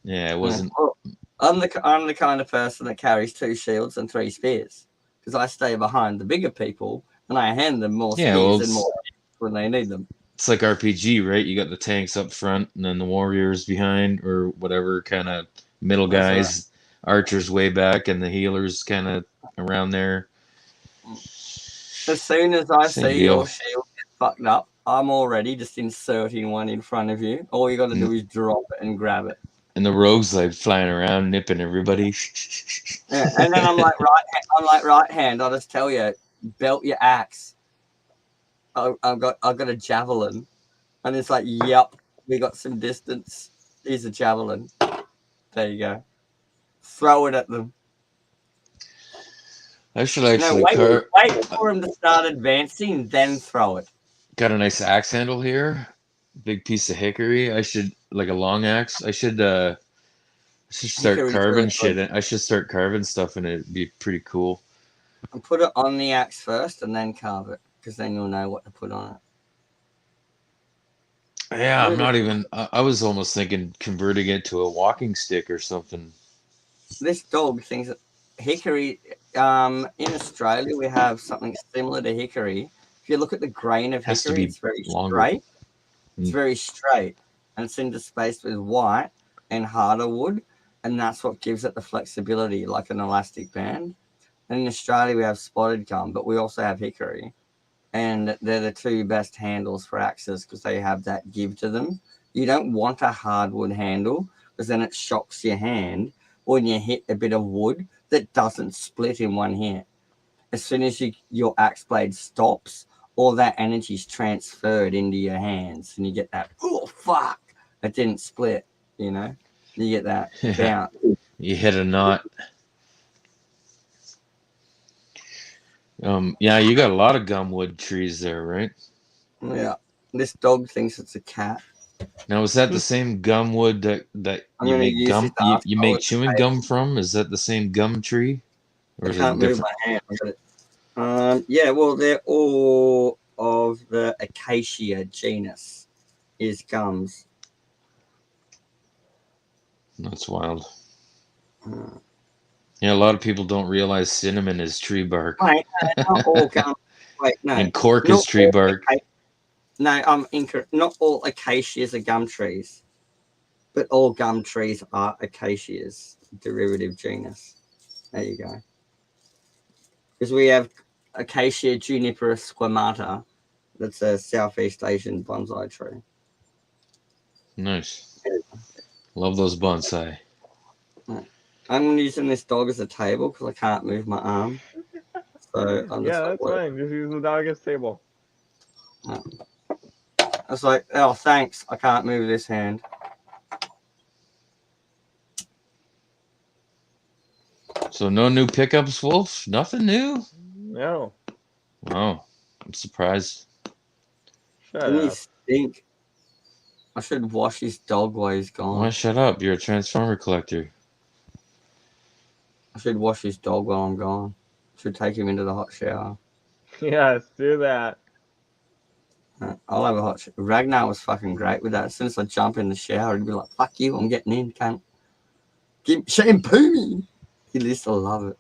Yeah, it wasn't. Well, I'm the kind of person that carries 2 shields and 3 spears because I stay behind the bigger people and I hand them more spears and more when they need them. It's like RPG, right? You got the tanks up front and then the warriors behind or whatever kind of middle guys. Right. Archers way back and the healers kind of around there. As soon as I see your shield get fucked up, I'm already just inserting one in front of you. All you got to do is drop it and grab it. And the rogues like flying around, nipping everybody. Yeah, and then I'm like right hand. I'll just tell you, belt your axe. I've got a javelin, and it's like, yep, we got some distance. Here's a javelin. There you go. Throw it at them. I should No, actually wait for him to start advancing, then throw it. got a nice axe handle here. Big piece of hickory. I should like a long axe. I should start Hickory's carving really shit. good. I should start carving stuff, and it'd be pretty cool. And put it on the axe first, and then carve it, because then you'll know what to put on it. Yeah, I'm not even. I was almost thinking converting it to a walking stick or something. This dog thinks that hickory. In Australia, we have something similar to hickory. If you look at the grain of Has to hickory, be it's very longer. straight. It's very straight, and it's interspaced with white and harder wood, and that's what gives it the flexibility, like an elastic band. And in Australia, we have spotted gum, but we also have hickory, and they're the two best handles for axes because they have that give to them. You don't want a hardwood handle because then it shocks your hand when you hit a bit of wood that doesn't split in one hit. As soon as your axe blade stops, all that energy is transferred into your hands, and you get that, oh, fuck, it didn't split, you know? You get that bounce. You hit a knot. Yeah, you got a lot of gumwood trees there, right? Yeah. This dog thinks it's a cat. Now, is that the same gumwood that I'm you gonna make use gum? this You after make it's chewing paid. gum from? Is that the same gum tree, or I is it can't move different? my hand. I got it. Yeah, well, they're all of the acacia genus is gums. That's wild. Yeah, a lot of people don't realize cinnamon is tree bark. Wait, no, not all gum. Wait, no. And cork not is tree all bark. No, I'm incorrect. Not all acacias are gum trees, but all gum trees are acacias, derivative genus. There you go. Because we have Acacia juniperus squamata. That's a Southeast Asian bonsai tree. Nice. Love those bonsai. I'm using this dog as a table because I can't move my arm. So I'm just that's fine. Just use the dog as table. I was like, oh, thanks. I can't move this hand. So no new pickups, Wolf? Nothing new? No. Wow. I'm surprised. Shut You up. stink. I should wash his dog while he's gone. Why shut up? You're a Transformer collector. I should wash his dog while I'm gone. Should take him into the hot shower. Yes, do that. I'll have a hot shower. Ragnar was fucking great with that. As soon as I jump in the shower, he'd be like, fuck you, I'm getting in, cunt. Shampoo me. He used to love it.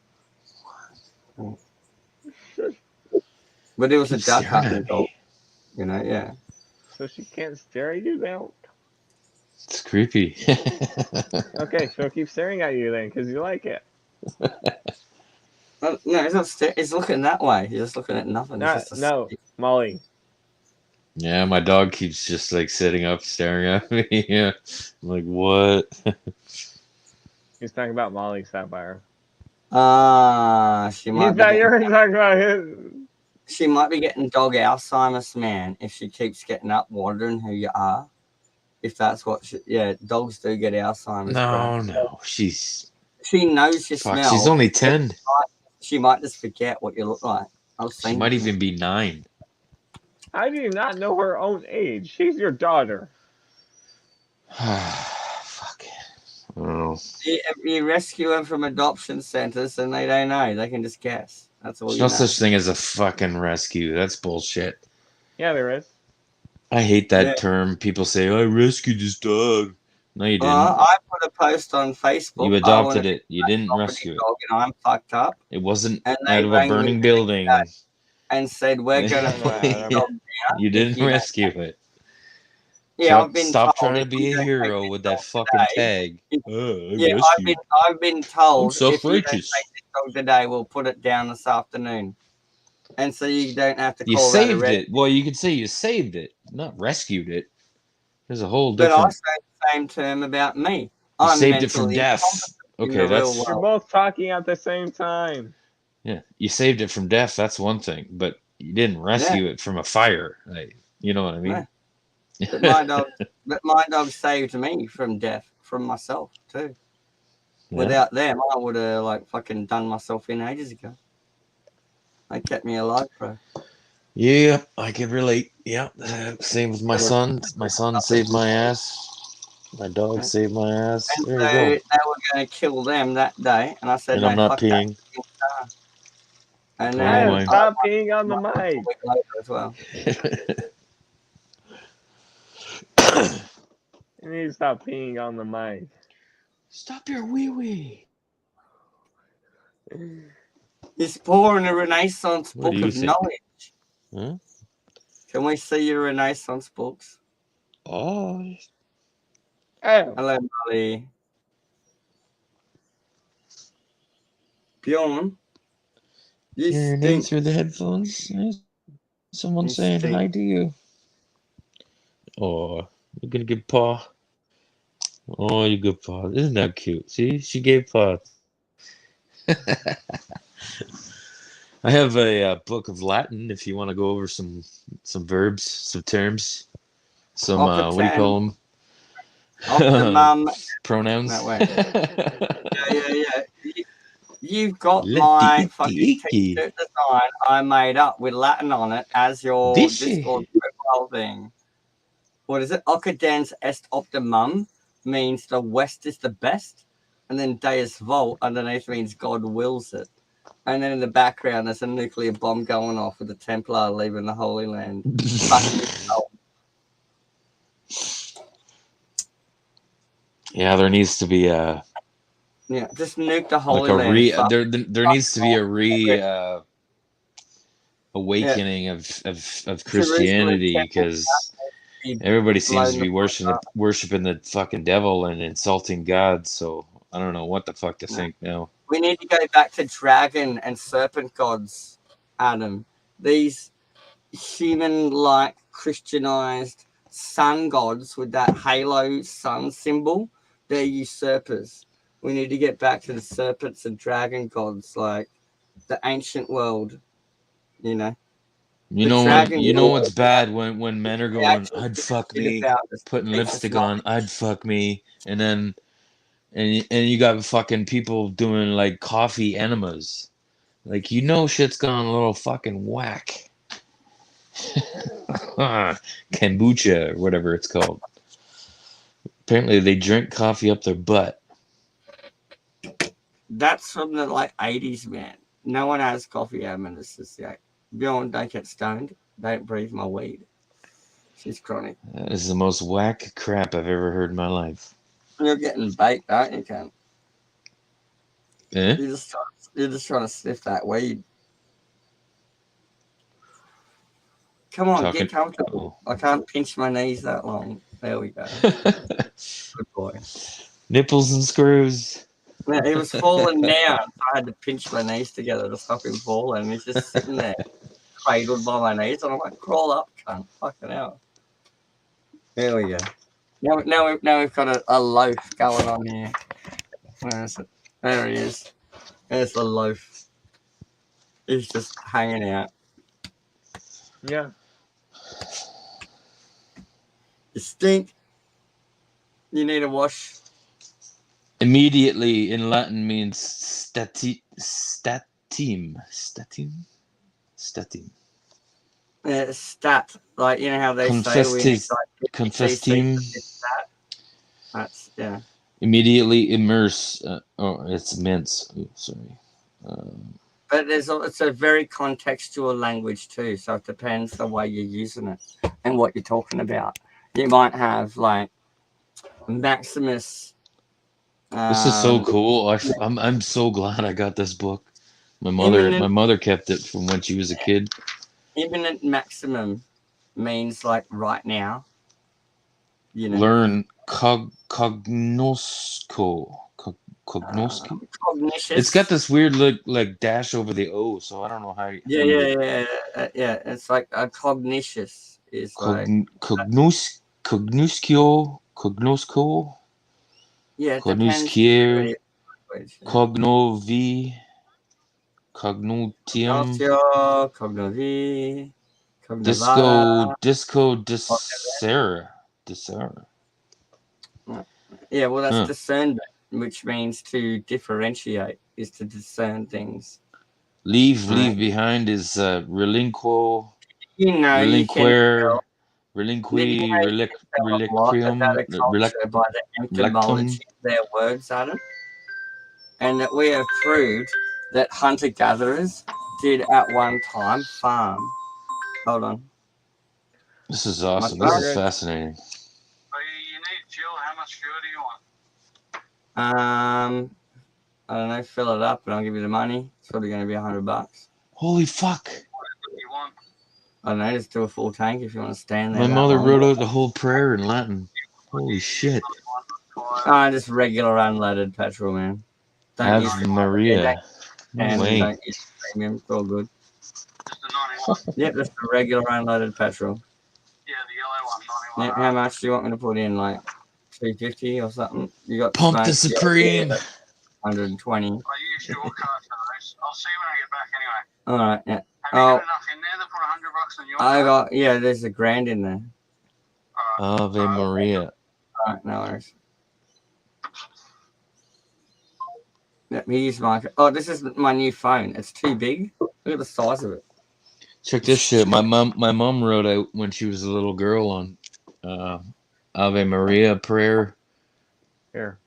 But it was a duck hunting dog. You know, yeah. So she can't stare at you now? It's creepy. Okay, she'll keep staring at you then, because you like it. No, he's not he's looking that way. He's just looking at nothing. No, Molly. Yeah, my dog keeps just like sitting up staring at me. Yeah. I'm like, what? He's talking about Molly Sapphire. She might He thought you were talking about his. She might be getting dog Alzheimer's, man, if she keeps getting up wondering who you are. If that's what dogs do get Alzheimer's. No. She knows your smell. She's only 10. She might just forget what you look like. She might even be 9. How do you not know her own age? She's your daughter. Fuck. Oh. You rescue them from adoption centers and they don't know. They can just guess. That's all. There's no such thing as a fucking rescue. That's bullshit. Yeah, there is. I hate that term. People say, I rescued this dog. No, you didn't. I put a post on Facebook. You adopted it. You didn't rescue it. And I'm fucked up. It wasn't out of a burning building. And said, we're going to put this dog down. You didn't rescue it. Yeah, I've been Stop trying to be a hero with that fucking tag. I've been told I'm if you don't take self-righteous. this dog today, we'll put it down this afternoon. And so you don't have to call You that saved it. Well, you could say you saved it, not rescued it. There's a whole different. But I say the same term about me. You saved it from death. Okay, that's. You're both talking at the same time. Yeah, you saved it from death. That's one thing, but You didn't rescue it from a fire. Like, you know what I mean? Yeah. But my dog saved me from death, from myself too. Yeah. Without them, I would have like fucking done myself in ages ago. They kept me alive, bro. Yeah, I can relate. Yeah, same with my son. My son saved my ass. My dog saved my ass. And There so you go. they were going to kill them that day, and I said, And "No, I'm not fuck that." peeing. And Totally then fine. Stop peeing on the mic. a week later as well. You need to stop peeing on the mic. Stop your wee wee. He's pouring a Renaissance What do book you of think? knowledge. Huh? Can we see your Renaissance books? Oh, Oh, Hello, Molly. Bjorn, you hear your name stink. through the headphones. Someone You saying stink. hi to you. Oh, you're gonna give paw. Oh, you good paw. Isn't that cute? See, she gave paw. I have a book of Latin if you want to go over some verbs, some terms, some what do you Optimum, call them? optimum. Pronouns. That way. Yeah. You've got Lefty, my icky, fucking icky. t-shirt design I made up with Latin on it as your Dishy. Discord profile thing. What is it? Occadens est optimum means the West is the best, and then Deus Volt underneath means God wills it. And then in the background, there's a nuclear bomb going off with the Templar leaving the Holy Land. Yeah, there needs to be a just nuke the like Holy a Land. there needs to be a awakening of Christianity because everybody seems to be worshiping the fucking devil and insulting God. So I don't know what the fuck to think now. We need to go back to dragon and serpent gods, Adam. These human-like Christianized sun gods with that halo sun symbol, they're usurpers. We need to get back to the serpents and dragon gods like the ancient world, you know. You The know what? dragon You know god, what's bad when men are they going, actually "I'd give a fuck shit me," about us, putting teach us lipstick on, knowledge. "I'd fuck me," and then and you got fucking people doing like coffee enemas. Like shit's gone a little fucking whack. Kombucha or whatever it's called. Apparently they drink coffee up their butt. That's from the like 80s, man. No one has coffee enemas yet. Bjorn, don't get stoned. Don't breathe my weed. She's chronic. That is the most whack crap I've ever heard in my life. You're getting baked, aren't you, Ken? Eh? You're just trying to sniff that weed. Come on, get comfortable. I can't pinch my knees that long. There we go. Good boy. Nipples and screws. Yeah, he was falling down. I had to pinch my knees together to stop him falling. And he's just sitting there, cradled by my knees. And I'm like, crawl up, cunt. Fucking hell. There we go. Now we've got a loaf going on here. Where is it? There he is. There's the loaf. He's just hanging out. yeah. You stink. You need a wash. Immediately in Latin means statim. Yeah, stat. Like, you know how they say we need like confestim. That's, yeah. Immediately immerse. It's mince. Oh, sorry. But it's a very contextual language too, so it depends the way you're using it and what you're talking about. You might have like Maximus. This is so cool. I'm so glad I got this book. My mother kept it from when she was a kid. Imminent maximum means like right now. You know. Learn cognosco. It's got this weird like dash over the O, so I don't know how. Yeah. It's like a cognitious is cognosco. Yeah, it cognosciere. depends. Cognovi. Cognitium. Cognitio, cognivi, cognivada. Disco discera. Yeah, well, that's Huh. discernment, which means to differentiate, is to discern things. Leave Right. behind is relinquo, You know, you can relinquere, tell, relinqui, a lot reliquium, about a culture by the etymology of their words, Adam. And that we have proved that hunter-gatherers did at one time farm. Hold on. This is awesome. My This phone. is fascinating. You need fuel. How much fuel do you want? I don't know, fill it up and I'll give you the money. It's probably going to be $100. Holy fuck. What you want? I don't know, just do a full tank if you want to stand there. My that mother long. wrote out the whole prayer in Latin. Holy shit. Just regular unleaded petrol, man. Ave use Maria. No and way. don't use premium. It's all good. Just the 91. Yep, just a regular unleaded petrol. Yeah, the yellow one, 91. Yep, how much do you want me to put in? Like 250 or something? You got Pump the smoke, Supreme. 120. I used your card for those. I'll see when I get back anyway. All right, yeah. Have you got enough in there to put $100 on your I card? got, there's $1,000 in there. Ave Maria. All right, no worries. Let me use my. Oh, this is my new phone. It's too big. Look at the size of it. Check this shit. My mom wrote out when she was a little girl on Ave Maria prayer. Here.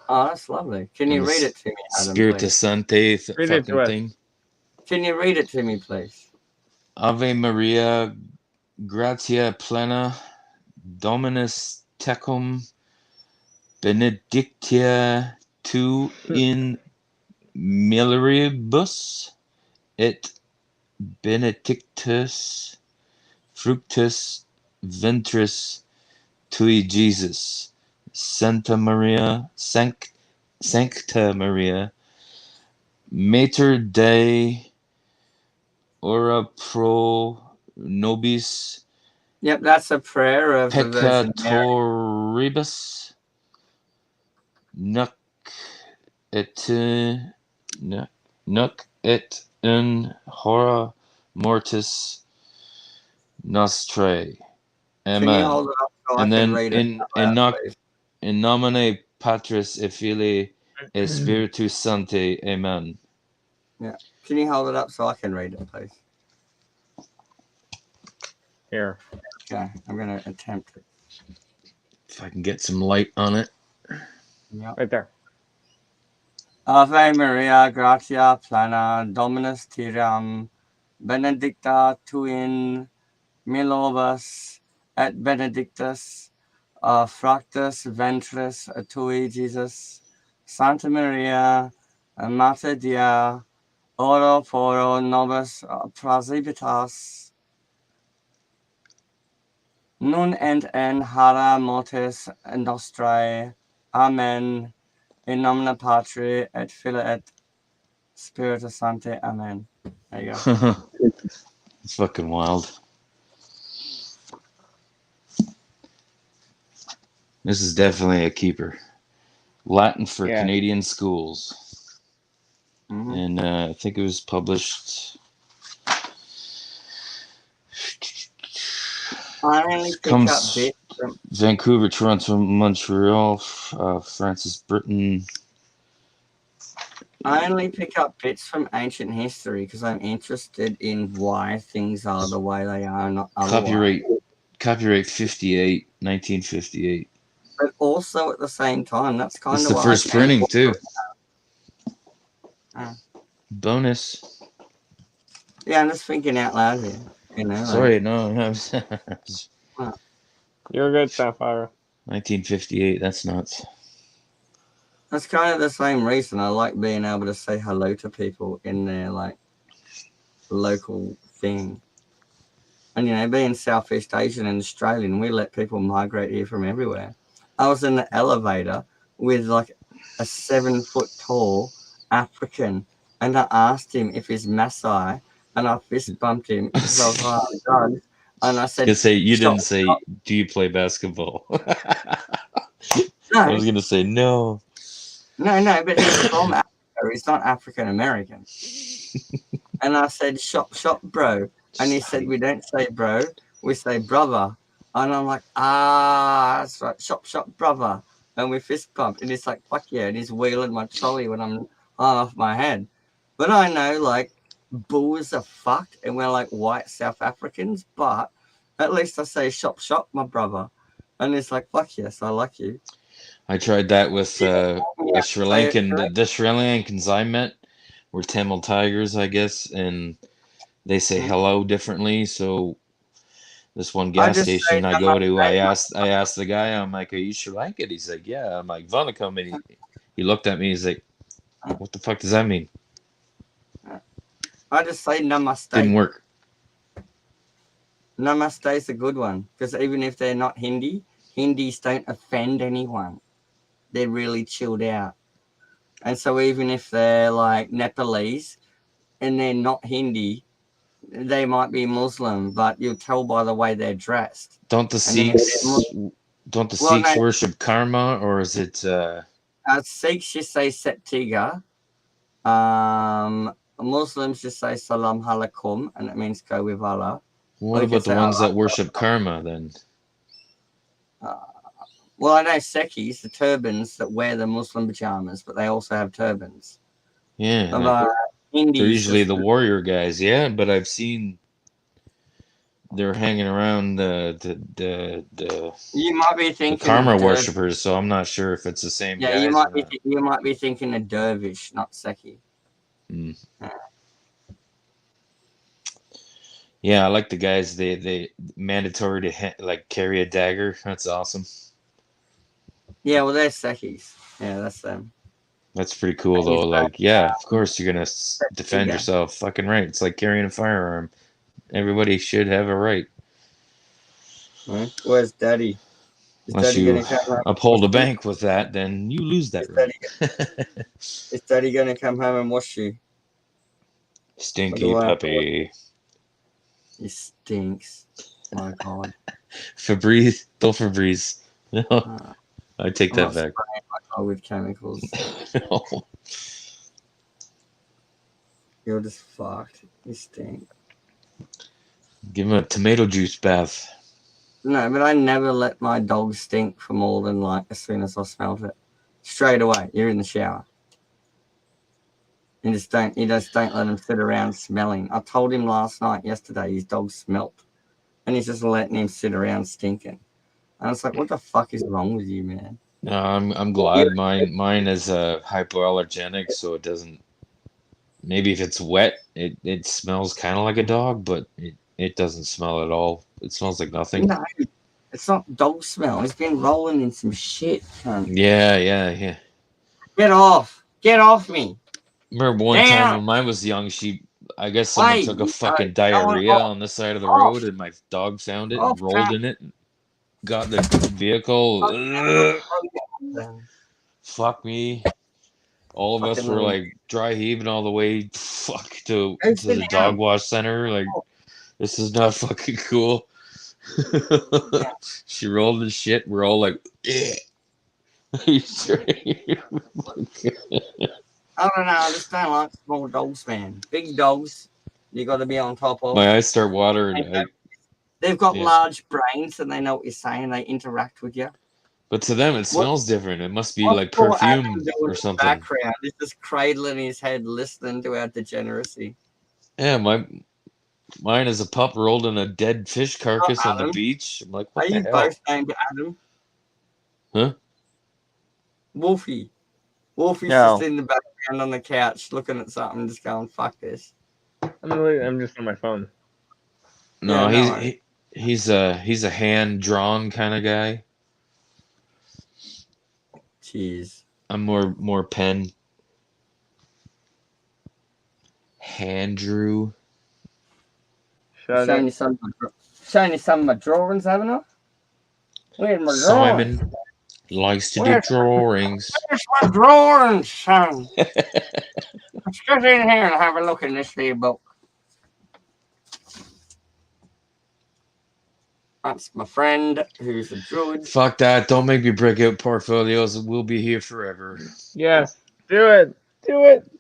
Oh, that's lovely. Can you read it to me, Adam, Spiritus please? Sancte Read it to fucking us. thing. Can you read it to me, please? Ave Maria, gratia plena, Dominus tecum, benedictia tu in mulieribus, et benedictus fructus ventris tui, Jesus. Sancta Maria, Mater Dei, ora pro nobis Yep, that's a prayer of the Virgin Mary. peccatoribus, nunc et in hora mortis nostrae. Can you Amen. hold it up so I And can then read it out loud, please? in nomine Patris et Filii et Spiritus Sancti. Amen. Yeah. Can you hold it up so I can read it, please? Here. Okay, I'm going to attempt it. If I can get some light on it. Yep. Right there. Ave Maria, gratia plena, Dominus tecum, benedicta tu in mulieribus, et benedictus fructus ventris tui, Jesus. Santa Maria, Mater Dei, ora pro nobis peccatoribus, nun et in hora mortis nostrae. Amen. In nomine Patri et Filii et Spiritus Sancti. Amen. There you go. It's fucking wild. This is definitely a keeper. Latin for Yeah. Canadian schools. Mhm. And I think it was published. I only pick up bits from Vancouver, Toronto, Montreal, Francis, Britain. I only pick up bits from ancient history because I'm interested in why things are the way they are, not otherwise. Copyright 58, 1958. But also at the same time, that's kind It's of the what first I came printing for. too. Ah. Bonus. Yeah, I'm just thinking out loud here. You know, Sorry, no. You're good, Sapphire. 1958. That's nuts. that's kind of the same reason I like being able to say hello to people in their like local thing. And you know, being Southeast Asian and Australian, we let people migrate here from everywhere. I was in the elevator with like a 7 foot tall African, and I asked him if he's Maasai, and I fist bumped him because I was high on drugs. And I said, You "Stop, didn't say, stop." do you play basketball? No. I was gonna say no. No, but he's from Africa. He's not African American. And I said, shop, bro. And he said, we don't say bro, we say brother. And I'm like, that's right, shop, brother. And we fist bump. And he's like, fuck yeah. And he's wheeling my trolley when I'm off my head. But I know, like, bulls are fucked and we're like white South Africans. But at least I say shop, my brother. And it's like, fuck yes, I like you. I tried that with a Sri Lankan. The Sri Lankans I met were Tamil Tigers, I guess, and they say hello differently. So this one gas station I go to, I asked the guy, I'm like, "Are you Sri Lankan?" He's like, "Yeah." I'm like, "Vanakkam," and he looked at me. He's like, "What the fuck does that mean?" I just say namaste. Didn't work. Namaste is a good one because even if they're not Hindis don't offend anyone. They're really chilled out. And so even if they're like Nepalese and they're not Hindi, they might be Muslim, but you'll tell by the way they're dressed. Don't the Sikhs worship karma, or is it Sikhs just say Septiga. Muslims just say Salam Alaikum, and it means go with Allah. What about the ones that worship karma then? Well, I know Sekis, the turbans that wear the Muslim pajamas, but they also have turbans. Yeah. They're usually the warrior guys, yeah, but I've seen they're hanging around the you might be thinking the karma worshippers, so I'm not sure if it's the same guys. You might be thinking of dervish, not Seki. Yeah, I like the guys. They mandatory to like carry a dagger. That's awesome. Yeah, well, they're Sekis. Yeah, that's them. That's pretty cool, though. Like, yeah, of course you're gonna defend yourself. Fucking right. It's like carrying a firearm. Everybody should have a right. Where's Daddy? Unless you uphold a bank with that, then you lose that right. Is Daddy gonna come home and wash you? Stinky puppy. He stinks. My God. Febreze. Don't Febreze. No. I take that back. With chemicals. No. You're just fucked. You stink. Give him a tomato juice bath. No, but I never let my dog stink for more than like as soon as I smelled it. Straight away. You're in the shower. You just don't let him sit around smelling. I told him yesterday his dog smelt. And he's just letting him sit around stinking. And I was like, what the fuck is wrong with you, man? No, I'm glad mine is hypoallergenic, so it doesn't. Maybe if it's wet, it smells kind of like a dog, but it doesn't smell at all. It smells like nothing. No, it's not dog smell. It's been rolling in some shit. Yeah. Get off me. Remember one time when mine was young, I guess someone took a fucking diarrhea on the side of the road, and my dog found it and rolled in it. Got the vehicle. Fuck me. All of us were like dry heaving all the way to the dog wash center. Like, this is not fucking cool. She rolled the shit. We're all like, I don't know. I just don't like small dogs, man. Big dogs, you got to be on top of. My eyes start watering. They've got large brains and they know what you're saying. They interact with you. But to them, it smells different. It must be like perfume or something. Background. He's just cradling his head, listening to our degeneracy. Yeah, mine is a pup rolled in a dead fish carcass on the beach. I'm like, what the hell? Are you both named Adam? Huh? Wolfie's just in the background on the couch looking at something, just going, fuck this. I'm just on my phone. No, he's a hand drawn kind of guy. Jeez. I'm more pen. Hand drew. Showing you some of my drawings, haven't I? Where's my Simon drawings? likes to do drawings. Where's my drawings, son? Let's get in here and have a look in this here book. That's my friend who's a druid. Fuck that. Don't make me break out portfolios. We'll be here forever. Yes, do it. Do it.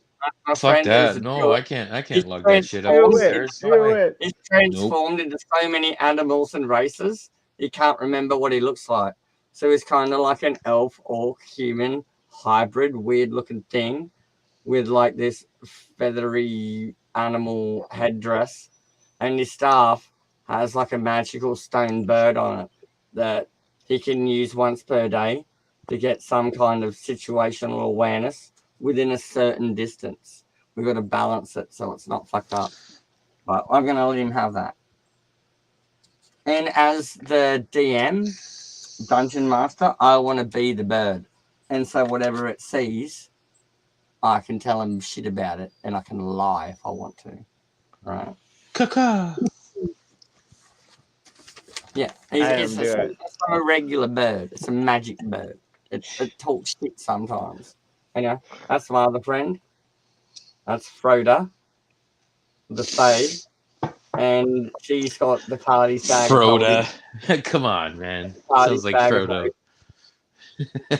My Fuck friend who's that. a No, do I it. can't lug that shit up Do the it. stairs. Do it. He's Nope. transformed into so many animals and races, he can't remember what he looks like. So he's kind of like an elf, orc, human hybrid, weird looking thing with like this feathery animal headdress. And his staff has like a magical stone bird on it that he can use once per day to get some kind of situational awareness within a certain distance. We've got to balance it so it's not fucked up. But I'm going to let him have that. And as the DM, Dungeon Master, I want to be the bird. And so whatever it sees, I can tell him shit about it and I can lie if I want to. Right? Caca. Yeah. Adam, do it. It's not a regular bird. It's a magic bird. It talks shit sometimes. Anyway, that's my other friend. That's Froda, the Fae. And she's got the party's bag of holding. Froda. Come on, man. Party's Sounds like bag of Frodo.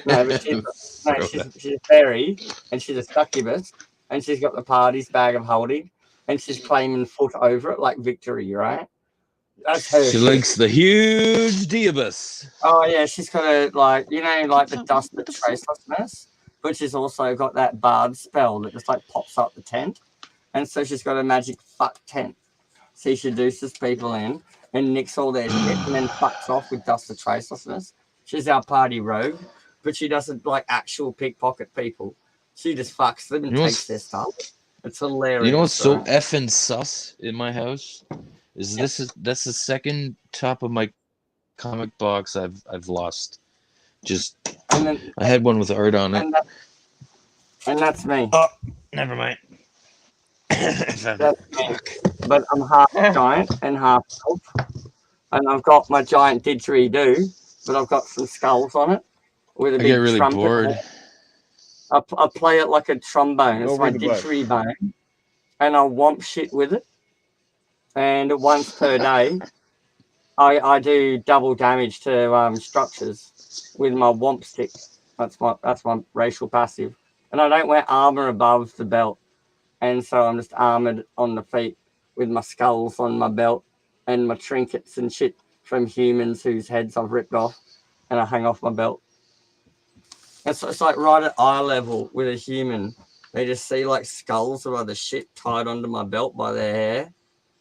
No, but she's a fairy and she's a succubus and she's got the party's bag of holding and she's claiming foot over it like victory, right? That's her She shit. likes the huge Diabus. Oh yeah, she's got a like the dust of tracelessness, but she's also got that bard spell that just like pops up the tent. And so she's got a magic fuck tent. She seduces people in and nicks all their shit and then fucks off with dust of tracelessness. She's our party rogue, but she doesn't like actual pickpocket people. She just fucks them and takes their stuff. It's hilarious. You know what's so right? effing sus in my house? That's the second top of my comic box I've lost. Just And then, I had one with art on it. And that's me. Oh, never mind. That's me. But I'm half giant and half elf. And I've got my giant didgeridoo, but I've got some skulls on it with a I big get really trumpet. bored. I play it like a trombone. It's Over my the bush. didgeridoo. And I womp shit with it. And once per day, I do double damage to structures with my womp stick. That's my racial passive. And I don't wear armor above the belt. And so I'm just armored on the feet with my skulls on my belt and my trinkets and shit from humans whose heads I've ripped off and I hang off my belt. It's like right at eye level with a human. They just see like skulls of other shit tied onto my belt by their hair.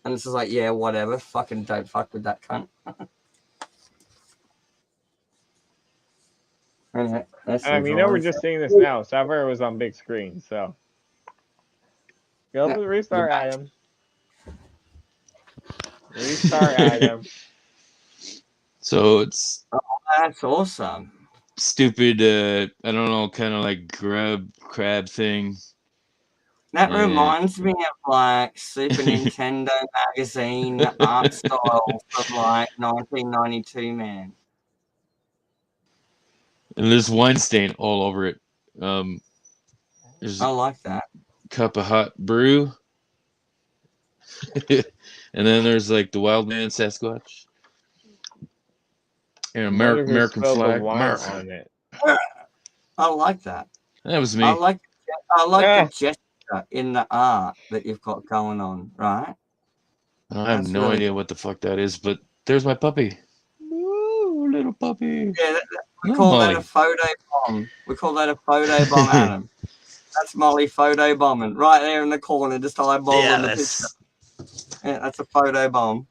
And it's just like, yeah, whatever. Fucking don't fuck with that cunt. Anyway, we're just seeing this now. Software was on big screen, so. Go to the restart, Adam. Restart, Adam. So it's that's awesome. Stupid, I don't know, kind of like crab thing. That reminds me of like Super Nintendo magazine art style from like 1992, man. And there's wine stain all over it. There's I like that. Cup of hot brew. And then there's like the wild man Sasquatch. And American flag. On it. I like that. That was me. I like the gesture in the art that you've got going on, right? I have no idea what the fuck that is, but there's my puppy. Ooh, little puppy. Yeah, we call that a photo bomb. We call that a photo bomb, Adam. That's Molly photo bombing right there in the corner, just eyeballing the picture. Yeah, that's a photo bomb.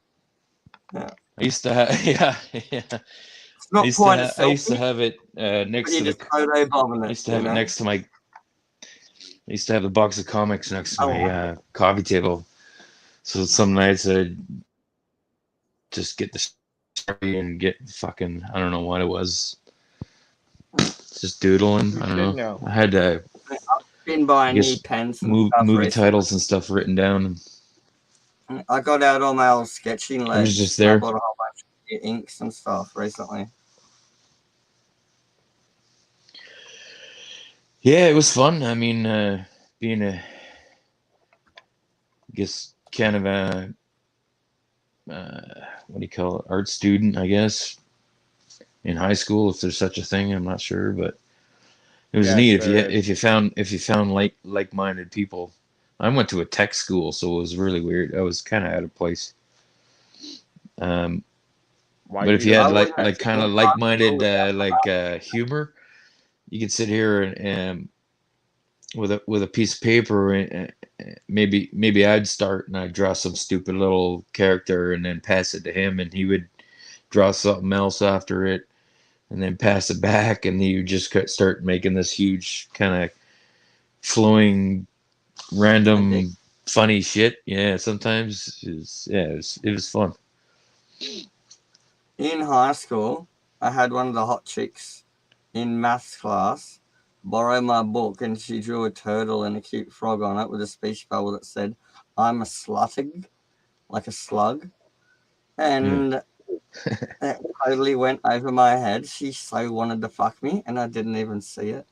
Yeah. I used to have, yeah. It's not quite a selfie. I used to have it next to the photo bombing it. I used to have it next to my. I used to have a box of comics next to my coffee table. So some nights I'd just get the Sharpie and get fucking, I don't know what it was. Just doodling. I don't know. I had to been buying new pens and movie titles and stuff written down. I got out all my old sketching legs. It was just there. I bought a whole bunch of inks and stuff recently. Yeah, it was fun. I mean, being a, I guess, kind of a, what do you call it, art student, I guess, in high school, if there's such a thing. I'm not sure, but It was Yes, neat there is. if you found like-minded people. I went to a tech school, so it was really weird. I was kind of out of place. Um, Why'd but if you you go had to wouldn't tech like kind think of school? like-minded I humor, you could sit here and with a piece of paper and maybe I'd start and I'd draw some stupid little character and then pass it to him and he would draw something else after it and then pass it back and you just start making this huge kind of flowing think random funny shit. Yeah, sometimes it was fun. in high school, I had one of the hot chicks in maths class borrow my book, and she drew a turtle and a cute frog on it with a speech bubble that said, "I'm a sluttig," like a slug. Yeah. And that totally went over my head. She so wanted to fuck me, and I didn't even see it.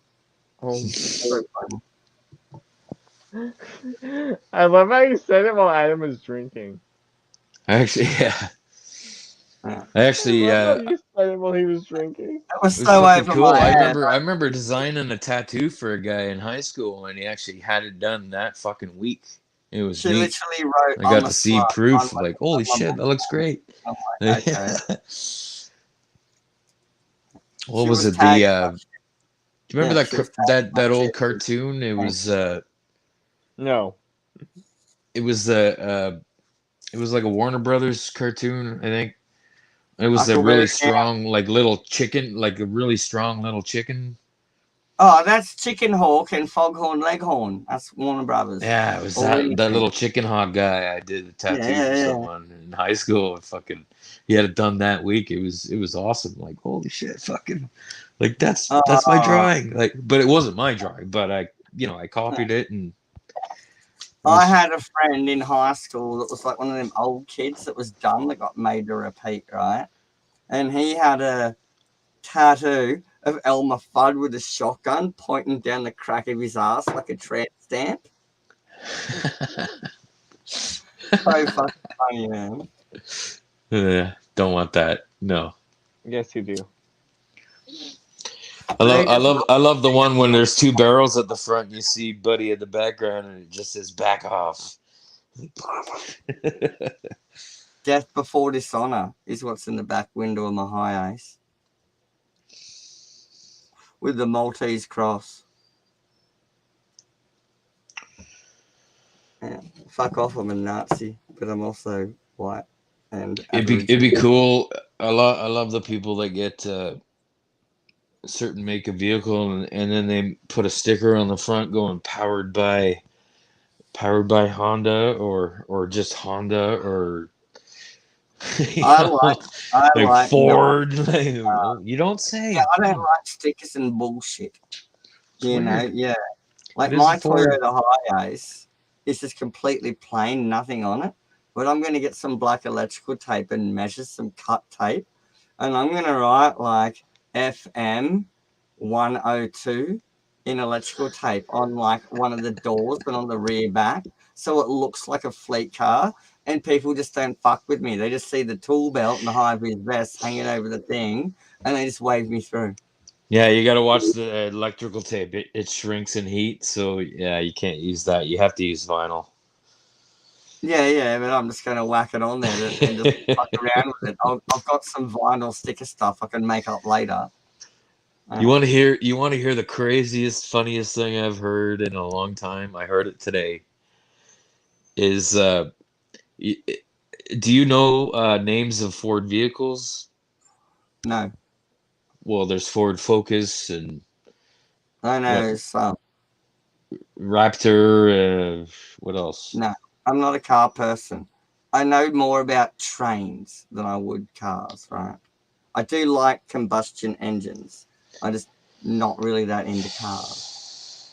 Oh, So funny. I love how you said it while Adam was drinking. Actually, yeah. Yeah. I I actually love how you said it while he was drinking. It was it was so fucking over cool. my head. I remember designing a tattoo for a guy in high school and he actually had it done that fucking week. It was She neat. literally wrote, I "I'm got a to see slut" on proof like, holy my shit, book. that looks great. I'm like, okay. What She was was it? tagging. Do you remember Yeah, she was tagging my that old shit. cartoon? No. It was like a Warner Brothers cartoon, I think. It was a Huckleberry. really strong, like little chicken, like a really strong little chicken. Oh, that's Chicken Hawk and Foghorn Leghorn. That's Warner Brothers. Yeah, it was Or that anything. little chicken hawk guy. I did a Yeah, tattoo yeah, for yeah. someone in high school. And fucking, he had it done that week. It was awesome. Like, holy shit, fucking, like that's my Uh, drawing. Like, but it wasn't my drawing. But I copied it and it I was had a friend in high school that was like one of them old kids that was dumb that got made to repeat, right? And he had a tattoo of Elmer Fudd with a shotgun pointing down the crack of his ass like a tramp stamp. So fucking funny, man. yeah, don't want that. No. Yes, you do. They just I love the one when there's two barrels at the front and you see Buddy in the background and it just says back off. Death Before Dishonor is what's in the back window of my high ace. With the Maltese cross. Yeah. Fuck off, I'm a Nazi, but I'm also white and It'd be Aboriginal. cool. I love the people that get a certain make of vehicle and then they put a sticker on the front going powered by Honda or just Honda or you I know, like like not. Ford. Like, oh, you don't Yeah, say. I don't like stickers and bullshit. It's You know, weird. yeah. Like It is a my Ford. Toyota Hiace is just completely plain, nothing on it. But I'm going to get some black electrical tape and measure some cut tape. And I'm going to write like FM 102 in electrical tape on like one of the doors and on the rear back. So it looks like a fleet car. And people just don't fuck with me. They just see the tool belt and the high vis vest hanging over the thing. And they just wave me through. Yeah, you got to watch the electrical tape. It shrinks in heat, so yeah, you can't use that. You have to use vinyl. Yeah, but I'm just going to whack it on there and just fuck around with it. I've got some vinyl sticker stuff I can make up later. You want to hear the craziest, funniest thing I've heard in a long time? I heard it today. Is y- do you know names of Ford vehicles? No, Well, there's Ford Focus and I what know some. Raptor. What else? No, I'm not a car person. I know more about trains than I would cars, right? I do like combustion engines. I just not really that into cars.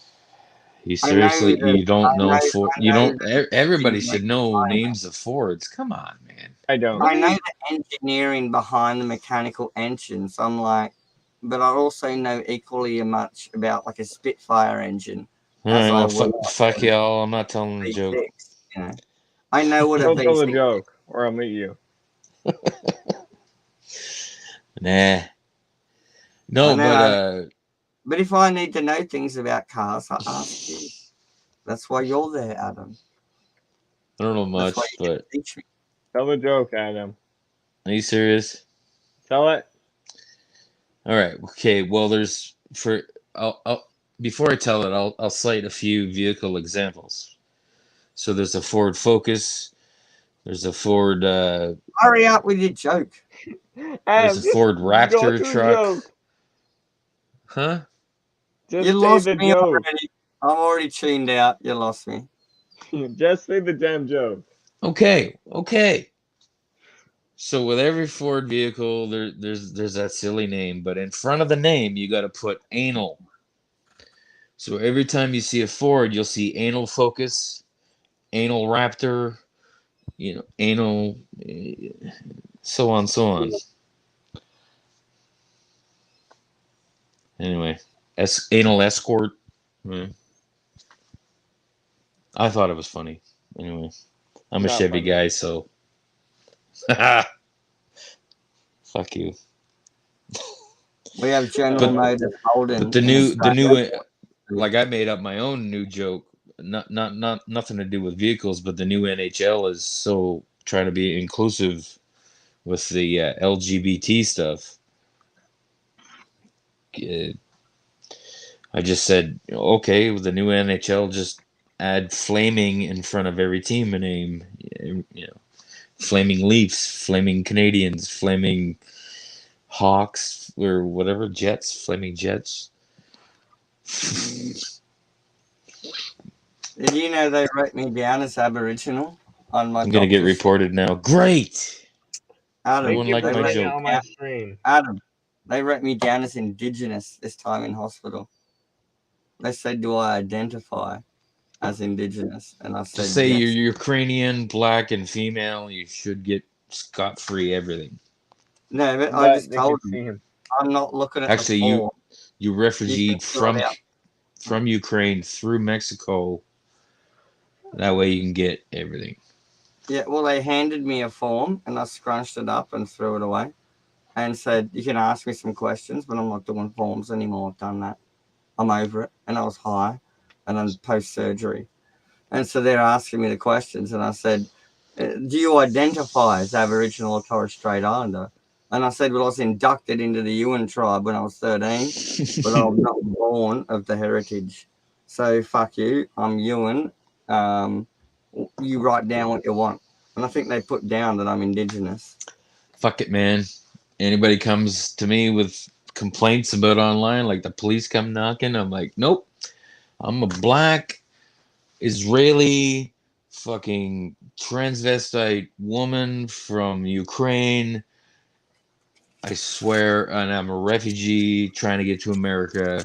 You I know seriously that you don't know Ford? I You know don't. the Everybody engineering should know behind it. names of Fords. Come on, man. I don't. I know the engineering behind the mechanical engines. I'm like, but I also know equally much about like a Spitfire engine All as right, I well, would fuck y'all. I'm not telling the joke. V6. You know, I know what a Don't tell the V6. joke, or I'll meet you. Nah. I No, know. but But if I need to know things about cars, I ask you. That's why you're there, Adam. I don't know That's why much, you can but teach me. Tell the joke, Adam. are you serious? Tell it. All right. Okay. Well, I'll before I tell it, I'll cite a few vehicle examples. So there's a Ford Focus. There's a Ford. Hurry up with your joke. There's a Just Ford go Raptor to the truck. joke. Huh? Just You say lost the me joke. already. I'm already tuned out. You lost me. Just say the damn joke. Okay. Okay. So with every Ford vehicle, there's that silly name, but in front of the name, you got to put anal. So every time you see a Ford, you'll see anal Focus, anal Raptor, anal, so on, so on. Anyway, anal Escort. I thought it was funny. Anyway, I'm a Not Chevy funny. guy, so fuck you. We have General Motors Holden But the in new, Australia. like I made up my own new joke. Not nothing to do with vehicles, but the new NHL is so trying to be inclusive with the LGBT stuff. I just said, okay, with the new NHL, just add flaming in front of every team name. Flaming Leafs, Flaming Canadians, Flaming Hawks, or whatever, Jets, Flaming Jets. Did you know they wrote me down as Aboriginal on my I'm gonna get doctor's? reported now. Great. Adam, Everyone liked they my wrote it joke. on me my down, stream. Adam, they wrote me down as Indigenous this time in hospital. They said, "Do I identify as Indigenous?" And I Just said, say you're "Yes." Ukrainian, black, and female. You should get scot-free everything. No, but I That just they could told see them him. I'm not looking at the Actually, form. you You can refugeed fill it out. from Ukraine through Mexico. That way you can get everything. Yeah, well, they handed me a form and I scrunched it up and threw it away and said, "You can ask me some questions, but I'm not doing forms anymore. I've done that. I'm over it." And I was high and then post surgery. And so they're asking me the questions. And I said, "Do you identify as Aboriginal or Torres Strait Islander?" And I said, "Well, I was inducted into the Yuin tribe when I was 13, but I'm not born of the heritage. So fuck you. I'm Yuin. You write down what you want." And I think they put down that I'm Indigenous. Fuck it, man. Anybody comes to me with complaints about online, like the police come knocking, I'm like, nope. I'm a black Israeli fucking transvestite woman from Ukraine. I swear, and I'm a refugee trying to get to America.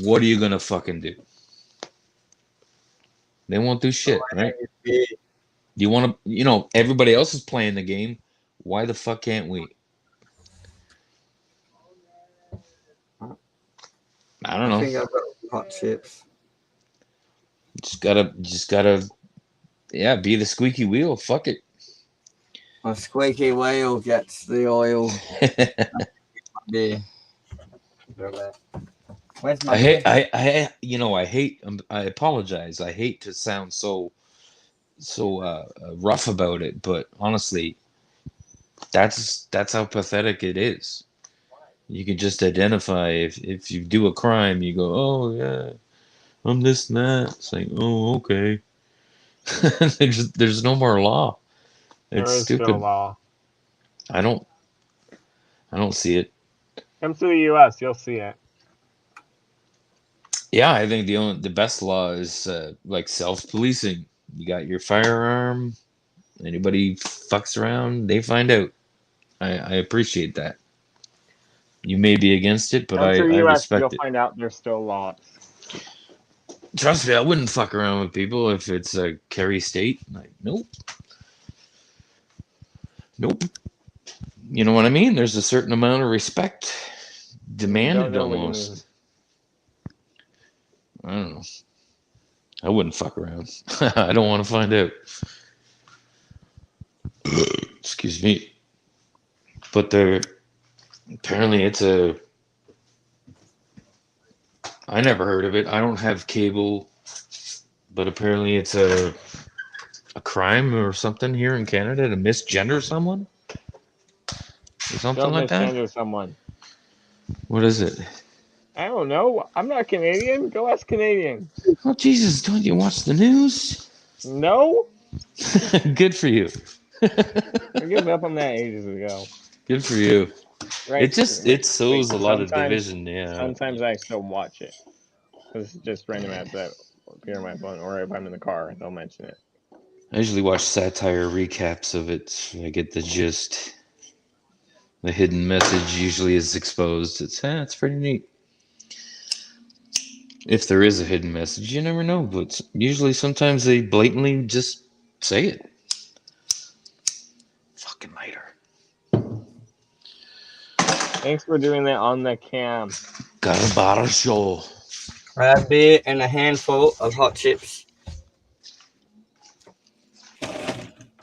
What are you gonna fucking do? They won't do shit, right? You want to, everybody else is playing the game. Why the fuck can't we? I don't I know. think I've got hot chips. Just gotta, yeah, be the squeaky wheel. Fuck it. A squeaky wheel gets the oil. Yeah. Where's my I hate, beer? I hate. I apologize. I hate to sound so rough about it, but honestly, that's how pathetic it is. You can just identify if you do a crime, you go, oh yeah, I'm this and that. It's like, oh okay. There's no more law. There It's is still stupid. law. I don't see it. Come to the U.S., you'll see it. Yeah, I think the best law is like self-policing. You got your firearm. Anybody fucks around, they find out. I appreciate that. You may be against it, but Come to the I U.S., you'll respect it. find out there's still laws. Trust me, I wouldn't fuck around with people if it's a Kerry state. Like, nope, nope. You know what I mean? There's a certain amount of respect You don't demanded know what you mean. almost. I don't know. I wouldn't fuck around. I don't want to find out. Excuse me. But apparently it's a I never heard of it. I don't have cable, but apparently it's a crime or something here in Canada to misgender someone or something Don't like that. misgender someone. What is it? I don't know. I'm not Canadian. Go ask Canadian. Oh Jesus! Don't you watch the news? No? Good for you. I gave up on that ages ago. Good for you. Right. It sows a lot of Sometimes, division. Yeah. sometimes I still watch it. Because it's just random ads that appear on my phone, or if I'm in the car, they'll mention it. I usually watch satire recaps of it. So I get the gist. The hidden message usually is exposed. It's pretty neat. If there is a hidden message, you never know. But usually, sometimes they blatantly just say it. Fucking lighter. Thanks for doing that on the cam. Got a bottle show. A beer and a handful of hot chips.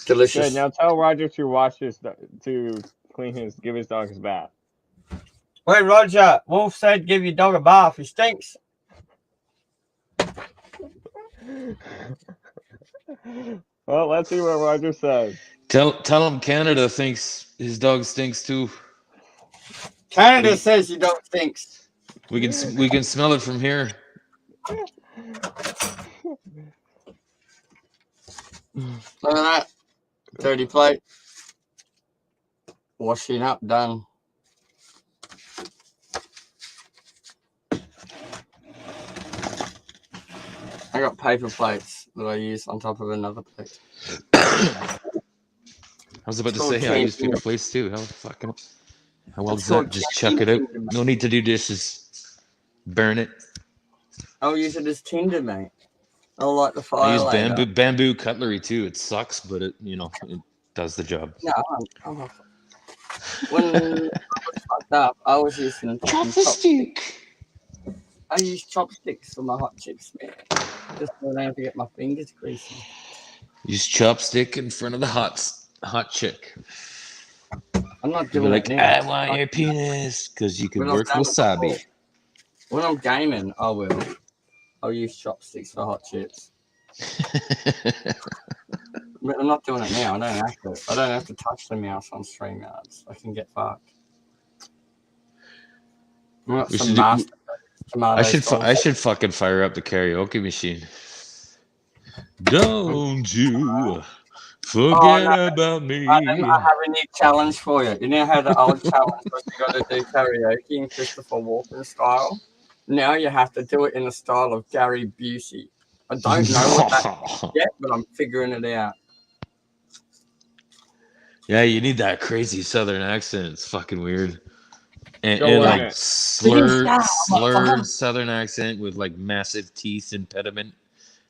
Delicious. Good. Now tell Roger to wash his, to give his dog his bath. Wait, Roger. Wolf said give your dog a bath. He stinks. Well, let's see what Roger says. Tell him Canada thinks his dog stinks too. Canada says your dog stinks. We can smell it from here. Look at that. Dirty plate. Washing up, done. I got paper plates that I use on top of another plate. I was about to say I use paper plates too. How well does that? Just chuck it out. No need to do dishes. Burn it. I'll use it as tinder, mate. I'll light the fire. I use later. bamboo cutlery too. It sucks, but it does the job. No, when I was fucked up, I was using chopsticks. I use chopsticks for my hot chips, man. Just so I don't have to get my fingers greasy. Use chopstick in front of the hot chick. I'm not doing like, it now. I want your penis, because you can work wasabi. When I'm gaming, I'll use chopsticks for hot chips. But I'm not doing it now. I don't have to touch the mouse on stream yards. I can get fucked. I should fucking fire up the karaoke machine. Don't you forget about me. I have a new challenge for you. You know how the old challenge was you got to do karaoke in Christopher Walken style? Now you have to do it in the style of Gary Busey. I don't know what that is yet, but I'm figuring it out. Yeah, you need that crazy southern accent. It's fucking weird. And like slurred southern accent with like massive teeth impediment.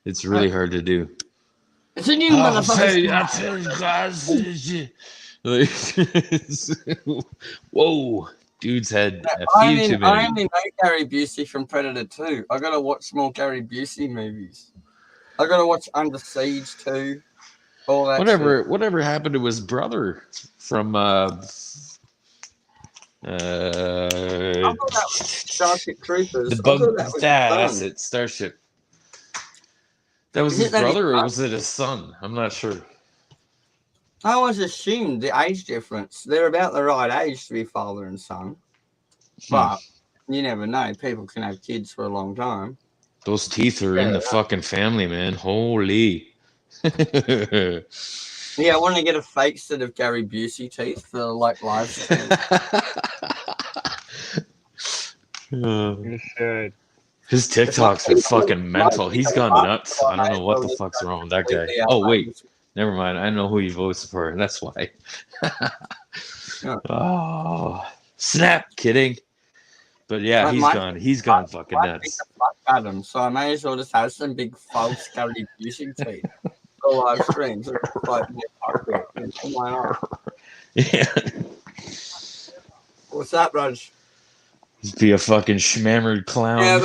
It's really hard to do. It's a new Whoa, dude's had a few too many. I only know Gary Busey from Predator 2. I gotta watch more Gary Busey movies. I gotta watch Under Siege 2. All that. Whatever happened to his brother from Starship Troopers. The bug. That's it. Starship. That was his brother, or was it his son? I'm not sure. I always assumed the age difference. They're about the right age to be father and son. But you never know. People can have kids for a long time. Those teeth are in the fucking family, man. Holy. Yeah, I want to get a fake set of Gary Busey teeth for like live stream. You should. His TikToks are fucking mental. He's gone nuts. I don't know what the fuck's wrong with that guy. Oh, wait. Never mind. I know who he votes for. That's why. Oh, snap. Kidding. But yeah, he's gone fucking nuts. Adam, so I may as well just have some big false Gary Busey teeth for live streams. Why not? Yeah. What's up, Raj? Just be a fucking schmammered clown. Yeah,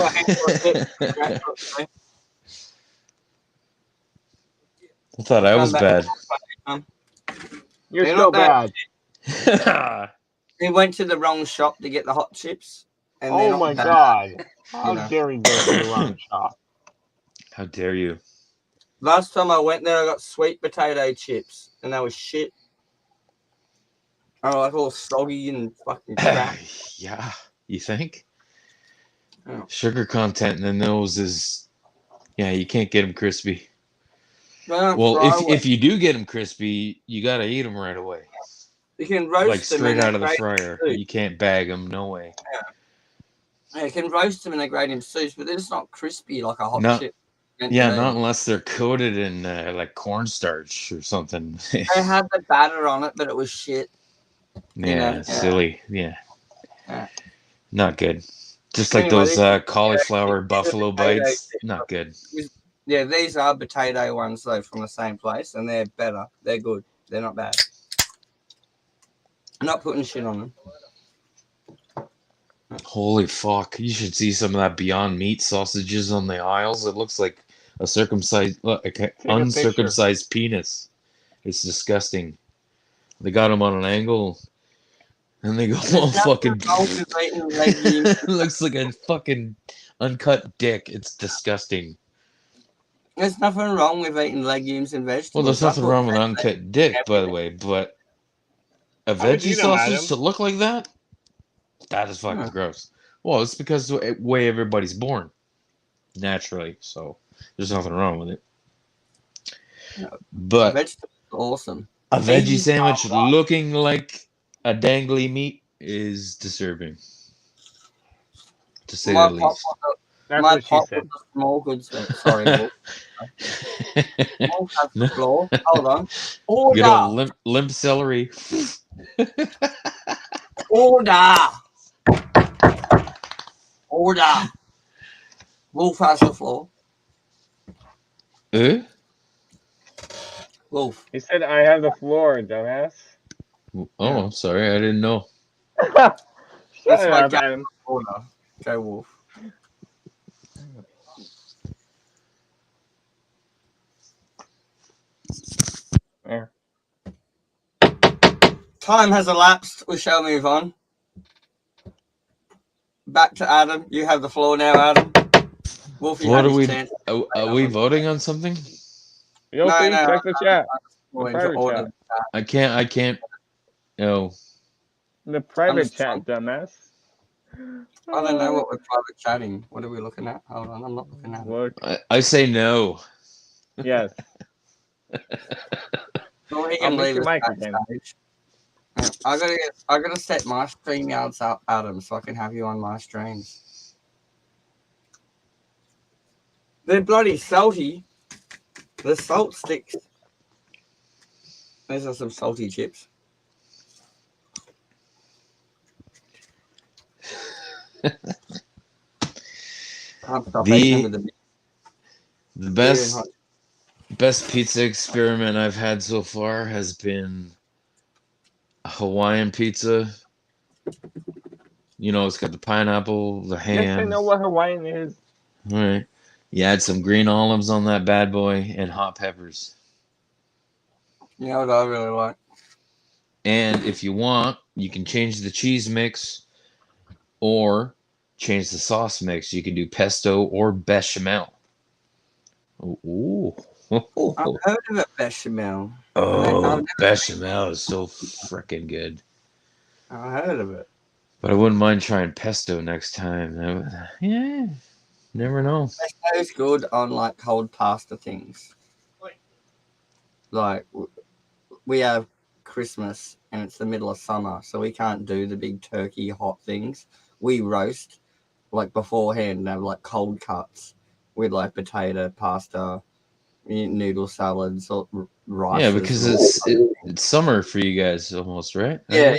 I thought I was bad. You're still bad. He went to the wrong shop to get the hot chips. and they're Oh not my bad. god! How know. dare he go to the wrong shop? How dare you? Last time I went there, I got sweet potato chips, and they were shit. Oh, like all soggy and fucking crap. Yeah, you think? Yeah. Sugar content in those is, yeah, you can't get them crispy. Well, Well, fry if you do get them crispy, you gotta eat them right away, you can like roast them straight and they out of the grate fryer. soup. You can't bag them, no way. Yeah, you can roast them and they grate in soups, but they're just not crispy like a hot Not, chip. Meant yeah, to be. not unless they're coated in like cornstarch or something. They had the batter on it, but it was shit. Yeah, silly. Yeah, Yeah. not good. Just like Anyway, those cauliflower these are buffalo potato bites, chips. not good. Yeah, these are potato ones though from the same place, and they're better. They're good. They're not bad. I'm not putting shit on them. Holy fuck! You should see some of that Beyond Meat sausages on the aisles. It looks like a circumcised, like an Take a picture. uncircumcised penis. It's disgusting. They got them on an angle, and they go all fucking. It looks like a fucking uncut dick. It's disgusting. There's nothing wrong with eating legumes and vegetables. Well, there's nothing wrong with an uncut dick, by the way, but a I would veggie eat them, sausage Adam. to look like that? That is fucking gross. Well, it's because the way everybody's born naturally, so there's nothing wrong with it. But vegetables are awesome. A veggie sandwich looking like a dangly meat is disturbing, to say the least. That's my what she pop said. was a small goods. Sorry, Wolf. Wolf has the floor. Hold on. Order. Good old limp celery. Order. Order. Wolf has the floor. Wolf. He said, "I have the floor, dumbass." Oh, I'm sorry, I didn't know. That's Shut my up, Adam. order. Go Wolf. There. Time has elapsed. We shall move on. Back to Adam. You have the floor now, Adam. Wolfie What had are his we? chance. Are we voting on something? You'll see. Check the chat. The Going to private order chat. I can't. No. The private chat, dumbass. I don't know what we're private chatting. What are we looking at? Hold on, I'm not looking at it. Look. I say no. Yes. Well, he I'll can make leave your us mic again. backstage. I gotta set my stream outs up, Adam, so I can have you on my streams. They're bloody salty. The salt sticks. These are some salty chips. The best pizza experiment I've had so far has been a Hawaiian pizza. You know, it's got the pineapple, the ham. Yes, I know what Hawaiian is. All right. You add some green olives on that bad boy and hot peppers. You know what I really like? And if you want, you can change the cheese mix or change the sauce mix. You can do pesto or bechamel. Ooh. I've heard of it, bechamel. Oh, bechamel is so freaking good. I heard of it. But I wouldn't mind trying pesto next time. Yeah, never know. Pesto is good on like cold pasta things. Like we have Christmas and it's the middle of summer, so we can't do the big turkey hot things. We roast like beforehand and have like cold cuts with like potato, pasta, noodle salads, or rice. Yeah, because it's summer for you guys almost, right? Yeah.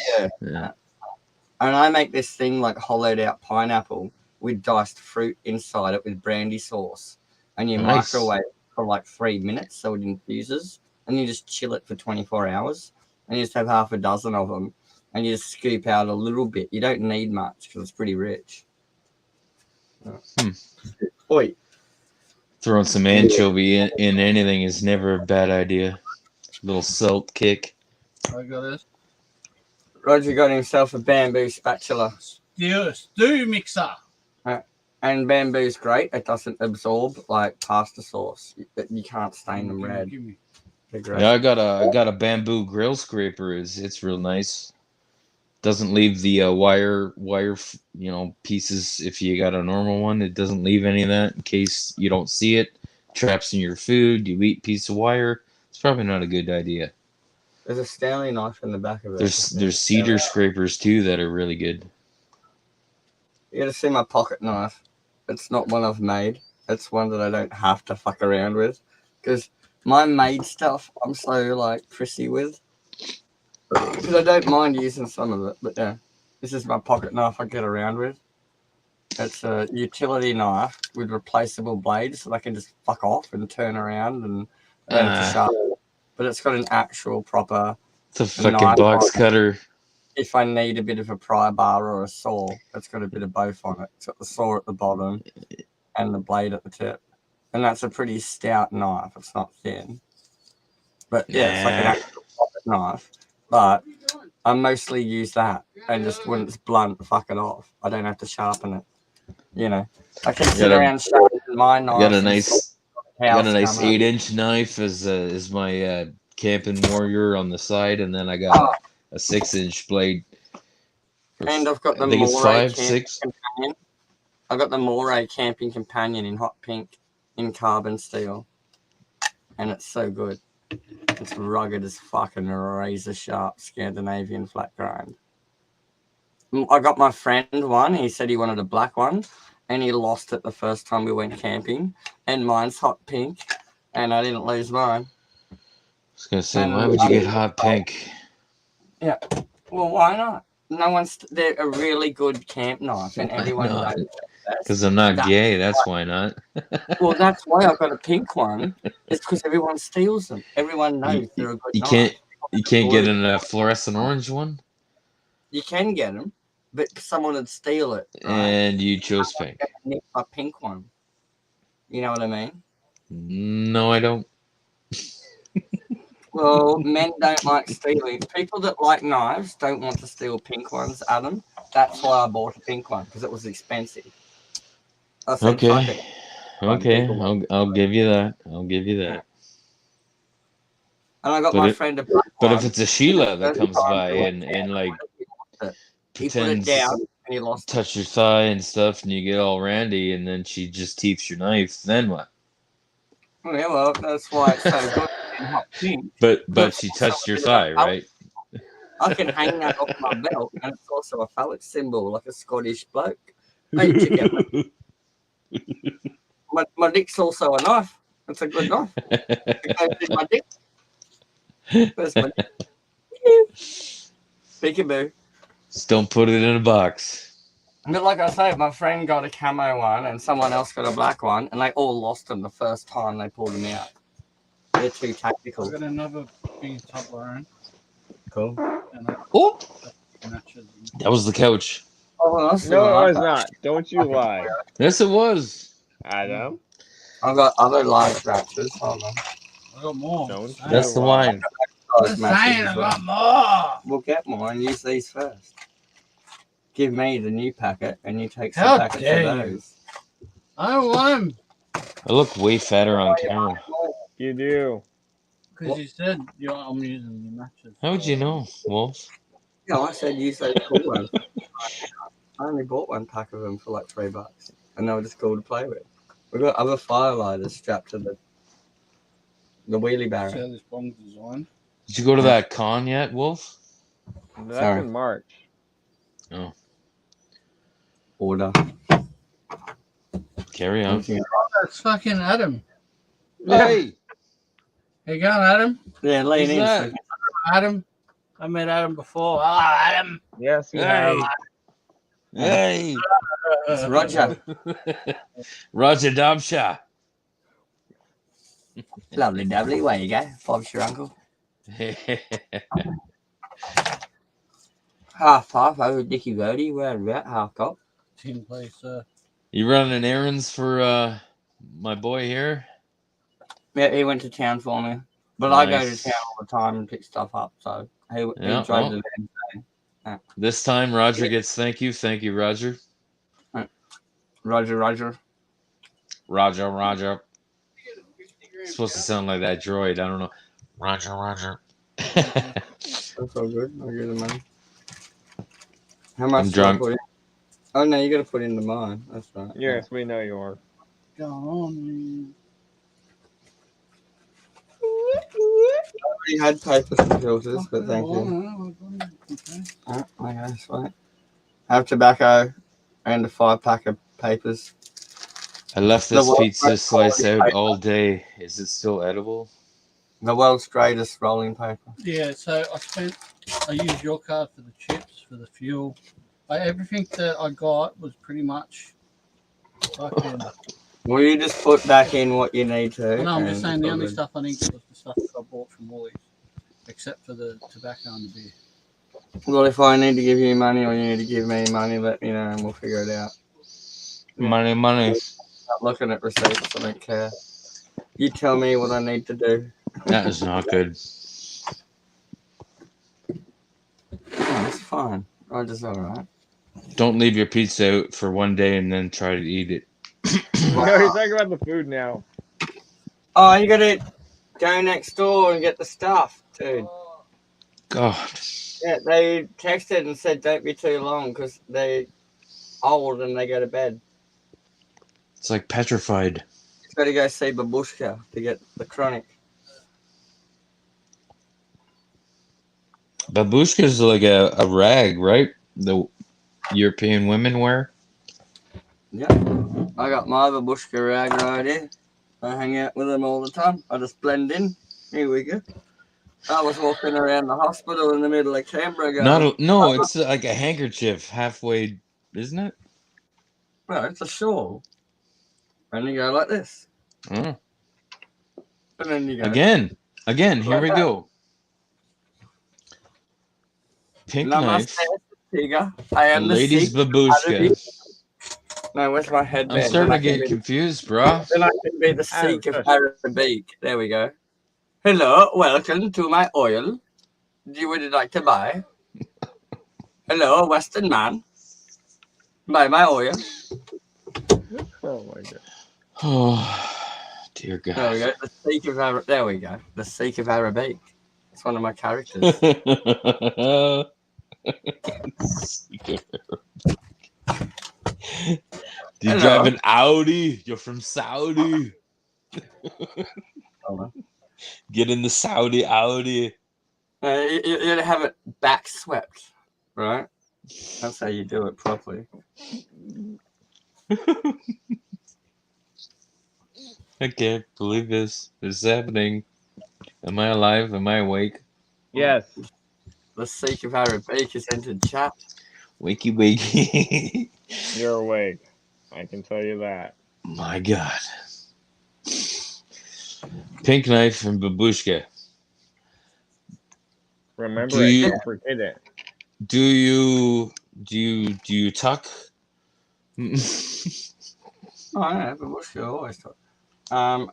And I make this thing like hollowed out pineapple with diced fruit inside it with brandy sauce, and you microwave it for like 3 minutes so it infuses, and you just chill it for 24 hours, and you just have half a dozen of them, and you just scoop out a little bit. You don't need much because it's pretty rich. Oi. Throwing some anchovy in anything is never a bad idea. Little salt kick. I got this. Roger got himself a bamboo spatula. stew mixer. And bamboo's great. It doesn't absorb like pasta sauce. You can't stain them red. They're great. Yeah, I got a bamboo grill scraper. It's real nice. Doesn't leave the wire pieces. If you got a normal one, it doesn't leave any of that in case you don't see it. Traps in your food. You eat piece of wire. It's probably not a good idea. There's a Stanley knife in the back of it. There's cedar scrapers too that are really good. You gotta see my pocket knife. It's not one I've made. It's one that I don't have to fuck around with. Because my made stuff, I'm so like prissy with. Because I don't mind using some of it. But yeah, this is my pocket knife I get around with. It's a utility knife with replaceable blades so I can just fuck off and turn around and it's sharp. But it's got an actual proper. It's a fucking box cutter. If I need a bit of a pry bar or a saw, it's got a bit of both on it. It's got the saw at the bottom and the blade at the tip. And that's a pretty stout knife. It's not thin. But yeah, it's like an actual pocket knife. But I mostly use that. And just when it's blunt, fuck it off. I don't have to sharpen it. You know, I can sit around sharpening my knife. Got a nice 8-inch knife as my camping warrior on the side, and then I got a 6-inch blade. And I've got the I think it's Moray 5, 6. Companion. I've got the Moray Camping Companion in hot pink in carbon steel. And it's so good. It's rugged as fucking razor sharp Scandinavian flat grind. I got my friend one. He said he wanted a black one. And he lost it the first time we went camping. And mine's hot pink. And I didn't lose mine. I was going to say, why would you get hot pink? Yeah. Well, why not? No one's. They're a really good camp knife, and everyone knows. Because I'm not gay. That's why not. Well, that's why I've got a pink one. It's because everyone steals them. Everyone knows they're a good knife. You can't get a fluorescent orange one. You can get them, but someone would steal it. Right? And you chose pink. A pink one. You know what I mean? No, I don't. Well, men don't like stealing. People that like knives don't want to steal pink ones, Adam. That's why I bought a pink one, because it was expensive. I said, okay. Okay, I'll give you that. I'll give you that. And I got my friend a black one. But if it's a Sheila that comes by and like pretends to touch your thigh and stuff, and you get all randy, and then she just teeps your knife, then what? Yeah, well, that's why it's so good in hot pink. But she touched your thigh, right? I can hang that off my belt, and it's also a phallic symbol, like a Scottish bloke. Hey, together. My dick's also a knife. It's a good knife. It goes in my dick. There's my dick. Peekaboo. Just don't put it in a box. But like I say, my friend got a camo one and someone else got a black one, and they all lost them the first time they pulled them out. They're too tactical. I've got another big Tupperware. Cool. Oh, that was the couch. Oh, no, it was not. Don't you lie. Yes, it was. Adam. I've got other large matches. Hold on. I got more. That's the wine. I got more. We'll get more and use these first. Give me the new packet and you take some packets of those. I don't want them. I look way fatter on camera. You do. Because you said I'm using your matches. How would you know, Wolf? Yeah, I said use those cool ones. I only bought one pack of them for like $3, and they were just cool to play with. We've got other firelighters strapped to the wheelie barrel. See how this bong's designed? Did you go to that con yet, Wolf? That's in March. Oh. Order. Carry on. That's fucking Adam. Hey! How you going, Adam? Yeah, lean in. that? Adam. I met Adam before. Oh, Adam. Yes, you Hey! have. Hey! It's Roger. Roger Dobshaw. Lovely, lovely. Where you go? Bob's your uncle. Half over Dickie Roadie. We're about half cop. Team place, You running errands for my boy here? Yeah, he went to town for me. But Nice. I go to town all the time and pick stuff up. So he drove the van today This time, Roger gets thank you. Thank you, Roger. Roger, Roger. Roger, Roger. It's supposed to sound like that droid. I don't know. Roger, Roger. That's all good. I'll give the money. How much I'm do I drunk. put in? Oh, no, you got to put into mine. That's right. Yes, we know you are. Go on. We had papers and filters, but thank you. Okay. Okay, sweet. Have tobacco and a 5-pack of papers. I left The this world's pizza most slice quality out paper. all day. Is it still edible? The world's greatest rolling paper. Yeah, so I used your card for the chips, for the fuel. Everything that I got was pretty much fucking. Well, you just put back in what you need to. No, I'm just saying the all only good. stuff I didn't get was the stuff that I bought from Woolies, except for the tobacco and the beer. Well, if I need to give you money or you need to give me money, let me know and we'll figure it out. Money, money. Not looking at receipts, I don't care. You tell me what I need to do. That is not good. Oh, it's fine. Roger's all right. Don't leave your pizza out for one day and then try to eat it. No, he's talking about the food now. Oh, you gotta go next door and get the stuff, dude. God. Yeah, they texted and said don't be too long because they're old and they go to bed. It's like petrified. You gotta go see Babushka to get the chronic. Babushka is like a rag, right? The European women wear. Yeah, I got my Babushka rag right here. I hang out with them all the time. I just blend in. Here we go. I was walking around the hospital in the middle of Canberra going, No, it's like a handkerchief halfway, isn't it? no, it's a shawl. And you go like this. Oh. And then you go. Again, here we that. go. Pink knife. Tiger. I am Ladies the babushka. No, where's my headband? I'm starting to get confused, bro. Then I can be the Sikh of Arabic. There we go. Hello, welcome to my oil. Would you like to buy? Hello, Western man. Buy my oil. Oh my god. Oh, dear God. There we go. The Sikh of Arabic. There we go. The Sikh of Arabic. It's one of my characters. Do you drive an Audi? You're from Saudi. Get in the Saudi Audi. You have it back swept, right? That's how you do it properly. I can't believe this. This is happening. Am I alive? Am I awake? Yes. The Sikh of Arabic is entered chat. Wakey, wakey. You're awake. I can tell you that. My God. Pink knife and babushka. Remember it. Don't forget it. Do you tuck? Oh, yeah, babushka always talk.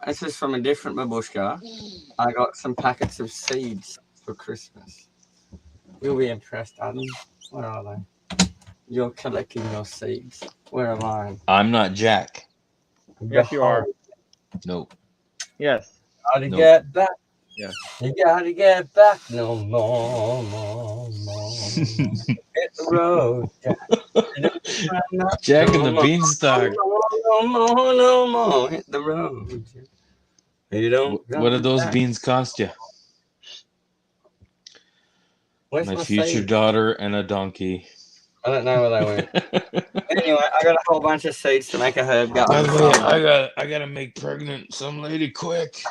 This is from a different babushka. I got some packets of seeds for Christmas. You'll be impressed, Adam. Where are they? You're collecting your seeds. Where am I? I'm not Jack. Yes, you are. Nope. Yes. Gotta get back. Yeah. You gotta get back. No more. Hit the road, Jack. Jack and the Beanstalk. No more. Hit the road. You don't. What do those beans cost you? Where's my future daughter and a donkey. I don't know where they went. Anyway, I got a whole bunch of seeds to make a herb garden. I gotta make pregnant some lady quick.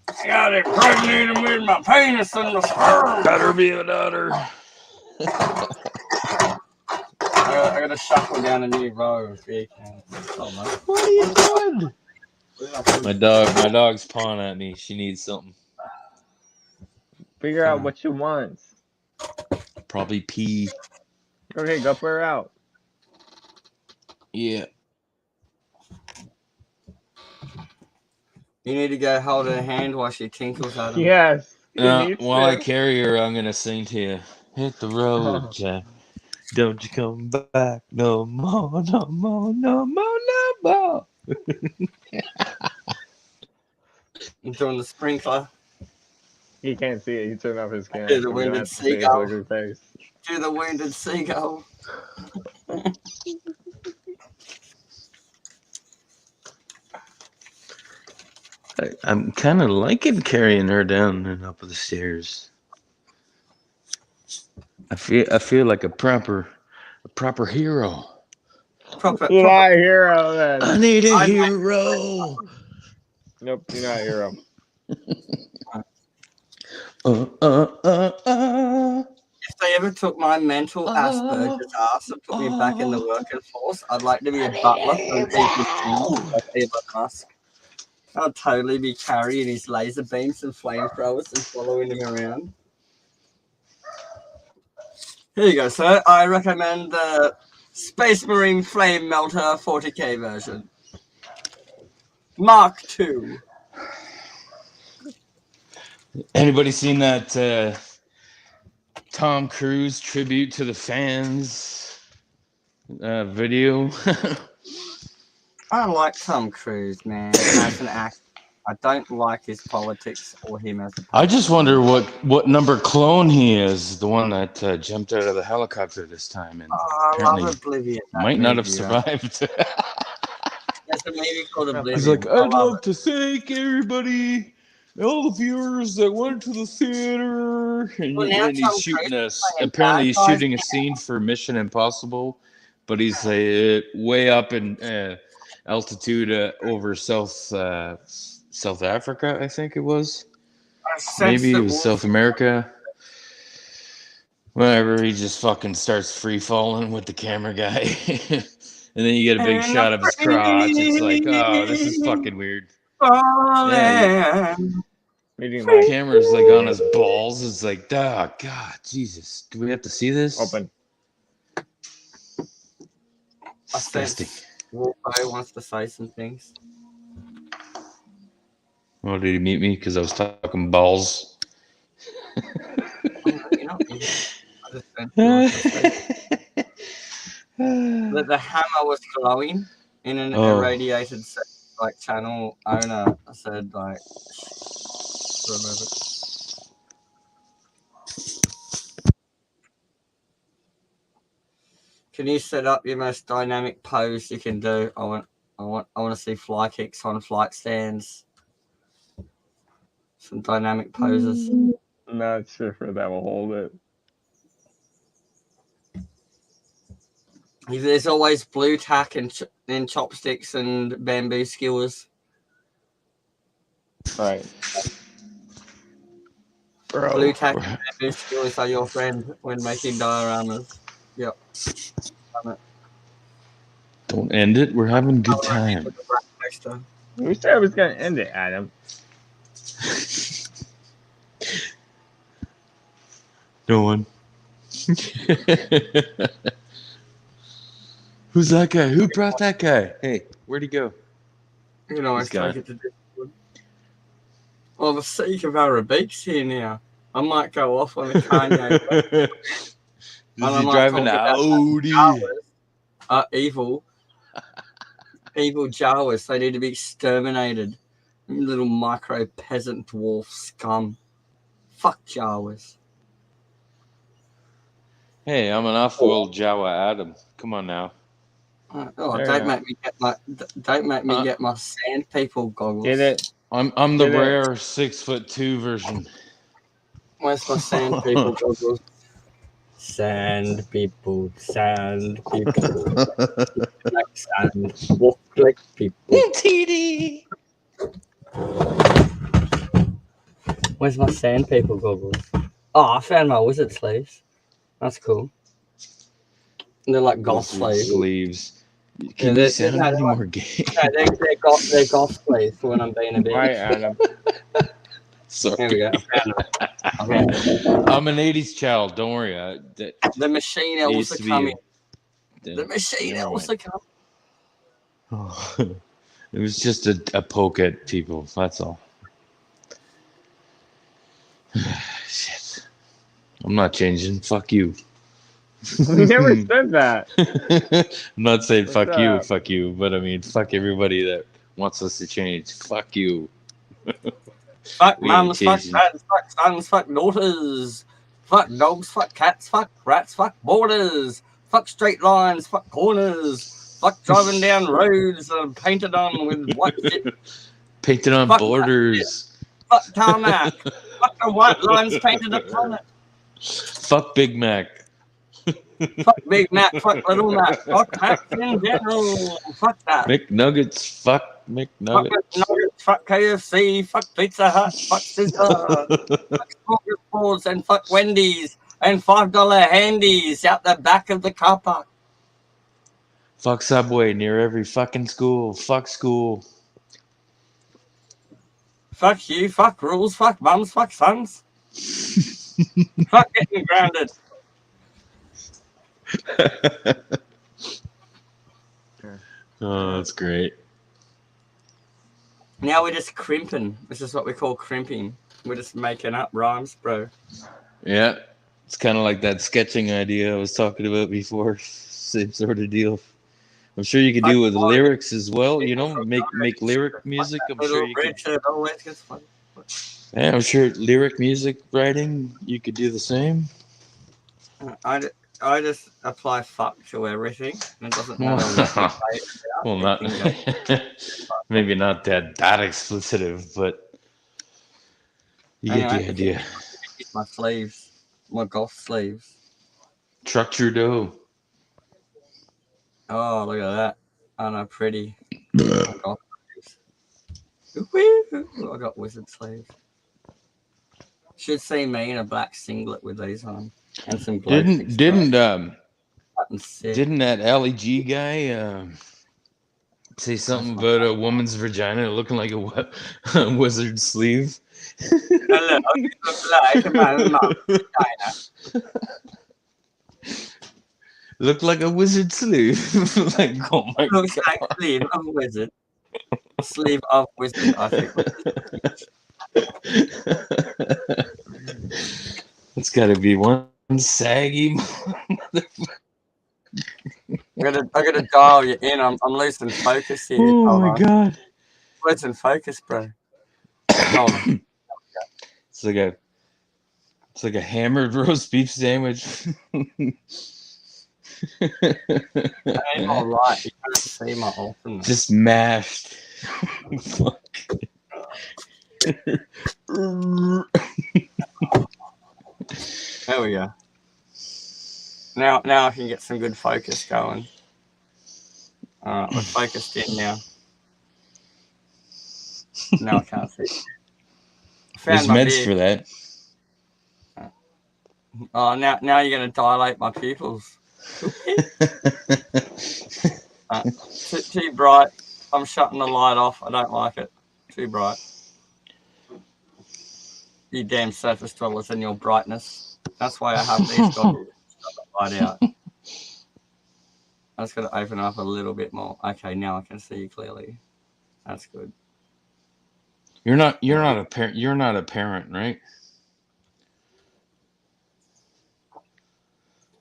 I got it pregnant with my penis and the sperm. Better be a daughter. I gotta shuffle down a new row of beer cans. What are you doing? My dog's pawing at me. She needs something. Figure out what she wants. Probably pee. Okay, go put her out. Yeah. You need to go hold her hand while she tinkles at him. Yes. While I carry her, I'm gonna sing to you. Hit the road, Jack. Don't you come back no more, no more, no more, no more. I'm doing the sprinkler. He can't see it. He turned off his Do camera, the so we don't wounded have to see his seagull. ugly face. Do the wounded seagull. I'm kind of liking carrying her down and up the stairs. I feel like a proper hero. Proper. You're not a hero, then. I need a hero. Nope, you're not a hero. If they ever took my mental Asperger's ass and put me back in the working force, I'd like to be a butler for people's teams, like Elon Musk. I'll totally be carrying his laser beams and flamethrowers and following him around. Here you go, sir. I recommend the Space Marine Flame Melter 40k version. Mark II. Anybody seen that Tom Cruise tribute to the fans video? I like Tom Cruise, man, as an actor. I don't like his politics or him as a person. I just wonder what number clone he is, the one that jumped out of the helicopter this time and I love Oblivion. might not have survived. There's a movie called Oblivion. He's like, I'd love to thank everybody, all the viewers that went to the theater, and, Well, now and Tom he's shooting Cruise apparently he's playing shooting a scene for Mission Impossible, but he's way up in altitude over South Africa, I think it was. Maybe it was South America. Whatever, he just fucking starts free falling with the camera guy. And then you get a big shot of his crotch. It's like, oh, this is fucking weird. Yeah, the camera's like on his balls. It's like, oh, God, Jesus. Do we have to see this? Open. Disgusting. Wolfo wants to say some things. Oh, did he meet me? Because I was talking balls. That the hammer was glowing in an irradiated like channel owner said like remove it. Can you set up your most dynamic pose you can do? I want to see fly kicks on flight stands. Some dynamic poses. Not sure if that will hold it. There's always blue tack and chopsticks and bamboo skewers. Right. Bro. Blue tack and bamboo skewers are your friend when making dioramas. Yep. Don't end it. We're having a good time. We said I was going to end it, Adam. No one. Who's that guy? Who brought that guy? Hey, where'd he go? You know, I take it to Discord. Well, the sake of Arabics here now. I might go off on a Kanye. Is he driving an Audi? Evil. Evil Jawas. They need to be exterminated. Little micro peasant dwarf scum. Fuck Jawas. Hey, I'm an off-world Jawa Adam. Come on now. Don't make me get my sand people goggles. Get it? I'm the rare 6'2" version. Where's my sand people goggles? Sand people. Like sand, walk like people. TD. Where's my sand people goggles? Oh, I found my wizard sleeves. That's cool. They're like golf sleeves. Can you sound any more gay? They're golf sleeves for when I'm being a bitch. Right, Adam. Sorry. There we go. I'm an 80s child. Don't worry. The machine elves are coming. The machine elves are coming. Oh, it was just a poke at people. That's all. Shit. I'm not changing. Fuck you. We never said that. I'm not saying What's fuck you, up? but I mean fuck everybody that wants us to change. Fuck you. Fuck We ain't mums, fuck changing. dads, fuck sons, fuck daughters, fuck dogs, fuck cats, fuck rats, fuck borders, fuck straight lines, fuck corners, fuck driving down roads that are painted on with white shit, Painted on fuck borders. fuck tarmac, fuck the white lines painted upon it, Fuck Big Mac. fuck Big Mac, fuck Little Mac, fuck Macs in general, fuck that. McNuggets. Fuck Fuck McNuggets. McNuggets, fuck KFC, fuck Pizza Hut, fuck Sizzler, fuck Smorgasbords, and fuck Wendy's, and $5 handies out the back of the car park. Fuck Subway near every fucking school. Fuck school. Fuck you, fuck rules, fuck mums, fuck sons. Fuck getting grounded. Oh, that's great. Now we're just crimping. This is what we call crimping. We're just making up rhymes, bro. Yeah. It's kind of like that sketching idea I was talking about before. Same sort of deal. I'm sure you could do with lyrics as well. You know, make lyric music. I'm sure you could. Richard always gets funny. Yeah, I'm sure lyric music writing, you could do the same. I just apply fuck to everything. And it doesn't matter what you say about. Well, not maybe not that explicit, but you get the idea. My sleeves, my golf sleeves. Truck Trudeau. Oh, look at that. Aren't I pretty? I got sleeves. I got wizard sleeves. Should see me in a black singlet with these on. And some Didn't that Ali guy say something about a woman's vagina looking like a wizard sleeve? Hello, you look like a man's vagina. Look like a wizard sleeve. Like, oh my Looks God. like sleeve of wizard. Sleeve of wizard, I think. It's got to be one saggy. I gotta dial you in. I'm losing focus here. Oh Hold my on. God. Losing focus, bro. Hold on. It's like a hammered roast beef sandwich. I'm all right. You can't see my ultimate. Just mashed. Fuck. There we go. Now I can get some good focus going. We're focused in now. Now I can't see. There's meds for that. Oh, now you're gonna dilate my pupils. Too bright. I'm shutting the light off. I don't like it. Too bright. You damn surface dwellers and your brightness. That's why I have these goggles. Light out. I just got to open up a little bit more. Okay, now I can see you clearly. That's good. You're not a parent. You're not a parent, right?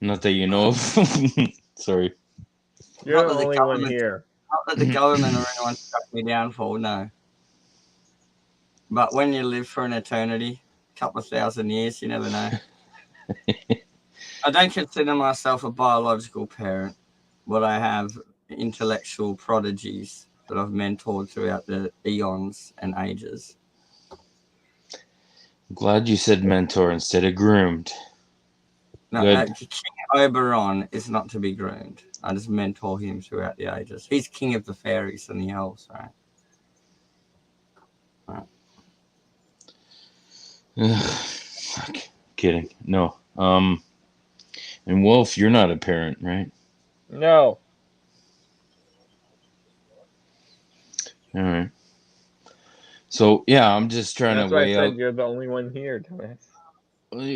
Not that you know of. Sorry. You're the only one here. Not that the government or anyone struck me down for, no. But when you live for an eternity, a couple of thousand years, you never know. I don't consider myself a biological parent, but I have intellectual prodigies that I've mentored throughout the eons and ages. I'm glad you said mentor instead of groomed. No, King Oberon is not to be groomed. I just mentor him throughout the ages. He's king of the fairies and the elves, right? Fuck. Kidding. No. And Wolf, you're not a parent, right? No. All right. So yeah, I'm just trying That's to why weigh I said out. you're the only one here, dumbass.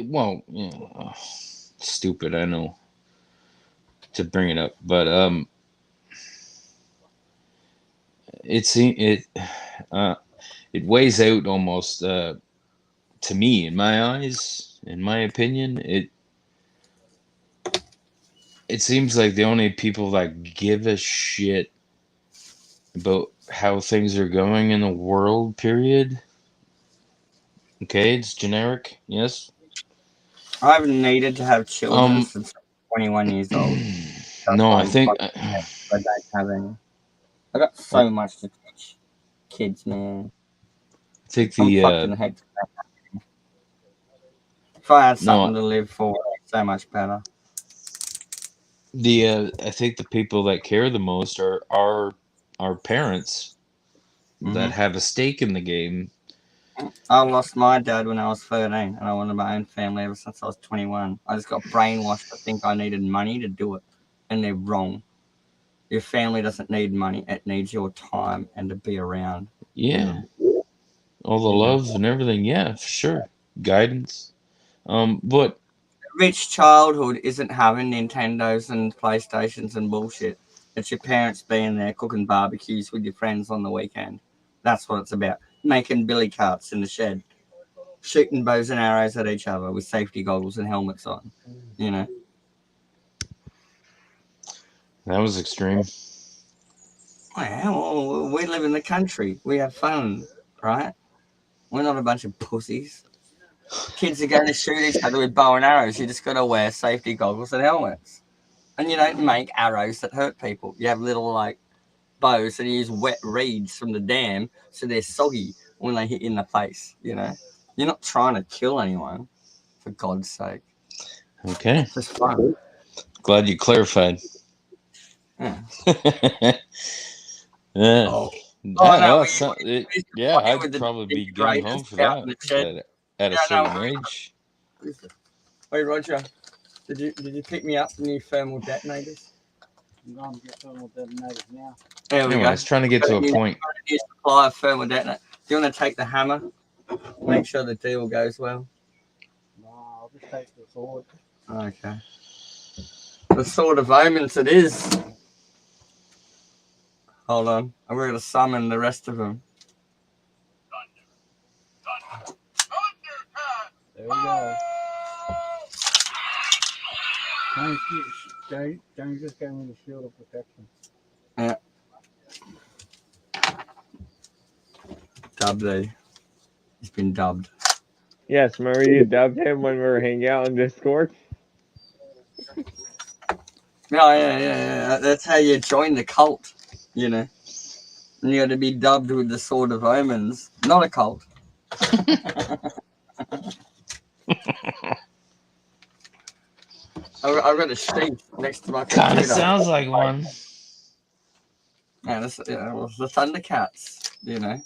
Well, yeah, stupid. I know to bring it up, but it weighs out almost to me in my eyes. in my opinion, it seems like the only people that give a shit about how things are going in the world, period. Okay, it's generic, yes. I've needed to have children Um, since I'm 21 years old. no, I I'm think fucking I don't have any. I got so much to teach kids, man. I'm fucking hate. If I had something no, to live for, so much better. I think the people that care the most are our parents that have a stake in the game. I lost my dad when I was 13, and I wanted my own family ever since I was 21. I just got brainwashed to think I needed money to do it, and they're wrong. Your family doesn't need money; it needs your time and to be around. Yeah, all the love and everything. Yeah, for sure, guidance. But Rich childhood isn't having Nintendos and PlayStations and bullshit. It's your parents being there cooking barbecues with your friends on the weekend. That's what it's about. Making billy carts in the shed, shooting bows and arrows at each other with safety goggles and helmets on. You know. that was extreme. Well, we live in the country. We have fun, right? We're not a bunch of pussies. Kids are going to shoot each other with bow and arrows. You just got to wear safety goggles and helmets. And you don't make arrows that hurt people. You have little, like, bows and you use wet reeds from the dam so they're soggy when they hit you in the face, you know? You're not trying to kill anyone, for God's sake. Okay. It's just fun. Glad you clarified. Yeah. Yeah. Oh, Yeah, no, yeah, I'd probably be gung ho for that at a certain age. Hey, Roger, did you pick me up new thermal detonators? I'm going to get thermal detonators now. There we Anyway, go. I was trying to get to a point. New supply of thermal detonator. Do you want to take the hammer? Make sure the deal goes well. No, I'll just take the sword. Okay. The sword of omens it is. Hold on. I'm going to summon the rest of them. There we go. James just gave me the shield of protection. Yeah. Dubbed A. He's been dubbed. Yes, remember you dubbed him when we were hanging out on Discord? Yeah. That's how you join the cult, you know. And you got to be dubbed with the sword of omens. Not a cult. I've got a sheath next to my computer. Kind of sounds like one. Yeah, that's the Thundercats, you know.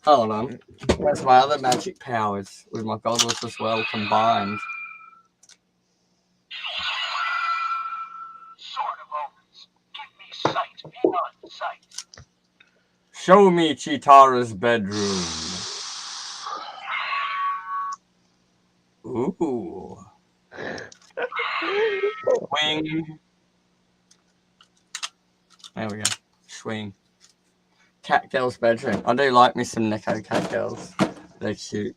Hold on. That's my other magic powers with my goggles as well combined. Sword of omens, give me sight beyond sight. Show me Chitara's bedroom. Ooh. Swing. There we go. Swing. Cat girl's bedroom. I do like me some Neko cat girls. They're cute.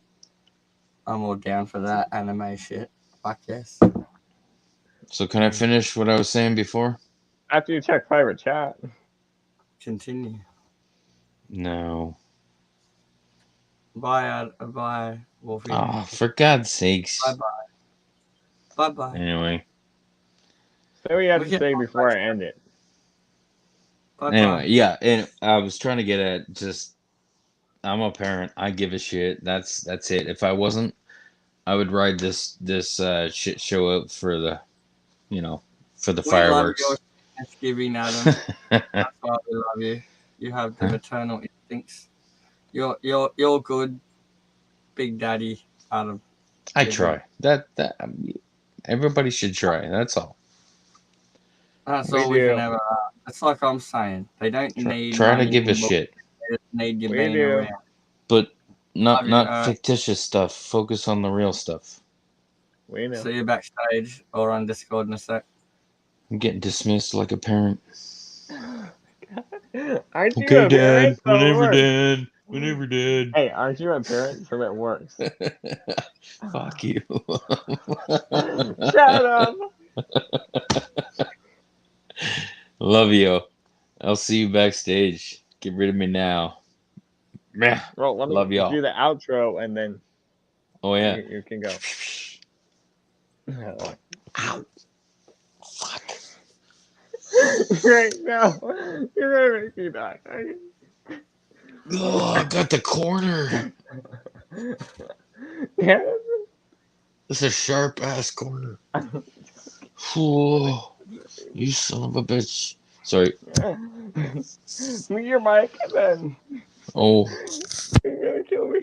I'm all down for that anime shit. Fuck yes. So can I finish what I was saying before? After you check private chat. Continue. No. Bye, Wolfie. Oh, for God's sakes. Bye. Anyway. Say what you have to say before I end it. Anyway, yeah, and I was trying to get at just I'm a parent. I give a shit. That's it. If I wasn't, I would ride this shit show out for the, for the fireworks. We love your Thanksgiving, Adam. That's why we love you. You have the maternal instincts. You're good, Big Daddy Adam. I try. That everybody should try. That's all. That's all we can ever. It's like I'm saying. They don't need. Try to give a shit. They just need you being around. But not fictitious stuff. Focus on the real stuff. We know. See you backstage or on Discord in a sec. I'm getting dismissed like a parent. Aren't you okay, a Dad. parent? Whatever, Dad. We never did. Hey, aren't you my parent? So that works. Fuck you. Shut up. Love you. I'll see you backstage. Get rid of me now. Meh. Well, let me Love y'all. do the outro and then Oh yeah. you can go. Ow. Fuck. Great, no. You're gonna make me die. Oh, I got the corner. Yeah. It's a sharp ass corner. Whoa. You son of a bitch. Sorry. Mute your mic and then Oh. you're gonna kill me.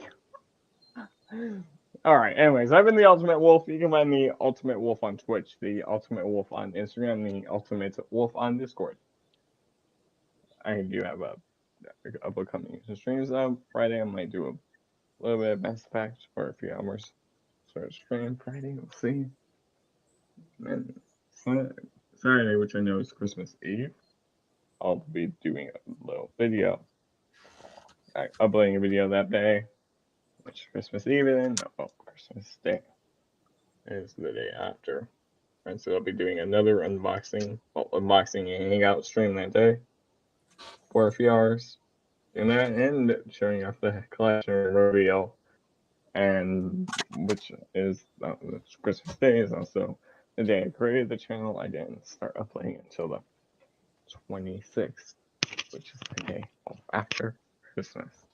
Alright, anyways, I've been the Ultimate Wolf. You can find the Ultimate Wolf on Twitch, the Ultimate Wolf on Instagram, the Ultimate Wolf on Discord. I do have a upcoming streams. Friday I might do a little bit of Mass Effect for a few hours. Start stream Friday, we'll see. And Saturday, which I know is Christmas Eve, I'll be doing a little video. Uploading a video that day, which is Christmas Eve, and Christmas Day is the day after. And so I'll be doing another unboxing and hangout stream that day for a few hours. Doing that and showing off the collection reveal, and which is Christmas Day is also the day I created the channel. I didn't start uploading until the 26th, which is the day after Christmas,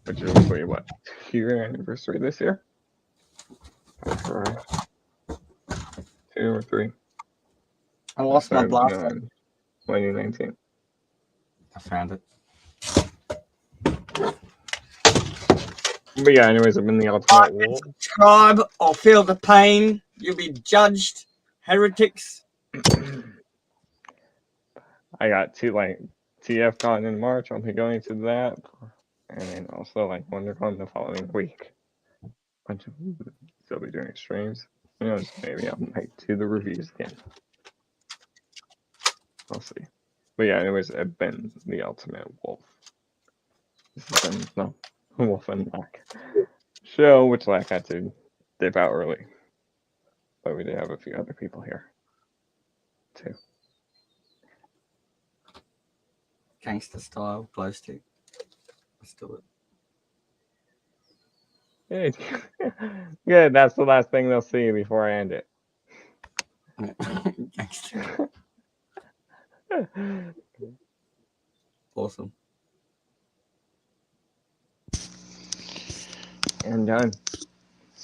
which is really what 2-year anniversary this year. That's right. 2 or 3. I lost my blaster. 2019. I found it. But yeah, anyways, I've been the Ultimate Wolf. Subscribe or feel the pain. You'll be judged. Heretics. I got TFCon in March. I'll be going to that, and then also WonderCon the following week. Bunch of still be doing streams. Who knows? Maybe I might do the reviews again. I'll see. But yeah, anyways, I've been the Ultimate Wolf. This has been the Wolf and Lak show, which Lak had to dip out early, but we did have a few other people here too. Gangster style, close to. Let's do it. Good, that's the last thing they'll see before I end it. Gangster. Awesome. And done.